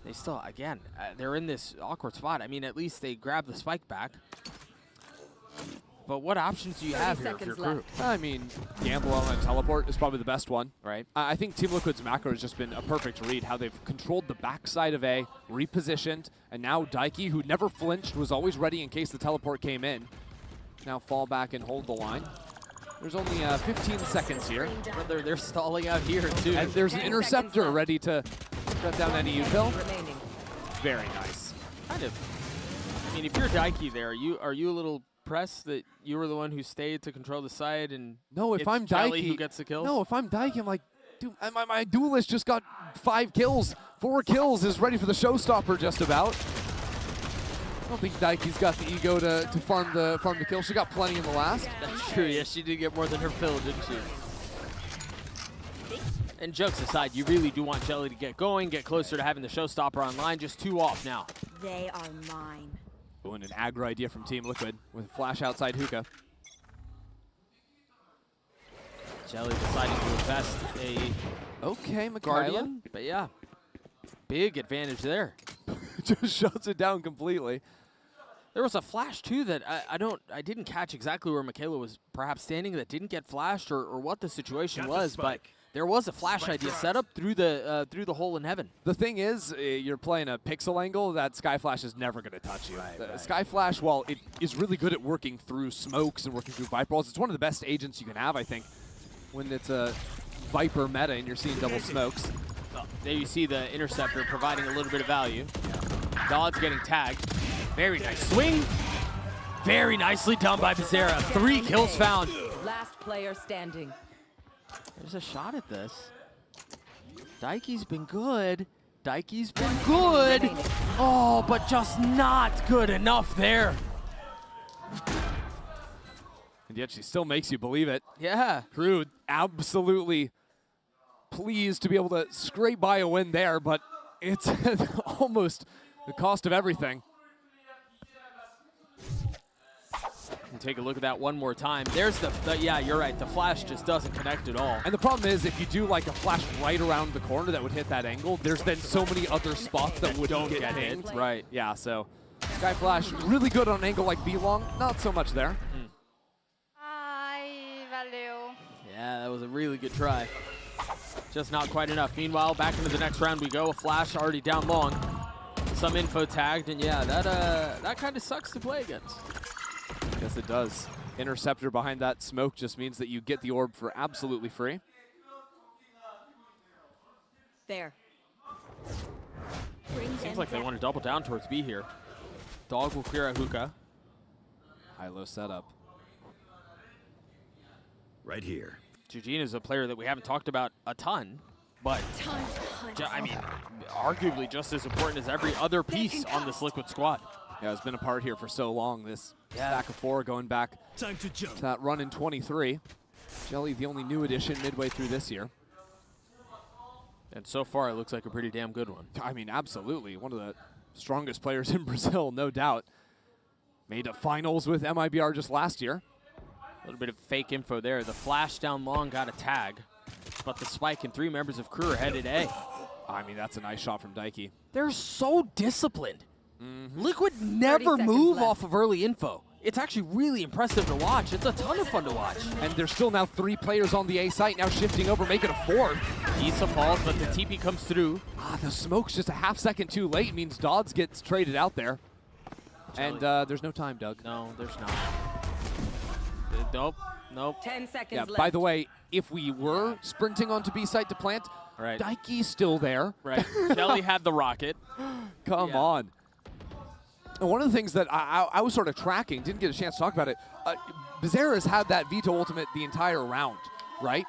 They still, again, they're in this awkward spot. I mean, at least they grab the spike back. But what options do you have here for your crew? I mean, gamble on a teleport is probably the best one, right? I think Team Liquid's macro has just been a perfect read, how they've controlled the backside of A, repositioned, and now Daiki, who never flinched, was always ready in case the teleport came in. Now fall back and hold the line. There's only 15 seconds here. They're stalling out here, too. And there's an interceptor ready to shut down any util. Very nice. Kind of. I mean, if you're Daiki there, are you a little pressed that you were the one who stayed to control the side and no, if I'm Daiki, who gets the kills? No, if I'm Daiki, I'm like, dude, my duelist just got 5 kills, 4 kills, is ready for the showstopper just about. I don't think Daiki's got the ego to farm the kill. She got plenty in the last. That's true. Yes, she did get more than her fill, didn't she? And jokes aside, you really do want Jelly to get going, get closer to having the showstopper online. Just 2 off now. They are mine. Ooh, and an aggro idea from Team Liquid with flash outside hookah. Jelly deciding to invest a Guardian, but yeah, big advantage there. Just shuts it down completely. There was a flash too that I didn't catch exactly where Michaela was perhaps standing that didn't get flashed or what the situation was, but there was a flash idea set up through the hole in heaven. The thing is, you're playing a pixel angle, that Sky Flash is never going to touch you. Sky Flash, while it is really good at working through smokes and working through Viper walls, it's one of the best agents you can have, I think, when it's a Viper meta and you're seeing double smokes. Well, there you see the interceptor providing a little bit of value. Dodd's getting tagged. Very nice swing. Very nicely done by Bizarra. 3 kills found. Last player standing. There's a shot at this. Daiki's been good. Daiki's been good. Oh, but just not good enough there. And yet she still makes you believe it. Yeah. Crew absolutely pleased to be able to scrape by a win there, but it's almost the cost of everything. And take a look at that one more time. There's the yeah, you're right. The flash just doesn't connect at all. And the problem is, if you do like a flash right around the corner that would hit that angle, there's then so many other spots that wouldn't get hit. Right. Yeah, so Sky Flash really good on an angle like B-Long, not so much there. Yeah, that was a really good try. Just not quite enough. Meanwhile, back into the next round we go. A flash already down long. Some info tagged, and yeah, that kind of sucks to play against. Yes, it does. Interceptor behind that smoke just means that you get the orb for absolutely free. There. Seems like they want to double down towards B here. Dog will clear a hookah. High-low setup. Right here. Jujin is a player that we haven't talked about a ton, but I mean, arguably just as important as every other piece on this Liquid squad. Yeah, it's been a part here for so long. This stack of 4 going back Time to jump. to that run in 23. Jelly, the only new addition midway through this year. And so far, it looks like a pretty damn good one. I mean, absolutely. One of the strongest players in Brazil, no doubt. Made a finals with MIBR just last year. A little bit of fake info there. The flash down long got a tag, but the spike and 3 members of crew are headed A. I mean, that's a nice shot from Daiki. They're so disciplined. Liquid never move off of early info. It's actually really impressive to watch. It's a ton of fun to watch. And there's still now 3 players on the A site, now shifting over, making a 4th. Issa falls, but the TP comes through. The smoke's just a half second too late, means Dodds gets traded out there. And there's no time, Doug. No, there's not. Nope. 10 seconds left. By the way, if we were sprinting onto B site to plant, right. Daiki's still there. Right. Jelly had the rocket. Come on. And one of the things that I was sort of tracking, didn't get a chance to talk about it, Bizarra's had that veto ultimate the entire round, right?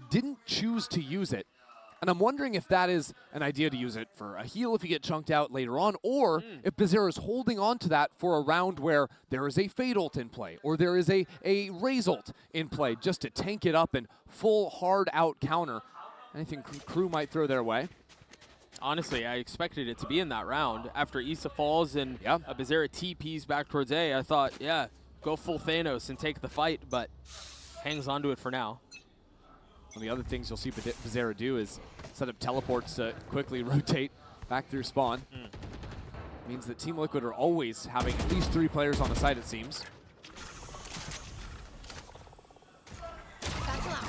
Didn't choose to use it. And I'm wondering if that is an idea to use it for a heal if you get chunked out later on, or if Bizarra's holding on to that for a round where there is a Fade ult in play, or there is a Raze ult in play, just to tank it up and full hard out counter. Anything crew might throw their way. Honestly, I expected it to be in that round. After Issa falls and Bizarra TPs back towards A, I thought, yeah, go full Thanos and take the fight, but hangs on to it for now. One of the other things you'll see Bizarra do is set up teleports to quickly rotate back through spawn. Means that Team Liquid are always having at least 3 players on the site, it seems.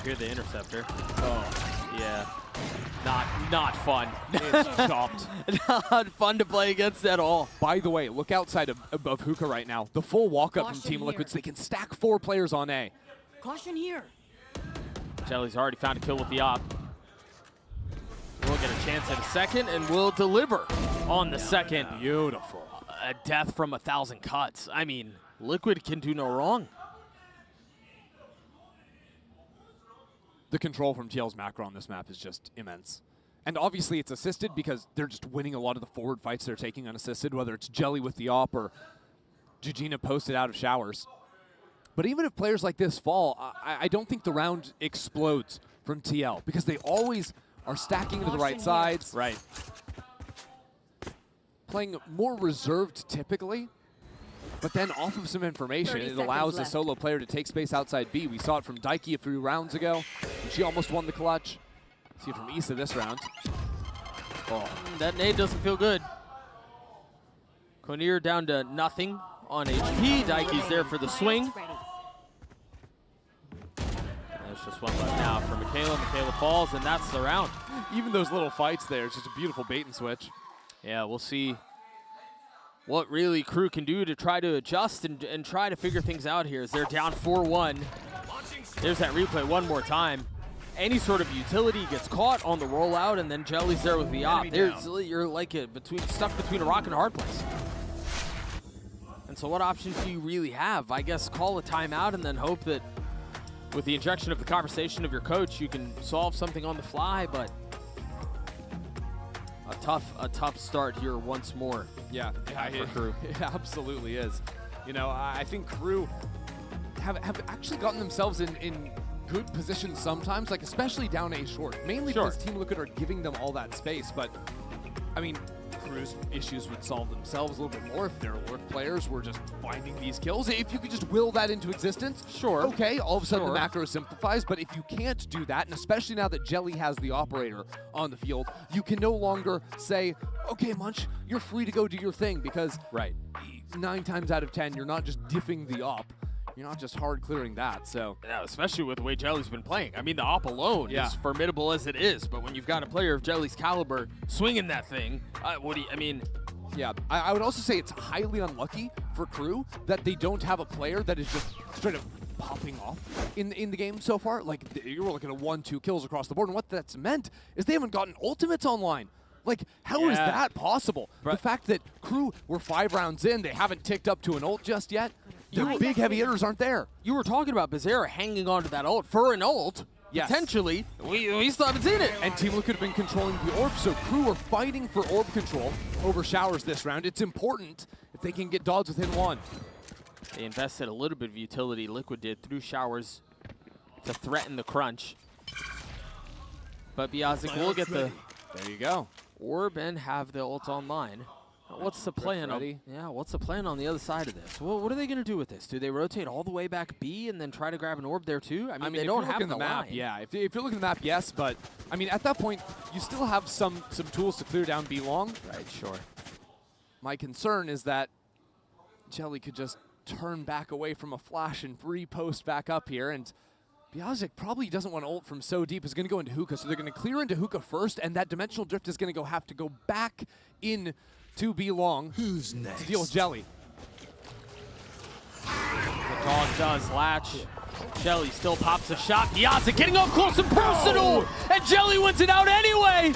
Hear the interceptor. Oh, yeah. Not fun. It's chopped. Not fun to play against at all. By the way, look outside of Hookah right now. The full walk-up from Team Liquid, so they can stack 4 players on A. Caution here. Jelly's already found a kill with the op. We'll get a chance at a second, and we'll deliver on the second. Beautiful. A death from 1,000 cuts. I mean, Liquid can do no wrong. The control from TL's macro on this map is just immense. And obviously it's assisted because they're just winning a lot of the forward fights they're taking unassisted, whether it's Jelly with the op or Jujina posted out of showers. But even if players like this fall, I don't think the round explodes from TL because they always are stacking to the right sides. Right. Playing more reserved typically, but then off of some information, it allows a solo player to take space outside B. We saw it from Daiki a few rounds ago, and she almost won the clutch. See it from Issa this round. Oh, that nade doesn't feel good. Konir down to nothing on HP. Daiki's there for the swing. There's just one left now for Michaela. Michaela falls, and that's the round. Even those little fights there, it's just a beautiful bait and switch. Yeah, we'll see what really Crew can do to try to adjust and try to figure things out here as they're down 4-1. There's that replay one more time. Any sort of utility gets caught on the rollout, and then Jelly's there with the op. You're like stuck between a rock and a hard place. And so what options do you really have? I guess call a timeout and then hope that with the injection of the conversation of your coach, you can solve something on the fly, but a tough start here once more. Yeah, for Crew. It absolutely is. You know, I think Crew have actually gotten themselves in good position sometimes, like especially down A short. Mainly because Team Liquid are giving them all that space, but I mean, Crew's issues would solve themselves a little bit more if their work players were just finding these kills. If you could just will that into existence, okay, all of a sudden the macro simplifies, but if you can't do that, and especially now that Jelly has the operator on the field, you can no longer say, okay, Munch, you're free to go do your thing, because 9 times out of 10, you're not just diffing the op. You're not just hard clearing that, so. Yeah, especially with the way Jelly's been playing. I mean, the op alone is formidable as it is, but when you've got a player of Jelly's caliber swinging that thing, I would also say it's highly unlucky for Crew that they don't have a player that is just straight up popping off in the game so far. Like, you were looking at 1-2 kills across the board, and what that's meant is they haven't gotten ultimates online. Like, how is that possible? The fact that Crew were 5 rounds in, they haven't ticked up to an ult just yet. The big heavy hitters aren't there. You were talking about Bizarra hanging on to that ult for an ult. Yes. Potentially. We still haven't seen it. And Team Liquid have been controlling the orb, so Crew are fighting for orb control over showers this round. It's important if they can get dodges within 1. They invested a little bit of utility, Liquid did, through showers to threaten the crunch. But Biazic will get the there you go. orb and have the ult online. What's the plan? What's the plan on the other side of this? Well, what are they going to do with this? Do they rotate all the way back B and then try to grab an orb there too? I mean they don't have the map. line. Yeah, if you're looking at the map, yes, but I mean at that point you still have some tools to clear down B long. Right, sure. My concern is that Jelly could just turn back away from a flash and repost back up here, and Biazic probably doesn't want to ult from so deep. Is going to go into Hookah, so they're going to clear into Hookah first, and that dimensional drift is going to have to go back in to be long to deal with Jelly. The dog does latch. Jelly still pops a shot. Biazic getting up close and personal, and Jelly wins it out anyway.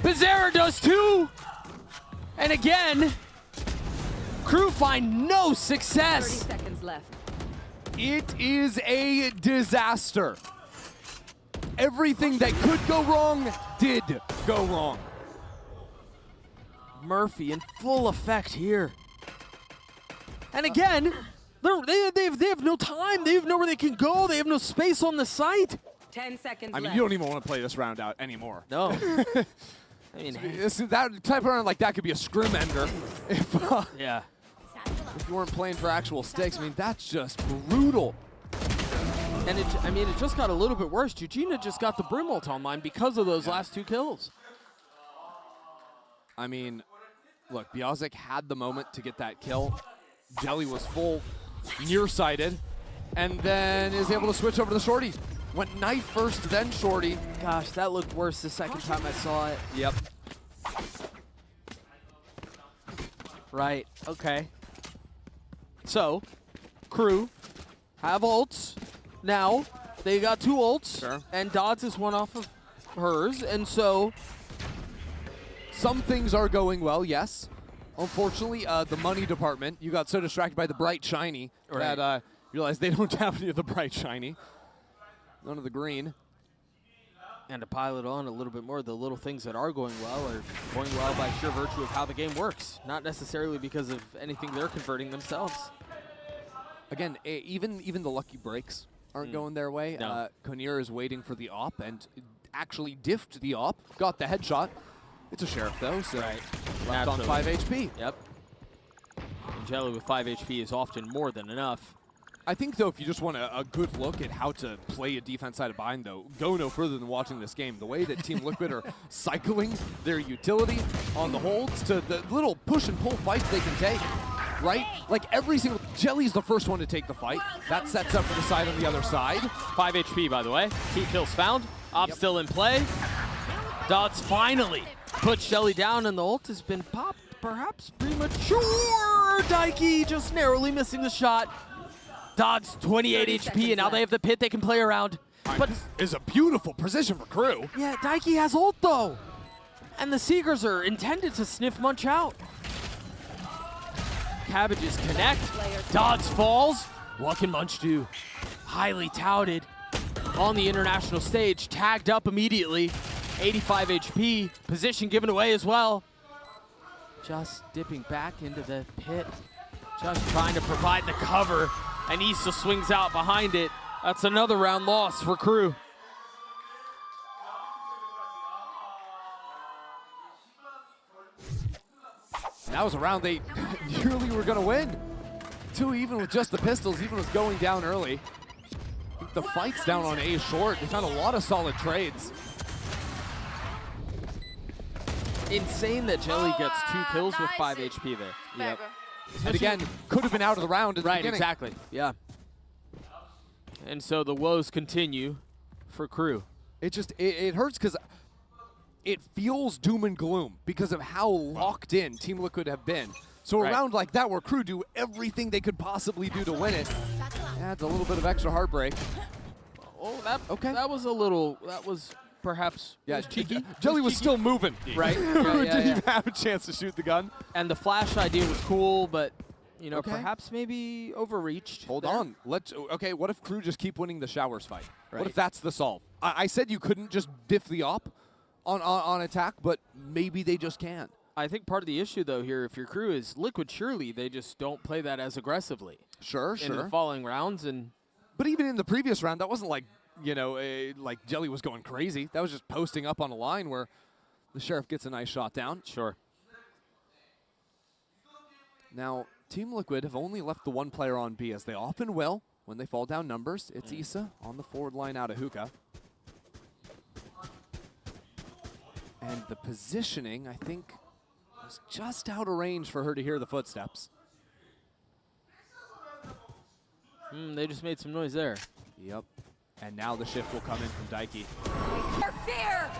Bizarra does too. And again, Crew find no success. 30 seconds left. It is a disaster. Everything that could go wrong did go wrong. Murphy in full effect here. And again, they have no time. They have nowhere they can go. They have no space on the site. 10 seconds I mean, left. you don't even want to play this round out anymore. No. I mean, that type of round like that could be a scrim ender. If, yeah. if you weren't playing for actual stakes. I mean, that's just brutal. And it just got a little bit worse. Eugenia just got the Brim ult online because of those last 2 kills. I mean, look, Biazik had the moment to get that kill. Jelly was full, nearsighted, and then is able to switch over to the shorty. Went knife first, then shorty. Gosh, that looked worse the second time I saw it. Yep. Right, okay. So, crew have ults. Now, they got 2 ults, Sure. and Dodds is one off of hers, and so... Some things are going well, yes. Unfortunately, the money department, you got so distracted by the bright shiny that you realized they don't have any of the bright shiny. None of the green. And to pile it on a little bit more, the little things that are going well are going well by sheer virtue of how the game works, not necessarily because of anything they're converting themselves. Again, even the lucky breaks aren't going their way. No. Konir is waiting for the op and actually diffed the op, got the headshot. It's a Sheriff though, so left on 5 HP. Yep. And Jelly with 5 HP is often more than enough. I think, though, if you just want a good look at how to play a defense side of bind, though, go no further than watching this game. The way that Team Liquid are cycling their utility on the holds to the little push and pull fights they can take, right? Like every single... Jelly's the first one to take the fight. That sets up for the side on the other side. 5 HP, by the way. 2 kills found. Op still in play. Dots finally puts Jelly down, and the ult has been popped, perhaps premature. Daiki just narrowly missing the shot. Dodds 28 HP, and now they have the pit they can play around. But this is a beautiful position for crew. Yeah, Daiki has ult though. And the Seekers are intended to sniff Munch out. Cabbages connect. Dodds falls. What can Munch do? Highly touted on the international stage. Tagged up immediately. 85 HP. Position given away as well. Just dipping back into the pit. Just trying to provide the cover. And Issa swings out behind it. That's another round loss for crew. That was a round they nearly were going to win. 2 even with just the pistols, even with going down early. I think the fight's down on A short. They found a lot of solid trades. Insane that Jelly gets 2 kills with 5 HP there. Yep. And again, could have been out of the round at the right, beginning. Exactly. Yeah. And so the woes continue for crew. It hurts because it feels doom and gloom because of how locked in Team Liquid have been. So a round like that where crew do everything they could possibly do to win it adds a little bit of extra heartbreak. Oh, that was a little, that was perhaps cheeky. Jelly was still moving. Right. Didn't even have a chance to shoot the gun. And the flash idea was cool, but you know, perhaps maybe overreached. Hold on. Okay, what if crew just keep winning the showers fight? Right. What if that's the solve? I said you couldn't just diff the op on attack, but maybe they just can. I think part of the issue, though, here, if your crew is Liquid, surely they just don't play that as aggressively. Sure. In the following rounds. But even in the previous round, that wasn't like, you know, like Jelly was going crazy. That was just posting up on a line where the Sheriff gets a nice shot down. Sure. Now, Team Liquid have only left the 1 player on B, as they often will when they fall down numbers. It's Issa on the forward line out of hookah. And the positioning, I think, was just out of range for her to hear the footsteps. They just made some noise there. Yep. And now the shift will come in from Daiki.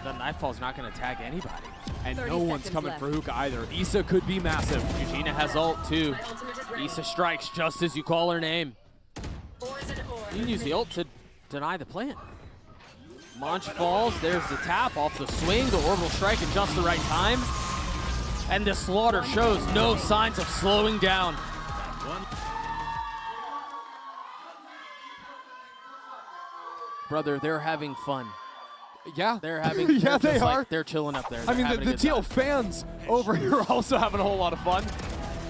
The Nightfall's not going to tag anybody. And no one's coming for hookah either. Issa could be massive. Eugenia has ult too. Issa strikes just as you call her name. You can use the ult to deny the plant. Munch falls. There's the tap off the swing. The orbital strike at just the right time. And the slaughter shows no signs of slowing down. Brother, they're having fun. Yeah. They're having yeah, they are. Like, they're chilling up there. I mean, the teal fans over here are also having a whole lot of fun.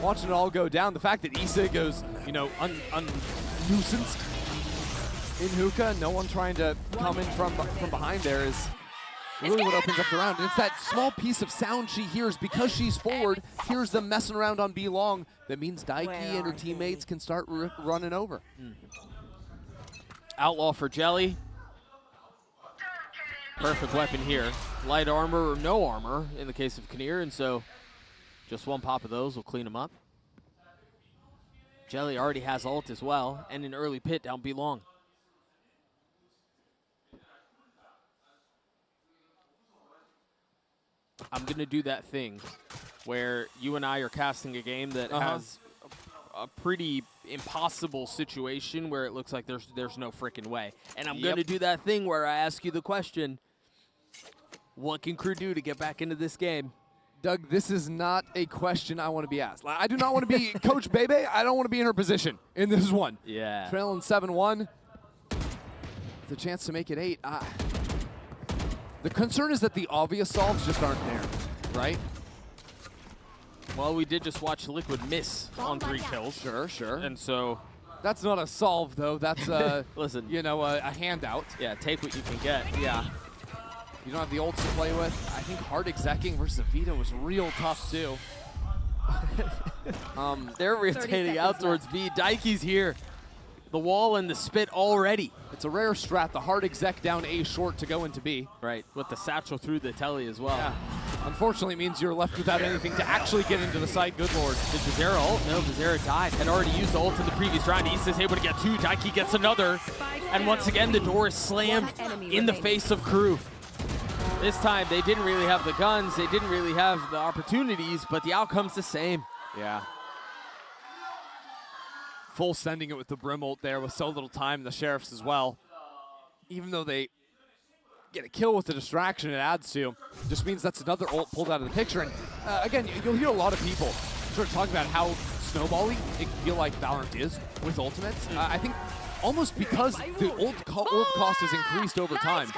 Watching it all go down. The fact that Issa goes, you know, unnuisanced in hookah, no one trying to come in from behind there is really what opens up the round. And it's that small piece of sound she hears because she's forward, hears them messing around on B long. That means Daiki and her teammates can start running over. Outlaw for Jelly. Perfect weapon here. Light armor or no armor in the case of Kinnear, and so just one pop of those will clean him up. Jelly already has ult as well, and an early pit down B long. I'm going to do that thing where you and I are casting a game that has a pretty impossible situation where it looks like there's no freaking way. And I'm going to do that thing where I ask you the question, what can Crew do to get back into this game? Doug, this is not a question I want to be asked. I do not want to be Coach Bebe. I don't want to be in her position in this one. Yeah. Trailing 7-1. The chance to make it 8. The concern is that the obvious solves just aren't there, right? Well, we did just watch Liquid miss on 3 kills. Sure. And so... That's not a solve, though. That's a, listen, you know, a handout. Yeah, take what you can get. Yeah. You don't have the ults to play with. I think hard execing versus Vita was real tough, too. They're rotating out towards B. Daiki's here. The wall and the spit already. It's a rare strat, the hard exec down A short to go into B. Right, with the satchel through the telly as well. Yeah. Unfortunately, it means you're left without anything to actually get into the site. Good lord. Did Vizera ult? No, Vizera died. Had already used the ult in the previous round. He's just able to get 2. Daiki gets another. And once again, the door is slammed in the face of Crew. This time, they didn't really have the guns. They didn't really have the opportunities, but the outcome's the same. Yeah. Full sending it with the Brim ult there with so little time, the Sheriffs as well. Even though they get a kill with the distraction it adds to, just means that's another ult pulled out of the picture. And again, you'll hear a lot of people sort of talk about how snowbally it can feel like Valorant is with ultimates. I think almost because the ult cost has increased over time.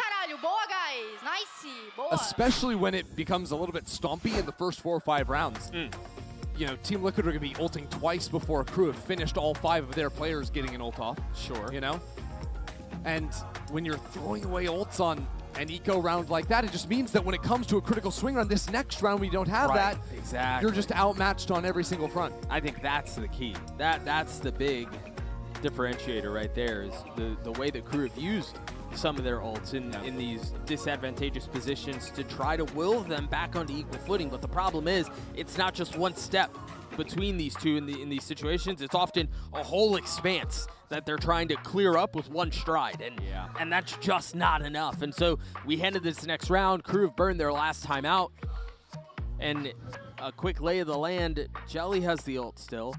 Especially when it becomes a little bit stompy in the first 4 or 5 rounds. You know, Team Liquid are going to be ulting twice before Crew have finished all 5 of their players getting an ult off. Sure. You know? And when you're throwing away ults on an eco round like that, it just means that when it comes to a critical swing round, this next round we don't have that. Exactly. You're just outmatched on every single front. I think that's the key. That's the big differentiator right there, is the way that Crew have used some of their ults in these disadvantageous positions to try to will them back onto equal footing. But the problem is, it's not just one step between these two in these situations. It's often a whole expanse that they're trying to clear up with one stride, and that's just not enough. And so we head to this next round. Crew have burned their last time out, and a quick lay of the land. Jelly has the ult still,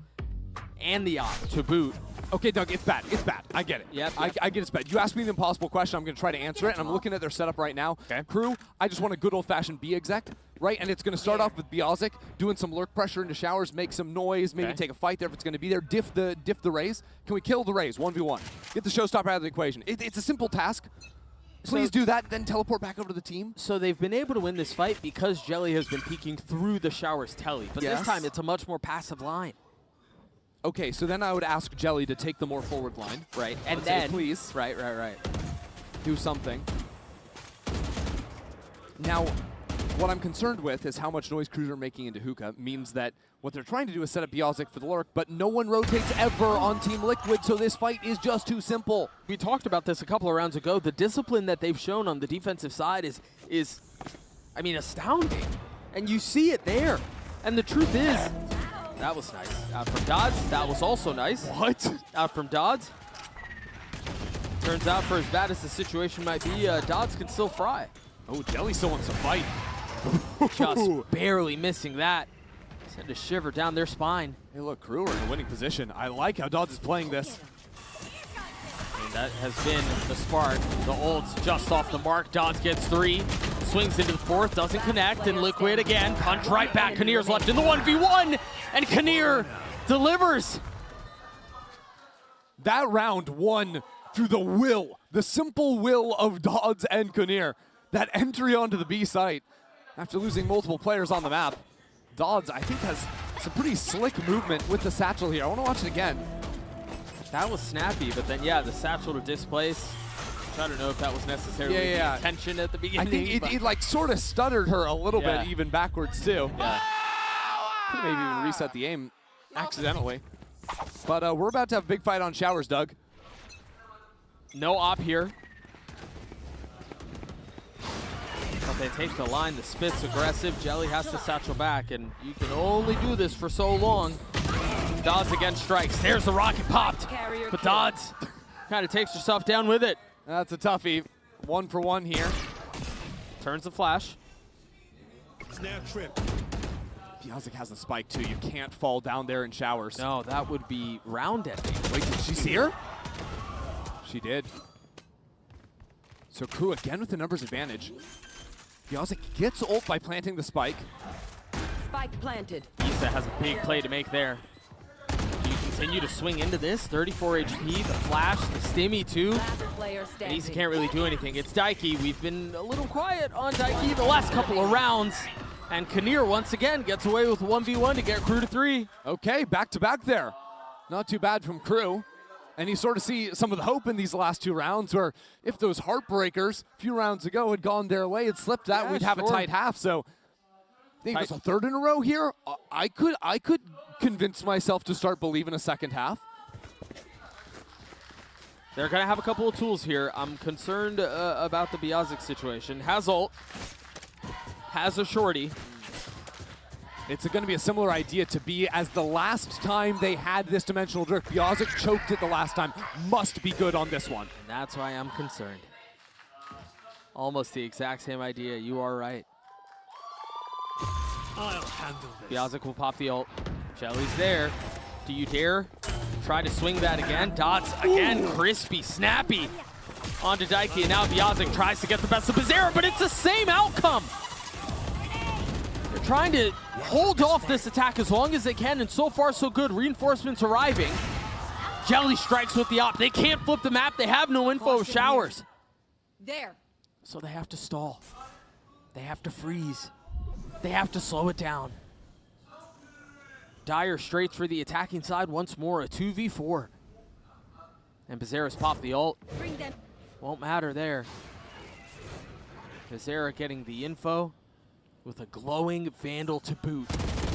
and the op to boot. Okay, Doug, it's bad. It's bad. I get it. Yep. I get it's bad. You asked me the impossible question. I'm going to try to answer it, and I'm looking at their setup right now. Okay. Crew, I just want a good old-fashioned B exec, right? And it's going to start off with Biazik doing some lurk pressure into showers, make some noise, maybe take a fight there if it's going to be there. Diff the Raze. Can we kill the Raze 1v1? Get the showstopper out of the equation. It's a simple task. Please do that, then teleport back over to the team. So they've been able to win this fight because Jelly has been peeking through the showers telly. But this time, it's a much more passive line. Okay, so then I would ask Jelly to take the more forward line. Right, and Let's then, say, please. Right. Do something. Now, what I'm concerned with is how much noise Crews are making into Hookah means that what they're trying to do is set up Biazik for the lurk, but no one rotates ever on Team Liquid, so this fight is just too simple. We talked about this a couple of rounds ago. The discipline that they've shown on the defensive side is I mean, astounding. And you see it there. And the truth is, that was nice. Out from Dodds, that was also nice. What? Out from Dodds. Turns out, for as bad as the situation might be, Dodds can still fry. Oh, Jelly still wants to fight. Just barely missing that. Send a shiver down their spine. Hey, look, Crew are in a winning position. I like how Dodds is playing this. And that has been the spark. The ult's just off the mark. Dodds gets 3. Swings into the 4th, doesn't connect, and Liquid again. Punch right back. Kinnear's left in the 1v1, and Kinnear delivers. That round won through the will, the simple will of Dodds and Kinnear. That entry onto the B site after losing multiple players on the map. Dodds, I think, has some pretty slick movement with the satchel here. I want to watch it again. That was snappy, but then, yeah, the satchel to displace. which I don't know if that was necessarily the intention at the beginning. I think it like sort of stuttered her a little bit, even backwards too. Yeah. Could maybe even reset the aim accidentally. But we're about to have a big fight on showers, Doug. No op here. But they take the line. The spit's aggressive. Jelly has to satchel back, and you can only do this for so long. Dodds again strikes. There's the rocket popped. But Dodds kind of takes herself down with it. That's a toughie. 1 for 1 here. Turns the flash. Snap trip. Biazik has the spike too. You can't fall down there in showers. No, that would be round ending. Wait, did she see her? She did. So Crew again with the numbers advantage. Biazik gets ult by planting the spike. Spike planted. Issa has a big play to make there. Do you continue to swing into this? 34 HP, the flash, the stimmy too. And Issa can't really do anything. It's Daiki. We've been a little quiet on Daiki the last couple of rounds. And Kinnear once again gets away with 1v1 to get Crew to 3. Okay, back to back there. Not too bad from Crew. And you sort of see some of the hope in these last 2 rounds where if those heartbreakers a few rounds ago had gone their way, it slipped that, we'd have a tight half. So I think it's a 3rd in a row here. I could convince myself to start believing a second half. They're going to have a couple of tools here. I'm concerned about the Biazik situation. Has ult. Has a shorty. It's going to be a similar idea to be as the last time they had this dimensional drift. Biazik choked it the last time. Must be good on this one. And that's why I'm concerned. Almost the exact same idea. You are right. I'll handle this. Biazik will pop the ult. Jelly's there. Do you dare try to swing that again? Dots again. Crispy, snappy onto Daiki. And now Biazik tries to get the best of Bizarra, but it's the same outcome. They're trying to hold off this attack as long as they can, and so far so good. Reinforcements arriving. Jelly strikes with the op. They can't flip the map. They have no info of showers. There. So they have to stall. They have to freeze. They have to slow it down. Dire straight for the attacking side once more, a 2v4. And Bizarra's popped the ult. Bring them. Won't matter there. Bizarra getting the info with a glowing Vandal to boot.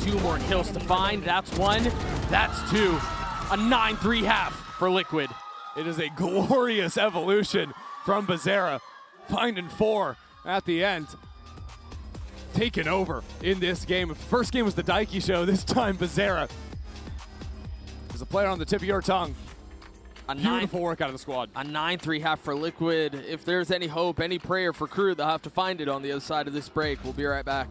2 more kills to find. That's 1. That's 2. A 9-3 half for Liquid. It is a glorious evolution from Bizarra. Finding 4 at the end. Taken over in this game. If the first game was the Daiki show, this time Bizarra is a player on the tip of your tongue. A beautiful work out of the squad. A 9-3 half for Liquid. If there's any hope, any prayer for Crew, they'll have to find it on the other side of this break. We'll be right back.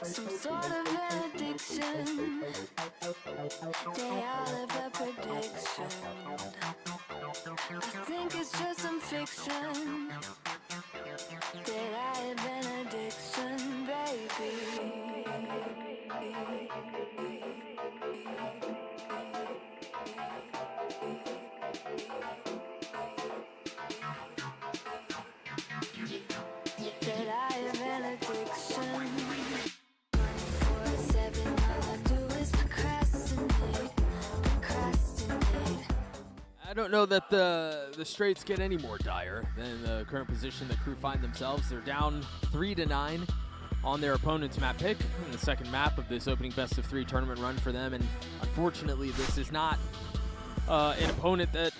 Some sort of an addiction. They all have a prediction. I think it's just some fiction. That I have an addiction, baby. That I have an addiction. I don't know that the straits get any more dire than the current position that Crew find themselves. They're down 3-9 on their opponent's map pick in the second map of this opening best-of-3 tournament run for them, and unfortunately, this is not an opponent that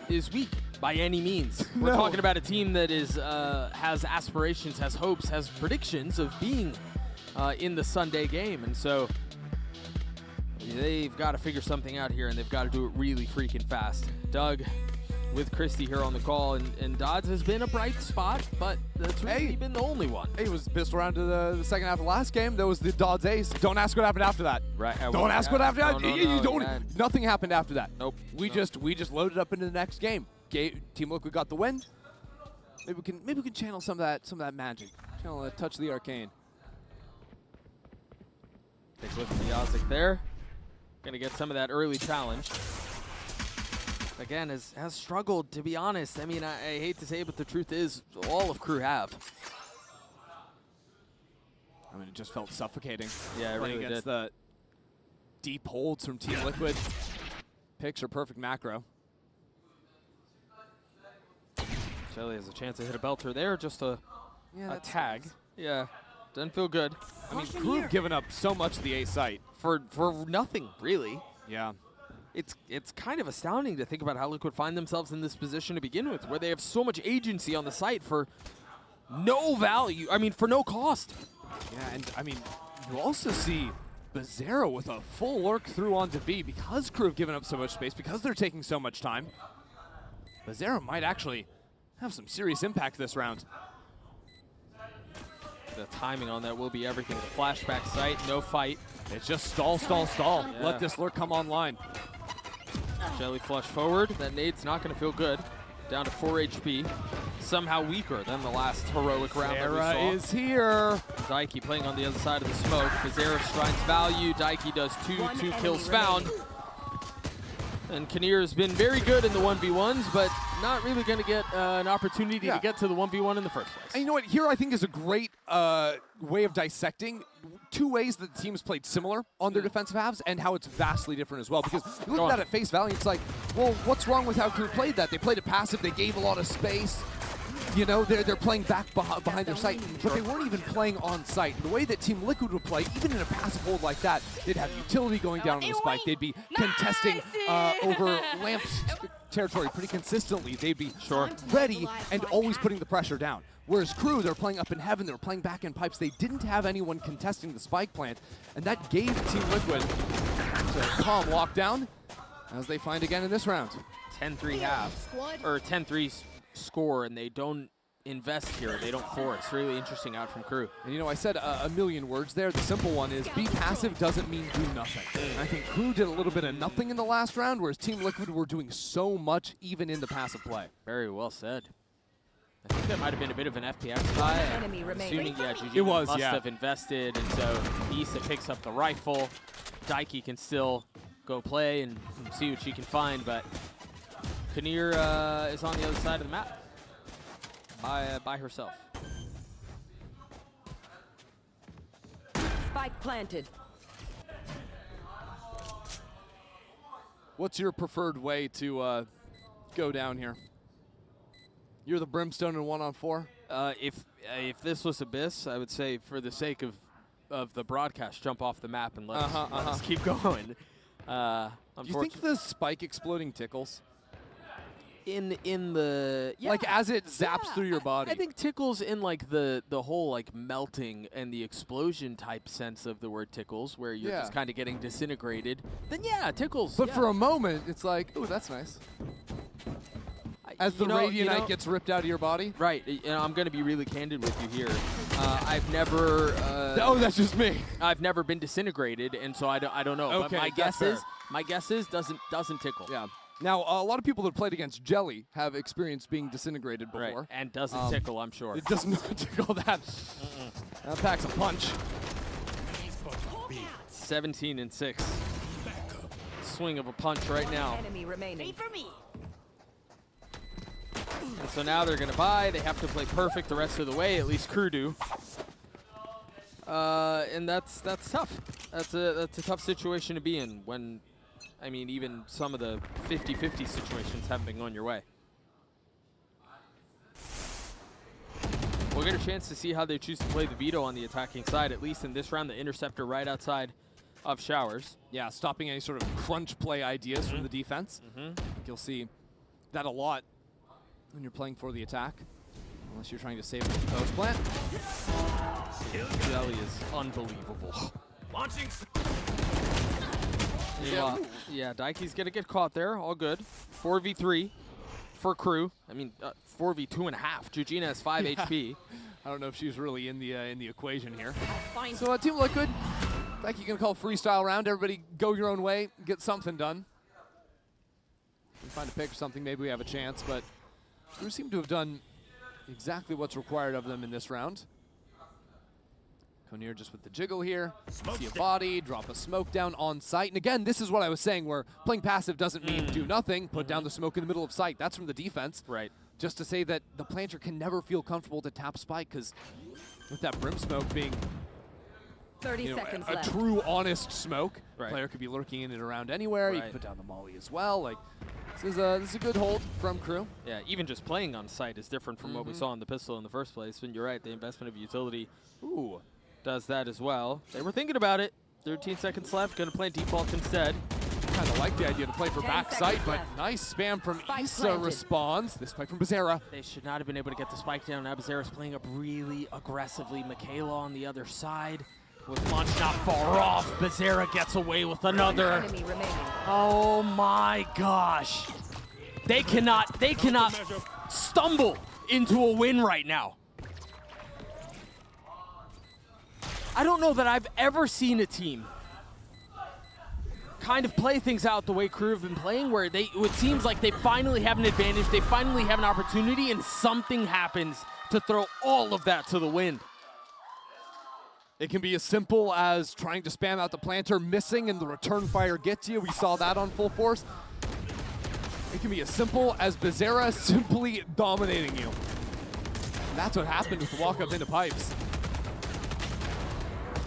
is weak by any means. We're talking about a team that is has aspirations, has hopes, has predictions of being in the Sunday game, and so they've got to figure something out here, and they've got to do it really freaking fast. Doug with Christy here on the call, and Dodds has been a bright spot, but that's really been the only one. He was pistol around to the second half of the last game. That was the Dodds ace. Don't ask what happened after that. Right. Don't ask what happened after that. You don't. Yeah. Nothing happened after that. Nope. We just loaded up into the next game. Team Liquid got the win. Maybe we can channel some of that magic. Channel a touch of the arcane. Take a look at the Yazik there. Gonna get some of that early challenge. Again, has struggled, to be honest. I mean, I hate to say it, but the truth is, all of Crew have. I mean, it just felt suffocating. Yeah, it really against did. the deep holds from Team Liquid. Picture perfect macro. Shelly has a chance to hit a belter there, just a tag. Nice. Yeah, doesn't feel good. I mean, Crew have given up so much to the A site. For nothing, really. Yeah. It's kind of astounding to think about how Liquid find themselves in this position to begin with, where they have so much agency on the site for no value, I mean, for no cost. Yeah, and I mean, you also see Bizarro with a full lurk through onto B because Crew have given up so much space, because they're taking so much time. Bizarro might actually have some serious impact this round. The timing on that will be everything. The flashback site, no fight. It's just stall, stall, stall. Yeah. Let this lurk come online. Shelly flush forward. That nade's not going to feel good. Down to 4 HP. Somehow weaker than the last heroic round that we saw. Sarah is here. Daiki playing on the other side of the smoke. Kazera shrines value. Daiki does two kills found. And Kinnear has been very good in the 1v1s, but not really going to get an opportunity to get to the 1v1 in the first place. And you know what? Here I think is a great way of dissecting two ways that the teams played similar on their defensive halves and how it's vastly different as well. Because you look at that at face value, it's like, well, what's wrong with how Crew played that? They played it passive. They gave a lot of space. You know, they're playing back behind their site, but they weren't even playing on site. The way that Team Liquid would play, even in a passive hold like that, they'd have utility going down on the spike. They'd be contesting over Lamp's territory pretty consistently. They'd be ready and always putting the pressure down. Whereas Crew, they're playing up in heaven, they're playing back in pipes. They didn't have anyone contesting the spike plant, and that gave Team Liquid a calm lockdown, as they find again in this round. 10-3 half, or 10-3 score, and they don't invest here. They don't force. Really interesting out from Crew. And you know, I said a million words there. The simple one is be passive doesn't mean do nothing. And I think Crew did a little bit of nothing in the last round, whereas Team Liquid were doing so much even in the passive play. Very well said. I think that might have been a bit of an FPX tie. Enemy Assuming, GG it was, must have invested, and so Issa picks up the rifle. Daiki can still go play and see what she can find, but Kinnear is on the other side of the map by herself. Spike planted. What's your preferred way to go down here? You're the Brimstone in 1-on-4? If this was Abyss, I would say for the sake of the broadcast, jump off the map and let us keep going. Do you think the spike exploding tickles? In the like as it zaps through your body? I think tickles in like the whole like melting and the explosion type sense of the word tickles, where you're just kind of getting disintegrated. Then tickles. But for a moment, it's like, ooh, that's nice. As the Radianite gets ripped out of your body? Right. I'm going to be really candid with you here. I've never... oh, that's just me. I've never been disintegrated, and so I don't know. Okay, but my guess is doesn't tickle. Yeah. Now, a lot of people that played against Jelly have experienced being disintegrated before. Right. And doesn't tickle, I'm sure. It does not tickle that. That packs a punch. 17-6. Swing of a punch right now. Enemy remaining. Wait for me. And so now they're going to buy. They have to play perfect the rest of the way, at least Crew do. And that's tough. That's a tough situation to be in when I mean, even some of the 50-50 situations haven't been going your way. We'll get a chance to see how they choose to play the veto on the attacking side, at least in this round. The interceptor right outside of Showers. Yeah, stopping any sort of crunch play ideas from the defense. I think you'll see that a lot when you're playing for the attack, unless you're trying to save the post plant. Jelly is unbelievable. Launching. Yeah, Daiki's going to get caught there. All good. 4v3 for Crew. I mean, 4v2.5. Jujina has 5 HP. I don't know if she's really in the equation here. So Team Liquid, like you can call freestyle round. Everybody go your own way, get something done. If we find a pick or something, maybe we have a chance. But we seem to have done exactly what's required of them in this round. Konir just with the jiggle here. See a body, drop a smoke down on site. And again, this is what I was saying, where playing passive doesn't mean do nothing. Put down the smoke in the middle of site. That's from the defense. Right. Just to say that the planter can never feel comfortable to tap spike, because with that brim smoke being 30 seconds a left. true honest smoke, Right. player could be lurking in and around anywhere. You Right. can put down the molly as well. Like, this is a good hold from Crew. Yeah, even just playing on site is different from what we saw on the pistol in the first place. And you're right, the investment of utility does that as well. They were thinking about it. 13 seconds left, going to play default instead. Kind of like the idea to play for 10 back seconds site, but left. nice spam from Spike Issa planted. responds. This spike from Bazera. They should not have been able to get the spike down. Now Bazera's playing up really aggressively. Michaela on the other side. With Munch not far off, Bazera gets away with another. Enemy remaining. Oh my gosh. They cannot stumble into a win right now. I don't know that I've ever seen a team kind of play things out the way Crew have been playing, where it seems like they finally have an advantage, they finally have an opportunity, and something happens to throw all of that to the wind. It can be as simple as trying to spam out the planter, missing, and the return fire gets you. We saw that on full force. It can be as simple as Bazera simply dominating you. And that's what happened with the walk-up into pipes.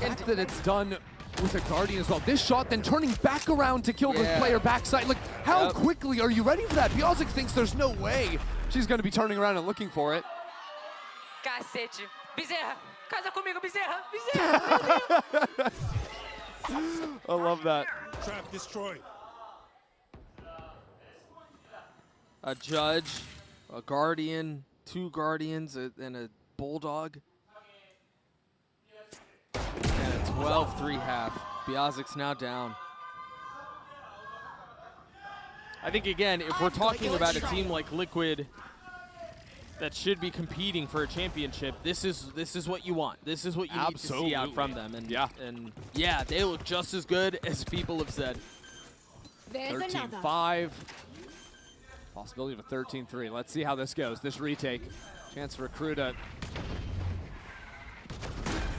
And that it's done with a Guardian as well. This shot then turning back around to kill the player backside. Like, how quickly are you ready for that? Biazik thinks there's no way she's going to be turning around and looking for it. Cacete. Bezerra. Casa comigo, Bezerra. Bezerra. I love that. Trap destroyed. A Judge, a Guardian, 2 Guardians, and a Bulldog. And a 12-3 half. Biazik's now down. I think, again, if we're talking about a team like Liquid that should be competing for a championship, this is what you want. This is what you need to see out from them. And yeah, they look just as good as people have said. 13-5. Possibility of a 13-3. Let's see how this goes. This retake. Chance for Crew to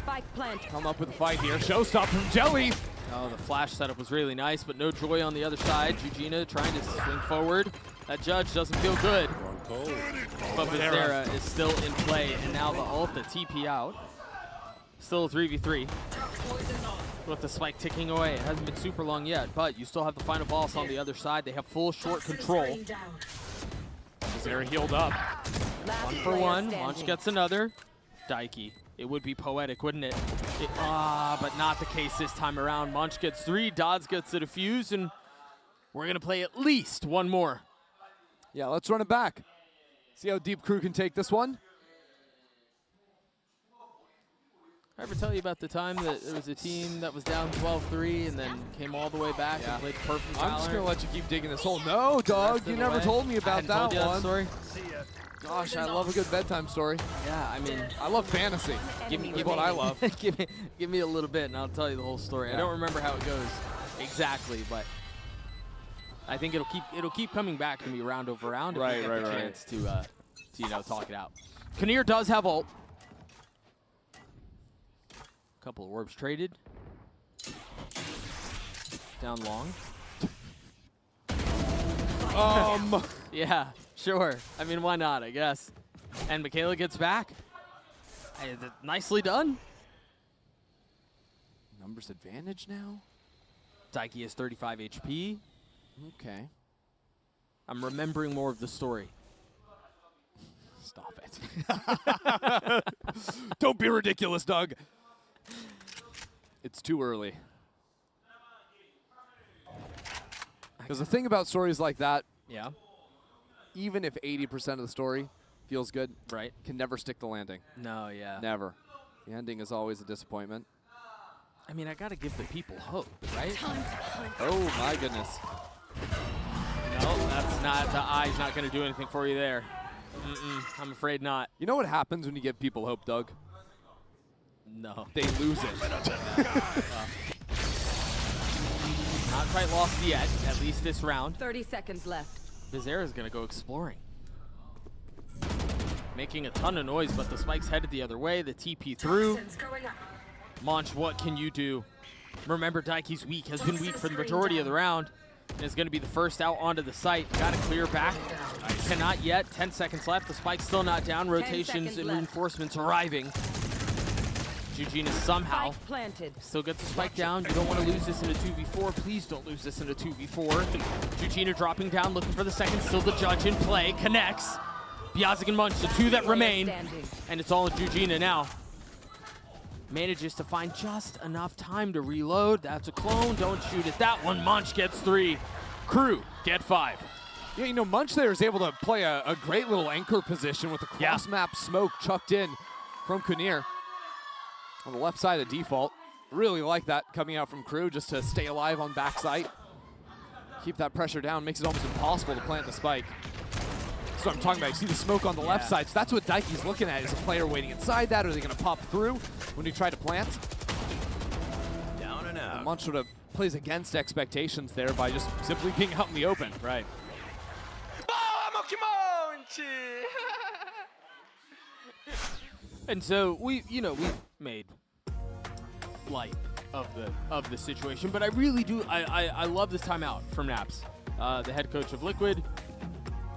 Spike plant. come up with a fight here. Showstop from Jelly. Oh, the flash setup was really nice, but no joy on the other side. Jujina trying to swing forward. That Judge doesn't feel good. But Bazera is still in play, and now the ult, the TP out. Still a 3v3. With the spike ticking away. It hasn't been super long yet, but you still have the final boss on the other side. They have full short control. Bazera healed up. 1 for 1. Launch gets another. Daiki. It would be poetic, wouldn't it? But not the case this time around. Munch gets 3, Dodds gets the defuse, and we're going to play at least one more. Yeah, let's run it back. See how deep Crew can take this one. I ever tell you about the time that there was a team that was down 12-3 and then came all the way back and played perfect I'm just Valorant? going to let you keep digging this hole. No, dog, you never told me about that told you one. that story? Gosh, I love a good bedtime story. Yeah, I mean, I love fantasy. give me what I love. give me a little bit and I'll tell you the whole story. I don't remember how it goes exactly, but I think it'll keep coming back to me round over round if we get the chance to talk it out. Konir does have ult. Couple of orbs traded. Down long. Yeah, sure. I mean, why not, I guess. And Michaela gets back. Hey, nicely done. Numbers advantage now. Daiki has 35 HP. Okay. I'm remembering more of the story. Stop it. Don't be ridiculous, Doug. It's too early. Because the thing about stories like that, yeah, even if 80% of the story feels good, right, can never stick the landing. No, yeah. Never. The ending is always a disappointment. I mean, I got to give the people hope, right? Oh, my goodness. No, that's not, the eye's not going to do anything for you there. I'm afraid not. You know what happens when you give people hope, Doug? No. They lose it. Not quite lost yet, at least this round. 30 seconds left. Bizarre's going to go exploring. Making a ton of noise, but the spike's headed the other way. The TP through. Monch, what can you do? Remember, Daiki's weak, has been weak for the majority of the round, and is going to be the first out onto the site. Got to clear back. Cannot yet. 10 seconds left. The spike's still not down. Rotations and reinforcements arriving. Eugene is somehow still gets the spike down. You don't want to lose this in a 2v4. Please don't lose this in a 2v4. Eugene dropping down, looking for the second. Still the judge in play. Connects. Biazik and Munch, the two that remain. And it's all in Eugene now. Manages to find just enough time to reload. That's a clone. Don't shoot at that one. Munch gets 3. Crew get 5. Yeah, you know, Munch there is able to play a great little anchor position with the cross-map smoke chucked in from Kunir. On the left side of default. Really like that coming out from Crew just to stay alive on backside. Keep that pressure down, makes it almost impossible to plant the spike. That's what I'm talking about. You see the smoke on the left side. So that's what Daiki's looking at. Is a player waiting inside that? Or are they going to pop through when you try to plant? Down and out. And Munch sort of plays against expectations there by just simply being out in the open. Right. And so we've made light of the situation, but I really do. I love this timeout from Naps, the head coach of Liquid.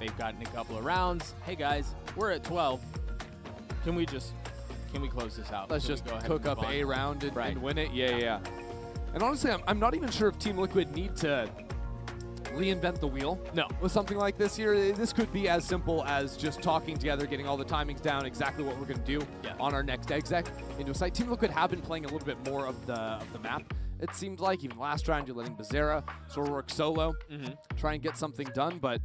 They've gotten a couple of rounds. Hey guys, we're at 12. Can we close this out? Let's just cook up a round and win it. Yeah. And honestly, I'm not even sure if Team Liquid need to reinvent the wheel. No. With something like this here, this could be as simple as just talking together, getting all the timings down, exactly what we're going to do on our next exec into a site. Team Liquid have been playing a little bit more of the map. It seemed like even last round you're letting Bizarra sort of work solo, try and get something done. But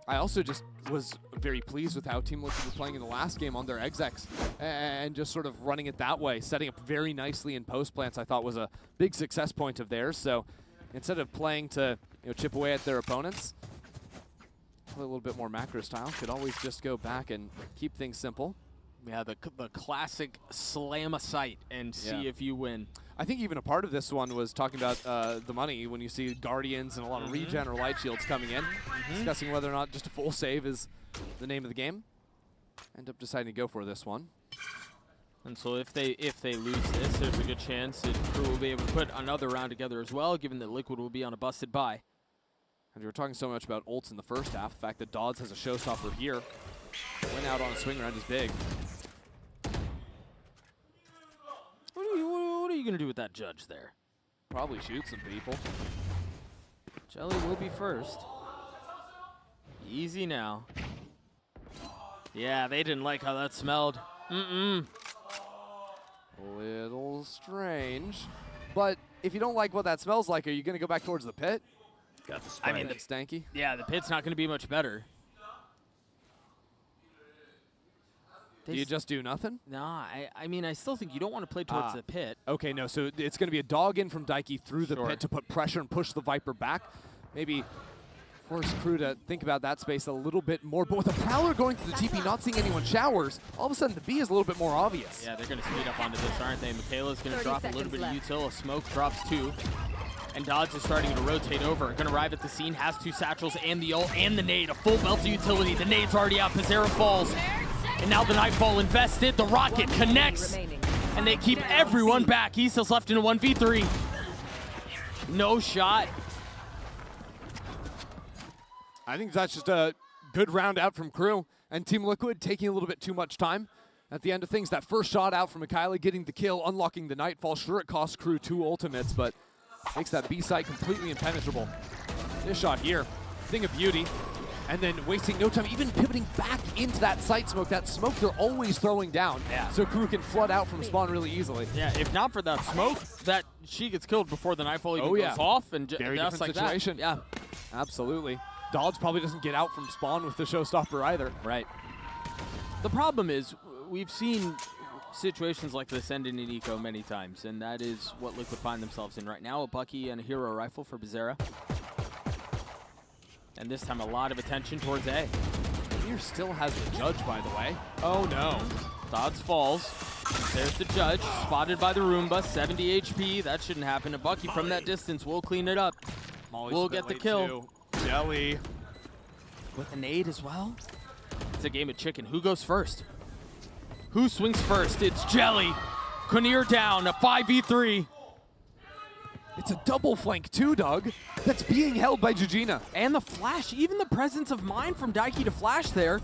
I also just was very pleased with how Team Liquid were playing in the last game on their execs and just sort of running it that way, setting up very nicely in post plants. I thought was a big success point of theirs. So instead of playing to chip away at their opponents, play a little bit more macro style. Could always just go back and keep things simple. Yeah, the classic slam a site and see if you win. I think even a part of this one was talking about the money when you see Guardians and a lot of regen or light shields coming in, discussing whether or not just a full save is the name of the game. End up deciding to go for this one. And so if they lose this, there's a good chance that Crew will be able to put another round together as well, given that Liquid will be on a busted bye. And we were talking so much about ults in the first half. The fact that Dodds has a showstopper here. Went out on a swing round is big. What are you going to do with that judge there? Probably shoot some people. Jelly will be first. Easy now. Yeah, they didn't like how that smelled. A little strange. But if you don't like what that smells like, are you going to go back towards the pit? Got the spike. I mean, it's stanky. Yeah, the pit's not going to be much better. Do you just do nothing? Nah, I mean, I still think you don't want to play towards the pit. Okay, no, so it's going to be a dog in from Daiki through the pit to put pressure and push the Viper back. Maybe force Crew to think about that space a little bit more. But with the Prowler going through the TP, not seeing anyone showers, all of a sudden the B is a little bit more obvious. Yeah, they're going to speed up onto this, aren't they? Michaela's going to drop a little bit of util. A smoke drops 2. And Dodds is starting to rotate over. Going to arrive at the scene, has 2 satchels and the ult and the nade. A full belt of utility. The nade's already out. Pizarro falls. And now the Nightfall invested. The rocket connects. And they keep everyone back. He's still left in a 1v3. No shot. I think that's just a good round out from Crew. And Team Liquid taking a little bit too much time at the end of things. That first shot out from Michaela, getting the kill, unlocking the Nightfall. Sure, it costs Crew 2 ultimates, but makes that B site completely impenetrable. This shot here, thing of beauty. And then wasting no time, even pivoting back into that site smoke. That smoke they're always throwing down. Yeah. So crew can flood out from spawn really easily. Yeah, if not for that smoke, that she gets killed before the nightfall even goes off. And very that's different like situation. That. Yeah, absolutely. Dodge probably doesn't get out from spawn with the showstopper either. Right. The problem is we've seen situations like this end in an eco many times, and that is what Liquid find themselves in right now. A Bucky and a hero rifle for Bizarra. And this time a lot of attention towards A. Here still has the judge, by the way. Oh no. Dodds falls. There's the judge, spotted by the Roomba, 70 HP. That shouldn't happen. A Bucky from that distance will clean it up. We'll get the kill. Too. Jelly. With a nade as well. It's a game of chicken. Who goes first? Who swings first? It's Jelly. Kunir down, a 5v3. It's a double flank too, Doug. That's being held by Jujina. And the flash, even the presence of mind from Daiki to flash there,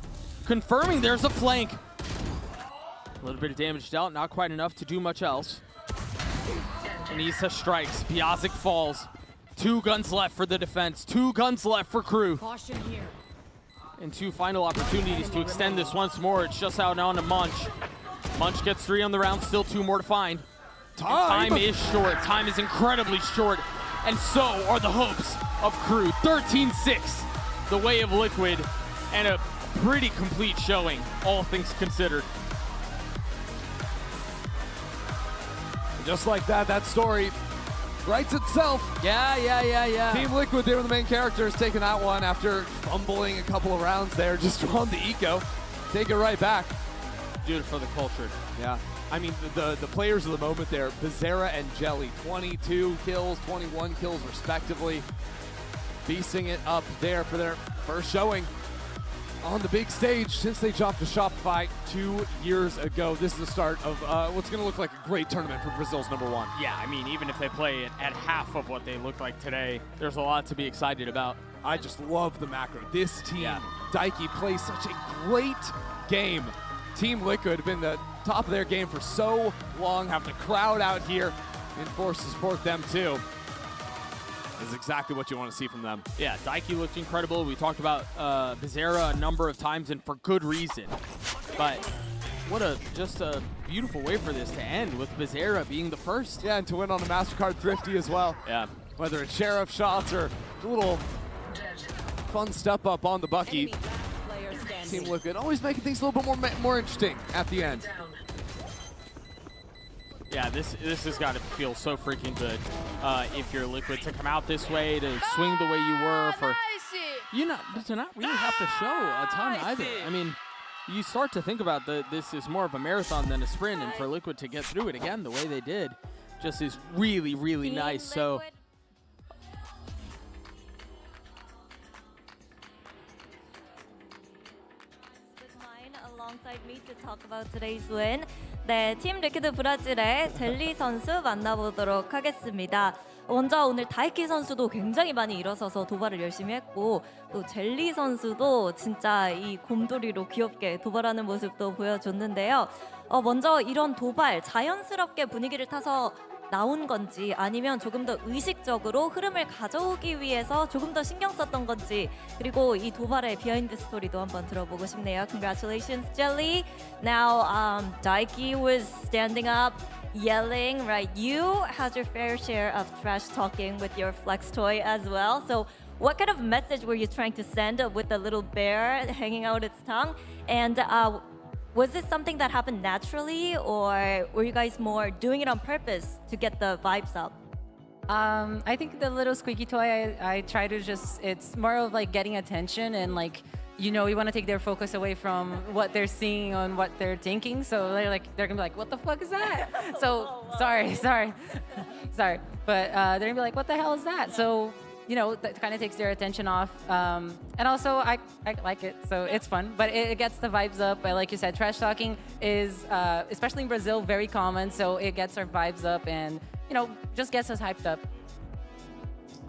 confirming there's a flank. A little bit of damage dealt, not quite enough to do much else. Nisa strikes, Piazzik falls. 2 guns left for the defense, 2 guns left for crew. Caution here. And 2 final opportunities to extend this once more. It's just out now to Munch. Munch gets 3 on the round, still 2 more to find. Time is short. Time is incredibly short. And so are the hopes of crew. 13-6, the way of Liquid, and a pretty complete showing, all things considered. Just like that, that story writes itself. Yeah. Team Liquid, they were the main characters, taking that one after fumbling a couple of rounds there, just on the eco. Take it right back. Do it for the culture. Yeah. I mean, the players of the moment there, Bizarra and Jelly, 22 kills, 21 kills respectively. Beasting it up there for their first showing on the big stage since they jumped to Shopify 2 years ago. This is the start of what's going to look like a great tournament for Brazil's #1. Yeah, I mean, even if they play it at half of what they look like today, there's a lot to be excited about. I just love the macro. This team, Daiki, plays such a great game. Team Liquid have been the top of their game for so long, have the crowd out here in force to support them too. This is exactly what you want to see from them. Yeah, Daiki looked incredible. We talked about Bizarra a number of times, and for good reason. But what just a beautiful way for this to end, with Bizarra being the first. Yeah, and to win on the Mastercard Thrifty as well. Yeah. Whether it's sheriff shots or a little fun step up on the Bucky. Team Liquid always making things a little bit more interesting at the end. Yeah, this has got to feel so freaking good if you're Liquid to come out this way, to swing the way you were, for to not really have to show a ton either. I mean, you start to think about this is more of a marathon than a sprint, and for Liquid to get through it again the way they did just is really, really nice. So. Alongside me to talk about today's win. 네, 팀 리퀴드 브라질의 젤리 선수 만나보도록 하겠습니다. 먼저 오늘 다이키 선수도 굉장히 많이 일어서서 도발을 열심히 했고, 또 젤리 선수도 진짜 이 곰돌이로 귀엽게 도발하는 모습도 보여줬는데요. 먼저 이런 도발, 자연스럽게 분위기를 타서 나온 건지, 아니면 조금 더 의식적으로 흐름을 가져오기 위해서 조금 더 신경 썼던 건지, 그리고 이 도발의 비하인드 스토리도 한번 들어보고 싶네요. Congratulations, Jelly. Now, Daiki was standing up, yelling, right? You had your fair share of trash talking with your flex toy as well. So what kind of message were you trying to send with the little bear hanging out its tongue? And was this something that happened naturally, or were you guys more doing it on purpose to get the vibes up? I think the little squeaky toy, I try to it's more of like getting attention, and like, you know, we want to take their focus away from what they're seeing and what they're thinking. So they're gonna be like, what the fuck is that? So sorry. But they're gonna be like, what the hell is that? So, you know, that kind of takes their attention off. And also, I like it, so it's fun. But it gets the vibes up. Like you said, trash talking is, especially in Brazil, very common. So it gets our vibes up and, you know, just gets us hyped up.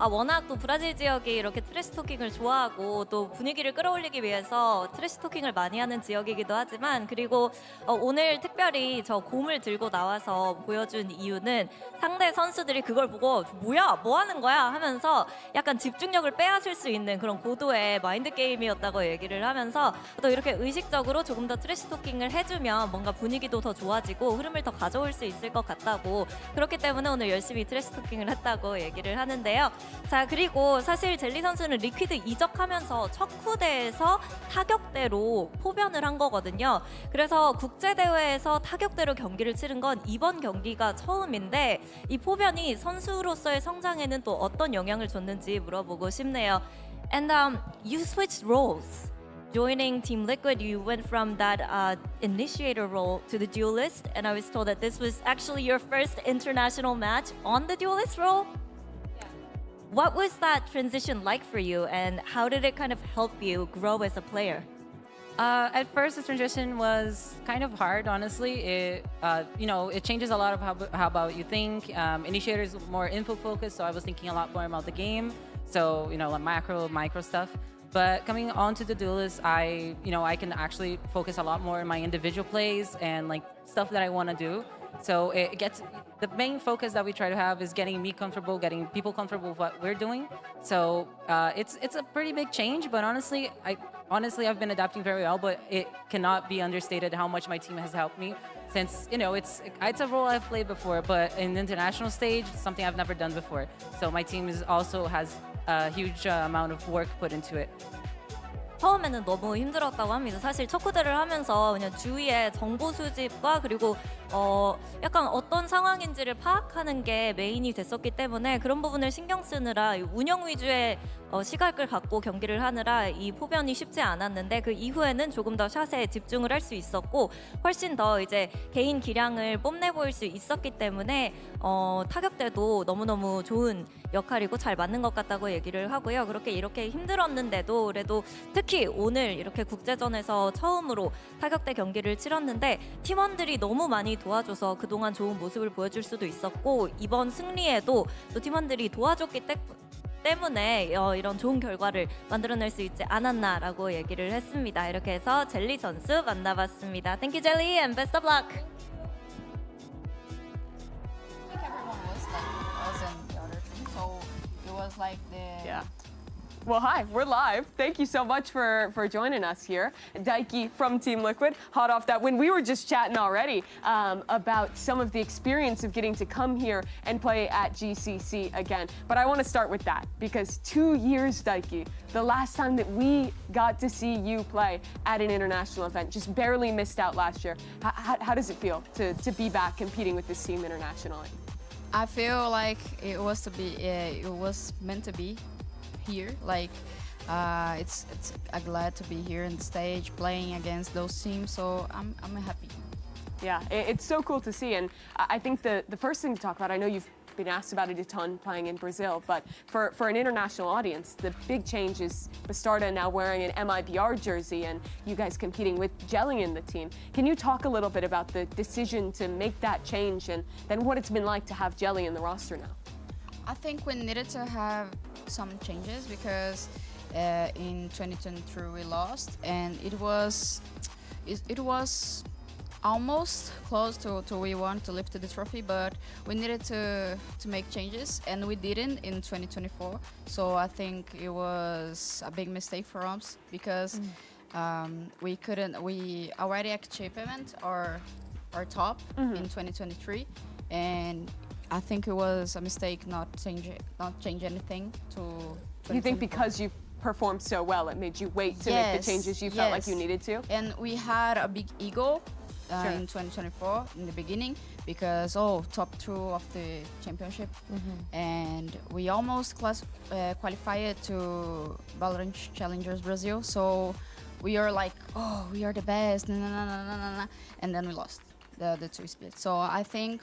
워낙 또 브라질 지역이 이렇게 트래시 토킹을 좋아하고 또 분위기를 끌어올리기 위해서 트래시 토킹을 많이 하는 지역이기도 하지만 그리고 오늘 특별히 저 곰을 들고 나와서 보여준 이유는 상대 선수들이 그걸 보고 뭐야 뭐 하는 거야 하면서 약간 집중력을 빼앗을 수 있는 그런 고도의 마인드 게임이었다고 얘기를 하면서 또 이렇게 의식적으로 조금 더 트래시 토킹을 해주면 뭔가 분위기도 더 좋아지고 흐름을 더 가져올 수 있을 것 같다고 그렇기 때문에 오늘 열심히 트래시 토킹을 했다고 얘기를 하는데요. 자 그리고 사실 젤리 선수는 리퀴드 이적하면서 첫 후대에서 타격대로 포변을 한 거거든요. 그래서 국제대회에서 타격대로 경기를 치른 건 이번 경기가 처음인데 이 포변이 선수로서의 성장에는 또 어떤 영향을 줬는지 물어보고 싶네요. And you switched roles. Joining Team Liquid, you went from that initiator role to the duelist, and I was told that this was actually your first international match on the duelist role. What was that transition like for you, and how did it kind of help you grow as a player? At first, the transition was kind of hard, honestly. It changes a lot of how about you think. Initiator is more info focused, so I was thinking a lot more about the game. So, like macro, micro stuff. But coming on to the duelist, I can actually focus a lot more on my individual plays and like stuff that I want to do. So it gets the main focus that we try to have is getting me comfortable, getting people comfortable with what we're doing. So it's a pretty big change, but honestly, I've been adapting very well. But it cannot be understated how much my team has helped me. Since it's a role I've played before, but in the international stage, something I've never done before. So my team also has a huge amount of work put into it. 처음에는 너무 힘들었다고 합니다. 사실 첫 후대를 하면서 그냥 주위의 정보 수집과 그리고 약간 어떤 상황인지를 파악하는 게 메인이 됐었기 때문에 그런 부분을 신경 쓰느라 운영 위주의 시각을 갖고 경기를 하느라 이 포변이 쉽지 않았는데 그 이후에는 조금 더 샷에 집중을 할 수 있었고 훨씬 더 이제 개인 기량을 뽐내 보일 수 있었기 때문에 타격대도 너무너무 좋은 역할이고 잘 맞는 것 같다고 얘기를 하고요. 이렇게 힘들었는데도 그래도 특히 오늘 이렇게 국제전에서 처음으로 타격대 경기를 치렀는데 팀원들이 너무 많이 도와줘서 그동안 좋은 모습을 보여줄 수도 있었고 이번 승리에도 또 팀원들이 도와줬기 때문에 이런 좋은 결과를 만들어낼 수 있지 않았나라고 얘기를 했습니다. 이렇게 해서 젤리 선수 만나봤습니다. Thank you, Jelly, and best of luck. I think everyone was in the other team, so it was like the Yeah. Well, hi, we're live. Thank you so much for joining us here. Daiki from Team Liquid, hot off that win. We were just chatting already about some of the experience of getting to come here and play at GCC again. But I want to start with that because 2 years, Daiki, the last time that we got to see you play at an international event, just barely missed out last year. How does it feel to be back competing with this team internationally? I feel like it was meant to be here. Like it's glad to be here on the stage playing against those teams. So I'm happy. Yeah, it's so cool to see. And I think the first thing to talk about, I know you've been asked about it a ton playing in Brazil, but for an international audience, the big change is Bastarda now wearing an MIBR jersey and you guys competing with Jelly in the team. Can you talk a little bit about the decision to make that change and then what it's been like to have Jelly in the roster now? I think we needed to have some changes because in 2023 we lost and it was almost close to we want to lift the trophy, but we needed to make changes and we didn't in 2024. So I think it was a big mistake for us because we already achieved our top in 2023 and I think it was a mistake not change anything to 2024. You think because you performed so well, it made you wait to make the changes you felt like you needed to? And we had a big ego in 2024 in the beginning because top 2 of the championship and we almost qualified to VALORANT Challengers Brazil. So we are like, we are the best, and then we lost the 2 split. So I think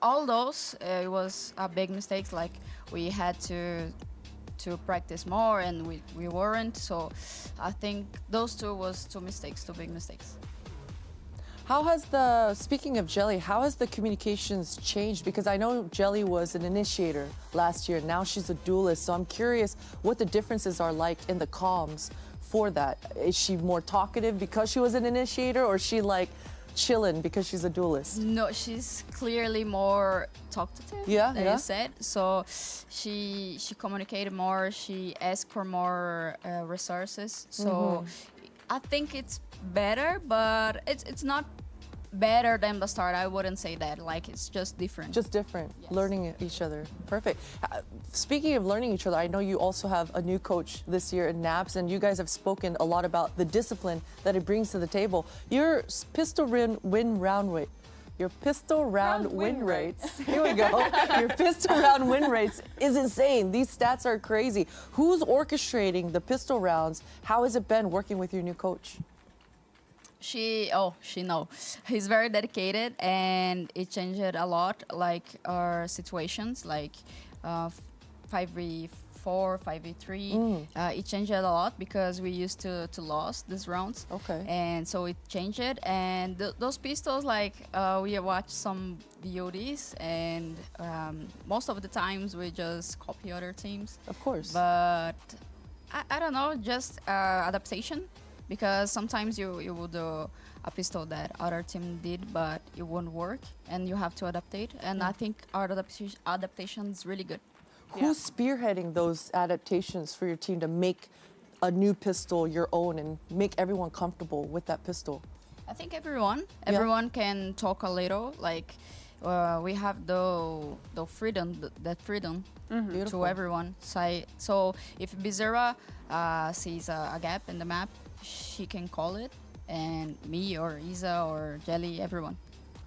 all those it was a big mistakes. Like we had to practice more and we weren't. So I think those 2 was 2 mistakes, 2 big mistakes. How has speaking of Jelly, how has the communications changed? Because I know Jelly was an initiator last year, now she's a duelist. So I'm curious what the differences are like in the comms for that. Is she more talkative because she was an initiator, or is she like chilling because she's a duelist? No, she's clearly more talkative. Yeah, than yeah. you said. So she communicated more. She asked for more resources. So I think it's better, but it's not better than the start. I wouldn't say that. Like, it's just different. Just different, Yes. learning each other. Perfect. Speaking of learning each other, I know you also have a new coach this year in Naps, and you guys have spoken a lot about the discipline that it brings to the table. Your pistol round win rates. Here we go. Your pistol round win rates is insane. These stats are crazy. Who's orchestrating the pistol rounds? How has it been working with your new coach? She know. He's very dedicated, and it changed a lot, like our situations, like 5v4, 5v3. It changed a lot because we used to lose these rounds. Okay. And so it changed it, and those pistols, like we watch some VODs, and most of the times we just copy other teams. Of course. But I don't know, just adaptation. Because sometimes you will do a pistol that other team did, but it won't work, and you have to adapt it. And I think our adaptation is really good. Who's spearheading those adaptations for your team to make a new pistol your own and make everyone comfortable with that pistol? I think everyone can talk a little. Like we have the freedom, that freedom to everyone. So if Bizarra sees a gap in the map, she can call it, and me or Isa or Jelly, everyone.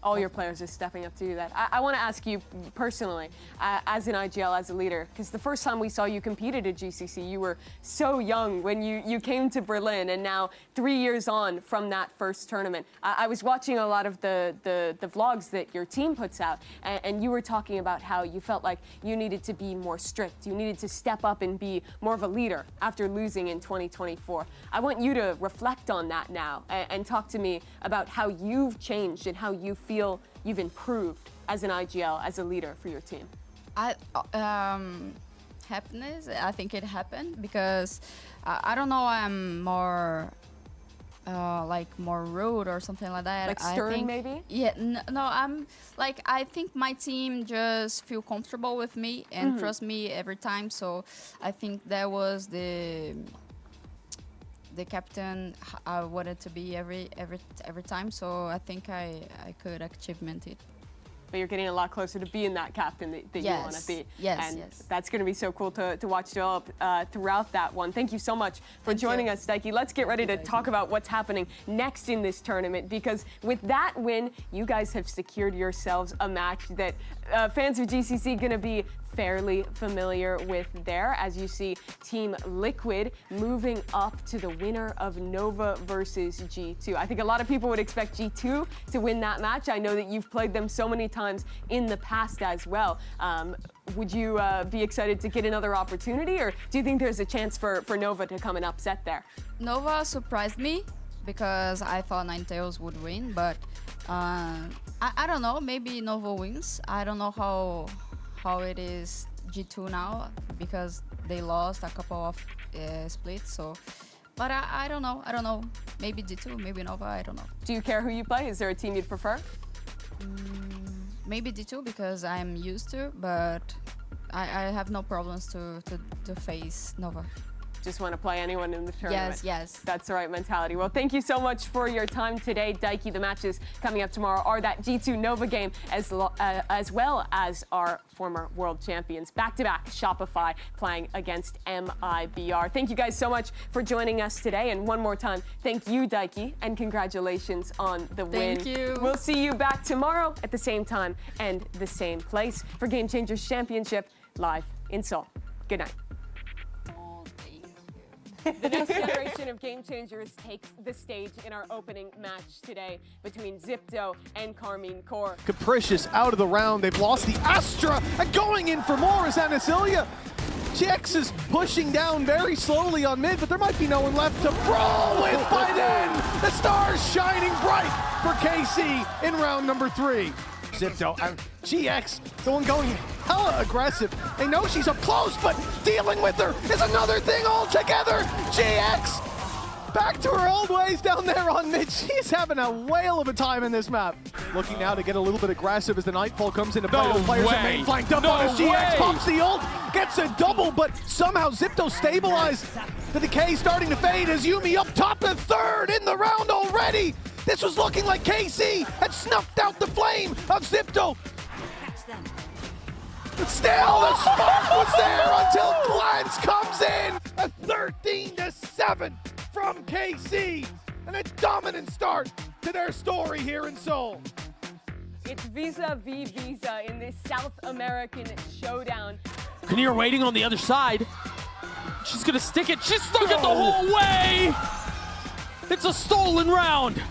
All your players are stepping up to do that. I want to ask you personally, as an IGL, as a leader, because the first time we saw you competed at GCC, you were so young when you came to Berlin, and now 3 years on from that first tournament. I was watching a lot of the vlogs that your team puts out, and you were talking about how you felt like you needed to be more strict. You needed to step up and be more of a leader after losing in 2024. I want you to reflect on that now and talk to me about how you've changed and how you feel you've improved as an IGL, as a leader for your team. Happiness, I think it happened because I don't know, I'm more like more rude or something like that. Like stern, I think, maybe? Yeah, no, I'm like, I think my team just feel comfortable with me and trust me every time. So I think that was the captain I wanted to be every time, so I think I could achievement it. But you're getting a lot closer to being that captain that you want to be. Yes, and that's going to be so cool to watch develop throughout that one. Thank you so much for joining us, Daiki. Let's get ready to talk about what's happening next in this tournament, because with that win, you guys have secured yourselves a match that fans of GCC going to be fairly familiar with there. As you see, Team Liquid moving up to the winner of Nova versus G2. I think a lot of people would expect G2 to win that match. I know that you've played them so many times in the past as well. Would you be excited to get another opportunity, or do you think there's a chance for Nova to come and upset there? Nova surprised me because I thought Ninetales would win, but I don't know, maybe Nova wins. I don't know how it is G2 now, because they lost a couple of splits. So, but I don't know. Maybe G2, maybe Nova. I don't know. Do you care who you play? Is there a team you'd prefer? Maybe G2 because I'm used to, but I have no problems to face Nova. Just want to play anyone in the tournament. Yes. That's the right mentality. Well, thank you so much for your time today, Daiki. The matches coming up tomorrow are that G2 Nova game, as well as our former world champions. Back-to-back Shopify playing against MIBR. Thank you guys so much for joining us today. And one more time, thank you, Daiki, and congratulations on the win. Thank you. We'll see you back tomorrow at the same time and the same place for Game Changers Championship live in Seoul. Good night. The next generation of Game Changers takes the stage in our opening match today between Zipto and Carmine Core. Capricious out of the round. They've lost the Astra, and going in for more is Anasilia. GX is pushing down very slowly on mid, but there might be no one left to brawl with by then. The stars shining bright for KC in round number 3. Zipto and GX, the one going hella aggressive. They know she's up close, but dealing with her is another thing altogether. GX back to her old ways down there on mid. She's having a whale of a time in this map. Looking now to get a little bit aggressive as the Nightfall comes into play. Those players are main flanked up on as GX pops the ult, gets a double, but somehow Zipto stabilized. The decay starting to fade as Yumi up top to 3rd in the round already. This was looking like KC had snuffed out the flame of Zipto. But still, the spark was there until Glance comes in. A 13-7 from KC, and a dominant start to their story here in Seoul. It's Visa v Visa in this South American showdown. Kinnear waiting on the other side. She's gonna stick it. She stuck it the whole way. It's a stolen round.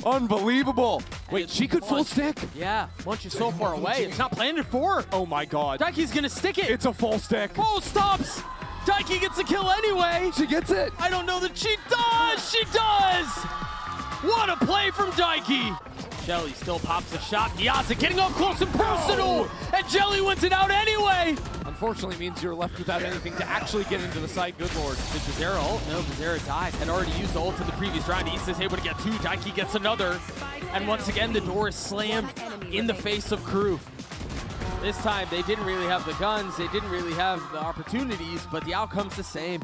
Unbelievable. Wait, she could full stick? Yeah, once is so far away. It's not planted for her. Oh my God. Daiki's gonna stick it. It's a full stick. Oh, stops. Daiki gets a kill anyway. She gets it. I don't know that she does. She does. What a play from Daiki. Jelly still pops a shot. Gyaza getting up close and personal. And Jelly wins it out anyway. Unfortunately means you're left without anything to actually get into the site. Good lord. Did Bazera ult? No, Bazera died. Had already used the ult in the previous round. East is able to get 2. Daiki gets another. And once again, the door is slammed in the face of Crew. This time, they didn't really have the guns. They didn't really have the opportunities, but the outcome's the same.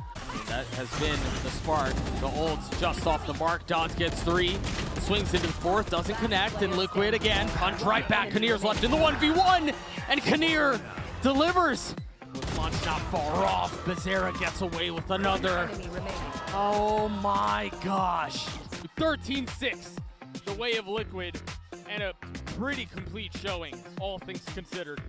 That has been the spark. The ult's just off the mark. Dons gets 3. Swings into the 4th. Doesn't connect. And Liquid again. Punch right back. Kinnear's left in the 1v1. And Kinnear delivers. With launch not far off. Bazera gets away with another. Oh my gosh. 13-6. The way of Liquid. And a pretty complete showing, all things considered.